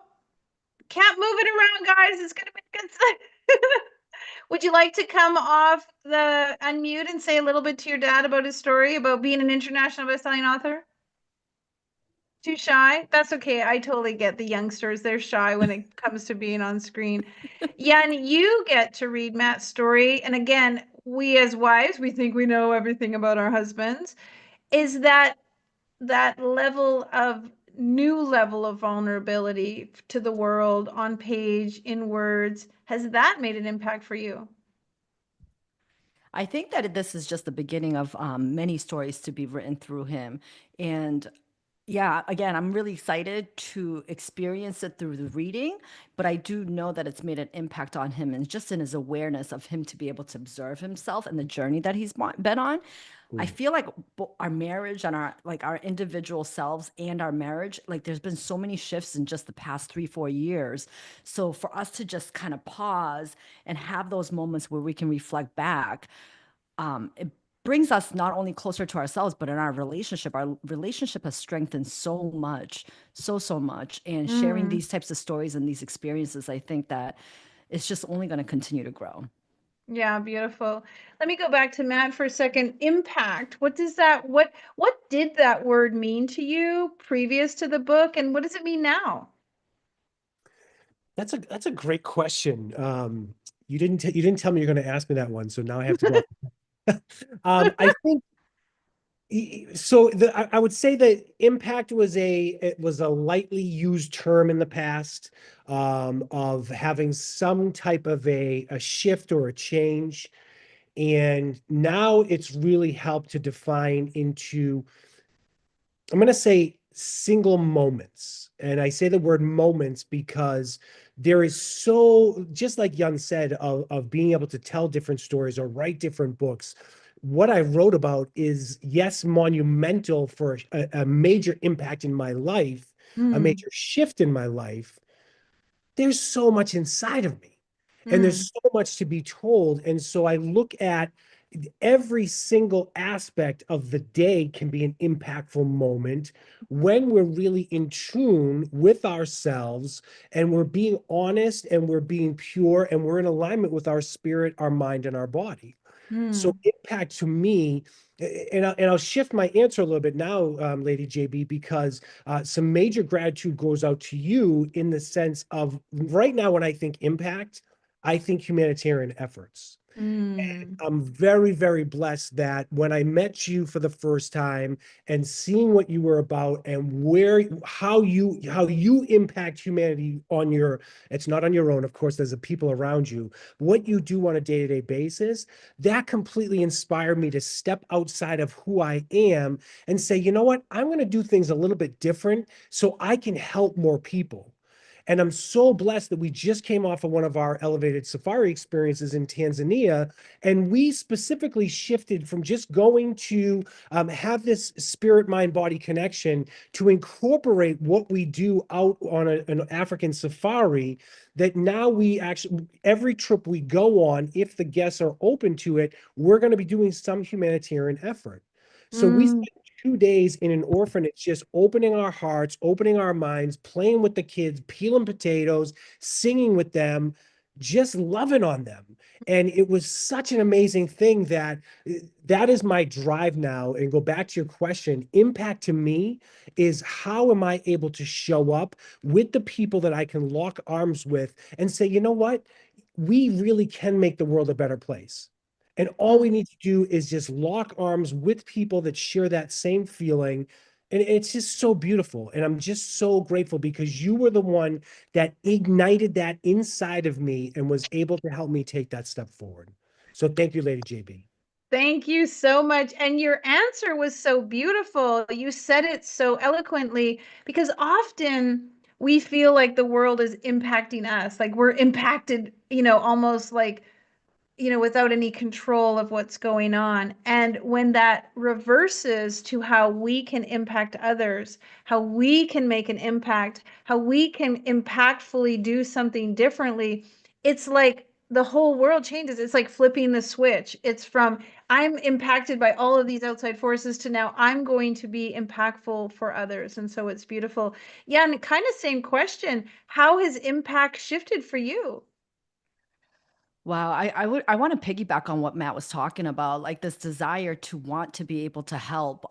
can't move it around, guys. It's gonna be good. Would you like to come off the unmute and say a little bit to your dad about his story about being an international bestselling author? Too shy? That's okay. I totally get the youngsters. They're shy when it comes to being on screen. Jan, you get to read Matt's story. And again, we as wives, we think we know everything about our husbands. Is that new level of vulnerability to the world on page, in words, has that made an impact for you? I think that this is just the beginning of many stories to be written through him. And yeah, again, I'm really excited to experience it through the reading, but I do know that it's made an impact on him, and just in his awareness of him to be able to observe himself and the journey that he's been on. I feel like our marriage and our individual selves and our marriage, like there's been so many shifts in just the past 3-4 years. So for us to just kind of pause and have those moments where we can reflect back, it brings us not only closer to ourselves, but in our relationship has strengthened so much, so much. And sharing these types of stories and these experiences, I think that it's just only going to continue to grow. Yeah, beautiful. Let me go back to Matt for a second. Impact. What did that word mean to you previous to the book, and what does it mean now? That's a great question. You didn't tell me you're going to ask me that one, so now I have to go. I think So I would say that impact was it was a lightly used term in the past, of having some type of a shift or a change. And now it's really helped to define into, I'm going to say, single moments. And I say the word moments because there is so, just like Young said, of being able to tell different stories or write different books. What I wrote about is, yes, monumental for a major impact in my life, a major shift in my life. There's so much inside of me, and there's so much to be told. And so I look at every single aspect of the day can be an impactful moment when we're really in tune with ourselves, and we're being honest, and we're being pure, and we're in alignment with our spirit, our mind, and our body. So impact to me, and I'll shift my answer a little bit now, Lady JB, because some major gratitude goes out to you in the sense of, right now, when I think impact, I think humanitarian efforts. I'm very, very blessed that when I met you for the first time and seeing what you were about and how you impact humanity on your, it's not on your own, of course, there's the people around you, what you do on a day-to-day basis, that completely inspired me to step outside of who I am and say, you know what, I'm going to do things a little bit different so I can help more people. And I'm so blessed that we just came off of one of our elevated safari experiences in Tanzania. And we specifically shifted from just going to have this spirit, mind, body connection to incorporate what we do out on an African safari. That now we actually, every trip we go on, if the guests are open to it, we're going to be doing some humanitarian effort. So we spent 2 days in an orphanage, just opening our hearts, opening our minds, playing with the kids, peeling potatoes, singing with them, just loving on them. And it was such an amazing thing that is my drive now. And go back to your question, impact to me is, how am I able to show up with the people that I can lock arms with and say, you know what? We really can make the world a better place. And all we need to do is just lock arms with people that share that same feeling. And it's just so beautiful. And I'm just so grateful because you were the one that ignited that inside of me and was able to help me take that step forward. So thank you, Lady JB. Thank you so much. And your answer was so beautiful. You said it so eloquently, because often we feel like the world is impacting us, like we're impacted, almost like, without any control of what's going on. And when that reverses to how we can impact others, how we can make an impact, how we can impactfully do something differently, it's like the whole world changes. It's like flipping the switch. It's from, I'm impacted by all of these outside forces, to now I'm going to be impactful for others. And so it's beautiful. Yeah, and kind of same question. How has impact shifted for you? Wow, I want to piggyback on what Matt was talking about, like this desire to want to be able to help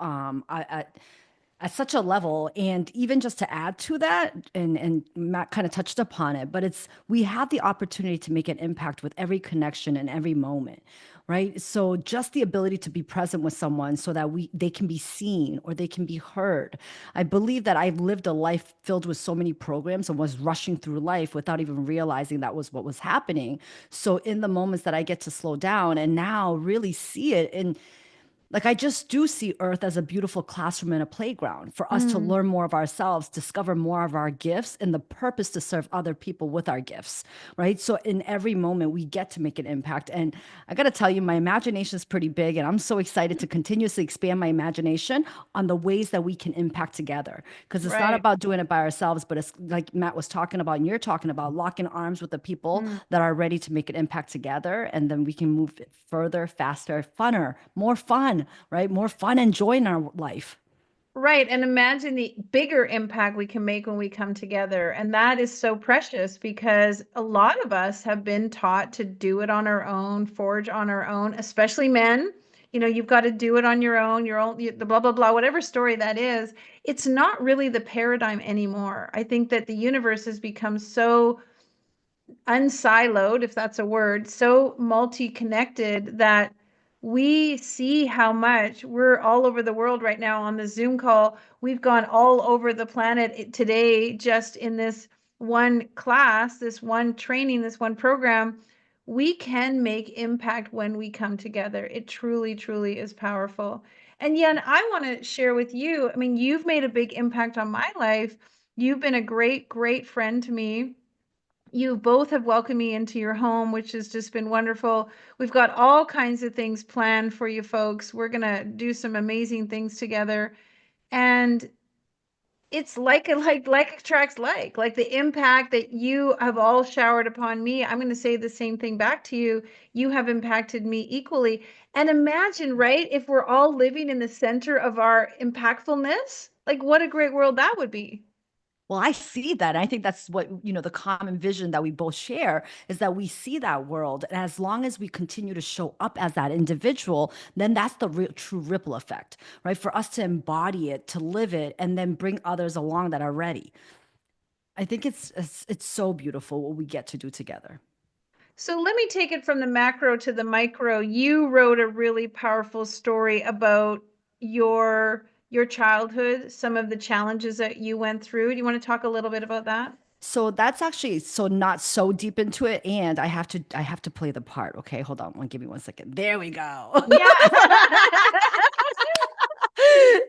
at such a level. And even just to add to that, and Matt kind of touched upon it, but it's, we have the opportunity to make an impact with every connection and every moment, right? So just the ability to be present with someone so that they can be seen or they can be heard. I believe that I've lived a life filled with so many programs and was rushing through life without even realizing that was what was happening. So in the moments that I get to slow down and now really see it, and like, I just do see Earth as a beautiful classroom and a playground for us to learn more of ourselves, discover more of our gifts, and the purpose to serve other people with our gifts, right? So in every moment, we get to make an impact. And I got to tell you, my imagination is pretty big, and I'm so excited to continuously expand my imagination on the ways that we can impact together. Because it's not about doing it by ourselves, but it's like Matt was talking about, and you're talking about, locking arms with the people that are ready to make an impact together. And then we can move it further, faster, funner, more fun, right? More fun and joy in our life. Right. And imagine the bigger impact we can make when we come together. And that is so precious, because a lot of us have been taught to do it on our own, forge on our own, especially men. You've got to do it on your own, the blah, blah, blah, whatever story that is. It's not really the paradigm anymore. I think that the universe has become so unsiloed, if that's a word, so multi-connected, that we see how much we're all over the world right now on the Zoom call. We've gone all over the planet today, just in this one class, this one training, this one program. We can make impact when we come together. It truly, truly is powerful. And Yen, I want to share with you, I mean, you've made a big impact on my life. You've been a great, great friend to me. You both have welcomed me into your home, which has just been wonderful. We've got all kinds of things planned for you folks. We're going to do some amazing things together. And it's like attracts like the impact that you have all showered upon me. I'm going to say the same thing back to you. You have impacted me equally. And imagine, right, if we're all living in the center of our impactfulness, like what a great world that would be. Well, I see that. And I think that's what, the common vision that we both share is that we see that world. And as long as we continue to show up as that individual, then that's the true ripple effect, right? For us to embody it, to live it, and then bring others along that are ready. I think it's so beautiful what we get to do together. So let me take it from the macro to the micro. You wrote a really powerful story about your childhood, some of the challenges that you went through. Do you want to talk a little bit about that? So that's actually not so deep into it, and I have to play the part. Okay, hold on, give me 1 second. There we go. Yeah.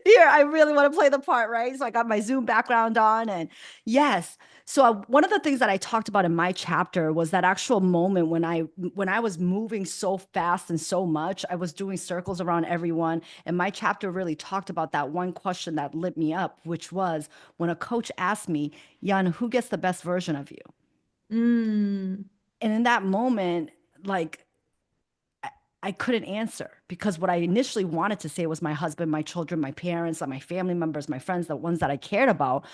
Here, I really want to play the part, right? So I got my Zoom background on, and yes. So one of the things that I talked about in my chapter was that actual moment when I was moving so fast and so much, I was doing circles around everyone. And my chapter really talked about that one question that lit me up, which was when a coach asked me, Jan, who gets the best version of you? And in that moment, like, I couldn't answer because what I initially wanted to say was my husband, my children, my parents, my family members, my friends, the ones that I cared about,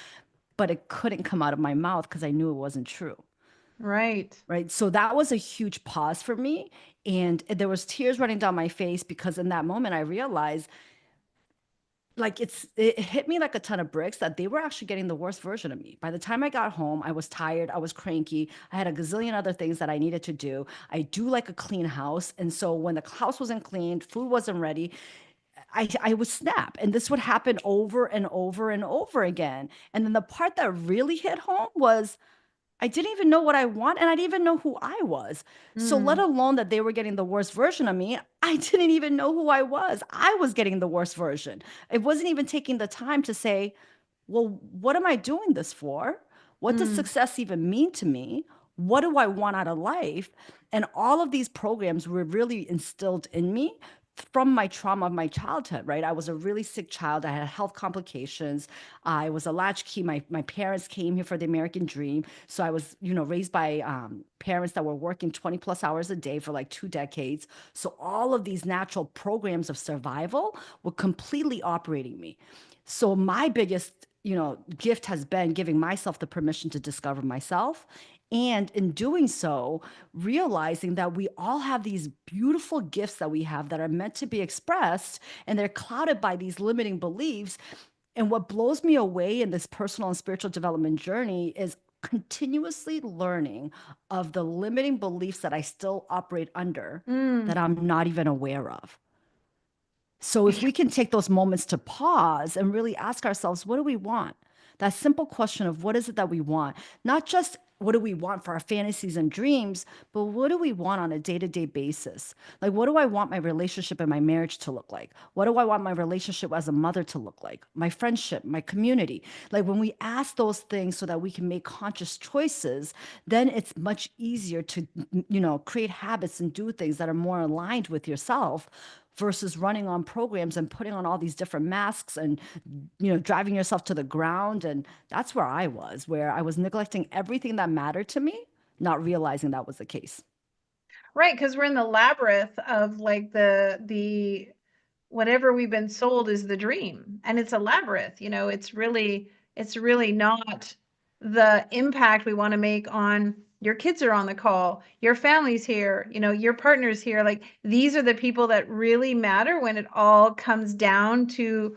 but it couldn't come out of my mouth because I knew it wasn't true. Right. Right. So that was a huge pause for me. And there was tears running down my face because in that moment I realized like it hit me like a ton of bricks that they were actually getting the worst version of me. By the time I got home, I was tired, I was cranky, I had a gazillion other things that I needed to do. I do like a clean house. And so when the house wasn't cleaned, food wasn't ready, I would snap. And this would happen over and over and over again. And then the part that really hit home was I didn't even know what I want and I didn't even know who I was. So let alone that they were getting the worst version of me, I didn't even know who I was. I was getting the worst version. It wasn't even taking the time to say, well, what am I doing this for? What does success even mean to me? What do I want out of life? And all of these programs were really instilled in me from my trauma of my childhood, right? I was a really sick child. I had health complications. I was a latchkey. My parents came here for the American dream. So I was, raised by parents that were working 20 plus hours a day for like 2 decades. So all of these natural programs of survival were completely operating me. So my biggest, gift has been giving myself the permission to discover myself. And in doing so, realizing that we all have these beautiful gifts that we have that are meant to be expressed, and they're clouded by these limiting beliefs. And what blows me away in this personal and spiritual development journey is continuously learning of the limiting beliefs that I still operate under that I'm not even aware of. So if we can take those moments to pause and really ask ourselves, what do we want? That simple question of what is it that we want? Not just what do we want for our fantasies and dreams, but what do we want on a day-to-day basis? Like, what do I want my relationship and my marriage to look like? What do I want my relationship as a mother to look like? My friendship, my community. Like when we ask those things so that we can make conscious choices, then it's much easier to, create habits and do things that are more aligned with yourself versus running on programs and putting on all these different masks and, driving yourself to the ground. And that's where I was, where I was neglecting everything that mattered to me, not realizing that was the case. Right, because we're in the labyrinth of like the whatever we've been sold is the dream, and it's a labyrinth. It's really not the impact we want to make on your kids are on the call, your family's here, your partner's here. Like these are the people that really matter when it all comes down to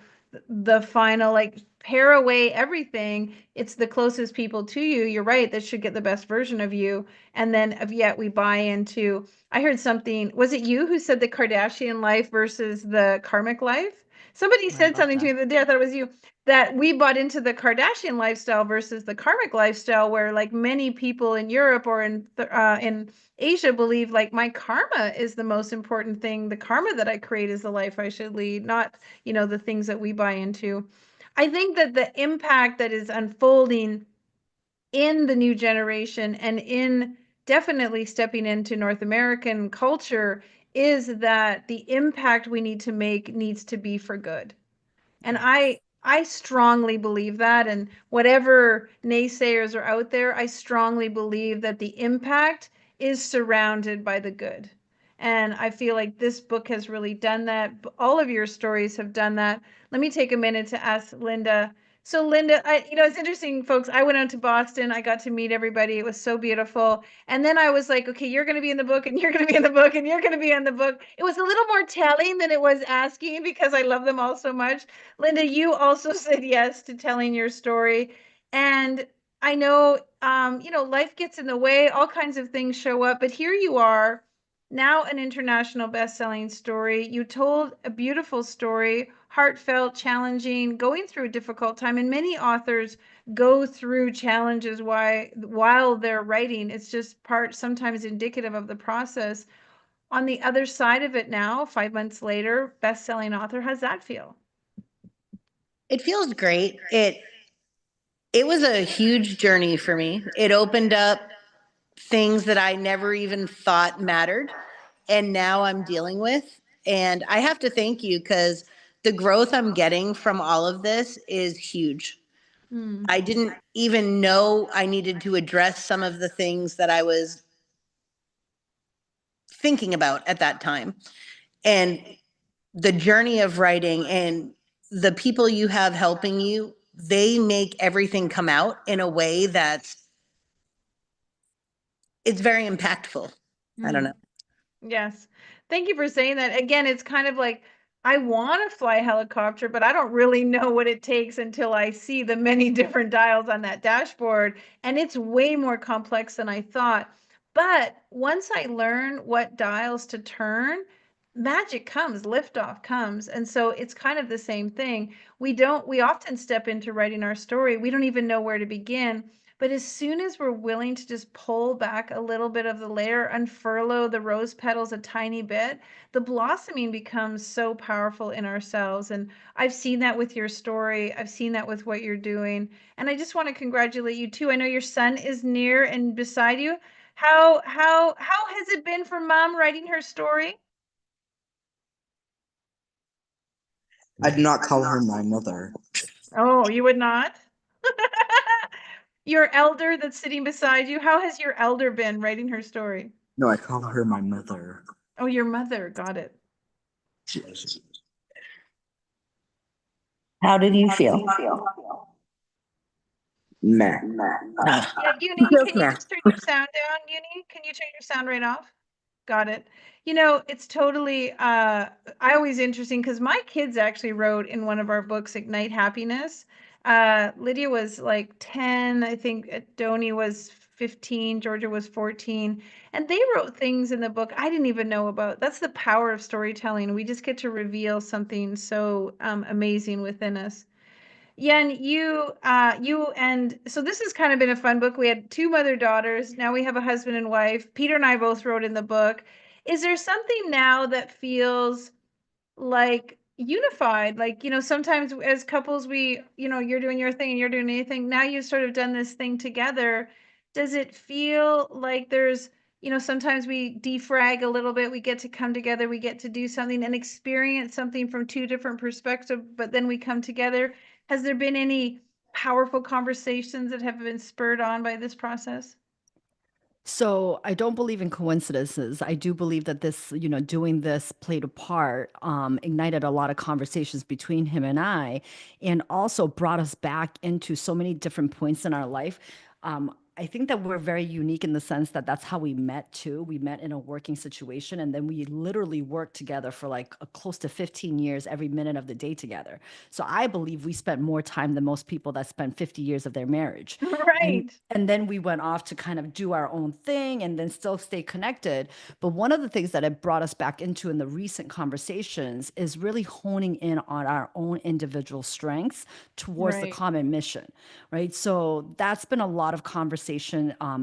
the final like pare away everything, it's the closest people to you, you're right, that should get the best version of you. And then yet we buy into, I heard something, was it you who said the Kardashian life versus the karmic life? Somebody said something to me the other day, I thought it was you, that we bought into the Kardashian lifestyle versus the karmic lifestyle, where like many people in Europe or in Asia believe like my karma is the most important thing. The karma that I create is the life I should lead, not, you know, the things that we buy into. I think that the impact that is unfolding in the new generation and in definitely stepping into North American culture is that the impact we need to make needs to be for good. And I strongly believe that, and whatever naysayers are out there, I strongly believe that the impact is surrounded by the good. And I feel like this book has really done that. All of your stories have done that. Let me take a minute to ask Linda. So Linda, you know, it's interesting, folks. I went out to Boston. I got to meet everybody. It was so beautiful. And then I was like, okay, you're going to be in the book, and you're going to be in the book, and you're going to be in the book. It was a little more telling than it was asking, because I love them all so much. Linda, you also said yes to telling your story. And I know, you know, life gets in the way, all kinds of things show up, but here you are, now an international best-selling story. You told a beautiful story, heartfelt, challenging, going through a difficult time. And many authors go through challenges while they're writing. It's just sometimes indicative of the process. On the other side of it now, 5 months later, best-selling author, how's that feel? It feels great. It was a huge journey for me. It opened up things that I never even thought mattered, and now I'm dealing with. And I have to thank you, because the growth I'm getting from all of this is huge. I didn't even know I needed to address some of the things that I was thinking about at that time. And the journey of writing and the people you have helping you, they make everything come out in a way that's, it's very impactful. I don't know. Yes. Thank you for saying that. Again, it's kind of like, I want to fly a helicopter, but I don't really know what it takes until I see the many different dials on that dashboard. And it's way more complex than I thought. But once I learn what dials to turn, magic comes, liftoff comes. And so it's kind of the same thing. We often step into writing our story. We don't even know where to begin. But as soon as we're willing to just pull back a little bit of the layer, unfurlough the rose petals a tiny bit, the blossoming becomes so powerful in ourselves. And I've seen that with your story. I've seen that with what you're doing. And I just want to congratulate you too. I know your son is near and beside you. How has it been for mom writing her story? I do not call her my mother. Oh, you would not? Your elder that's sitting beside you, how has your elder been writing her story? No, I call her my mother. Oh, your mother. Got it. How did you feel? Meh. Yeah, Uni, can you just turn your sound down? Uni, can you turn your sound right off? Got it. You know, it's totally, I always interesting, because my kids actually wrote in one of our books, Ignite Happiness. Lydia was like 10, I think Doni was 15, Georgia was 14, and they wrote things in the book I didn't even know about. That's the power of storytelling. We just get to reveal something so amazing within us. Yen, and so this has kind of been a fun book. We had two mother-daughters. Now we have a husband and wife. Peter and I both wrote in the book. Is there something now that feels like unified? Like, you know, sometimes as couples, you're doing your thing and you're doing anything. Now you've sort of done this thing together. Does it feel like there's, sometimes we defrag a little bit, we get to come together, we get to do something and experience something from two different perspectives, but then we come together. Has there been any powerful conversations that have been spurred on by this process? So I don't believe in coincidences. I do believe that this, doing this played a part, ignited a lot of conversations between him and I, and also brought us back into so many different points in our life. I think that we're very unique in the sense that that's how we met too. We met in a working situation, and then we literally worked together for like close to 15 years, every minute of the day together. So I believe we spent more time than most people that spent 50 years of their marriage. Right. And then we went off to kind of do our own thing and then still stay connected. But one of the things that it brought us back into in the recent conversations is really honing in on our own individual strengths towards the Right. common mission, right? So that's been a lot of conversation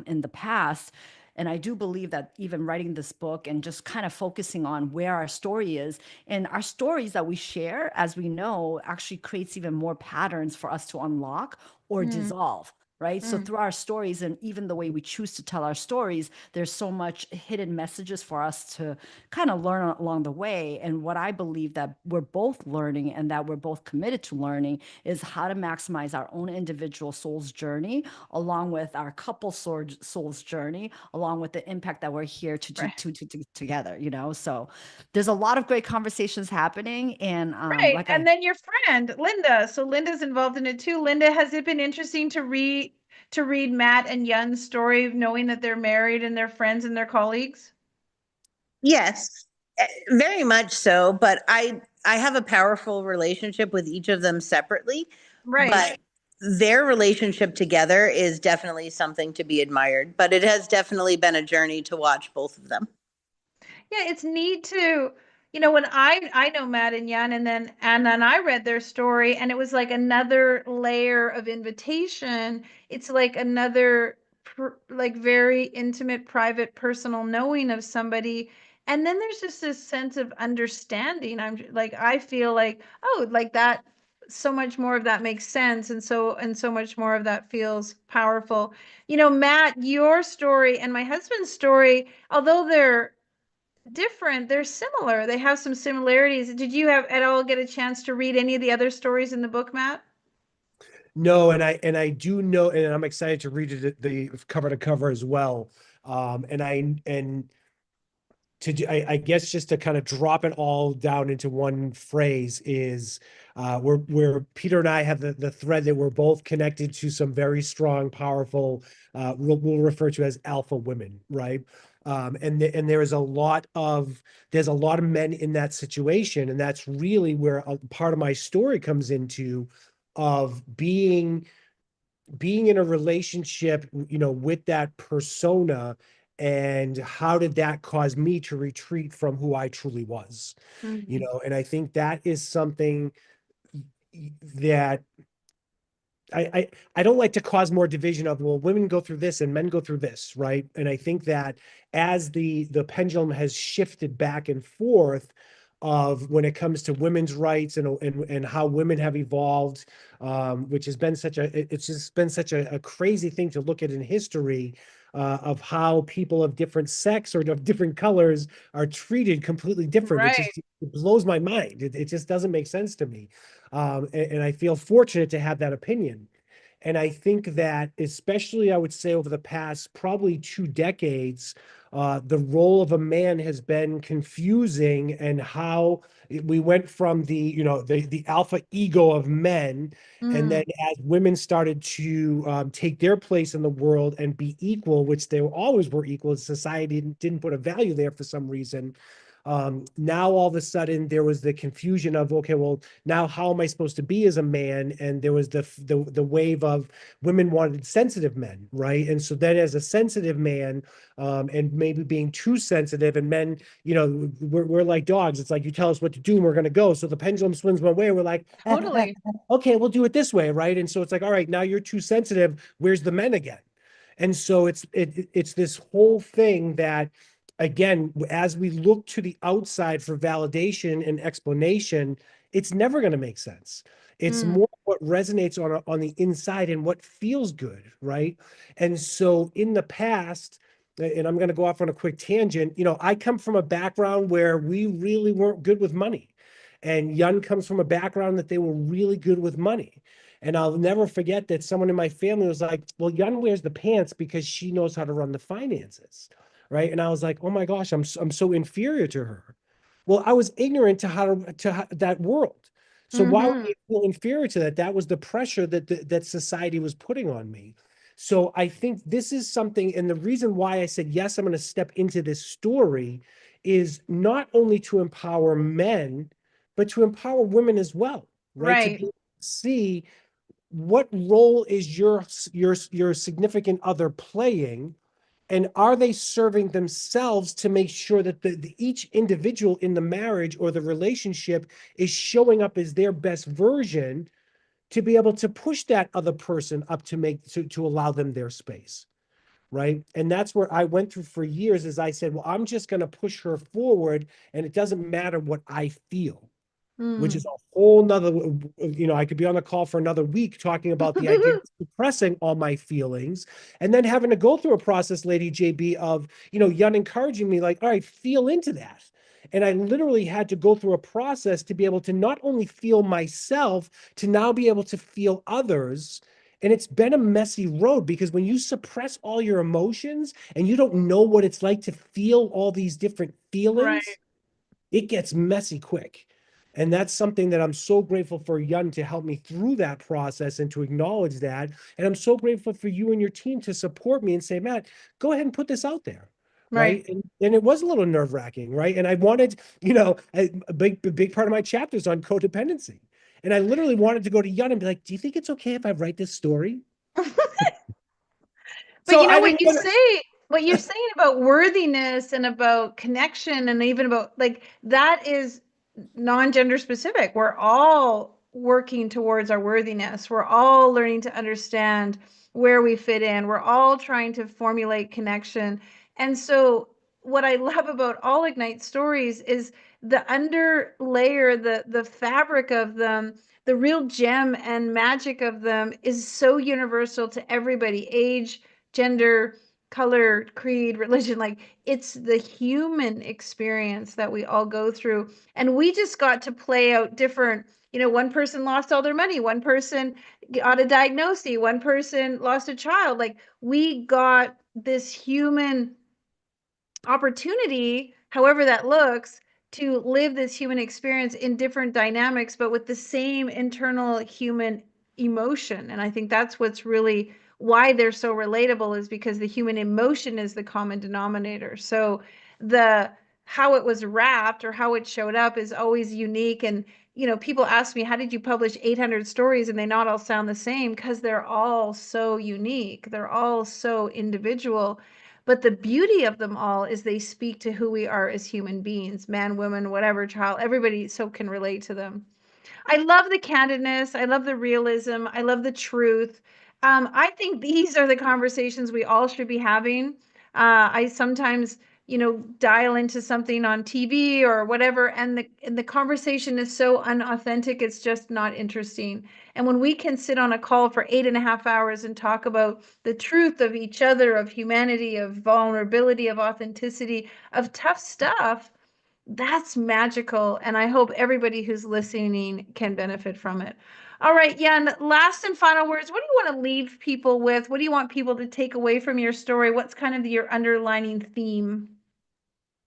in the past. And I do believe that even writing this book and just kind of focusing on where our story is and our stories that we share, as we know, actually creates even more patterns for us to unlock or dissolve. Right. So through our stories and even the way we choose to tell our stories, there's so much hidden messages for us to kind of learn along the way. And what I believe that we're both learning and that we're both committed to learning is how to maximize our own individual soul's journey, along with our couple soul's journey, along with the impact that we're here to do together, you know? So there's a lot of great conversations happening. And Right. And then your friend, Linda. So Linda's involved in it too. Linda, has it been interesting to read Matt and Yun's story, knowing that they're married and they're friends and they're colleagues? Yes, very much so. But I have a powerful relationship with each of them separately. Right. But their relationship together is definitely something to be admired. But it has definitely been a journey to watch both of them. Yeah, it's neat to, when I know Matt and Yan, and then I read their story, and it was like another layer of invitation. It's like another like very intimate, private, personal knowing of somebody. And then there's just this sense of understanding. I feel like, oh, like that, so much more of that makes sense, and so much more of that feels powerful. Matt, your story and my husband's story, although they're different, they're similar. They have some similarities. Did you have at all get a chance to read any of the other stories in the book, Matt? No, and I do know, and I'm excited to read it the cover to cover as well. And I guess just to kind of drop it all down into one phrase is where Peter and I have the thread that we're both connected to some very strong, powerful, we'll refer to as alpha women, right? And there's a lot of men in that situation, and that's really where a part of my story comes into, of being in a relationship, with that persona, and how did that cause me to retreat from who I truly was, and I think that is something that I don't like to cause more division of, well, women go through this and men go through this, right? And I think that as the pendulum has shifted back and forth of when it comes to women's rights and how women have evolved, which has been it's just been such a crazy thing to look at in history, of how people of different sex or of different colors are treated completely different. Right. It blows my mind. It just doesn't make sense to me. And I feel fortunate to have that opinion. And I think that, especially, I would say over the past probably 2 decades, the role of a man has been confusing, and how we went from the alpha ego of men, and then as women started to take their place in the world and be equal, which they always were equal, society didn't put a value there for some reason. Now all of a sudden there was the confusion of, okay, well, now how am I supposed to be as a man? And there was the wave of women wanted sensitive men, right? And so then as a sensitive man, and maybe being too sensitive, and men, we're like dogs. It's like, you tell us what to do and we're going to go. So the pendulum swings one way. We're like, Totally. okay, we'll do it this way, right? And so it's like, all right, now you're too sensitive. Where's the men again? And so it's this whole thing that, again, as we look to the outside for validation and explanation, it's never going to make sense. It's more what resonates on the inside and what feels good, right? And so in the past, and I'm going to go off on a quick tangent, I come from a background where we really weren't good with money. And Yun comes from a background that they were really good with money. And I'll never forget that someone in my family was like, well, Yun wears the pants because she knows how to run the finances. Right. And I was like, oh my gosh, I'm so inferior to her. Well, I was ignorant to that world. So why would I feel inferior to that? That was the pressure that society was putting on me. So I think this is something, and the reason why I said, yes, I'm going to step into this story is not only to empower men, but to empower women as well, right? To Right. be able to see what role is your significant other playing, and are they serving themselves to make sure that each individual in the marriage or the relationship is showing up as their best version, to be able to push that other person up to allow them their space, right? And that's where I went through for years, is I said, well, I'm just going to push her forward, and it doesn't matter what I feel, which is a whole nother, I could be on a call for another week talking about the idea of suppressing all my feelings, and then having to go through a process, Lady JB, of, Yun encouraging me, like, all right, feel into that. And I literally had to go through a process to be able to not only feel myself, to now be able to feel others. And it's been a messy road, because when you suppress all your emotions and you don't know what it's like to feel all these different feelings, it gets messy quick. And that's something that I'm so grateful for Yun to help me through that process and to acknowledge that. And I'm so grateful for you and your team to support me and say, Matt, go ahead and put this out there. Right. And it was a little nerve wracking. Right. And I wanted, a big part of my chapter is on codependency. And I literally wanted to go to Yun and be like, do you think it's okay if I write this story? But what you're saying about worthiness and about connection and even about, like, that is non-gender specific. We're all working towards our worthiness. We're all learning to understand where we fit in. We're all trying to formulate connection. And so what I love about all Ignite stories is the under layer, the fabric of them, the real gem and magic of them is so universal to everybody, age, gender, color, creed, religion. Like, it's the human experience that we all go through. And we just got to play out different, one person lost all their money, one person got a diagnosis, one person lost a child. Like, we got this human opportunity, however that looks, to live this human experience in different dynamics, but with the same internal human emotion. And I think that's what's really why they're so relatable, is because the human emotion is the common denominator. So the how it was wrapped or how it showed up is always unique. And people ask me, how did you publish 800 stories and they not all sound the same? Because they're all so unique, they're all so individual. But the beauty of them all is they speak to who we are as human beings, man, woman, whatever, child, everybody so can relate to them. I love the candidness. I love the realism. I love the truth. I think these are the conversations we all should be having. I sometimes, dial into something on TV or whatever, and the conversation is so unauthentic, it's just not interesting. And when we can sit on a call for 8.5 hours and talk about the truth of each other, of humanity, of vulnerability, of authenticity, of tough stuff, that's magical. And I hope everybody who's listening can benefit from it. All right, Jan, last and final words. What do you want to leave people with? What do you want people to take away from your story? What's kind of your underlining theme?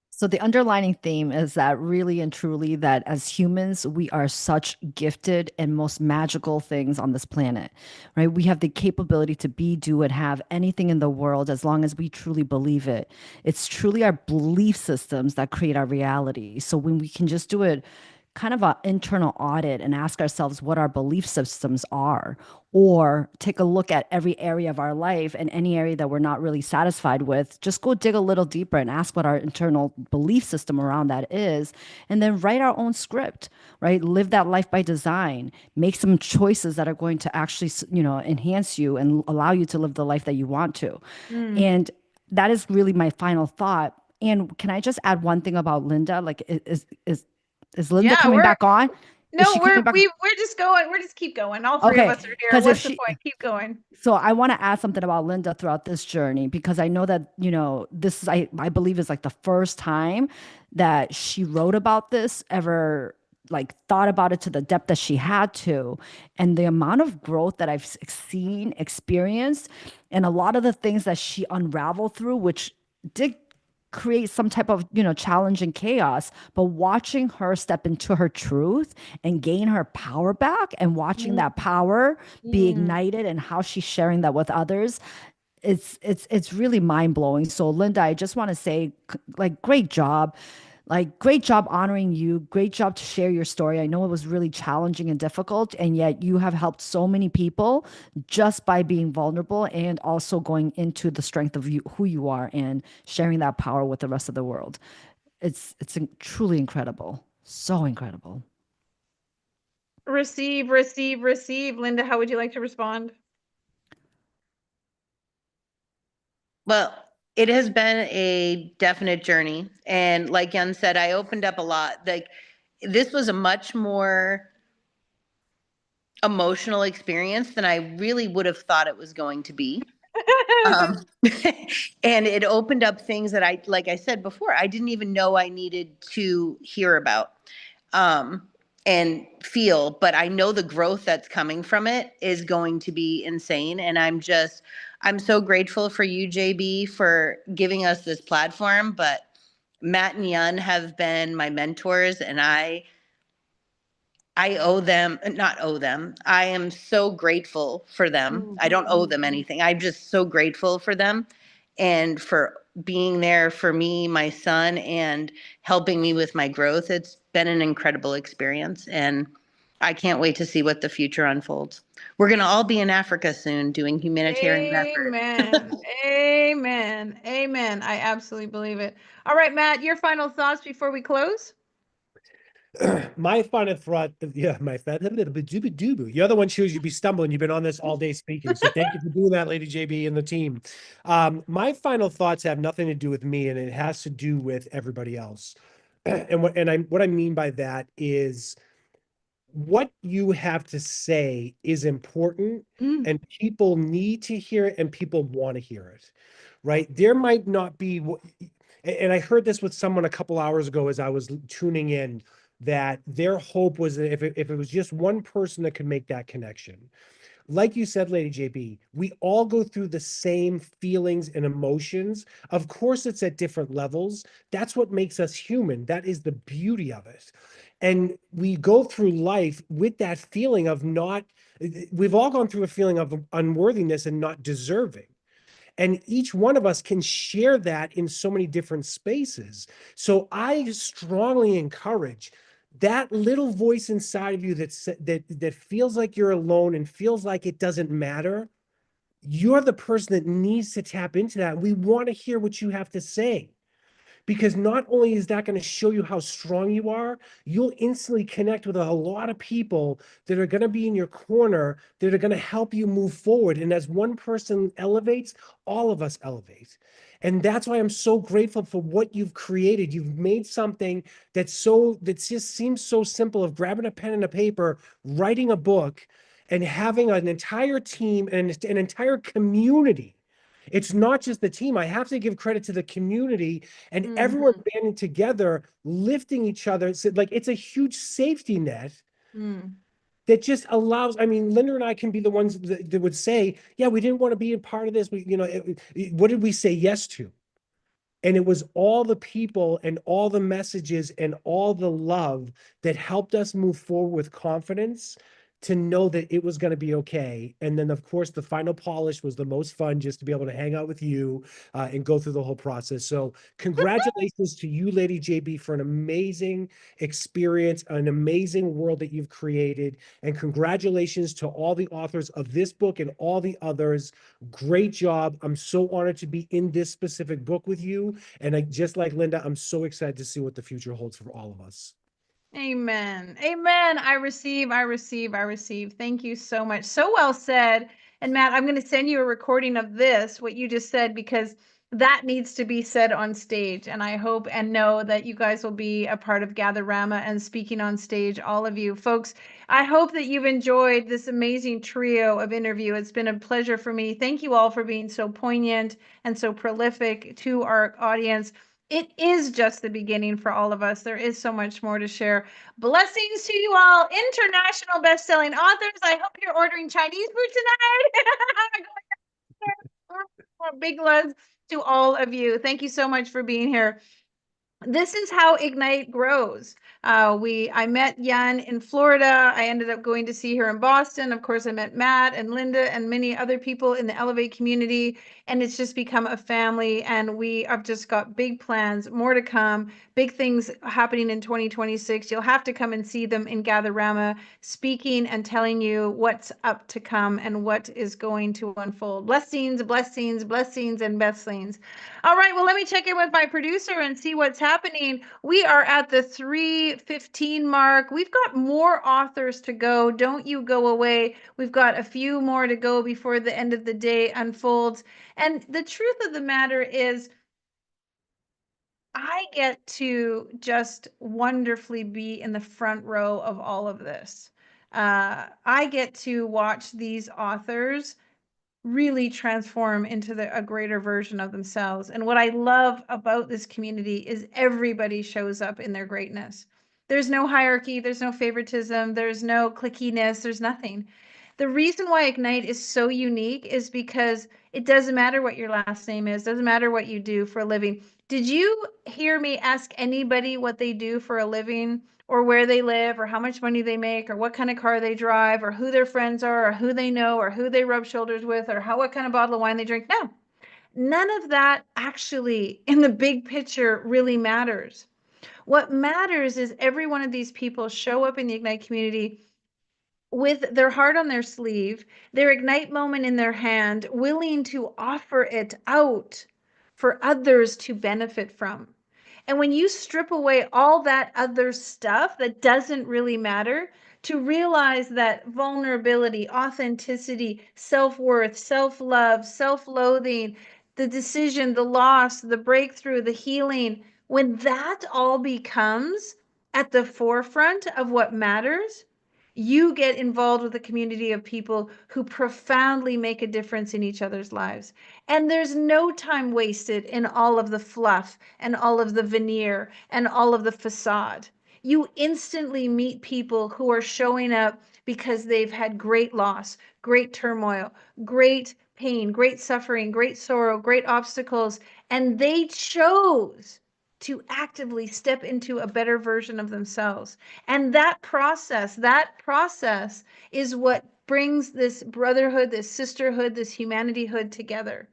So the underlining theme is that really and truly that as humans, we are such gifted and most magical things on this planet, right? We have the capability to be, do, and have anything in the world as long as we truly believe it. It's truly our belief systems that create our reality. So when we can just do it kind of an internal audit and ask ourselves what our belief systems are, or take a look at every area of our life and any area that we're not really satisfied with, just go dig a little deeper and ask what our internal belief system around that is, and then write our own script, right? Live that life by design, make some choices that are going to actually, enhance you and allow you to live the life that you want to. And that is really my final thought. And can I just add one thing about Linda? Like, is Linda coming back on? No, we're just going. We're just keep going. All three of us are here. What's the point? Keep going. So I want to add something about Linda throughout this journey, because I know that, this is, I believe is like the first time that she wrote about this, ever like thought about it to the depth that she had to. And the amount of growth that I've experienced, and a lot of the things that she unraveled through, which did create some type of, challenge and chaos, but watching her step into her truth and gain her power back, and watching that power be ignited and how she's sharing that with others, it's really mind-blowing. So Linda, I just want to say, like, great job. Like, great job honoring you. Great job to share your story. I know it was really challenging and difficult, and yet you have helped so many people just by being vulnerable and also going into the strength of you, who you are, and sharing that power with the rest of the world. It's truly incredible. So incredible. Receive, receive, receive. Linda, how would you like to respond? Well, it has been a definite journey. And like Jen said, I opened up a lot. Like, this was a much more emotional experience than I really would have thought it was going to be. Um, and it opened up things that like I said before, I didn't even know I needed to hear about and feel, but I know the growth that's coming from it is going to be insane. And I'm so grateful for you, JB, for giving us this platform. But Matt and Yun have been my mentors, and I owe them, not owe them. I am so grateful for them. I don't owe them anything. I'm just so grateful for them and for being there for me, my son, and helping me with my growth. It's been an incredible experience, and I can't wait to see what the future unfolds. We're going to all be in Africa soon doing humanitarian effort. Amen. Amen. Amen. I absolutely believe it. All right, Matt, your final thoughts before we close? My final thought, yeah, my you're the one shows you'd be stumbling. You've been on this all day speaking. So thank you for doing that, Lady JB and the team. My final thoughts have nothing to do with me, and it has to do with everybody else. And what I mean by that is, what you have to say is important, and people need to hear it, and people want to hear it, right? There might not be, and I heard this with someone a couple hours ago as I was tuning in, that their hope was that if it was just one person that could make that connection. Like you said, Lady JB, we all go through the same feelings and emotions. Of course, it's at different levels. That's what makes us human. That is the beauty of it. And we go through life with that feeling of we've all gone through a feeling of unworthiness and not deserving. And each one of us can share that in so many different spaces. So I strongly encourage that little voice inside of you that feels like you're alone and feels like it doesn't matter. You're the person that needs to tap into that. We want to hear what you have to say, because not only is that going to show you how strong you are, you'll instantly connect with a lot of people that are going to be in your corner, that are going to help you move forward. And as one person elevates, all of us elevate. And that's why I'm so grateful for what you've created. You've made something that just seems so simple, of grabbing a pen and a paper, writing a book, and having an entire team and an entire community. It's not just the team. I have to give credit to the community and everyone banding together, lifting each other. So, like, it's a huge safety net that just allows, I mean, Linda and I can be the ones that would say, yeah, we didn't want to be a part of this. What did we say yes to? And it was all the people and all the messages and all the love that helped us move forward with confidence, to know that it was going to be okay. And then, of course, the final polish was the most fun, just to be able to hang out with you and go through the whole process. So congratulations to you, Lady JB, for an amazing experience, an amazing world that you've created. And congratulations to all the authors of this book and all the others. Great job. I'm so honored to be in this specific book with you. And just like Linda, I'm so excited to see what the future holds for all of us. Amen. Amen. I receive, I receive, I receive. Thank you so much. So well said. And Matt, I'm going to send you a recording of this, what you just said, because that needs to be said on stage. And I hope and know that you guys will be a part of Gatherama and speaking on stage, all of you folks. I hope that you've enjoyed this amazing trio of interview. It's been a pleasure for me. Thank you all for being so poignant and so prolific to our audience. It is just the beginning for all of us. There is so much more to share. Blessings to you all, international best-selling authors. I hope you're ordering Chinese food tonight. Big love to all of you. Thank you so much for being here. This is how Ignite grows. I met Jan in Florida. I ended up going to see her in Boston. Of course, I met Matt and Linda and many other people in the Elevate community, and it's just become a family. And we have just got big plans, more to come, big things happening in 2026. You'll have to come and see them in Gatherama, speaking and telling you what's up to come and what is going to unfold. Blessings, blessings, blessings, and blessings. All right, well, let me check in with my producer and see what's happening. We are at the 3:15 mark. We've got more authors to go. Don't you go away. We've got a few more to go before the end of the day unfolds. And the truth of the matter is, I get to just wonderfully be in the front row of all of this. I get to watch these authors really transform into a greater version of themselves. And what I love about this community is everybody shows up in their greatness. There's no hierarchy, there's no favoritism, there's no clickiness, there's nothing. The reason why Ignite is so unique is because it doesn't matter what your last name is, doesn't matter what you do for a living. Did you hear me ask anybody what they do for a living, or where they live, or how much money they make, or what kind of car they drive, or who their friends are, or who they know, or who they rub shoulders with, or what kind of bottle of wine they drink? No, none of that actually in the big picture really matters. What matters is every one of these people show up in the Ignite community with their heart on their sleeve, their Ignite moment in their hand, willing to offer it out for others to benefit from. And when you strip away all that other stuff that doesn't really matter, to realize that vulnerability, authenticity, self-worth, self-love, self-loathing, the decision, the loss, the breakthrough, the healing, when that all becomes at the forefront of what matters, you get involved with a community of people who profoundly make a difference in each other's lives. And there's no time wasted in all of the fluff and all of the veneer and all of the facade. You instantly meet people who are showing up because they've had great loss, great turmoil, great pain, great suffering, great sorrow, great obstacles, and they chose to actively step into a better version of themselves. And that process is what brings this brotherhood, this sisterhood, this humanityhood together.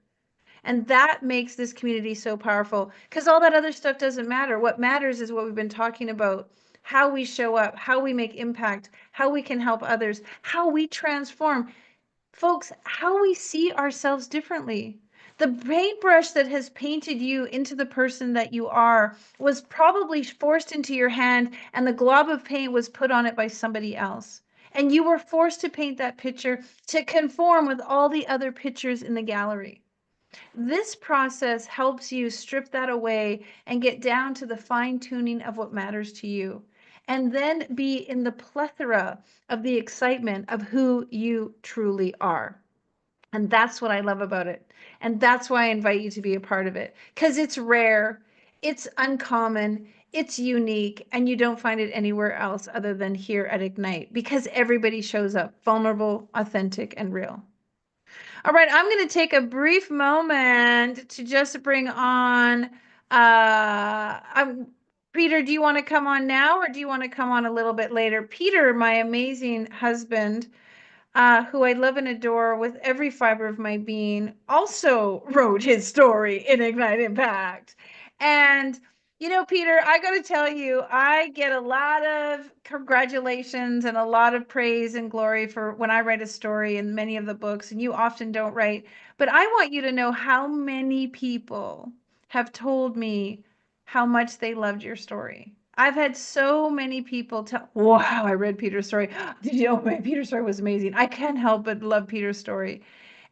And that makes this community so powerful, because all that other stuff doesn't matter. What matters is what we've been talking about, how we show up, how we make impact, how we can help others, how we transform. Folks, how we see ourselves differently. The paintbrush that has painted you into the person that you are was probably forced into your hand, and the glob of paint was put on it by somebody else. And you were forced to paint that picture to conform with all the other pictures in the gallery. This process helps you strip that away and get down to the fine tuning of what matters to you, and then be in the plethora of the excitement of who you truly are. And that's what I love about it. And that's why I invite you to be a part of it, because it's rare, it's uncommon, it's unique, and you don't find it anywhere else other than here at Ignite, because everybody shows up vulnerable, authentic, and real. All right, I'm going to take a brief moment to just bring on Peter, do you want to come on now, or do you want to come on a little bit later? Peter, my amazing husband, who I love and adore with every fiber of my being, also wrote his story in Ignite Impact. And, you know, Peter, I got to tell you, I get a lot of congratulations and a lot of praise and glory for when I write a story in many of the books, and you often don't write. But I want you to know how many people have told me how much they loved your story. I've had so many people tell, wow, I read Peter's story. Did you know my Peter's story was amazing? I can't help but love Peter's story.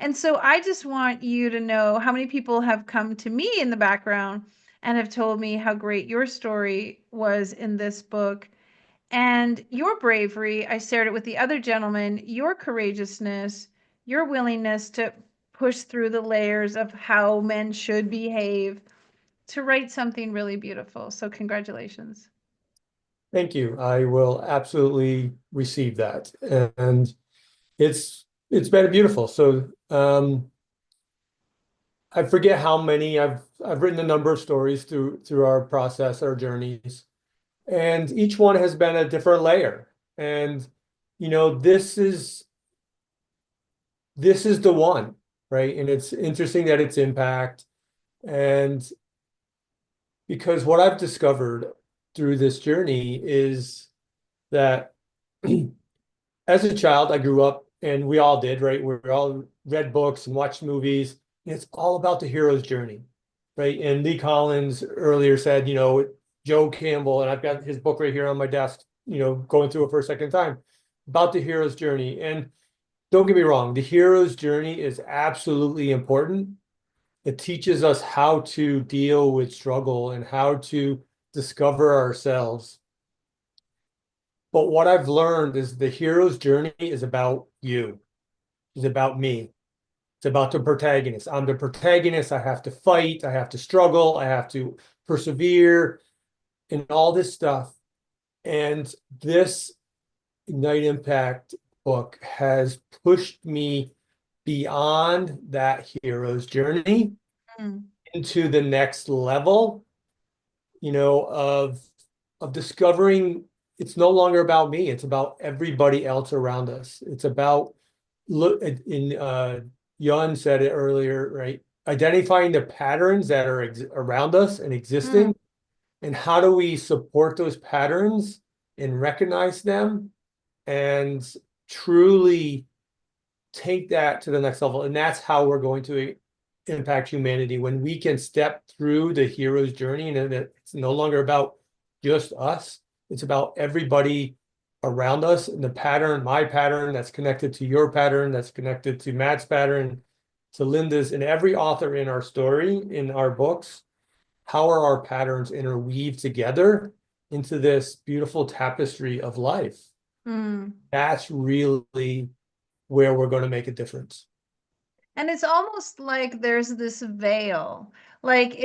And so I just want you to know how many people have come to me in the background and have told me how great your story was in this book. And your bravery, I shared it with the other gentleman, your courageousness, your willingness to push through the layers of how men should behave to write something really beautiful. So congratulations. Thank you. I will absolutely receive that. And it's been beautiful. So I forget how many. I've written a number of stories through our process, our journeys, and each one has been a different layer. And this is the one, right? And it's interesting that it's impact. And because what I've discovered through this journey is that as a child, I grew up, and we all did, right? We all read books and watched movies. And it's all about the hero's journey, right? And Lee Collins earlier said, Joe Campbell, and I've got his book right here on my desk, going through it for a second time, about the hero's journey. And don't get me wrong, the hero's journey is absolutely important. It teaches us how to deal with struggle and how to discover ourselves. But what I've learned is the hero's journey is about you. It's about me. It's about the protagonist. I'm the protagonist. I have to fight. I have to struggle. I have to persevere and all this stuff. And this Ignite Impact book has pushed me beyond that hero's journey into the next level, of discovering it's no longer about me. It's about everybody else around us. It's about Jan said it earlier, right? Identifying the patterns that are around us and existing, and how do we support those patterns and recognize them and truly take that to the next level. And that's how we're going to impact humanity, when we can step through the hero's journey, and it's no longer about just us. It's about everybody around us, and the pattern, my pattern that's connected to your pattern, that's connected to Matt's pattern, to Linda's, and every author in our story, in our books. How are our patterns interweaved together into this beautiful tapestry of life? That's really where we're going to make a difference. And it's almost like there's this veil. Like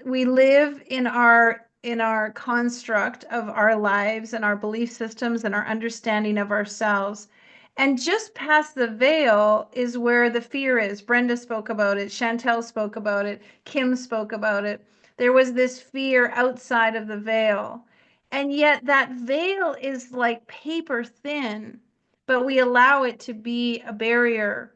we live in our construct of our lives and our belief systems and our understanding of ourselves. And just past the veil is where the fear is. Brenda spoke about it. Chantel spoke about it. Kim spoke about it. There was this fear outside of the veil. And yet that veil is like paper thin, but we allow it to be a barrier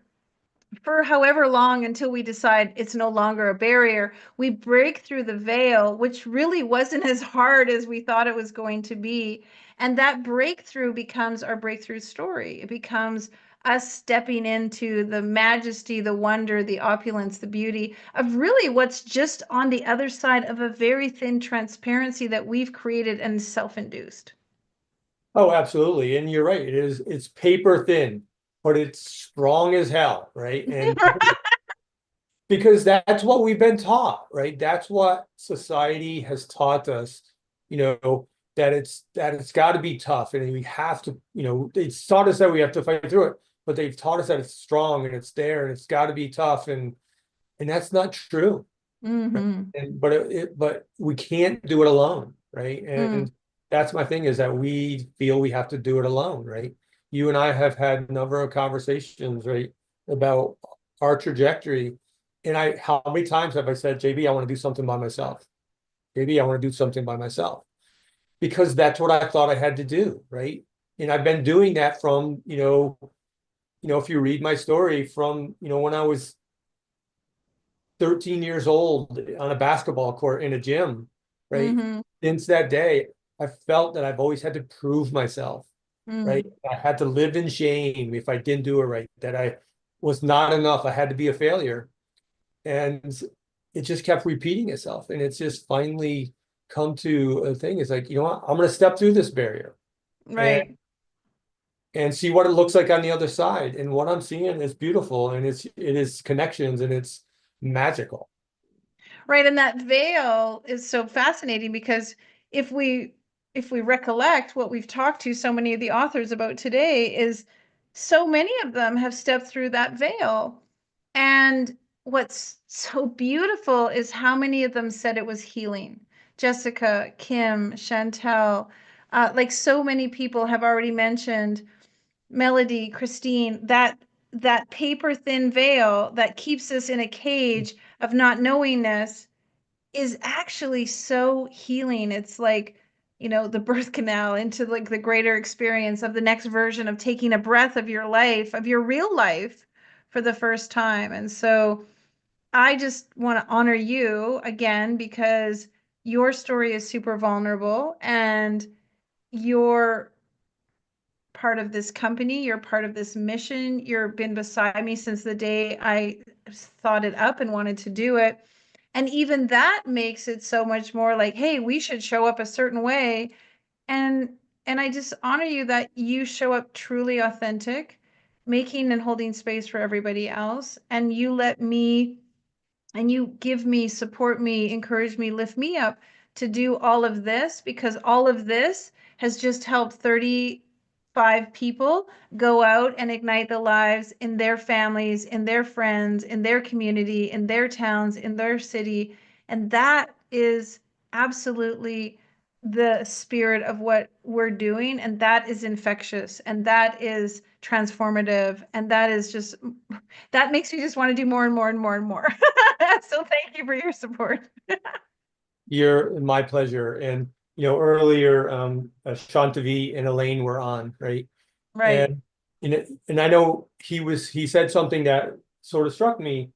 for however long until we decide it's no longer a barrier. We break through the veil, which really wasn't as hard as we thought it was going to be. And that breakthrough becomes our breakthrough story. It becomes us stepping into the majesty, the wonder, the opulence, the beauty of really what's just on the other side of a very thin transparency that we've created and self-induced. Oh, absolutely. And you're right. It's paper thin, but it's strong as hell, right? And because that's what we've been taught, right? That's what society has taught us, that it's got to be tough, and we have to, it's taught us that we have to fight through it, but they've taught us that it's strong and it's there and it's got to be tough, and that's not true. But we can't do it alone, right? And that's my thing, is that we feel we have to do it alone, right? You and I have had a number of conversations, right, about our trajectory. And how many times have I said, JB, I want to do something by myself. JB, I want to do something by myself. Because that's what I thought I had to do, right? And I've been doing that from, if you read my story from, when I was 13 years old on a basketball court in a gym, right? Since that day, I felt that I've always had to prove myself, right? I had to live in shame if I didn't do it right, that I was not enough. I had to be a failure. And it just kept repeating itself. And it's just finally come to a thing. It's like, you know what? I'm going to step through this barrier. Right. And see what it looks like on the other side. And what I'm seeing is beautiful, and it is connections, and it's magical. Right. And that veil is so fascinating, because if we recollect what we've talked to so many of the authors about today, is so many of them have stepped through that veil. And what's so beautiful is how many of them said it was healing. Jessica, Kim, Chantel, like so many people have already mentioned, Melody, Christine, that that paper thin veil that keeps us in a cage of not knowingness is actually so healing. It's like, the birth canal into like the greater experience of the next version of taking a breath of your life, of your real life for the first time. And so I just want to honor you again because your story is super vulnerable and you're part of this company, you're part of this mission, you've been beside me since the day I thought it up and wanted to do it. And even that makes it so much more like, hey, we should show up a certain way. And I just honor you that you show up truly authentic, making and holding space for everybody else. And you let me and you give me, support me, encourage me, lift me up to do all of this because all of this has just helped 35 people go out and ignite the lives in their families, in their friends, in their community, in their towns, in their city. And that is absolutely the spirit of what we're doing. And that is infectious and that is transformative. And that is just, that makes me just want to do more and more and more and more. So thank you for your support. My pleasure. And earlier, Shantavi and Elaine were on, right? Right. And I know he said something that sort of struck me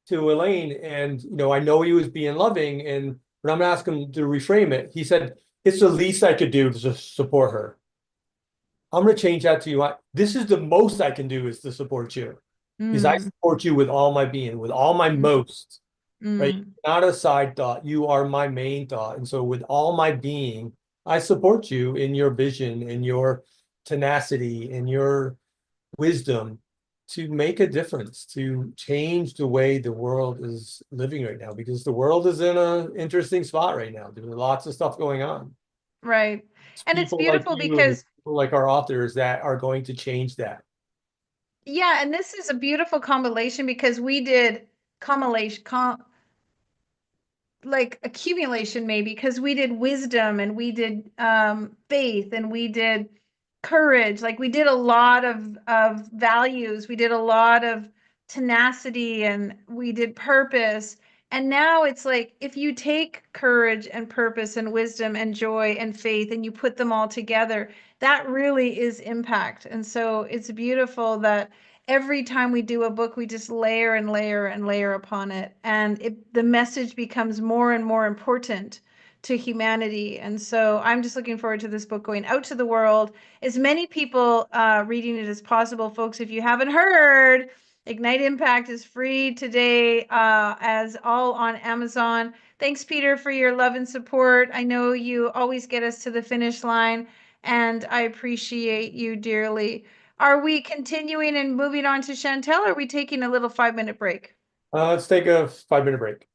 to Elaine, and I know he was being loving, and but I'm asking him to reframe it. He said, "It's the least I could do to support her." I'm going to change that to you. This is the most I can do is to support you. Because I support you with all my being, with all my most, right? Not a side thought. You are my main thought. And so with all my being, I support you in your vision, in your tenacity, in your wisdom to make a difference, to change the way the world is living right now, because the world is in an interesting spot right now. There's lots of stuff going on. Right. And it's People like beautiful you because and people like our authors that are going to change that. yeah, and this is a beautiful compilation because we did like accumulation maybe because we did wisdom and we did faith and we did courage. Like we did a lot of values, we did a lot of tenacity, and we did purpose. And now it's like if you take courage and purpose and wisdom and joy and faith and you put them all together, that really is impact. And so it's beautiful that every time we do a book, we just layer and layer and layer upon it. And the message becomes more and more important to humanity. And so I'm just looking forward to this book going out to the world. As many people reading it as possible. Folks, if you haven't heard, Ignite Impact is free today as all on Amazon. Thanks, Peter, for your love and support. I know you always get us to the finish line, and I appreciate you dearly. Are we continuing and moving on to Chantel, or are we taking a little 5-minute break? Let's take a 5-minute break.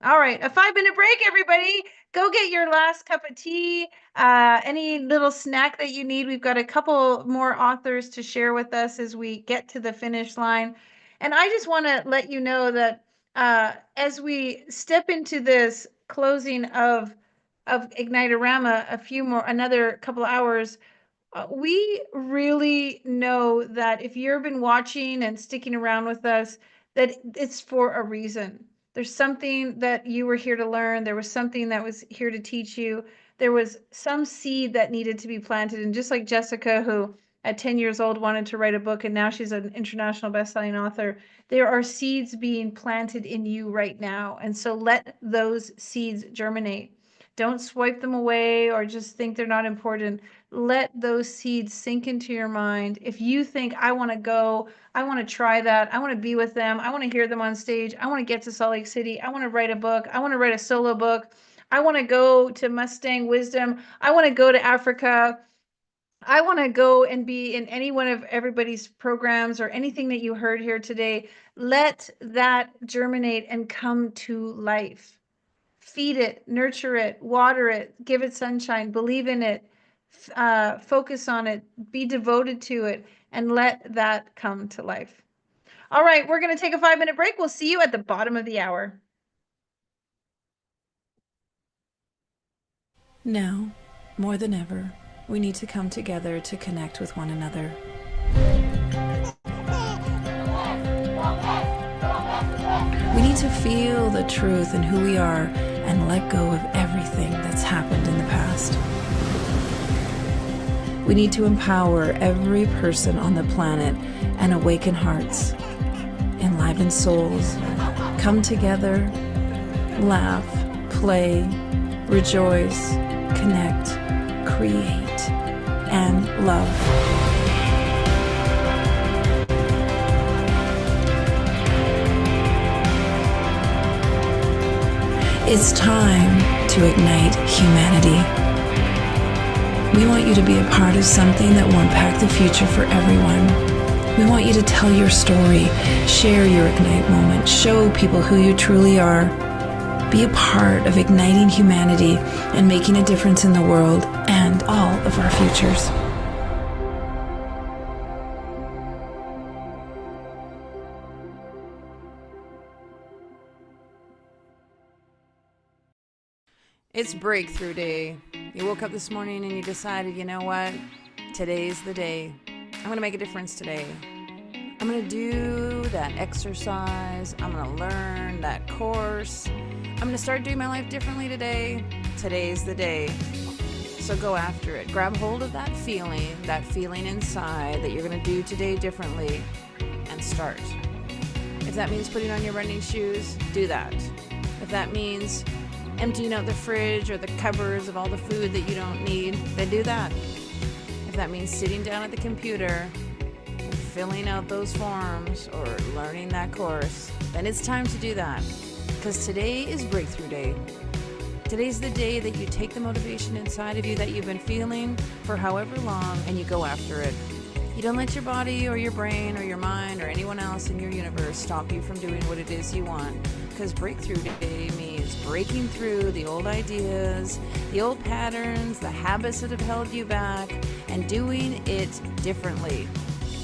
All right, a 5-minute break, everybody. Go get your last cup of tea, any little snack that you need. We've got a couple more authors to share with us as we get to the finish line. And I just want to let you know that as we step into this closing of Ignitearama, another couple hours, we really know that if you've been watching and sticking around with us, that it's for a reason. There's something that you were here to learn. There was something that was here to teach you. There was some seed that needed to be planted. And just like Jessica, who at 10 years old wanted to write a book and now she's an international best-selling author, there are seeds being planted in you right now. And so let those seeds germinate. Don't swipe them away or just think they're not important. Let those seeds sink into your mind. If you think, I want to go, I want to try that, I want to be with them, I want to hear them on stage, I want to get to Salt Lake City, I want to write a book, I want to write a solo book, I want to go to Mustang Wisdom, I want to go to Africa, I want to go and be in any one of everybody's programs or anything that you heard here today, let that germinate and come to life. Feed it, nurture it, water it, give it sunshine, believe in it, focus on it, be devoted to it, and let that come to life. All right, we're going to take a 5-minute break. We'll see you at the bottom of the hour. Now, more than ever, we need to come together to connect with one another. We need to feel the truth in who we are and let go of everything that's happened in the past. We need to empower every person on the planet and awaken hearts, enliven souls, come together, laugh, play, rejoice, connect, create, and love. It's time to ignite humanity. We want you to be a part of something that will impact the future for everyone. We want you to tell your story, share your Ignite moment, show people who you truly are. Be a part of igniting humanity and making a difference in the world and all of our futures. It's breakthrough day. You woke up this morning and you decided, you know what? Today's the day. I'm going to make a difference today. I'm going to do that exercise. I'm going to learn that course. I'm going to start doing my life differently today. Today's the day. So go after it. Grab hold of that feeling inside that you're going to do today differently, and start. If that means putting on your running shoes, do that. If that means emptying out the fridge or the cupboards of all the food that you don't need, then do that. If that means sitting down at the computer and filling out those forms or learning that course, then it's time to do that. Because today is breakthrough day. Today's the day that you take the motivation inside of you that you've been feeling for however long and you go after it. You don't let your body or your brain or your mind or anyone else in your universe stop you from doing what it is you want. Because breakthrough day means breaking through the old ideas, the old patterns, the habits that have held you back, and doing it differently.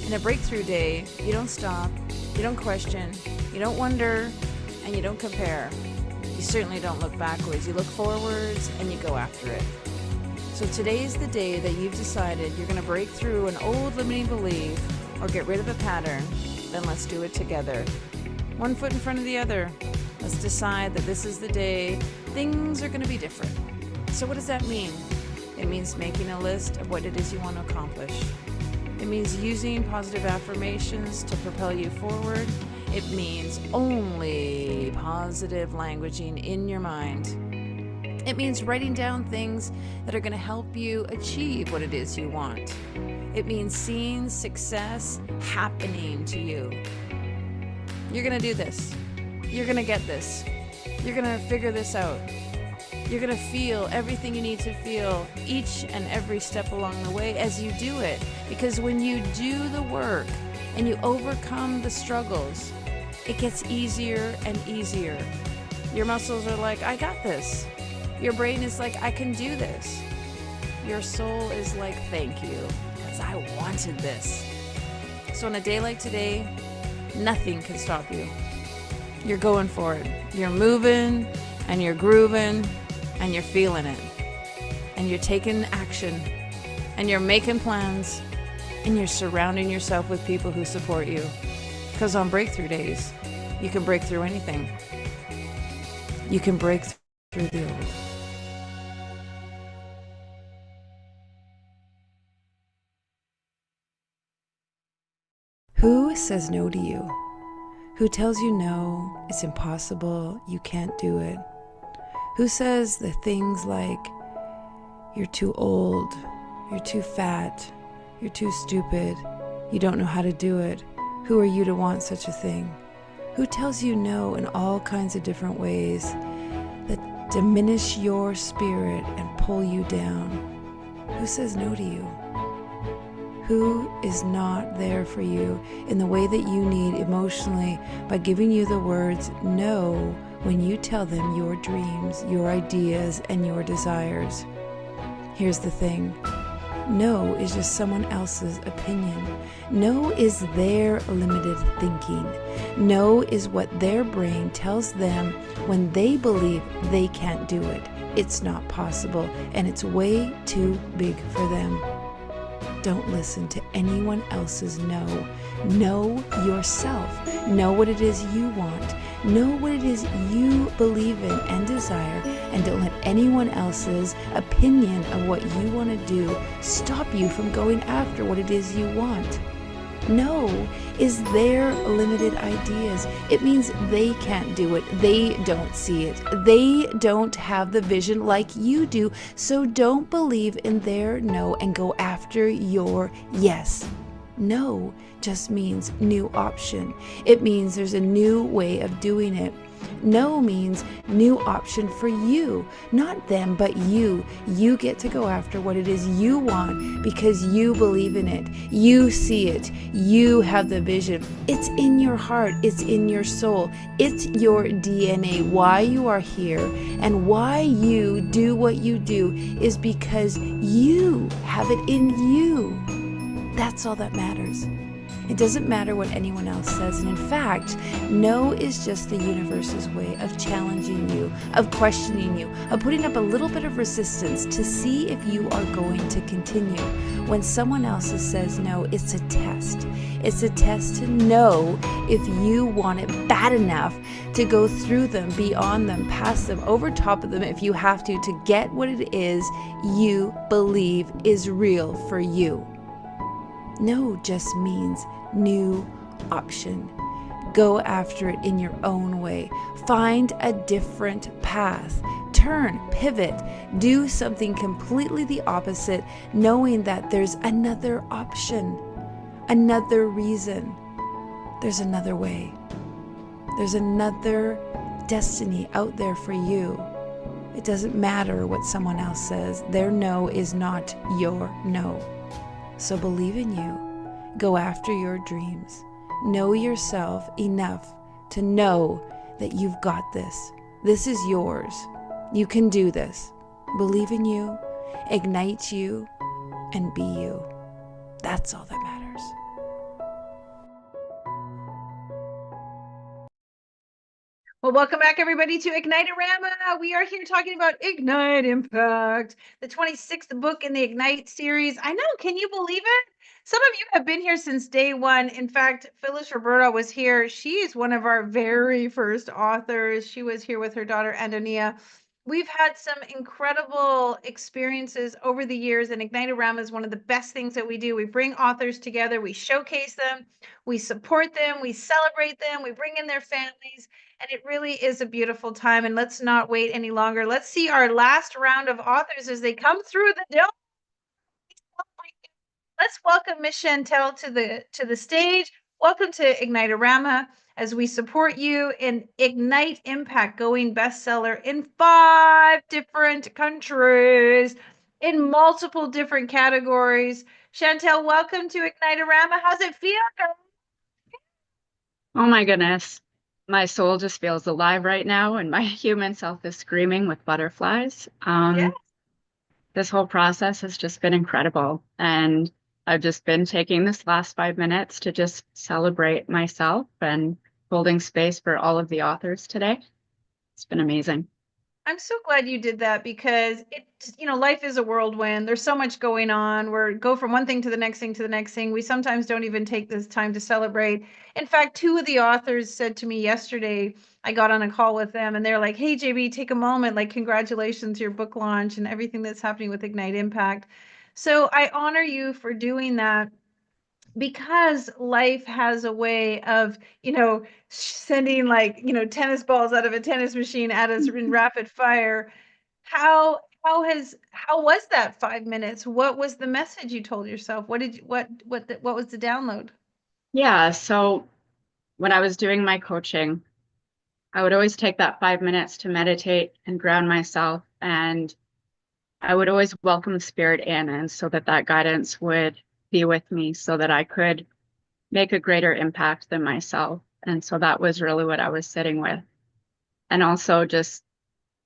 In a breakthrough day, you don't stop, you don't question, you don't wonder, and you don't compare. You certainly don't look backwards. You look forwards and you go after it. So today's the day that you've decided you're going to break through an old limiting belief or get rid of a pattern. Then let's do it together. One foot in front of the other. Let's decide that this is the day things are going to be different. So what does that mean? It means making a list of what it is you want to accomplish. It means using positive affirmations to propel you forward. It means only positive languaging in your mind. It means writing down things that are going to help you achieve what it is you want. It means seeing success happening to you. You're going to do this. You're going to get this. You're going to figure this out. You're going to feel everything you need to feel each and every step along the way as you do it. Because when you do the work and you overcome the struggles, it gets easier and easier. Your muscles are like, I got this. Your brain is like, I can do this. Your soul is like, thank you, because I wanted this. So on a day like today, nothing can stop you. You're going for it. You're moving and you're grooving and you're feeling it. And you're taking action and you're making plans and you're surrounding yourself with people who support you. Because on breakthrough days, you can break through anything. You can break through the old. Who says no to you? Who tells you no, it's impossible, you can't do it? Who says the things like, you're too old, you're too fat, you're too stupid, you don't know how to do it? Who are you to want such a thing? Who tells you no in all kinds of different ways that diminish your spirit and pull you down? Who says no to you? Who is not there for you in the way that you need emotionally by giving you the words no when you tell them your dreams, your ideas, and your desires? Here's the thing. No is just someone else's opinion. No is their limited thinking. No is what their brain tells them when they believe they can't do it. It's not possible, and it's way too big for them. Don't listen to anyone else's no. Know yourself. Know what it is you want. Know what it is you believe in and desire, and don't let anyone else's opinion of what you want to do stop you from going after what it is you want. No is their limited ideas. It means they can't do it. They don't see it. They don't have the vision like you do. So don't believe in their no and go after your yes. No just means new option. It means there's a new way of doing it. No means new option for you, not them, but you. You get to go after what it is you want because you believe in it. You see it. You have the vision. It's in your heart. It's in your soul. It's your DNA. Why you are here and why you do what you do is because you have it in you. That's all that matters. It doesn't matter what anyone else says. And in fact, no is just the universe's way of challenging you, of questioning you, of putting up a little bit of resistance to see if you are going to continue. When someone else says no, it's a test. It's a test to know if you want it bad enough to go through them, beyond them, past them, over top of them if you have to get what it is you believe is real for you. No just means new option. Go after it in your own way. Find a different path. Turn, pivot, do something completely the opposite, knowing that there's another option, another reason. There's another way. There's another destiny out there for you. It doesn't matter what someone else says. Their no is not your no. So believe in you. Go after your dreams. Know yourself enough to know that you've got this. This is yours. You can do this. Believe in you, ignite you, and be you. That's all that matters. Well, welcome back, everybody, to Ignitearama. We are here talking about Ignite Impact, the 26th book in the Ignite series. I know, can you believe it? Some of you have been here since day one. In fact, Phyllis Roberta was here. She is one of our very first authors. She was here with her daughter, Antonia. We've had some incredible experiences over the years, and Ignitearama is one of the best things that we do. We bring authors together, we showcase them, we support them, we celebrate them, we bring in their families, and it really is a beautiful time. And let's not wait any longer. Let's see our last round of authors as they come through the door. Let's welcome Miss Chantel to the stage. Welcome to Ignitearama as we support you in Ignite Impact, going bestseller in 5 different countries in multiple different categories. Chantel, welcome to Ignitearama. How's it feel, girl? Oh my goodness. My soul just feels alive right now, and my human self is screaming with butterflies. This whole process has just been incredible. And I've just been taking this last 5 minutes to just celebrate myself and holding space for all of the authors today. It's been amazing. I'm so glad you did that because life is a whirlwind. There's so much going on. Go from one thing to the next thing to the next thing. We sometimes don't even take this time to celebrate. In fact, 2 of the authors said to me yesterday, I got on a call with them and they're like, hey, JB, take a moment, like congratulations, your book launch and everything that's happening with Ignite Impact. So I honor you for doing that, because life has a way of, sending tennis balls out of a tennis machine at us in rapid fire. How was that 5 minutes? What was the message you told yourself? What was the download? Yeah, so when I was doing my coaching, I would always take that 5 minutes to meditate and ground myself, and I would always welcome spirit in, and so that guidance would be with me so that I could make a greater impact than myself. And so that was really what I was sitting with. And also just,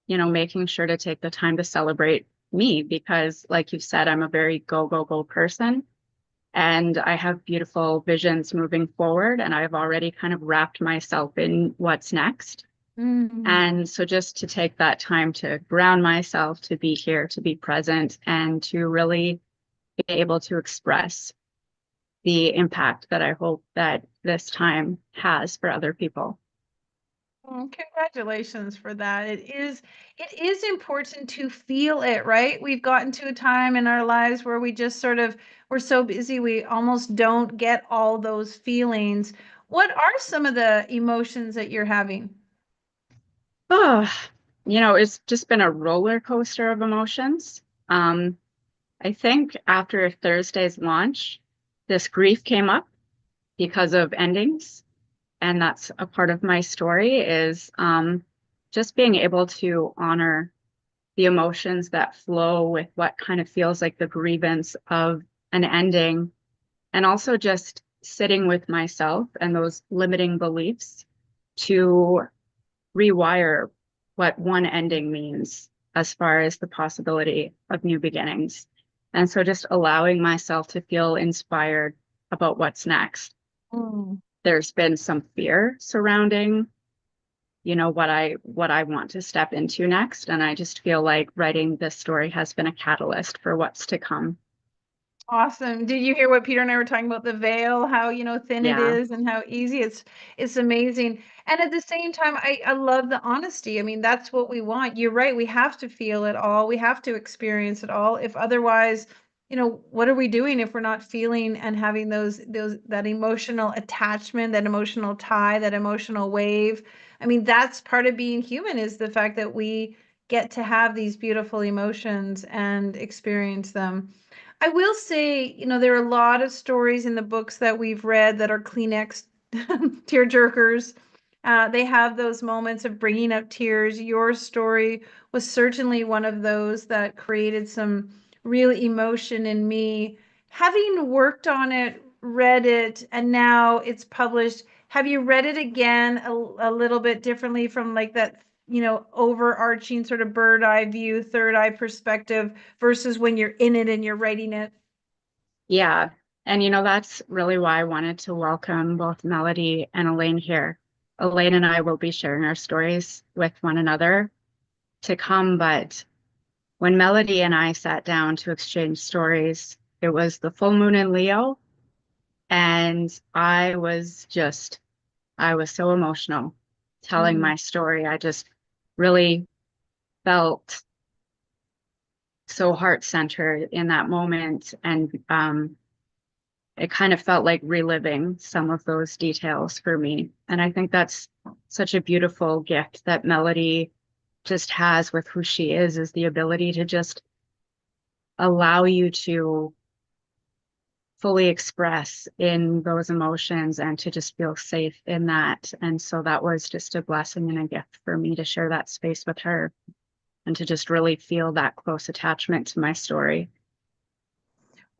making sure to take the time to celebrate me, because like you said, I'm a very go, go, go person. And I have beautiful visions moving forward. And I've already kind of wrapped myself in what's next. And so just to take that time to ground myself, to be here, to be present, and to really be able to express the impact that I hope that this time has for other people. Congratulations for that. It is important to feel it, right? We've gotten to a time in our lives where we just we're so busy we almost don't get all those feelings. What are some of the emotions that you're having? Oh, it's just been a roller coaster of emotions. I think after Thursday's launch, this grief came up because of endings. And that's a part of my story is just being able to honor the emotions that flow with what kind of feels like the grievance of an ending, and also just sitting with myself and those limiting beliefs to rewire what one ending means as far as the possibility of new beginnings. And so just allowing myself to feel inspired about what's next. There's been some fear surrounding, what I want to step into next. And I just feel like writing this story has been a catalyst for what's to come. Awesome. Did you hear what Peter and I were talking about, the veil, how, thin it Yeah. is and how easy it's amazing. And at the same time, I love the honesty. I mean, that's what we want. You're right. We have to feel it all. We have to experience it all. If otherwise, what are we doing if we're not feeling and having that emotional attachment, that emotional tie, that emotional wave? I mean, that's part of being human, is the fact that we get to have these beautiful emotions and experience them. I will say, there are a lot of stories in the books that we've read that are Kleenex tearjerkers. They have those moments of bringing up tears. Your story was certainly one of those that created some real emotion in me. Having worked on it, read it, and now it's published, have you read it again a little bit differently from like that, overarching sort of bird eye view, third eye perspective versus when you're in it and you're writing it? Yeah. And that's really why I wanted to welcome both Melody and Elaine here. Elaine and I will be sharing our stories with one another to come, but when Melody and I sat down to exchange stories, it was the full moon in Leo, and I was so emotional telling my story. I just really felt so heart-centered in that moment, and it kind of felt like reliving some of those details for me. And I think that's such a beautiful gift that Melody just has with who she is the ability to just allow you to fully express in those emotions and to just feel safe in that. And so that was just a blessing and a gift for me to share that space with her and to just really feel that close attachment to my story.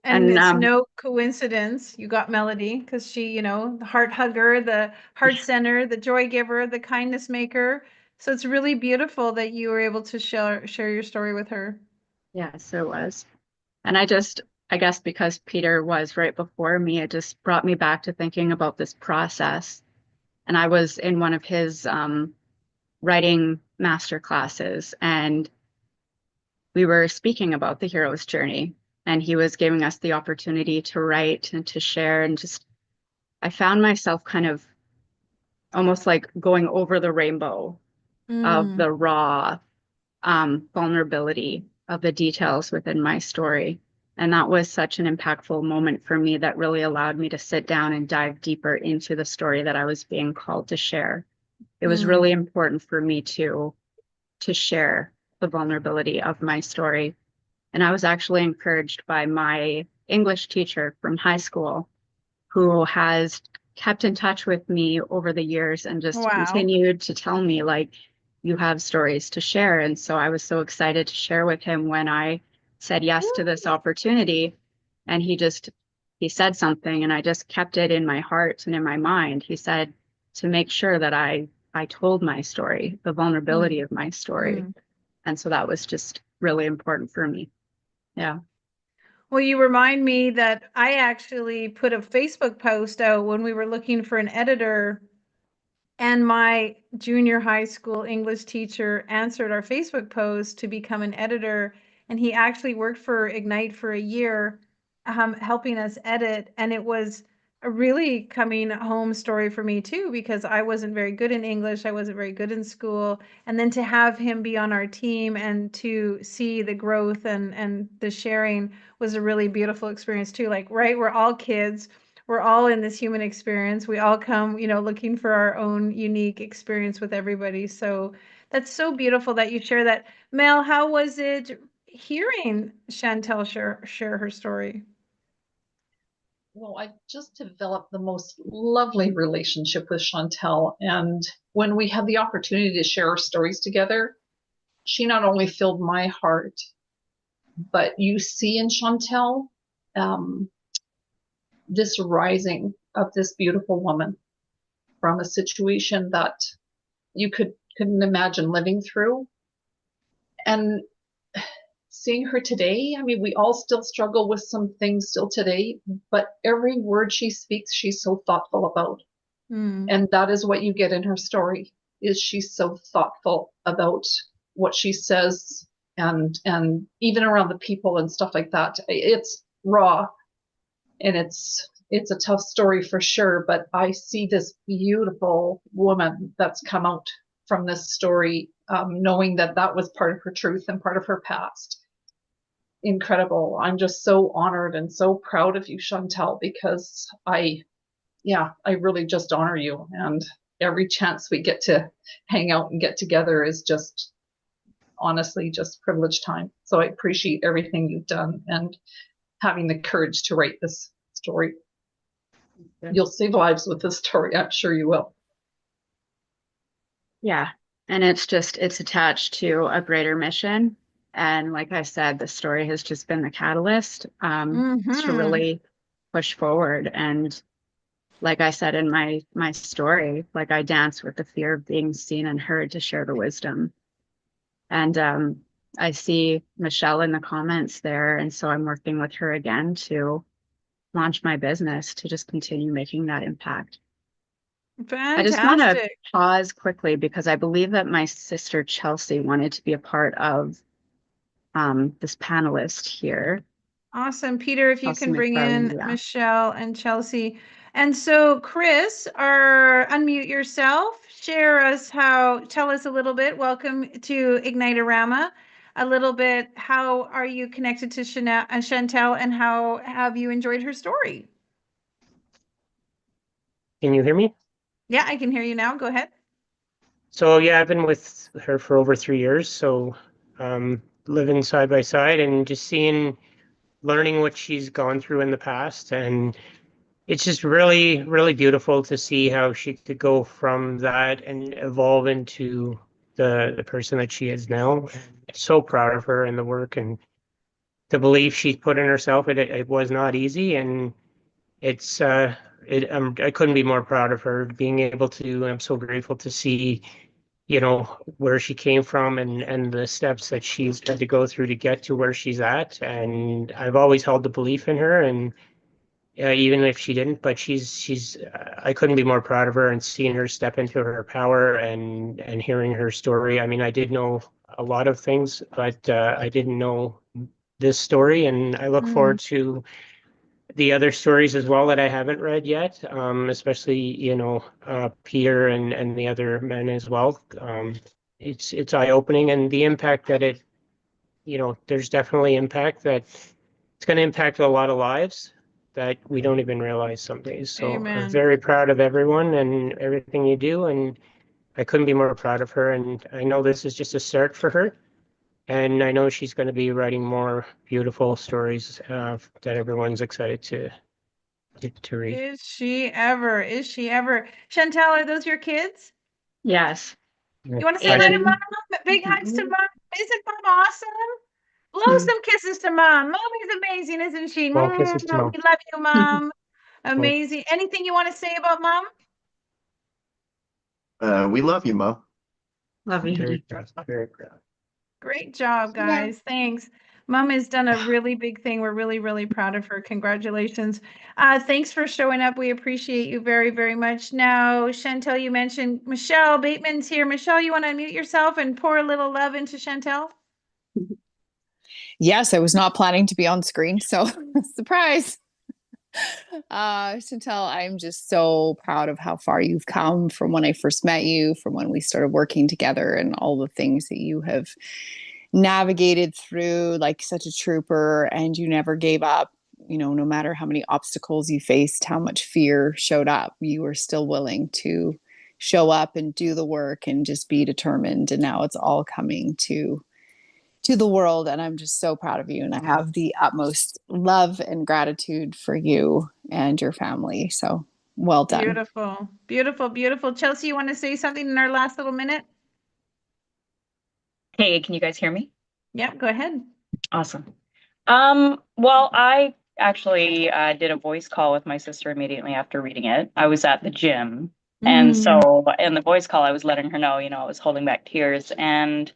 And it's no coincidence you got Melody, because she, the heart hugger, the heart center, the joy giver, the kindness maker. So it's really beautiful that you were able to share your story with her. Yes, it was. And I guess because Peter was right before me, it just brought me back to thinking about this process. And I was in one of his writing master classes, and we were speaking about the hero's journey, and he was giving us the opportunity to write and to share. And just, I found myself kind of almost like going over the rainbow of the raw vulnerability of the details within my story. And that was such an impactful moment for me that really allowed me to sit down and dive deeper into the story that I was being called to share. It was really important for me to share the vulnerability of my story. And I was actually encouraged by my English teacher from high school, who has kept in touch with me over the years and just continued to tell me, like, you have stories to share. And so I was so excited to share with him when I said yes to this opportunity. And he said something, and I just kept it in my heart and in my mind. He said to make sure that I told my story, the vulnerability of my story. And so that was just really important for me. Yeah. Well, you remind me that I actually put a Facebook post out when we were looking for an editor, and my junior high school English teacher answered our Facebook post to become an editor. And he actually worked for Ignite for a year. helping us edit, and it was a really coming home story for me too, because I wasn't very good in English, I wasn't very good in school, and then to have him be on our team and to see the growth and the sharing was a really beautiful experience too. Like, right, we're all kids, we're all in this human experience, we all come, you know, looking for our own unique experience with everybody. So that's so beautiful that you share that. Mel, how was it hearing Chantel share her story? Well, I just developed the most lovely relationship with Chantel. And when we had the opportunity to share our stories together, she not only filled my heart, but you see in Chantel this rising of this beautiful woman from a situation that you couldn't imagine living through. And seeing her today, I mean, we all still struggle with some things still today, but every word she speaks, she's so thoughtful about. And that is what you get in her story, is she's so thoughtful about what she says, and even around the people and stuff like that. It's raw, and it's a tough story for sure, but I see this beautiful woman that's come out from this story, knowing that that was part of her truth and part of her past. Incredible. I'm just so honored and so proud of you, Chantel, because I really just honor you, and every chance we get to hang out and get together is just honestly just privileged time. So I appreciate everything you've done and having the courage to write this story. You'll save lives with this story. I'm sure you will. Yeah. And it's attached to a greater mission. And like I said, the story has just been the catalyst to really push forward. And like I said in my story, like I dance with the fear of being seen and heard to share the wisdom. And I see Michelle in the comments there. And so I'm working with her again to launch my business to just continue making that impact. Fantastic. I just want to pause quickly because I believe that my sister Chelsea wanted to be a part of this panelist here. Awesome. Peter, if you Chelsea can bring in McFarland, yeah. Michelle and Chelsea. And so Chris, unmute yourself, tell us a little bit, welcome to Ignitearama, a little bit, how are you connected to Chantel, and how have you enjoyed her story? Can you hear me? Yeah, I can hear you now. Go ahead. So yeah, I've been with her for over 3 years. So living side by side and just learning what she's gone through in the past. And it's just really, really beautiful to see how she could go from that and evolve into the person that she is now. So proud of her and the work and the belief she's put in herself. It was not easy, and it's I couldn't be more proud of her being able to. I'm so grateful to see, where she came from and the steps that she's had to go through to get to where she's at. And I've always held the belief in her, and even if she didn't, but she's I couldn't be more proud of her, and seeing her step into her power and hearing her story. I mean, I did know a lot of things, but I didn't know this story, and I look forward to the other stories as well that I haven't read yet, especially Peter and the other men as well. It's eye-opening, and the impact that there's definitely impact that it's going to impact a lot of lives that we don't even realize some days. So I'm Amen. very proud of everyone and everything you do, and I couldn't be more proud of her. And I know this is just a start for her. And I know she's going to be writing more beautiful stories that everyone's excited to read. Is she ever? Is she ever? Chantel, are those your kids? Yes. You want to say hi to mom? Big hugs to mom. Isn't mom awesome? Blow some kisses to mom. Mom is amazing, isn't she? Well, kisses to mom. We love you, mom. Amazing. Anything you want to say about mom? We love you, Mo. Love you. Very proud. Very proud. Great job, guys. Thanks. Mom has done a really big thing. We're really, really proud of her. Congratulations. Thanks for showing up. We appreciate you very, very much. Now, Chantel, you mentioned Michelle Bateman's here. Michelle, you want to unmute yourself and pour a little love into Chantel? Yes, I was not planning to be on screen, so surprise. Chantel, I'm just so proud of how far you've come from when I first met you, from when we started working together, and all the things that you have navigated through like such a trooper, and you never gave up. You know, no matter how many obstacles you faced, how much fear showed up, you were still willing to show up and do the work and just be determined. And now it's all coming to the world, and I'm just so proud of you, and I have the utmost love and gratitude for you and your family. So well done. Beautiful, beautiful, beautiful. Chelsea, you want to say something in our last little minute? Hey, can you guys hear me? Yep, go ahead. Awesome. Well, I actually did a voice call with my sister immediately after reading it. I was at the gym. And so in the voice call, I was letting her know, I was holding back tears. And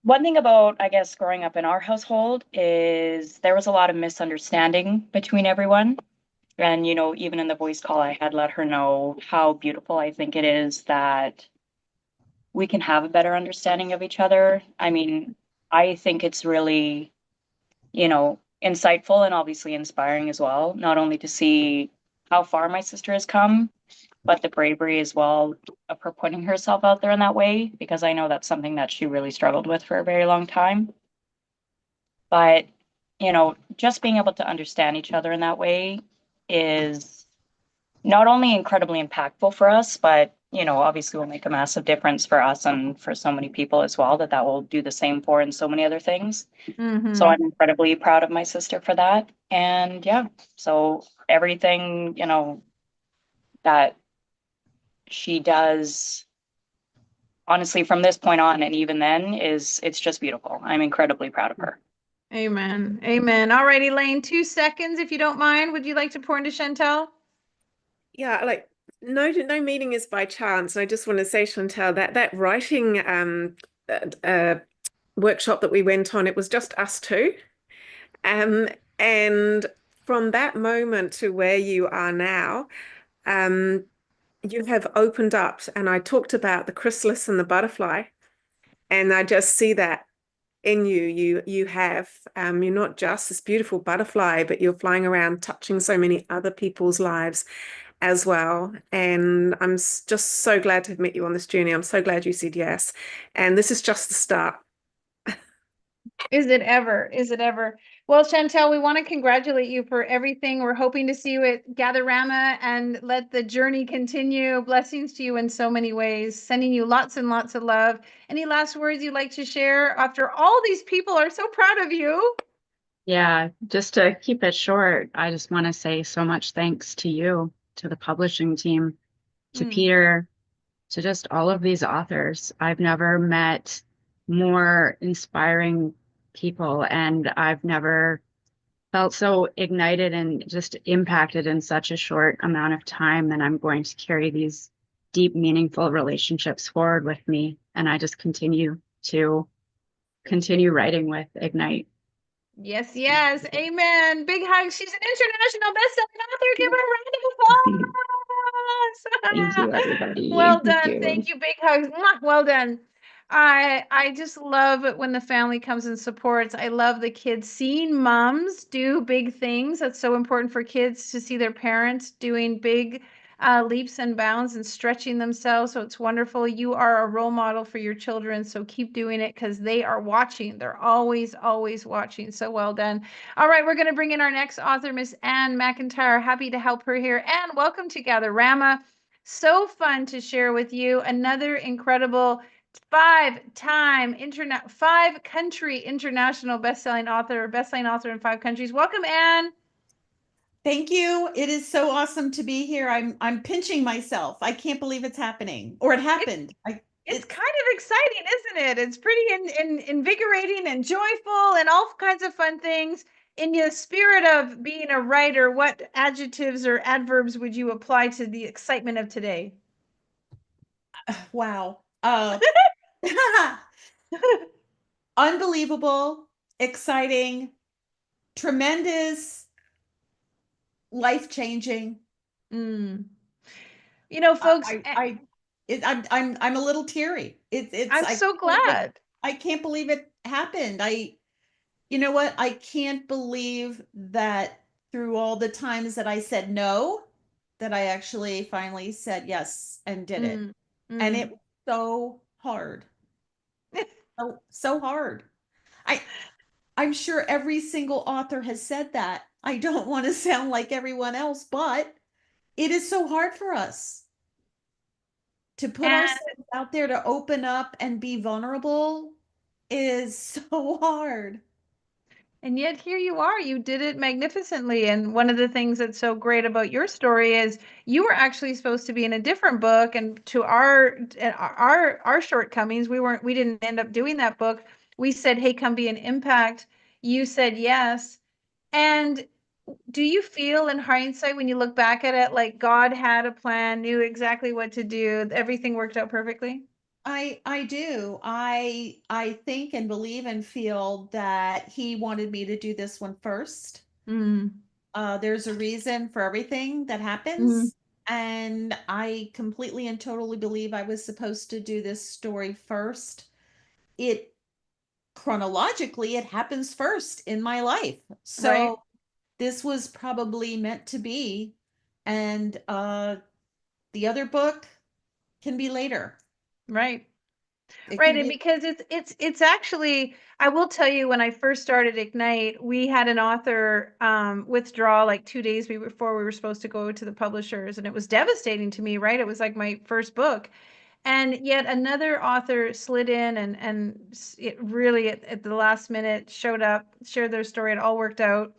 one thing about, I guess, growing up in our household is there was a lot of misunderstanding between everyone. And, even in the voice call, I had let her know how beautiful I think it is that we can have a better understanding of each other. I mean, I think it's really, insightful and obviously inspiring as well, not only to see how far my sister has come, but the bravery as well of her putting herself out there in that way, because I know that's something that she really struggled with for a very long time. But, just being able to understand each other in that way is not only incredibly impactful for us, but, obviously will make a massive difference for us and for so many people as well, that will do the same for in so many other things. So I'm incredibly proud of my sister for that. And yeah, so everything, that she does, honestly, from this point on and even then, it's just beautiful. I'm incredibly proud of her. Amen. Amen. All right, Elaine, 2 seconds, if you don't mind. Would you like to pour into Chantel? Yeah, like no meeting is by chance. And I just want to say, Chantel, that writing workshop that we went on, it was just us two. And from that moment to where you are now, you have opened up. And I talked about the chrysalis and the butterfly, and I just see that in you. You have you're not just this beautiful butterfly, but you're flying around touching so many other people's lives as well. And I'm just so glad to have met you on this journey. I'm so glad you said yes. And this is just the start. Is it ever? Is it ever? Well, Chantel, we want to congratulate you for everything. We're hoping to see you at Gatherama and let the journey continue. Blessings to you in so many ways. Sending you lots and lots of love. Any last words you'd like to share after all these people are so proud of you? Yeah, just to keep it short, I just want to say so much thanks to you, to the publishing team, to Peter, to just all of these authors. I've never met more inspiring people, and I've never felt so ignited and just impacted in such a short amount of time. And I'm going to carry these deep, meaningful relationships forward with me. And I just continue writing with Ignite. Yes, yes. Amen. Big hugs. She's an international best-selling author. Give her a round of applause. Thank you, everybody. Well Thank done. you. Thank you. Big hugs. Mwah. Well done. I just love it when the family comes and supports. I love the kids seeing moms do big things. That's so important for kids to see their parents doing big leaps and bounds and stretching themselves. So it's wonderful. You are a role model for your children. So keep doing it because they are watching. They're always, always watching. So well done. All right, we're going to bring in our next author, Miss Anne McIntyre. Happy to help her here. Anne, welcome to Gatherama. So fun to share with you. Another incredible 5-country international best-selling author in 5 countries. Welcome, Anne. Thank you. It is so awesome to be here. I'm pinching myself. I can't believe it's happening, or it happened. It's kind of exciting, isn't it? It's pretty invigorating and joyful and all kinds of fun things. In the spirit of being a writer, what adjectives or adverbs would you apply to the excitement of today? Wow. Unbelievable, exciting, tremendous, life-changing. You know, folks, I'm a little teary. I'm so glad. I can't believe it happened. You know what? I can't believe that through all the times that I said no, that I actually finally said yes and did it. And it was so hard. So hard. I I'm sure every single author has said that. I don't want to sound like everyone else, but it is so hard for us to put ourselves out there, to open up and be vulnerable is so hard. And yet here you are, you did it magnificently. And one of the things that's so great about your story is you were actually supposed to be in a different book, and to our shortcomings, we didn't end up doing that book. We said, "Hey, come be an impact." You said yes. And do you feel in hindsight, when you look back at it, like God had a plan, knew exactly what to do, everything worked out perfectly? I do. I think and believe and feel that he wanted me to do this one first. There's a reason for everything that happens. And I completely and totally believe I was supposed to do this story first. It chronologically, it happens first in my life. So Right. this was probably meant to be. And the other book can be later. Right. It Right, can and be because it's actually, I will tell you, when I first started Ignite, we had an author withdraw like 2 days before we were supposed to go to the publishers, and it was devastating to me, right? It was like my first book. And yet another author slid in and it really at the last minute showed up, shared their story, it all worked out.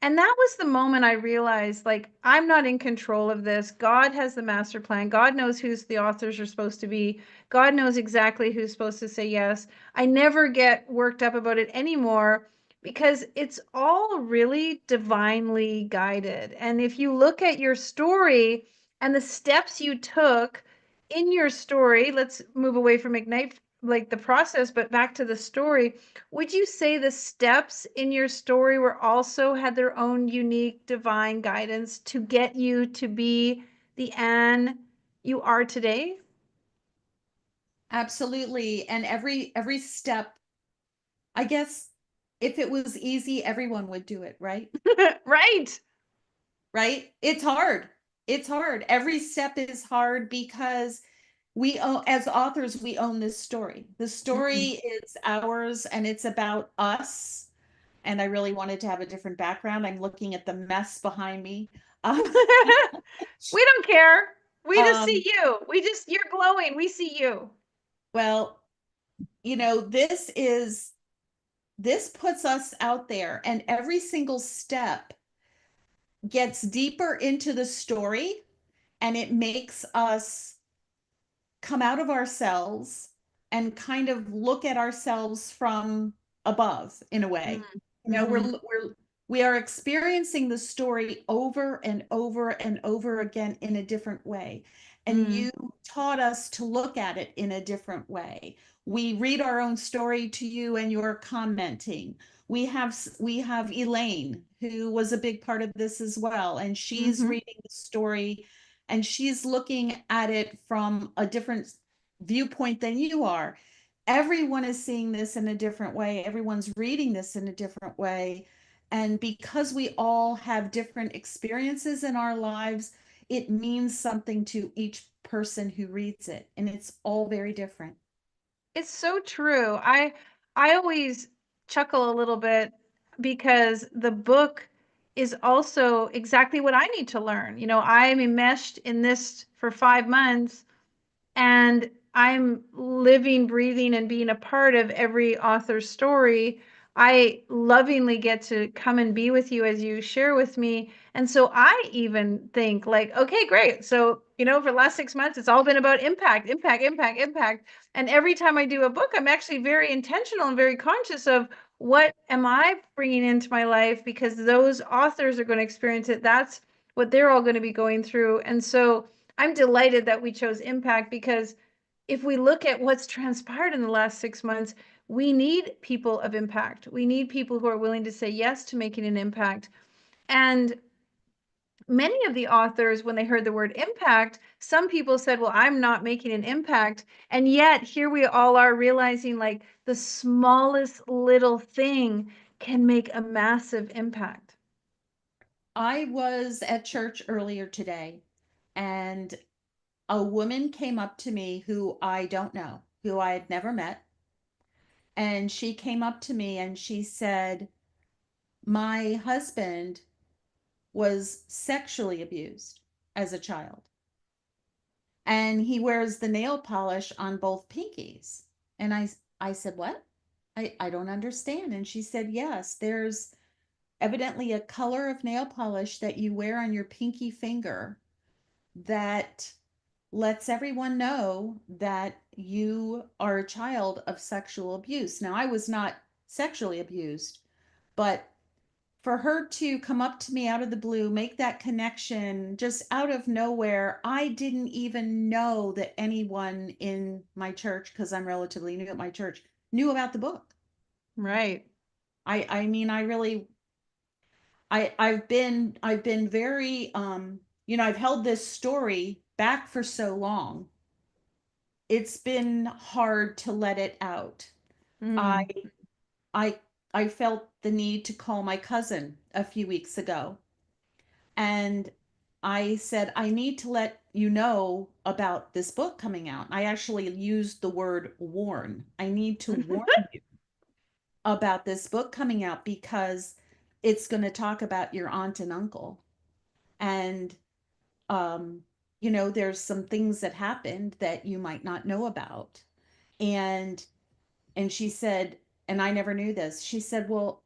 And that was the moment I realized, like, I'm not in control of this. God has the master plan. God knows who's the authors are supposed to be. God knows exactly who's supposed to say yes. I never get worked up about it anymore because it's all really divinely guided. And if you look at your story and the steps you took in your story, let's move away from Ignite, like the process, but back to the story. Would you say the steps in your story were also had their own unique divine guidance to get you to be the Anne you are today? Absolutely. And every step, I guess if it was easy, everyone would do it, right? Right. Right? It's hard. It's hard. Every step is hard because we own, as authors, we own this story. The story is ours and it's about us. And I really wanted to have a different background. I'm looking at the mess behind me. We don't care. We just Um, see you. You're glowing. We see you. Well, you know, this puts us out there, and every single step gets deeper into the story, and it makes us come out of ourselves and kind of look at ourselves from above in a way. You know, we are experiencing the story over and over and over again in a different way. And you taught us to look at it in a different way. We read our own story to you and you're commenting. We have Elaine, who was a big part of this as well, and she's reading the story and she's looking at it from a different viewpoint than you are. Everyone is seeing this in a different way. Everyone's reading this in a different way. And because we all have different experiences in our lives, it means something to each person who reads it. And it's all very different. It's so true. I always chuckle a little bit because the book is also exactly what I need to learn. You know, I'm enmeshed in this for 5 months, and I'm living, breathing, and being a part of every author's story. I lovingly get to come and be with you as you share with me. And so I even think, like, okay, great. So, you know, for the last 6 months, it's all been about impact, impact, impact, impact. And every time I do a book, I'm actually very intentional and very conscious of what am I bringing into my life, because those authors are going to experience it. That's what they're all going to be going through. And so I'm delighted that we chose impact, because if we look at what's transpired in the last 6 months, we need people of impact. We need people who are willing to say yes to making an impact. And many of the authors, when they heard the word impact, some people said, well, I'm not making an impact. And yet here we all are realizing, like, the smallest little thing can make a massive impact. I was at church earlier today, and a woman came up to me who I don't know, who I had never met. And she came up to me and she said, my husband was sexually abused as a child. And he wears the nail polish on both pinkies. And I said, what? I don't understand. And she said, yes, there's evidently a color of nail polish that you wear on your pinky finger that lets everyone know that you are a child of sexual abuse. Now, I was not sexually abused, but for her to come up to me out of the blue, make that connection just out of nowhere, I didn't even know that anyone in my church, because I'm relatively new at my church, knew about the book. Right. I mean, I really, I've been very, I've held this story back for so long. It's been hard to let it out. I, I, I felt the need to call my cousin a few weeks ago, and I said, I need to let you know about this book coming out. I actually used the word warn. I need to warn you about this book coming out because it's going to talk about your aunt and uncle. And, there's some things that happened that you might not know about. And, and she said, and I never knew this. She said, well,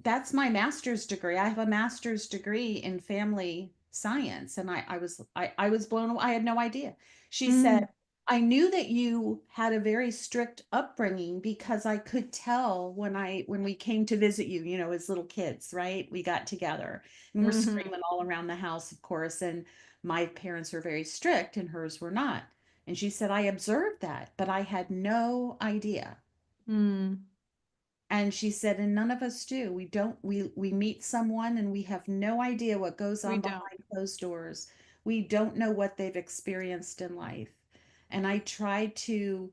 that's my master's degree. I have a master's degree in family science. And I was blown away. I had no idea. She said, I knew that you had a very strict upbringing because I could tell when we came to visit you, as little kids, right? We got together and we're screaming all around the house, of course. And my parents were very strict and hers were not. And she said, I observed that, but I had no idea. And she said, and none of us do. We meet someone and we have no idea what goes on behind closed doors. We don't know what they've experienced in life. And I try to,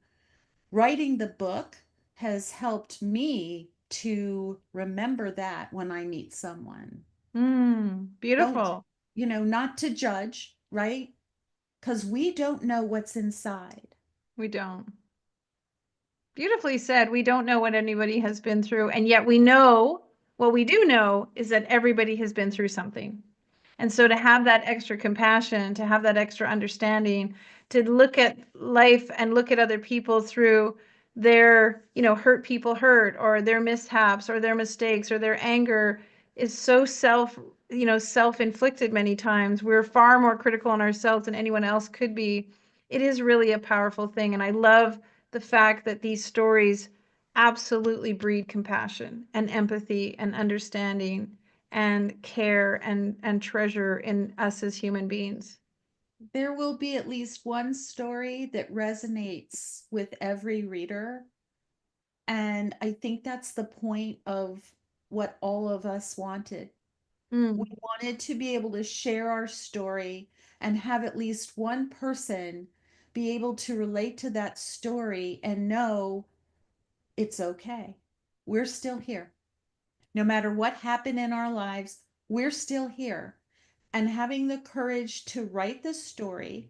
writing the book has helped me to remember that when I meet someone. Beautiful. Not to judge, right? Because we don't know what's inside. We don't. Beautifully said. We don't know what anybody has been through, and yet we know, what we do know is that everybody has been through something. And so to have that extra compassion, to have that extra understanding, to look at life and look at other people through their, hurt people hurt, or their mishaps, or their mistakes, or their anger is so self-inflicted many times. We're far more critical on ourselves than anyone else could be. It is really a powerful thing. And I love the fact that these stories absolutely breed compassion and empathy and understanding and care and treasure in us as human beings. There will be at least one story that resonates with every reader. And I think that's the point of what all of us wanted. We wanted to be able to share our story and have at least one person be able to relate to that story and know it's okay. We're still here. No matter what happened in our lives, we're still here. And having the courage to write this story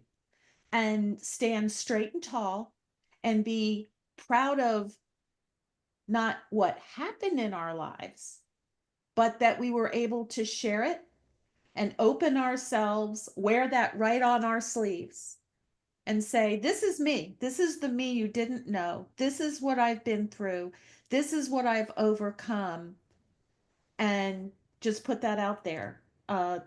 and stand straight and tall and be proud of not what happened in our lives, but that we were able to share it and open ourselves, wear that right on our sleeves, and say, this is me. This is the me you didn't know. This is what I've been through. This is what I've overcome. And just put that out there. A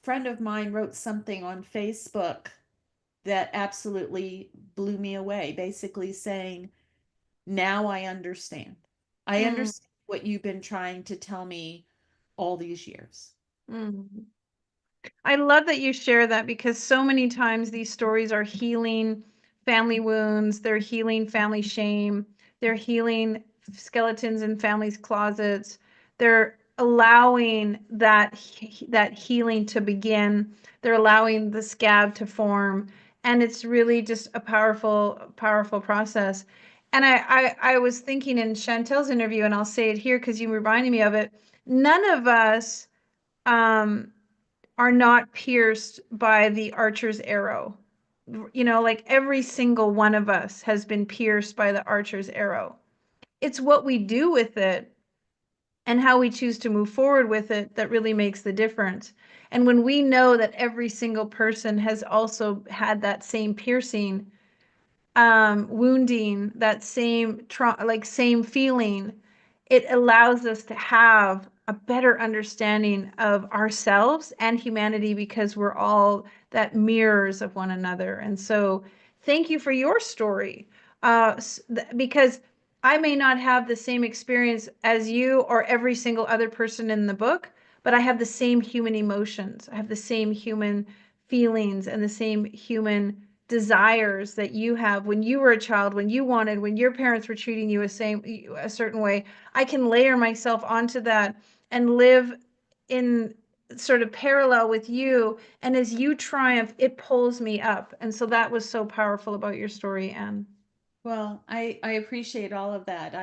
friend of mine wrote something on Facebook that absolutely blew me away, basically saying, now I understand. I understand what you've been trying to tell me all these years. I love that you share that, because so many times these stories are healing family wounds, they're healing family shame, they're healing skeletons in families' closets. They're allowing that healing to begin. They're allowing the scab to form, and it's really just a powerful process. And I was thinking in Chantel's interview, and I'll say it here because you reminded me of it. None of us are not pierced by the archer's arrow. You know, like every single one of us has been pierced by the archer's arrow. It's what we do with it and how we choose to move forward with it that really makes the difference. And when we know that every single person has also had that same piercing, wounding, that same same feeling, it allows us to have a better understanding of ourselves and humanity because we're all that mirrors of one another. And so thank you for your story, because I may not have the same experience as you or every single other person in the book, but I have the same human emotions. I have the same human feelings and the same human desires that you have when you were a child, when you wanted, when your parents were treating you a certain way. I can layer myself onto that and live in sort of parallel with you. And as you triumph, it pulls me up. And so that was so powerful about your story, Anne. Well, I appreciate all of that.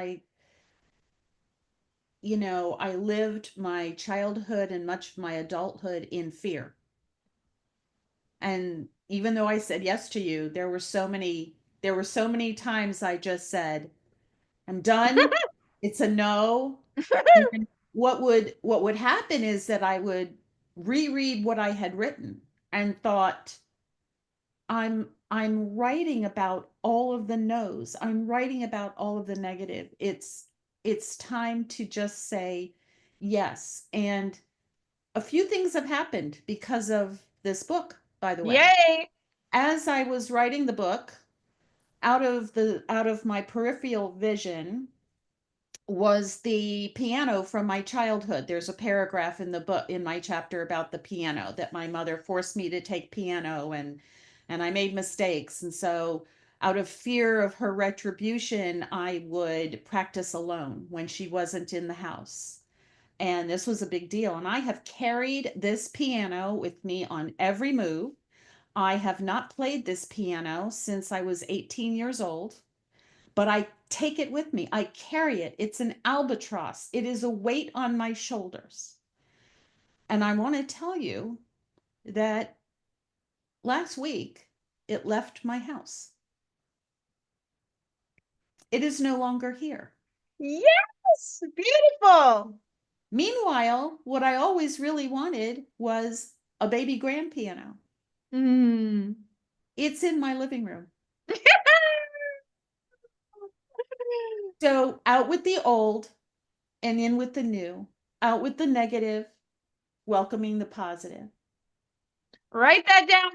You know, I lived my childhood and much of my adulthood in fear. And even though I said yes to you, there were so many times I just said, I'm done. It's a no. And what would happen is that I would reread what I had written and thought, I'm writing about all of the no's. I'm writing about all of the negative. It's time to just say yes. And a few things have happened because of this book, by the way. Yay! As I was writing the book, out of my peripheral vision was the piano from my childhood. There's a paragraph in the book, in my chapter, about the piano, that my mother forced me to take piano, and I made mistakes. And so out of fear of her retribution, I would practice alone when she wasn't in the house. And this was a big deal. And I have carried this piano with me on every move. I have not played this piano since I was 18 years old, but I take it with me. I carry it. It's an albatross. It is a weight on my shoulders. And I want to tell you that last week it left my house. It is no longer here. Yes, beautiful. Meanwhile, what I always really wanted was a baby grand piano. It's in my living room. So out with the old and in with the new, out with the negative, welcoming the positive. Write that down.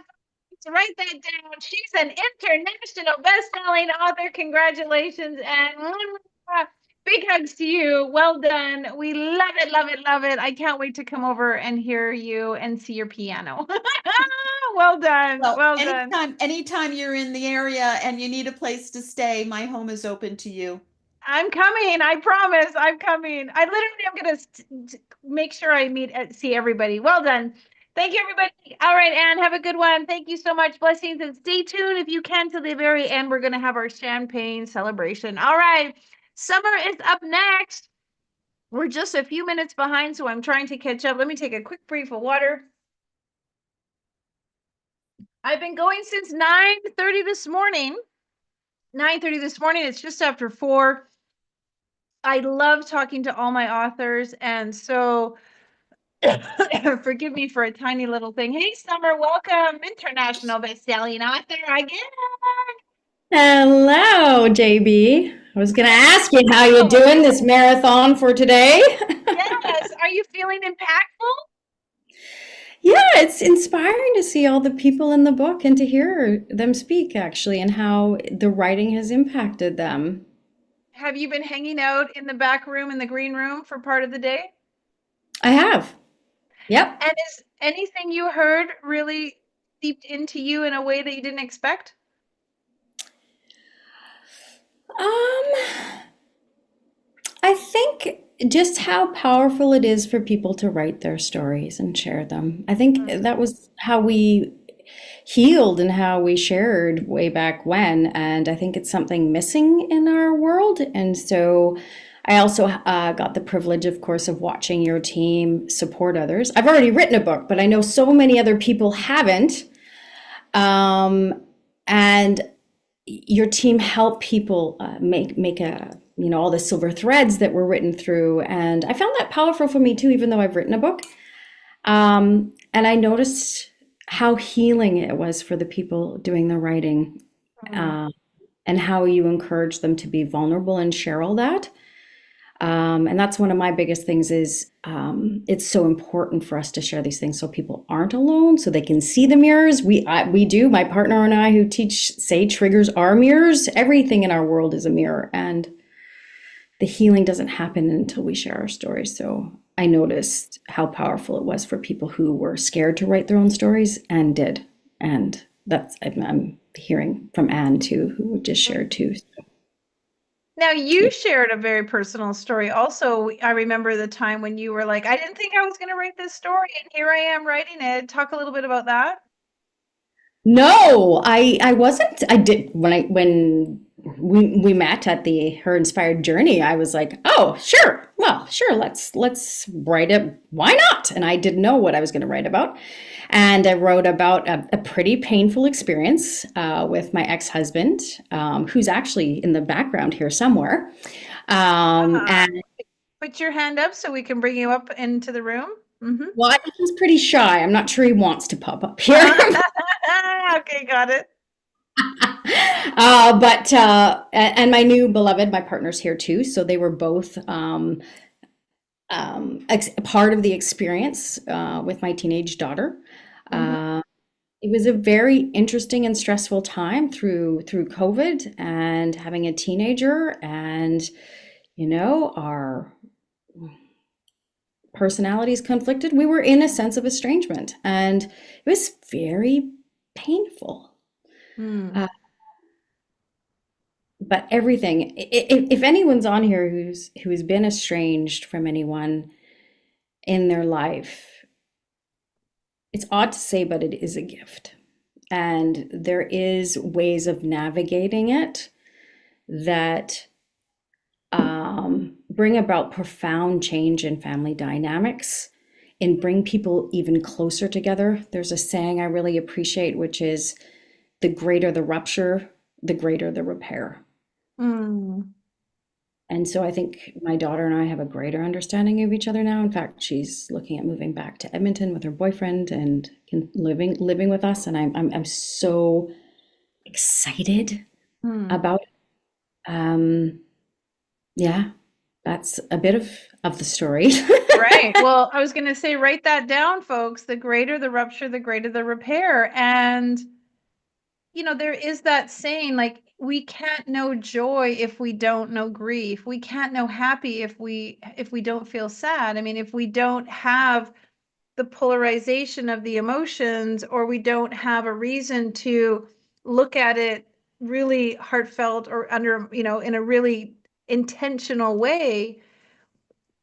Write that down. She's an international best-selling author. Congratulations, and big hugs to you. Well done. We love it, love it, love it. I can't wait to come over and hear you and see your piano. Well done. Well done. Anytime you're in the area and you need a place to stay, my home is open to you. I'm coming. I promise. I'm coming. I literally am going to make sure I see everybody. Well done. Thank you, everybody. All right, Anne, have a good one. Thank you so much. Blessings, and stay tuned if you can to the very end. We're going to have our champagne celebration. All right, Summer is up next. We're just a few minutes behind, so I'm trying to catch up. Let me take a quick brief of water. I've been going since 9:30 this morning. 9:30 this morning. It's just after 4. I love talking to all my authors, and so forgive me for a tiny little thing. Hey, Summer, welcome, international best-selling author again. Hello, JB. I was going to ask you how you're doing this marathon for today. Yes, are you feeling impactful? Yeah, it's inspiring to see all the people in the book and to hear them speak, actually, and how the writing has impacted them. Have you been hanging out in the back room, in the green room, for part of the day? I have. Yep. And is anything you heard really seeped into you in a way that you didn't expect? I think just how powerful it is for people to write their stories and share them. I think that was how we healed in how we shared way back when. And I think it's something missing in our world. And so I also got the privilege, of course, of watching your team support others. I've already written a book, but I know so many other people haven't. And your team helped people make a, all the silver threads that were written through. And I found that powerful for me too, even though I've written a book. And I noticed how healing it was for the people doing the writing, and how you encourage them to be vulnerable and share all that. And that's one of my biggest things is it's so important for us to share these things so people aren't alone, so they can see the mirrors. We do, my partner and I who say triggers are mirrors. Everything in our world is a mirror, and the healing doesn't happen until we share our stories. So I noticed how powerful it was for people who were scared to write their own stories and did. And that's, I'm hearing from Anne too, who just shared too. Now, you shared a very personal story. Also, I remember the time when you were like, I didn't think I was going to write this story, and here I am writing it. Talk a little bit about that. No, I wasn't. I did when we met at Her Inspired Journey. I was like, oh, sure. Well, sure. Let's write it. Why not? And I didn't know what I was going to write about. And I wrote about a pretty painful experience with my ex-husband, who's actually in the background here somewhere. And put your hand up so we can bring you up into the room. Well, I think he's pretty shy. I'm not sure he wants to pop up here. Okay, got it. And my new beloved, my partner's here too. So they were both part of the experience with my teenage daughter. It was a very interesting and stressful time through COVID and having a teenager, and our personalities conflicted. We were in a sense of estrangement, and it was very painful. But everything, if anyone's on here who's been estranged from anyone in their life, it's odd to say, but it is a gift. And there is ways of navigating it that bring about profound change in family dynamics and bring people even closer together. There's a saying I really appreciate, which is, the greater the rupture, the greater the repair. And so I think my daughter and I have a greater understanding of each other now. In fact, she's looking at moving back to Edmonton with her boyfriend and living with us. And I'm so excited about it. Yeah, that's a bit of the story. Right. Well, I was going to say, write that down, folks. The greater the rupture, the greater the repair. And, there is that saying, like, we can't know joy if we don't know grief. We can't know happy if we don't feel sad. I mean, if we don't have the polarization of the emotions, or we don't have a reason to look at it really heartfelt or under, in a really intentional way,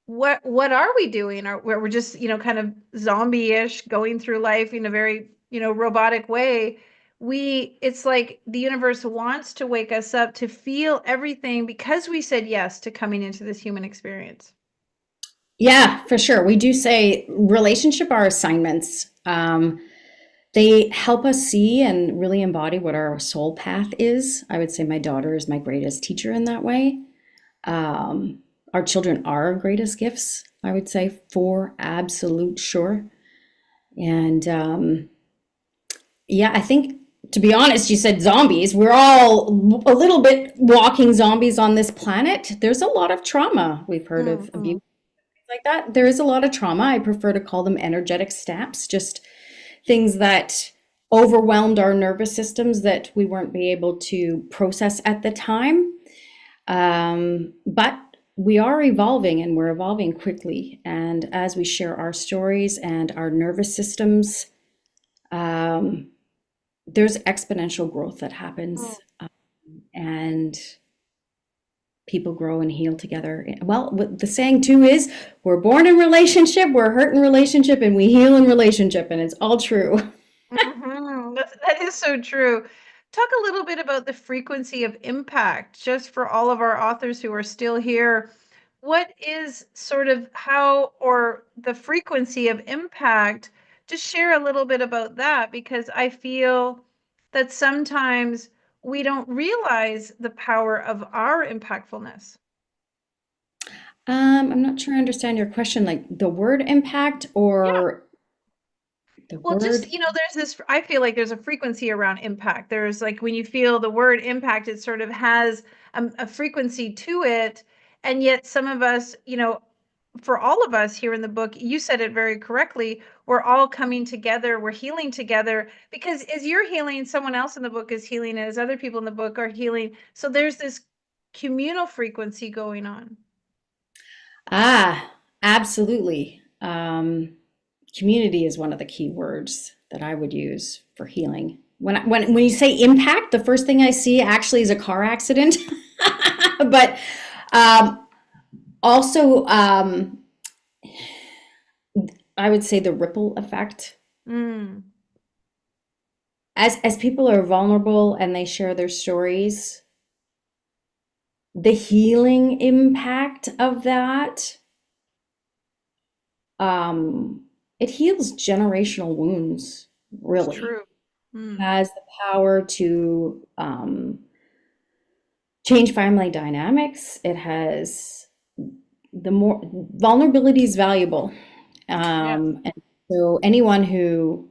what are we doing? Or where we're just, kind of zombie-ish going through life in a very, robotic way. It's like the universe wants to wake us up to feel everything because we said yes to coming into this human experience. Yeah, for sure. We do say relationship are assignments. They help us see and really embody what our soul path is. I would say my daughter is my greatest teacher in that way. Our children are our greatest gifts, I would say, for absolute sure. And yeah, I think, to be honest, you said zombies. We're all a little bit walking zombies on this planet. There's a lot of trauma. We've heard of abuse like that. There is a lot of trauma. I prefer to call them energetic snaps, just things that overwhelmed our nervous systems that we weren't able to process at the time. But we are evolving, and we're evolving quickly. And as we share our stories and our nervous systems, there's exponential growth that happens, and people grow and heal together. Well, what the saying too is, we're born in relationship, we're hurt in relationship, and we heal in relationship, and it's all true. That is so true. Talk a little bit about the frequency of impact, just for all of our authors who are still here. What is sort of how, or the frequency of impact? Just share a little bit about that, because I feel that sometimes we don't realize the power of our impactfulness. I'm not sure I understand your question, like the word impact or the Well, just, word. there's this, I feel like there's a frequency around impact. There's like, when you feel the word impact, it sort of has a frequency to it. And yet some of us, for all of us here in the book, you said it very correctly. We're all coming together. We're healing together, because as you're healing, someone else in the book is healing, and as other people in the book are healing. So there's this communal frequency going on. Absolutely. Community is one of the key words that I would use for healing. When you say impact, the first thing I see actually is a car accident. But also, I would say the ripple effect. As people are vulnerable and they share their stories, the healing impact of that, it heals generational wounds, really. It's true. It has the power to change family dynamics. It has the more vulnerability is valuable. And so anyone who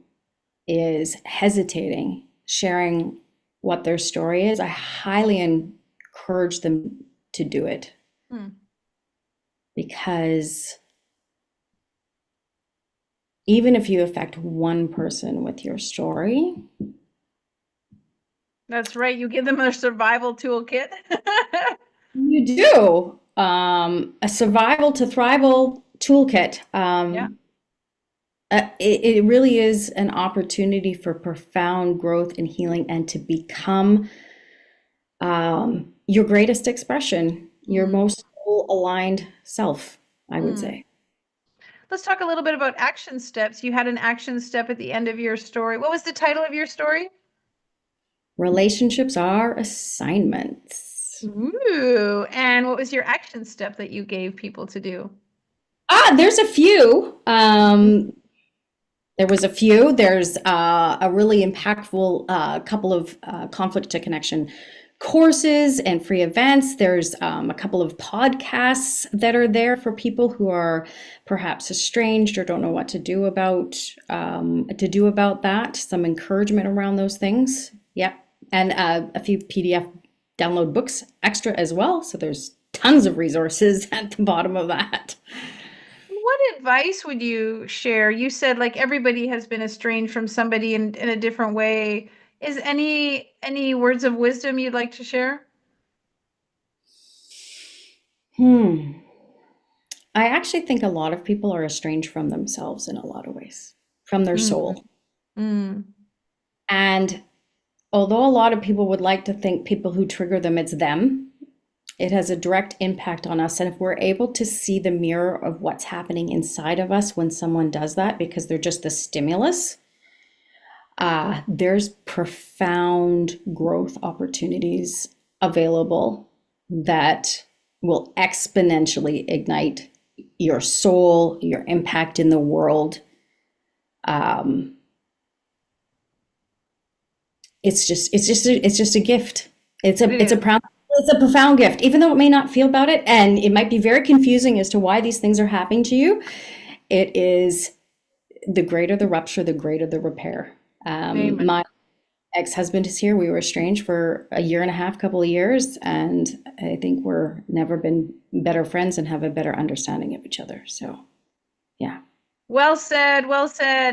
is hesitating, sharing what their story is, I highly encourage them to do it. Because even if you affect one person with your story. That's right. You give them a survival toolkit. You do. A survival to thrival toolkit. It really is an opportunity for profound growth and healing, and to become your greatest expression, your most aligned self, I would say. Let's talk a little bit about action steps. You had an action step at the end of your story. What was the title of your story? Relationships are assignments. Ooh, and what was your action step that you gave people to do? There's a few. There was a few. There's a really impactful couple of conflict to connection courses and free events. There's a couple of podcasts that are there for people who are perhaps estranged or don't know what to do about that. Some encouragement around those things. Yep. And a few PDF download books extra as well. So there's tons of resources at the bottom of that. What advice would you share? You said like everybody has been estranged from somebody in a different way. Is any words of wisdom you'd like to share? I actually think a lot of people are estranged from themselves in a lot of ways, from their soul. And although a lot of people would like to think people who trigger them, it's them, it has a direct impact on us. And if we're able to see the mirror of what's happening inside of us when someone does that, because they're just the stimulus, there's profound growth opportunities available that will exponentially ignite your soul, your impact in the world. It's just a gift. It's a profound gift, even though it may not feel about it, and it might be very confusing as to why these things are happening to you. It is the greater the rupture, the greater the repair. My ex-husband is here. We were estranged for a year and a half, couple of years, and I think we're never been better friends and have a better understanding of each other. So, yeah. Well said,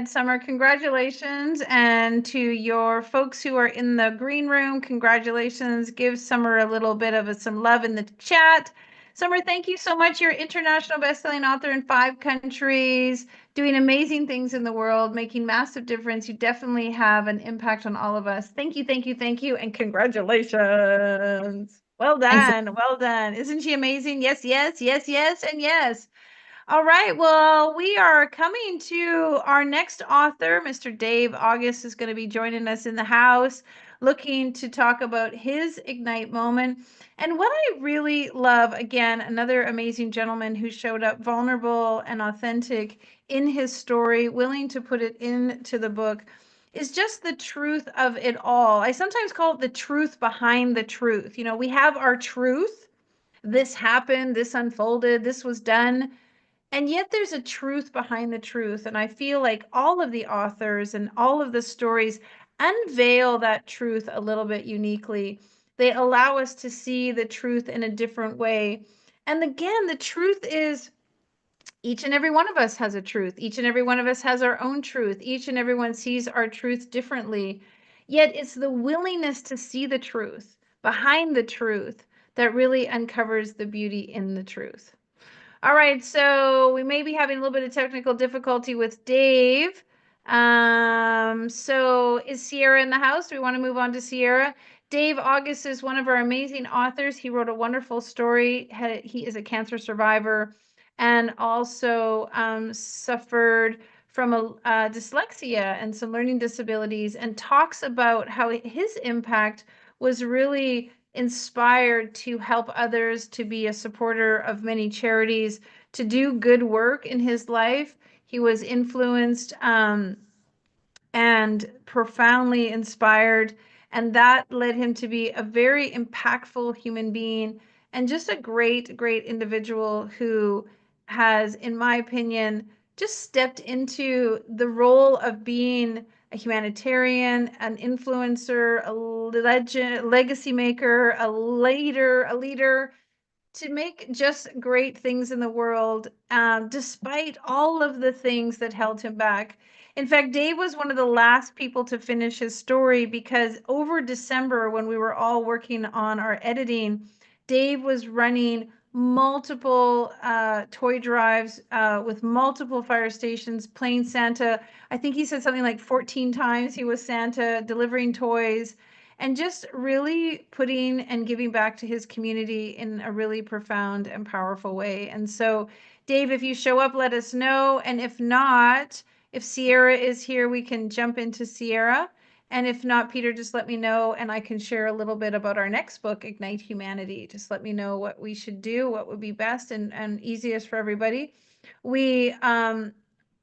Summer. Congratulations. And to your folks who are in the green room, congratulations. Give Summer a little bit of some love in the chat. Summer, thank you so much. You're international bestselling author in 5 countries, doing amazing things in the world, making massive difference. You definitely have an impact on all of us. Thank you, and congratulations. Well done. Isn't she amazing? Yes, and yes. All right. Well, we are coming to our next author. Mr. Dave August is going to be joining us in the house, looking to talk about his Ignite moment. And what I really love, again, another amazing gentleman who showed up vulnerable and authentic in his story, willing to put it into the book, is just the truth of it all. I sometimes call it the truth behind the truth. You know, we have our truth. This happened, this unfolded, this was done. And yet there's a truth behind the truth. And I feel like all of the authors and all of the stories unveil that truth a little bit uniquely. They allow us to see the truth in a different way. And again, the truth is each and every one of us has a truth. Each and every one of us has our own truth. Each and everyone sees our truth differently. Yet it's the willingness to see the truth behind the truth that really uncovers the beauty in the truth. All right, so we may be having a little bit of technical difficulty with Dave. So is Sierra in the house? Do we want to move on to Sierra? Dave August is one of our amazing authors. He wrote a wonderful story. He is a cancer survivor and also suffered from a dyslexia and some learning disabilities, and talks about how his impact was really inspired to help others, to be a supporter of many charities, to do good work in his life. He was influenced and profoundly inspired, and that led him to be a very impactful human being and just a great, great individual who has, in my opinion, just stepped into the role of being a humanitarian, an influencer, a legend, legacy maker, a leader, to make just great things in the world, despite all of the things that held him back. In fact, Dave was one of the last people to finish his story, because over December, when we were all working on our editing, Dave was running multiple toy drives with multiple fire stations, playing Santa. I think he said something like 14 times he was Santa, delivering toys, and just really putting and giving back to his community in a really profound and powerful way. And so, Dave, if you show up, let us know. And if not, if Sierra is here, we can jump into Sierra. And if not, Peter, just let me know, and I can share a little bit about our next book, Ignite Humanity. Just let me know what we should do, what would be best and easiest for everybody. We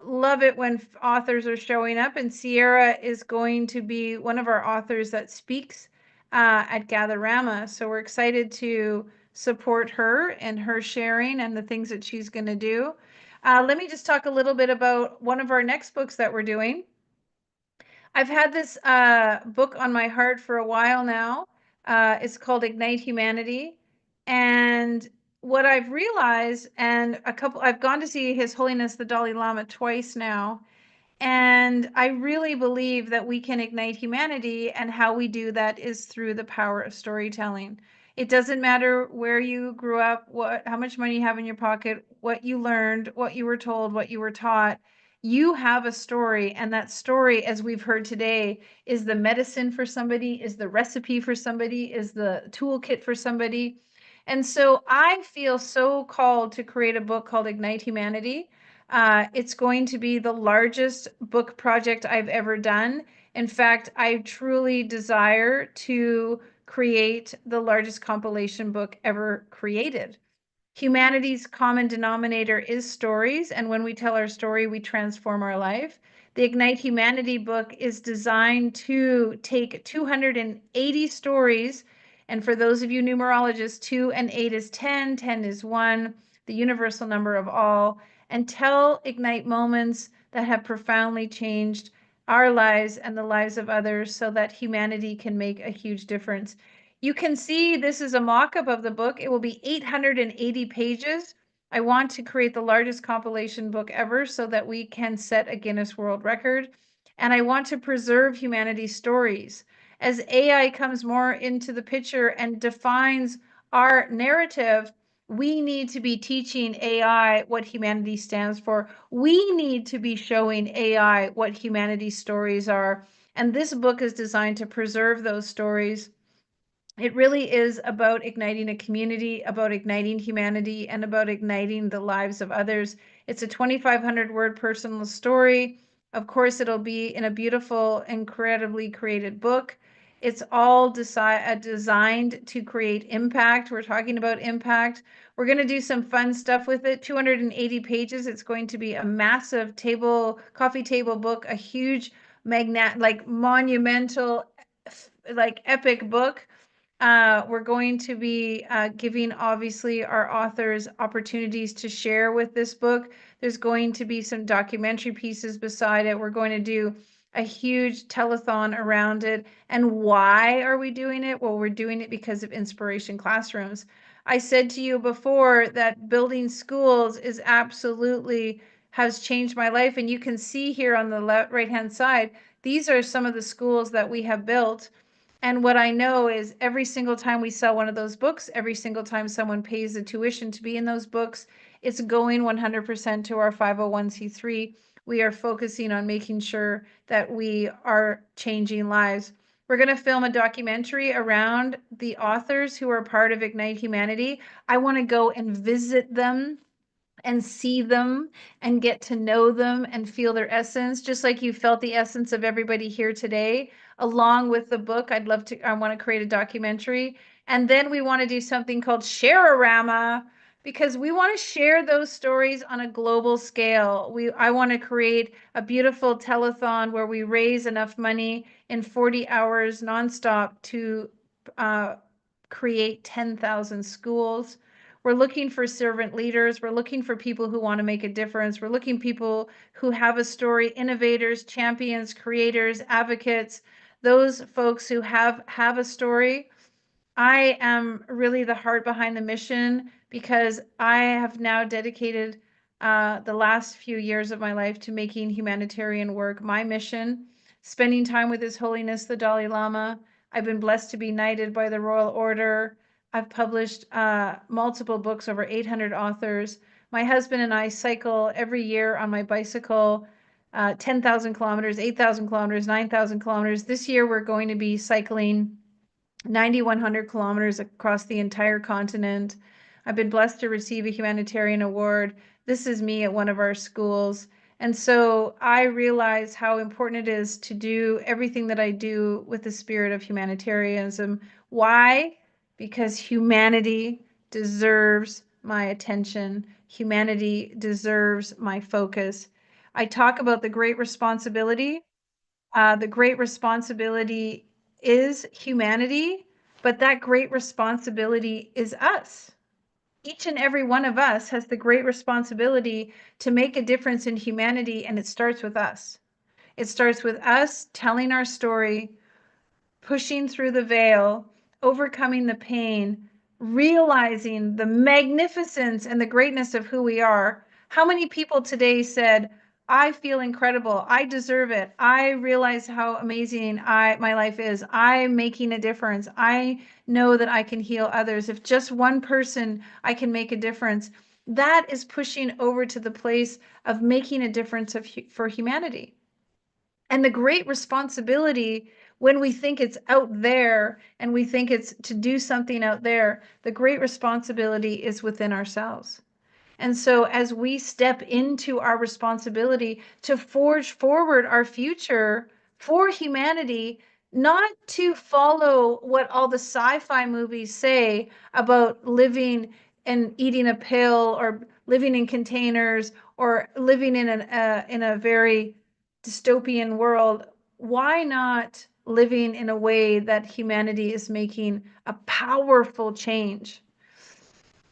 love it when authors are showing up, and Sierra is going to be one of our authors that speaks at Ignitearama. So we're excited to support her and her sharing and the things that she's going to do. Let me just talk a little bit about one of our next books that we're doing. I've had this book on my heart for a while now. It's called Ignite Humanity. And what I've realized, and I've gone to see His Holiness the Dalai Lama twice now, and I really believe that we can ignite humanity, and how we do that is through the power of storytelling. It doesn't matter where you grew up, how much money you have in your pocket, what you learned, what you were told, what you were taught. You have a story, and that story, as we've heard today, is the medicine for somebody, is the recipe for somebody, is the toolkit for somebody. And so I feel so called to create a book called Ignite Humanity. It's going to be the largest book project I've ever done. In fact, I truly desire to create the largest compilation book ever created. Humanity's common denominator is stories, and when we tell our story, we transform our life. The Ignite Humanity book is designed to take 280 stories, and for those of you numerologists, 2 and 8 is 10, 10 is 1, the universal number of all, and tell Ignite moments that have profoundly changed our lives and the lives of others, so that humanity can make a huge difference. You can see this is a mock-up of the book. It will be 880 pages. I want to create the largest compilation book ever, so that we can set a Guinness World Record. And I want to preserve humanity's stories. As AI comes more into the picture and defines our narrative, we need to be teaching AI what humanity stands for. We need to be showing AI what humanity's stories are. And this book is designed to preserve those stories It really is about igniting a community, about igniting humanity, and about igniting the lives of others. It's a 2,500 word personal story. Of course, it'll be in a beautiful, incredibly created book. It's all designed to create impact. We're talking about impact. We're going to do some fun stuff with it. 280 pages. It's going to be a massive coffee table book, a huge monumental, epic book. We're going to be giving, obviously, our authors opportunities to share with this book. There's going to be some documentary pieces beside it. We're going to do a huge telethon around it. And why are we doing it? Well, we're doing it because of Inspiration Classrooms. I said to you before that building schools is absolutely has changed my life. And you can see here on the right-hand side, these are some of the schools that we have built. And what I know is every single time we sell one of those books, every single time someone pays the tuition to be in those books, it's going 100% to our 501c3. We are focusing on making sure that we are changing lives. We're going to film a documentary around the authors who are part of Ignite Humanity. I want to go and visit them and see them and get to know them and feel their essence, just like you felt the essence of everybody here today, along with the book. I want to create a documentary. And then we want to do something called Sharearama, because we want to share those stories on a global scale. I want to create a beautiful telethon where we raise enough money in 40 hours nonstop to create 10,000 schools. We're looking for servant leaders. We're looking for people who want to make a difference. We're looking people who have a story, innovators, champions, creators, advocates, those folks who have a story. I am really the heart behind the mission because I have now dedicated the last few years of my life to making humanitarian work my mission, spending time with His Holiness the Dalai Lama. I've been blessed to be knighted by the Royal Order. I've published multiple books, over 800 authors. My husband and I cycle every year on my bicycle 10,000 kilometers, 8,000 kilometers, 9,000 kilometers. This year we're going to be cycling 9,100 kilometers across the entire continent. I've been blessed to receive a humanitarian award. This is me at one of our schools. And so I realize how important it is to do everything that I do with the spirit of humanitarianism. Why? Because humanity deserves my attention. Humanity deserves my focus. I talk about the great responsibility. The great responsibility is humanity, but that great responsibility is us. Each and every one of us has the great responsibility to make a difference in humanity, and it starts with us. It starts with us telling our story, pushing through the veil, overcoming the pain, realizing the magnificence and the greatness of who we are. How many people today said, I feel incredible. I deserve it. I realize how amazing my life is. I'm making a difference. I know that I can heal others. If just one person, I can make a difference. That is pushing over to the place of making a difference for humanity. And the great responsibility, when we think it's out there and we think it's to do something out there, the great responsibility is within ourselves. And so as we step into our responsibility to forge forward our future for humanity, not to follow what all the sci-fi movies say about living and eating a pill or living in containers or living in a very dystopian world, why not living in a way that humanity is making a powerful change?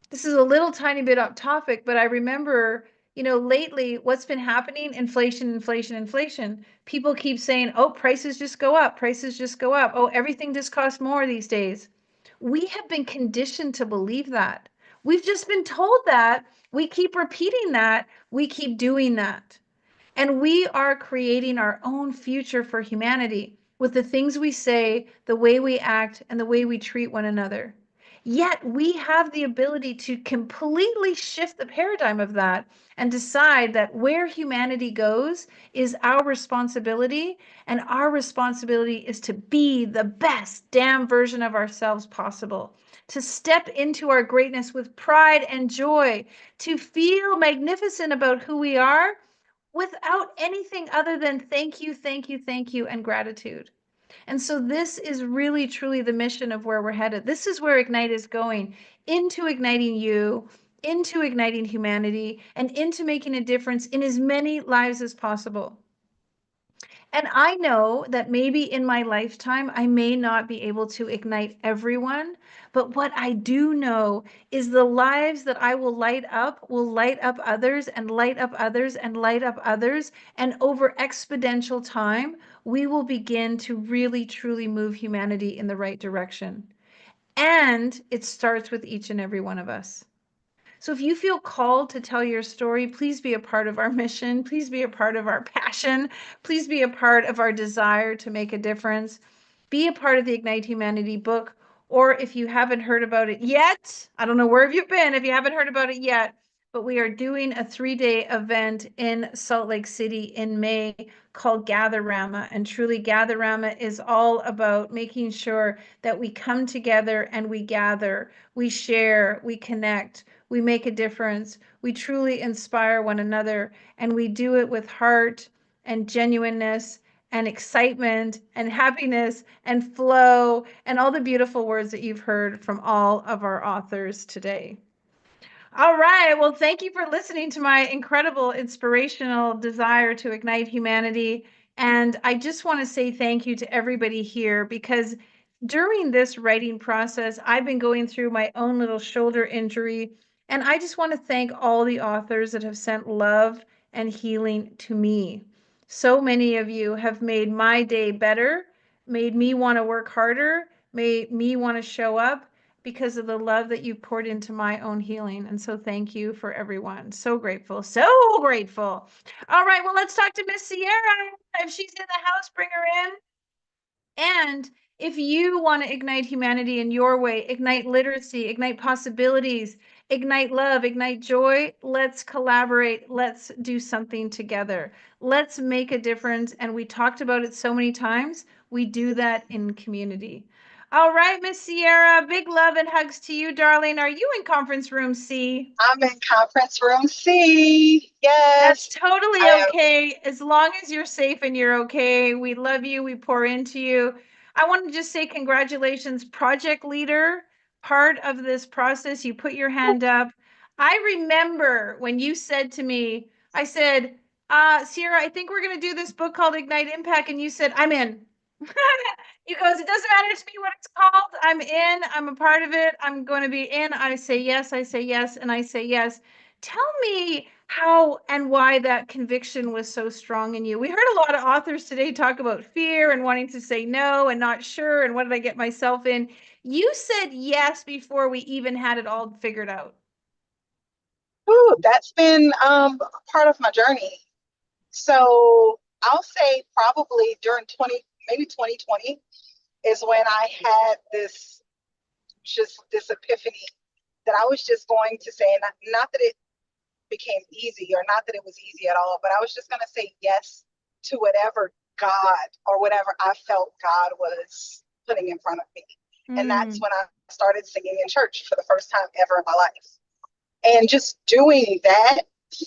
This is a little tiny bit off topic, but I remember, lately what's been happening, inflation, inflation, inflation. People keep saying, oh, prices just go up, prices just go up. Oh, everything just costs more these days. We have been conditioned to believe that. We've just been told that. We keep repeating that. We keep doing that. And we are creating our own future for humanity with the things we say, the way we act, and the way we treat one another. Yet we have the ability to completely shift the paradigm of that and decide that where humanity goes is our responsibility, and our responsibility is to be the best damn version of ourselves possible, to step into our greatness with pride and joy, to feel magnificent about who we are without anything other than thank you, thank you, thank you, and gratitude. And so this is really, truly the mission of where we're headed. This is where Ignite is going, into igniting you, into igniting humanity, and into making a difference in as many lives as possible. And I know that maybe in my lifetime, I may not be able to ignite everyone, but what I do know is the lives that I will light up others and light up others and light up others. And over exponential time, we will begin to really, truly move humanity in the right direction. And it starts with each and every one of us. So if you feel called to tell your story, please be a part of our mission. Please be a part of our passion. Please be a part of our desire to make a difference. Be a part of the Ignite Humanity book. Or if you haven't heard about it yet, I don't know where have you been if you haven't heard about it yet, but we are doing a 3-day event in Salt Lake City in May called Gatherama. And truly, Gatherama is all about making sure that we come together and we gather, we share, we connect, we make a difference, we truly inspire one another, and we do it with heart and genuineness and excitement and happiness and flow and all the beautiful words that you've heard from all of our authors today. All right. Well, thank you for listening to my incredible inspirational desire to ignite humanity. And I just want to say thank you to everybody here, because during this writing process, I've been going through my own little shoulder injury. And I just want to thank all the authors that have sent love and healing to me. So many of you have made my day better, made me want to work harder, made me want to show up because of the love that you poured into my own healing. And so thank you for everyone. So grateful. So grateful. All right. Well, let's talk to Miss Sierra. If she's in the house, bring her in. And if you want to ignite humanity in your way, ignite literacy, ignite possibilities, ignite love, ignite joy, let's collaborate. Let's do something together. Let's make a difference. And we talked about it so many times. We do that in community. All right, Miss Sierra, big love and hugs to you, darling. Are you in conference room C? I'm in conference room C. Yes. That's totally okay. As long as you're safe and you're okay. We love you. We pour into you. I want to just say congratulations, project leader, part of this process. You put your hand up. I remember when you said to me, I said, Sierra, I think we're going to do this book called Ignite Impact. And you said, I'm in. You goes, it doesn't matter to me what it's called. I'm in. I'm a part of it. I'm going to be in. I say yes. I say yes. And I say yes. Tell me how and why that conviction was so strong in you. We heard a lot of authors today talk about fear and wanting to say no and not sure and what did I get myself in. You said yes before we even had it all figured out. Ooh, that's been part of my journey. So I'll say probably during maybe 2020 is when I had this epiphany that I was just going to say, not that it became easy or not that it was easy at all, but I was just going to say yes to whatever God or whatever I felt God was putting in front of me. And that's when I started singing in church for the first time ever in my life. And just doing that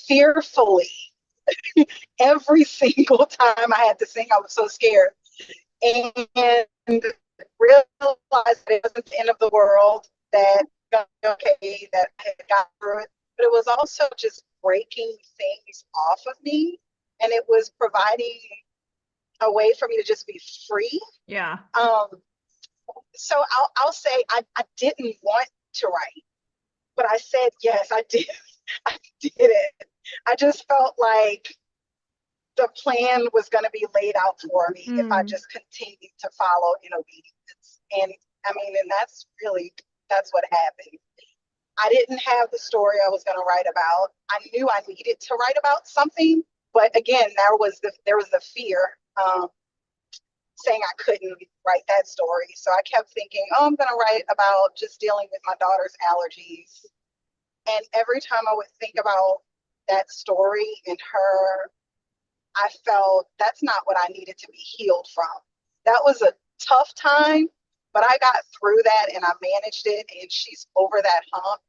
fearfully every single time I had to sing, I was so scared. And realized that it wasn't the end of the world, that okay, that I had got through it. But it was also just breaking things off of me. And it was providing a way for me to just be free. Yeah. So I'll say I didn't want to write, but I said yes, I did. I did it. I just felt like the plan was going to be laid out for me if I just continued to follow in obedience. And I mean, and that's what happened. I didn't have the story I was going to write about. I knew I needed to write about something, but again, there was the fear. saying I couldn't write that story. So I kept thinking, oh, I'm going to write about just dealing with my daughter's allergies. And every time I would think about that story and her, I felt that's not what I needed to be healed from. That was a tough time, but I got through that and I managed it, and she's over that hump.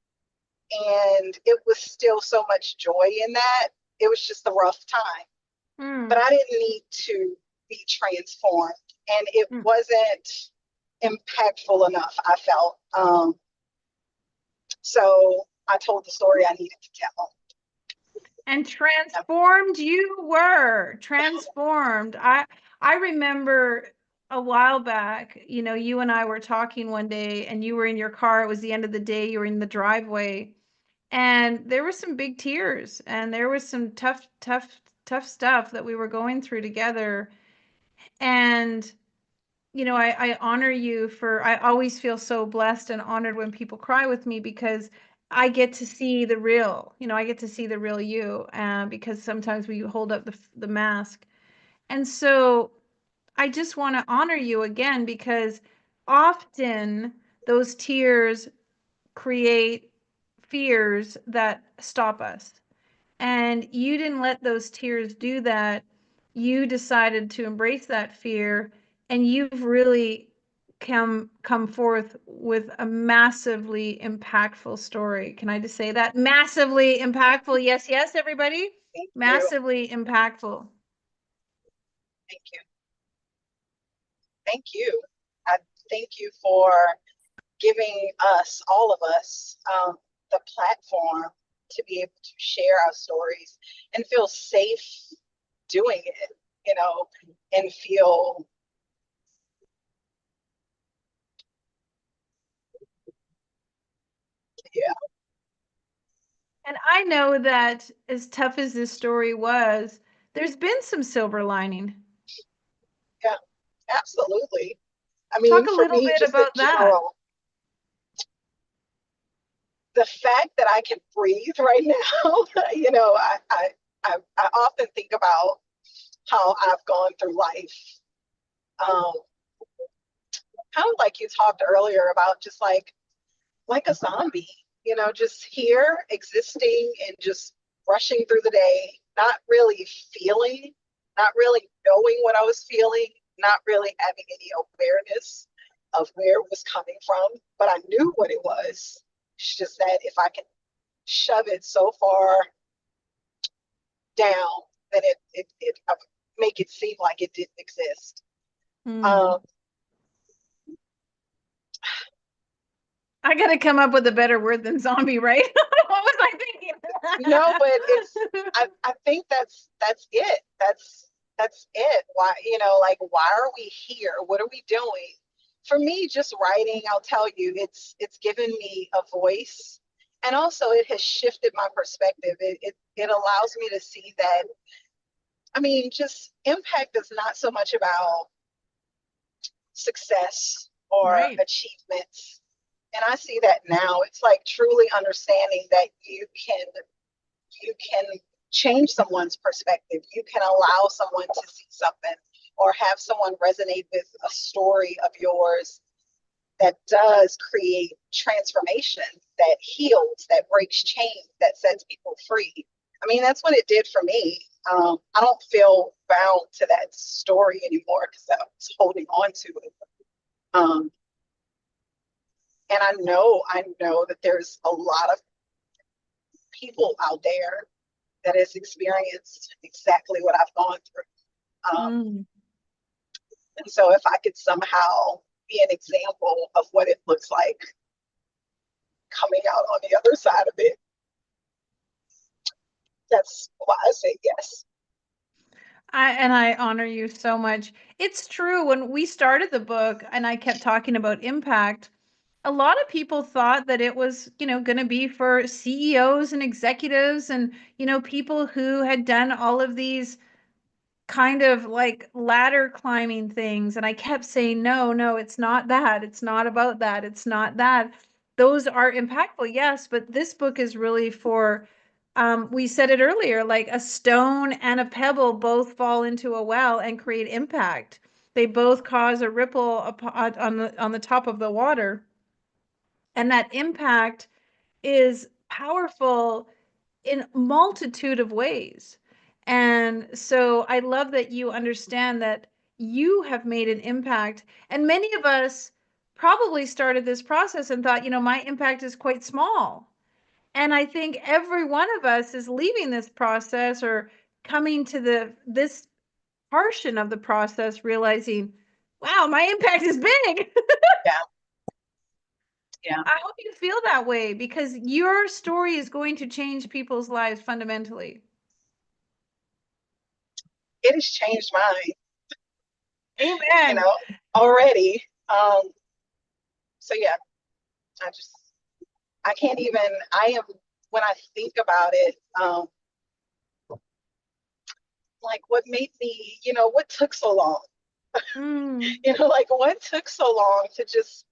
And it was still so much joy in that. It was just a rough time, but I didn't need to be transformed, and it wasn't impactful enough, I felt. So I told the story I needed to tell. And transformed you were. Transformed. I remember a while back, you know, you and I were talking one day and you were in your car. It was the end of the day. You were in the driveway and there were some big tears and there was some tough stuff that we were going through together. And you know, I honor you for, I always feel so blessed and honored when people cry with me because I get to see the real, you know, I get to see the real you, because sometimes we hold up the mask. And so I just want to honor you again because often those tears create fears that stop us. And you didn't let those tears do that. You decided to embrace that fear, and you've really come forth with a massively impactful story. Can I just say that? Massively impactful. Yes, yes, everybody. Massively impactful. Thank you. Thank you. I thank you for giving us, all of us, the platform to be able to share our stories and feel safe doing it, you know, and feel yeah. And I know that as tough as this story was, there's been some silver lining. Yeah, absolutely. I mean, talk a for little me, bit just about in general, the fact that I can breathe right now, you know, I often think about how I've gone through life. Kind of like you talked earlier about just like a zombie, you know, just here existing and just rushing through the day, not really feeling, not really knowing what I was feeling, not really having any awareness of where it was coming from, but I knew what it was. It's just that if I can shove it so far down, then it make it seem like it didn't exist. I gotta come up with a better word than zombie, right? What was I thinking? No, but it's I think that's it. That's it. Why, you know, like, why are we here? What are we doing? For me, just writing, I'll tell you, it's given me a voice, and also it has shifted my perspective. It allows me to see that, I mean, just impact is not so much about success or achievements. And I see that now. It's like truly understanding that you can change someone's perspective. You can allow someone to see something or have someone resonate with a story of yours that does create transformation, that heals, that breaks chains, that sets people free. I mean, that's what it did for me. I don't feel bound to that story anymore because I was holding on to it. And I know that there's a lot of people out there that has experienced exactly what I've gone through. And so if I could somehow be an example of what it looks like coming out on the other side of it, that's why I say yes. I honor you so much. It's true. When we started the book and I kept talking about impact, a lot of people thought that it was, you know, going to be for CEOs and executives and, you know, people who had done all of these kind of like ladder climbing things. And I kept saying, no, it's not that. It's not about that. It's not that. Those are impactful, yes, but this book is really for, we said it earlier, like a stone and a pebble both fall into a well and create impact. They both cause a ripple on the top of the water. And that impact is powerful in multitude of ways. And so I love that you understand that you have made an impact. And many of us probably started this process and thought, my impact is quite small. And I think every one of us is leaving this process or coming to this portion of the process realizing, wow, my impact is big. Yeah. I hope you feel that way because your story is going to change people's lives fundamentally. It has changed mine. Amen. Already. So yeah, I can't even, when I think about it, like what made me, what took so long? Like what took so long to just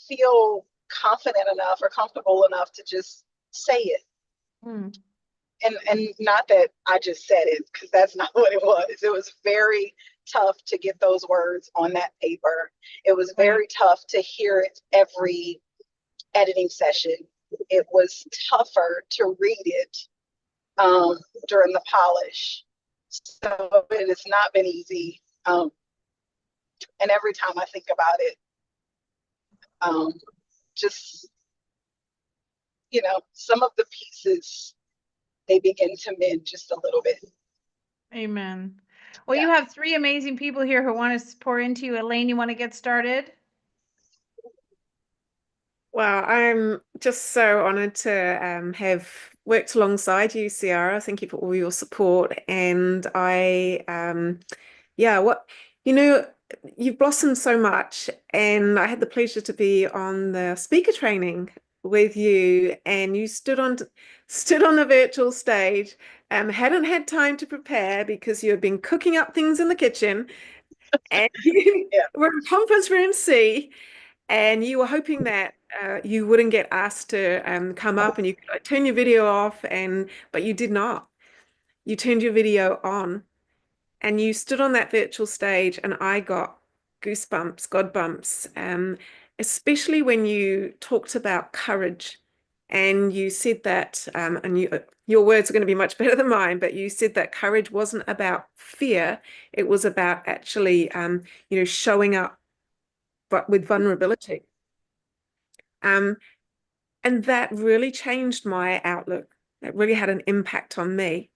feel confident enough or comfortable enough to just say it. And not that I just said it, because that's not what it was. It was very tough to get those words on that paper. It was very tough to hear it every editing session. It was tougher to read it during the polish. So it has not been easy. And every time I think about it, just, some of the pieces, they begin to mend just a little bit. Amen. Well, you have 3 amazing people here who want to pour into you. Elaine, you want to get started? Well, I'm just so honored to have worked alongside you, Ciara. Thank you for all your support. And you've blossomed so much. And I had the pleasure to be on the speaker training with you, and you stood on a virtual stage, hadn't had time to prepare because you had been cooking up things in the kitchen, and you were in conference room C. And you were hoping that you wouldn't get asked to come up, and you could turn your video off, but you did not. You turned your video on, and you stood on that virtual stage, and I got goosebumps, God bumps, especially when you talked about courage, and you said that, your words are going to be much better than mine, but you said that courage wasn't about fear; it was about actually, showing up, but with vulnerability. And that really changed my outlook. It really had an impact on me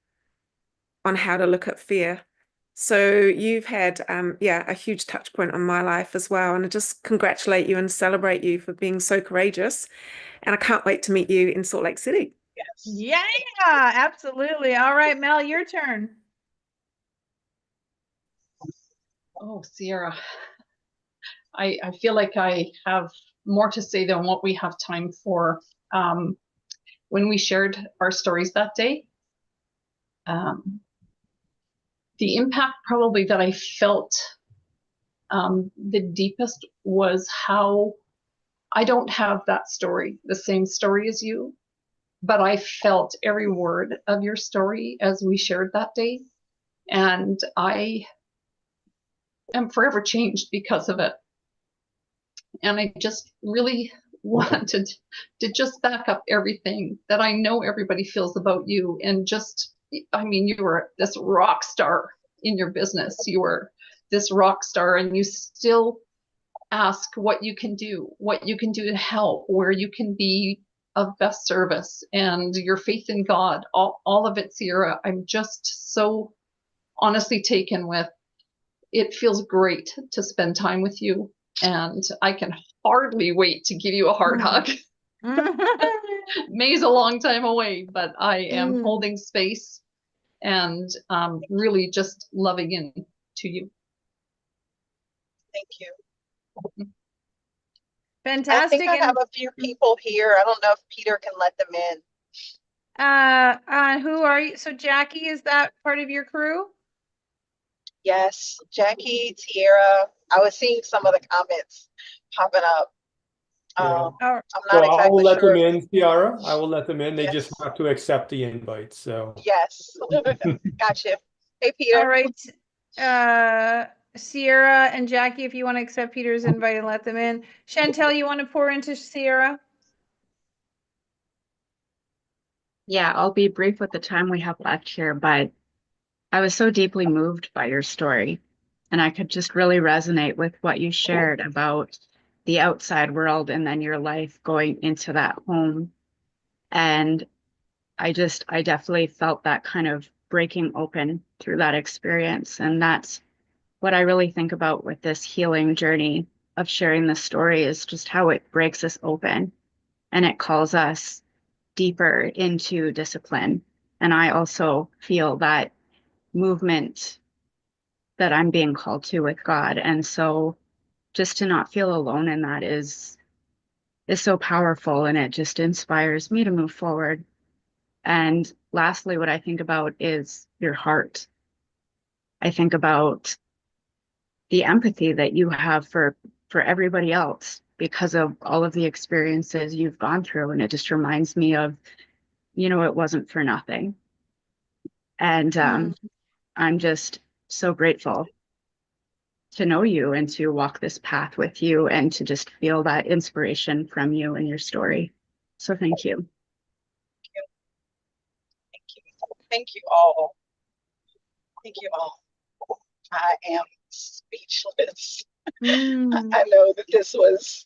on how to look at fear. So you've had, a huge touch point on my life as well. And I just congratulate you and celebrate you for being so courageous. And I can't wait to meet you in Salt Lake City. Yes. Yeah, absolutely. All right, Mel, your turn. Oh, Ciara, I feel like I have more to say than what we have time for. When we shared our stories that day, the impact probably that I felt the deepest was how I don't have that story, the same story as you, but I felt every word of your story as we shared that day. And I am forever changed because of it. And I just really wanted to just back up everything that I know everybody feels about you. And just, you were this rock star in your business. You were this rock star, and you still ask what you can do to help, where you can be of best service, and your faith in God, all of it, Ciara. I'm just so honestly taken with. It feels great to spend time with you, and I can hardly wait to give you a heart hug. May's a long time away, but I am holding space and really just loving into you. Thank you. Fantastic. I think I have a few people here. I don't know if Peter can let them in. Who are you? So Jackie, is that part of your crew? Yes, Jackie, Tiara. I was seeing some of the comments popping up. I'm not exactly I will let sure. them in, Ciara. I will let them in. They just have to accept the invite. So yes, gotcha. Hey, Peter. All right. Sierra and Jackie, if you want to accept Peter's invite and let them in. Chantel, you want to pour into Sierra? Yeah, I'll be brief with the time we have left here, but I was so deeply moved by your story, and I could just really resonate with what you shared about the outside world and then your life going into that home. And I definitely felt that kind of breaking open through that experience. And that's what I really think about with this healing journey of sharing the story, is just how it breaks us open and it calls us deeper into discipline. And I also feel that movement that I'm being called to with God. And so just to not feel alone in that is so powerful, and it just inspires me to move forward. And lastly, what I think about is your heart. I think about the empathy that you have for everybody else because of all of the experiences you've gone through. And it just reminds me of, it wasn't for nothing. And I'm just so grateful to know you and to walk this path with you and to just feel that inspiration from you and your story. So thank you. Thank you all. Thank you all. I am speechless. I know that this was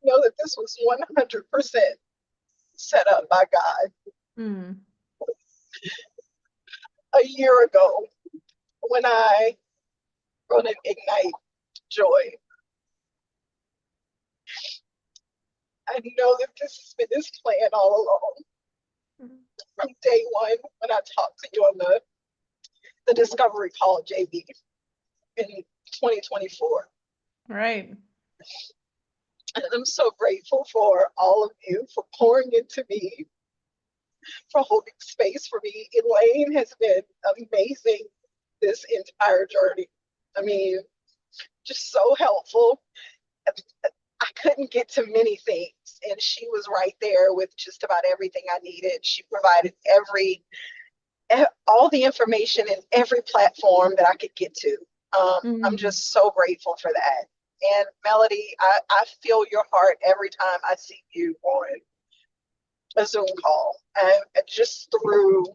know that this was 100% set up by God. A year ago, when I wrote an Ignite Joy, I know that this has been His plan all along. From day one, when I talked to you on the discovery call, JB, in 2024. Right. And I'm so grateful for all of you for pouring into me, for holding space for me. Elaine has been amazing this entire journey. I mean, just so helpful. I couldn't get to many things, and she was right there with just about everything I needed. She provided all the information in every platform that I could get to. I'm just so grateful for that. And Melody, I feel your heart every time I see you on a Zoom call, and just through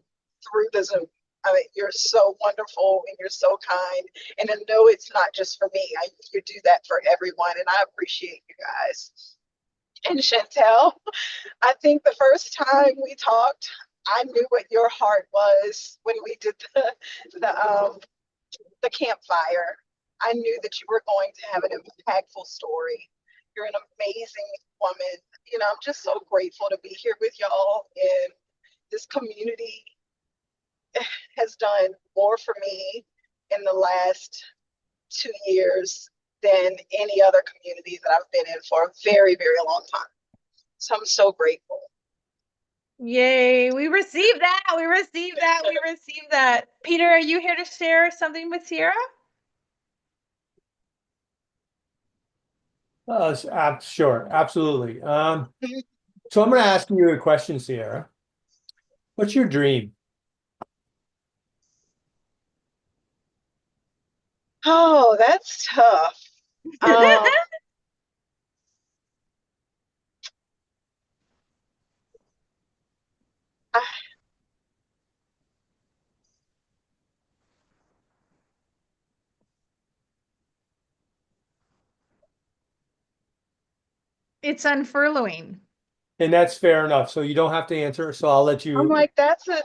the Zoom. I mean, you're so wonderful and you're so kind. And I know it's not just for me. You do that for everyone, and I appreciate you guys. And Chantel, I think the first time we talked, I knew what your heart was when we did the campfire. I knew that you were going to have an impactful story. You're an amazing woman. I'm just so grateful to be here with y'all. And this community has done more for me in the last 2 years than any other community that I've been in for a very, very long time. So I'm so grateful. Yay, we received that. We received that. We received that. Peter, are you here to share something with Sierra? Sure, absolutely. So I'm going to ask you a question, Sierra. What's your dream? Oh, that's tough. It's unfurling. And that's fair enough. So you don't have to answer. So I'll let you. I'm like, that's a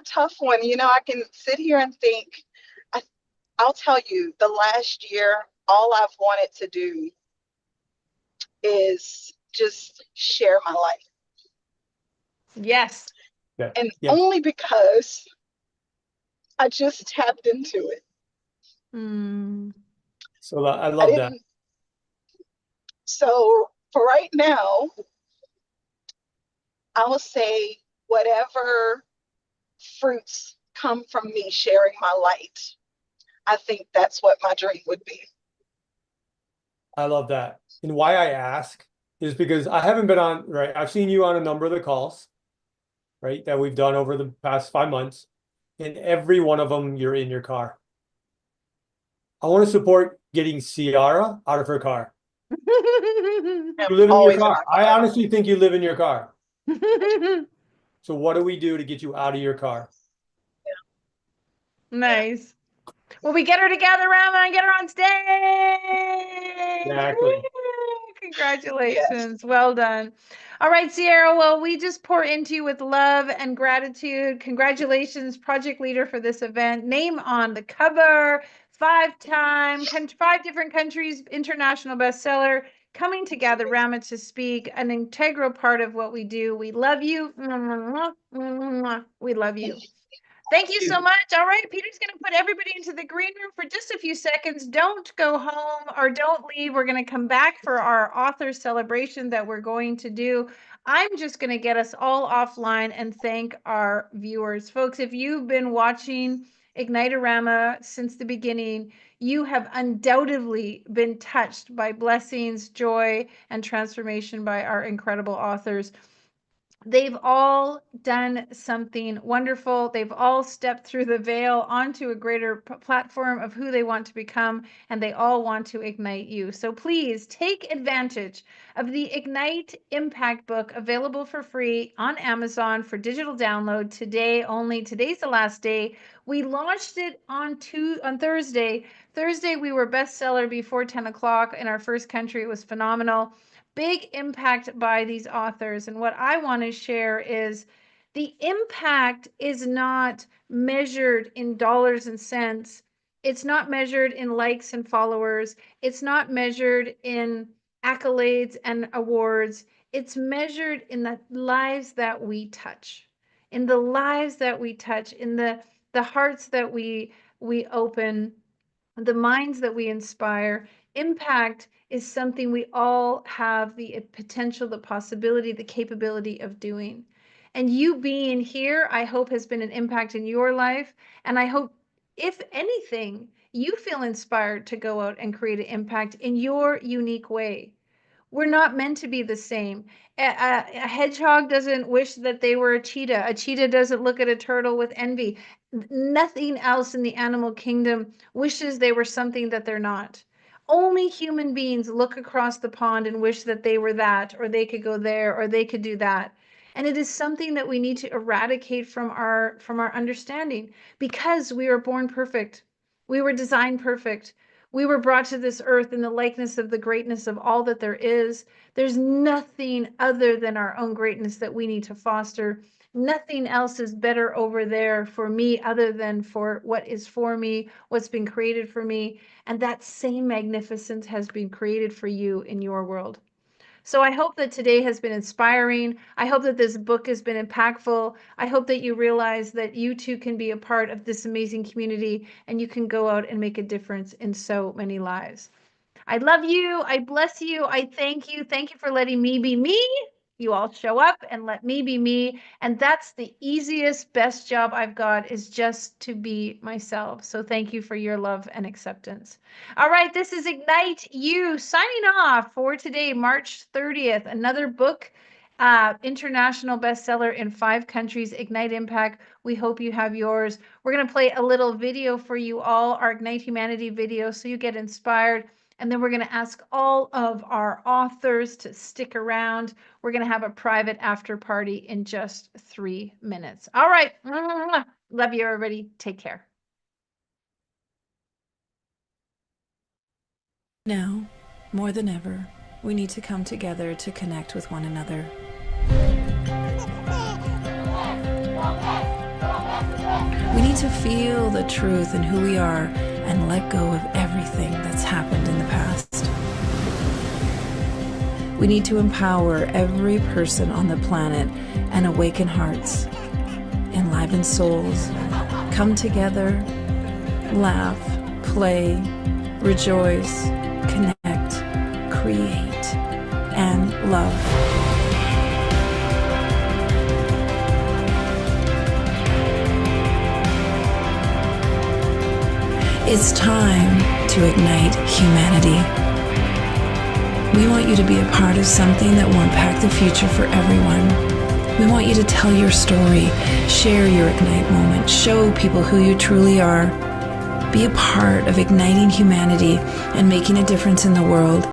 tough one. I can sit here and think. I'll tell you, the last year, all I've wanted to do is just share my life. Yes. Yeah. And only because I just tapped into it. So I love that. So for right now, I will say whatever fruits come from me sharing my light, I think that's what my dream would be. I love that. And why I ask is because I haven't been on, right? I've seen you on a number of the calls, right, that we've done over the past 5 months. And every one of them, you're in your car. I want to support getting Ciara out of her car. You live in your car. I honestly think you live in your car. So what do we do to get you out of your car? Nice. Will we get her together, Rama, and get her on stage? Exactly. Woo! Congratulations. Well done. All right, Sierra. Well, we just pour into you with love and gratitude. Congratulations, project leader for this event. Name on the cover, 5 different countries, international bestseller. Coming together, Rama to speak, an integral part of what we do. We love you. We love you. Thank you so much. All right, Peter's going to put everybody into the green room for just a few seconds. Don't go home or don't leave. We're going to come back for our author celebration that we're going to do. I'm just going to get us all offline and thank our viewers. Folks, if you've been watching Ignitearama since the beginning, you have undoubtedly been touched by blessings, joy, and transformation by our incredible authors. They've all done something wonderful. They've all stepped through the veil onto a greater platform of who they want to become, and they all want to ignite you. So please take advantage of the Ignite Impact book, available for free on Amazon for digital download today only. Today's the last day. We launched it on Thursday. Thursday, we were bestseller before 10 o'clock in our first country. It was phenomenal. Big impact by these authors. And what I want to share is the impact is not measured in dollars and cents. It's not measured in likes and followers. It's not measured in accolades and awards. It's measured in the lives that we touch, in the lives that we touch, in the hearts that we open, the minds that we inspire. Impact is something we all have the potential, the possibility, the capability of doing. And you being here, I hope, has been an impact in your life. And I hope, if anything, you feel inspired to go out and create an impact in your unique way. We're not meant to be the same. A hedgehog doesn't wish that they were a cheetah. A cheetah doesn't look at a turtle with envy. Nothing else in the animal kingdom wishes they were something that they're not. Only human beings look across the pond and wish that they were that, or they could go there, or they could do that. And it is something that we need to eradicate from our understanding, because we are born perfect. We were designed perfect. We were brought to this earth in the likeness of the greatness of all that there is. There's nothing other than our own greatness that we need to foster. Nothing else is better over there for me other than for what is for me, what's been created for me. And that same magnificence has been created for you in your world. So I hope that today has been inspiring. I hope that this book has been impactful. I hope that you realize that you too can be a part of this amazing community, and you can go out and make a difference in so many lives. I love you. I bless you. I thank you. Thank you for letting me be me. You all show up and let me be me. And that's the easiest, best job I've got, is just to be myself. So thank you for your love and acceptance. All right, this is Ignite You signing off for today, March 30th. Another book, international bestseller in 5 countries, Ignite Impact. We hope you have yours. We're going to play a little video for you all, our Ignite Humanity video, so you get inspired. And then we're going to ask all of our authors to stick around. We're going to have a private after party in just 3 minutes. All right. Love you, everybody. Take care. Now, more than ever, we need to come together to connect with one another. We need to feel the truth in who we are and let go of everything that's happened in the past. We need to empower every person on the planet and awaken hearts, enliven souls, come together, laugh, play, rejoice, connect, create, and love. It's time to ignite humanity. want you to be a part of something that will impact the future for everyone. We want you to tell your story, share your Ignite moment, show people who you truly are. Be a part of igniting humanity and making a difference in the world.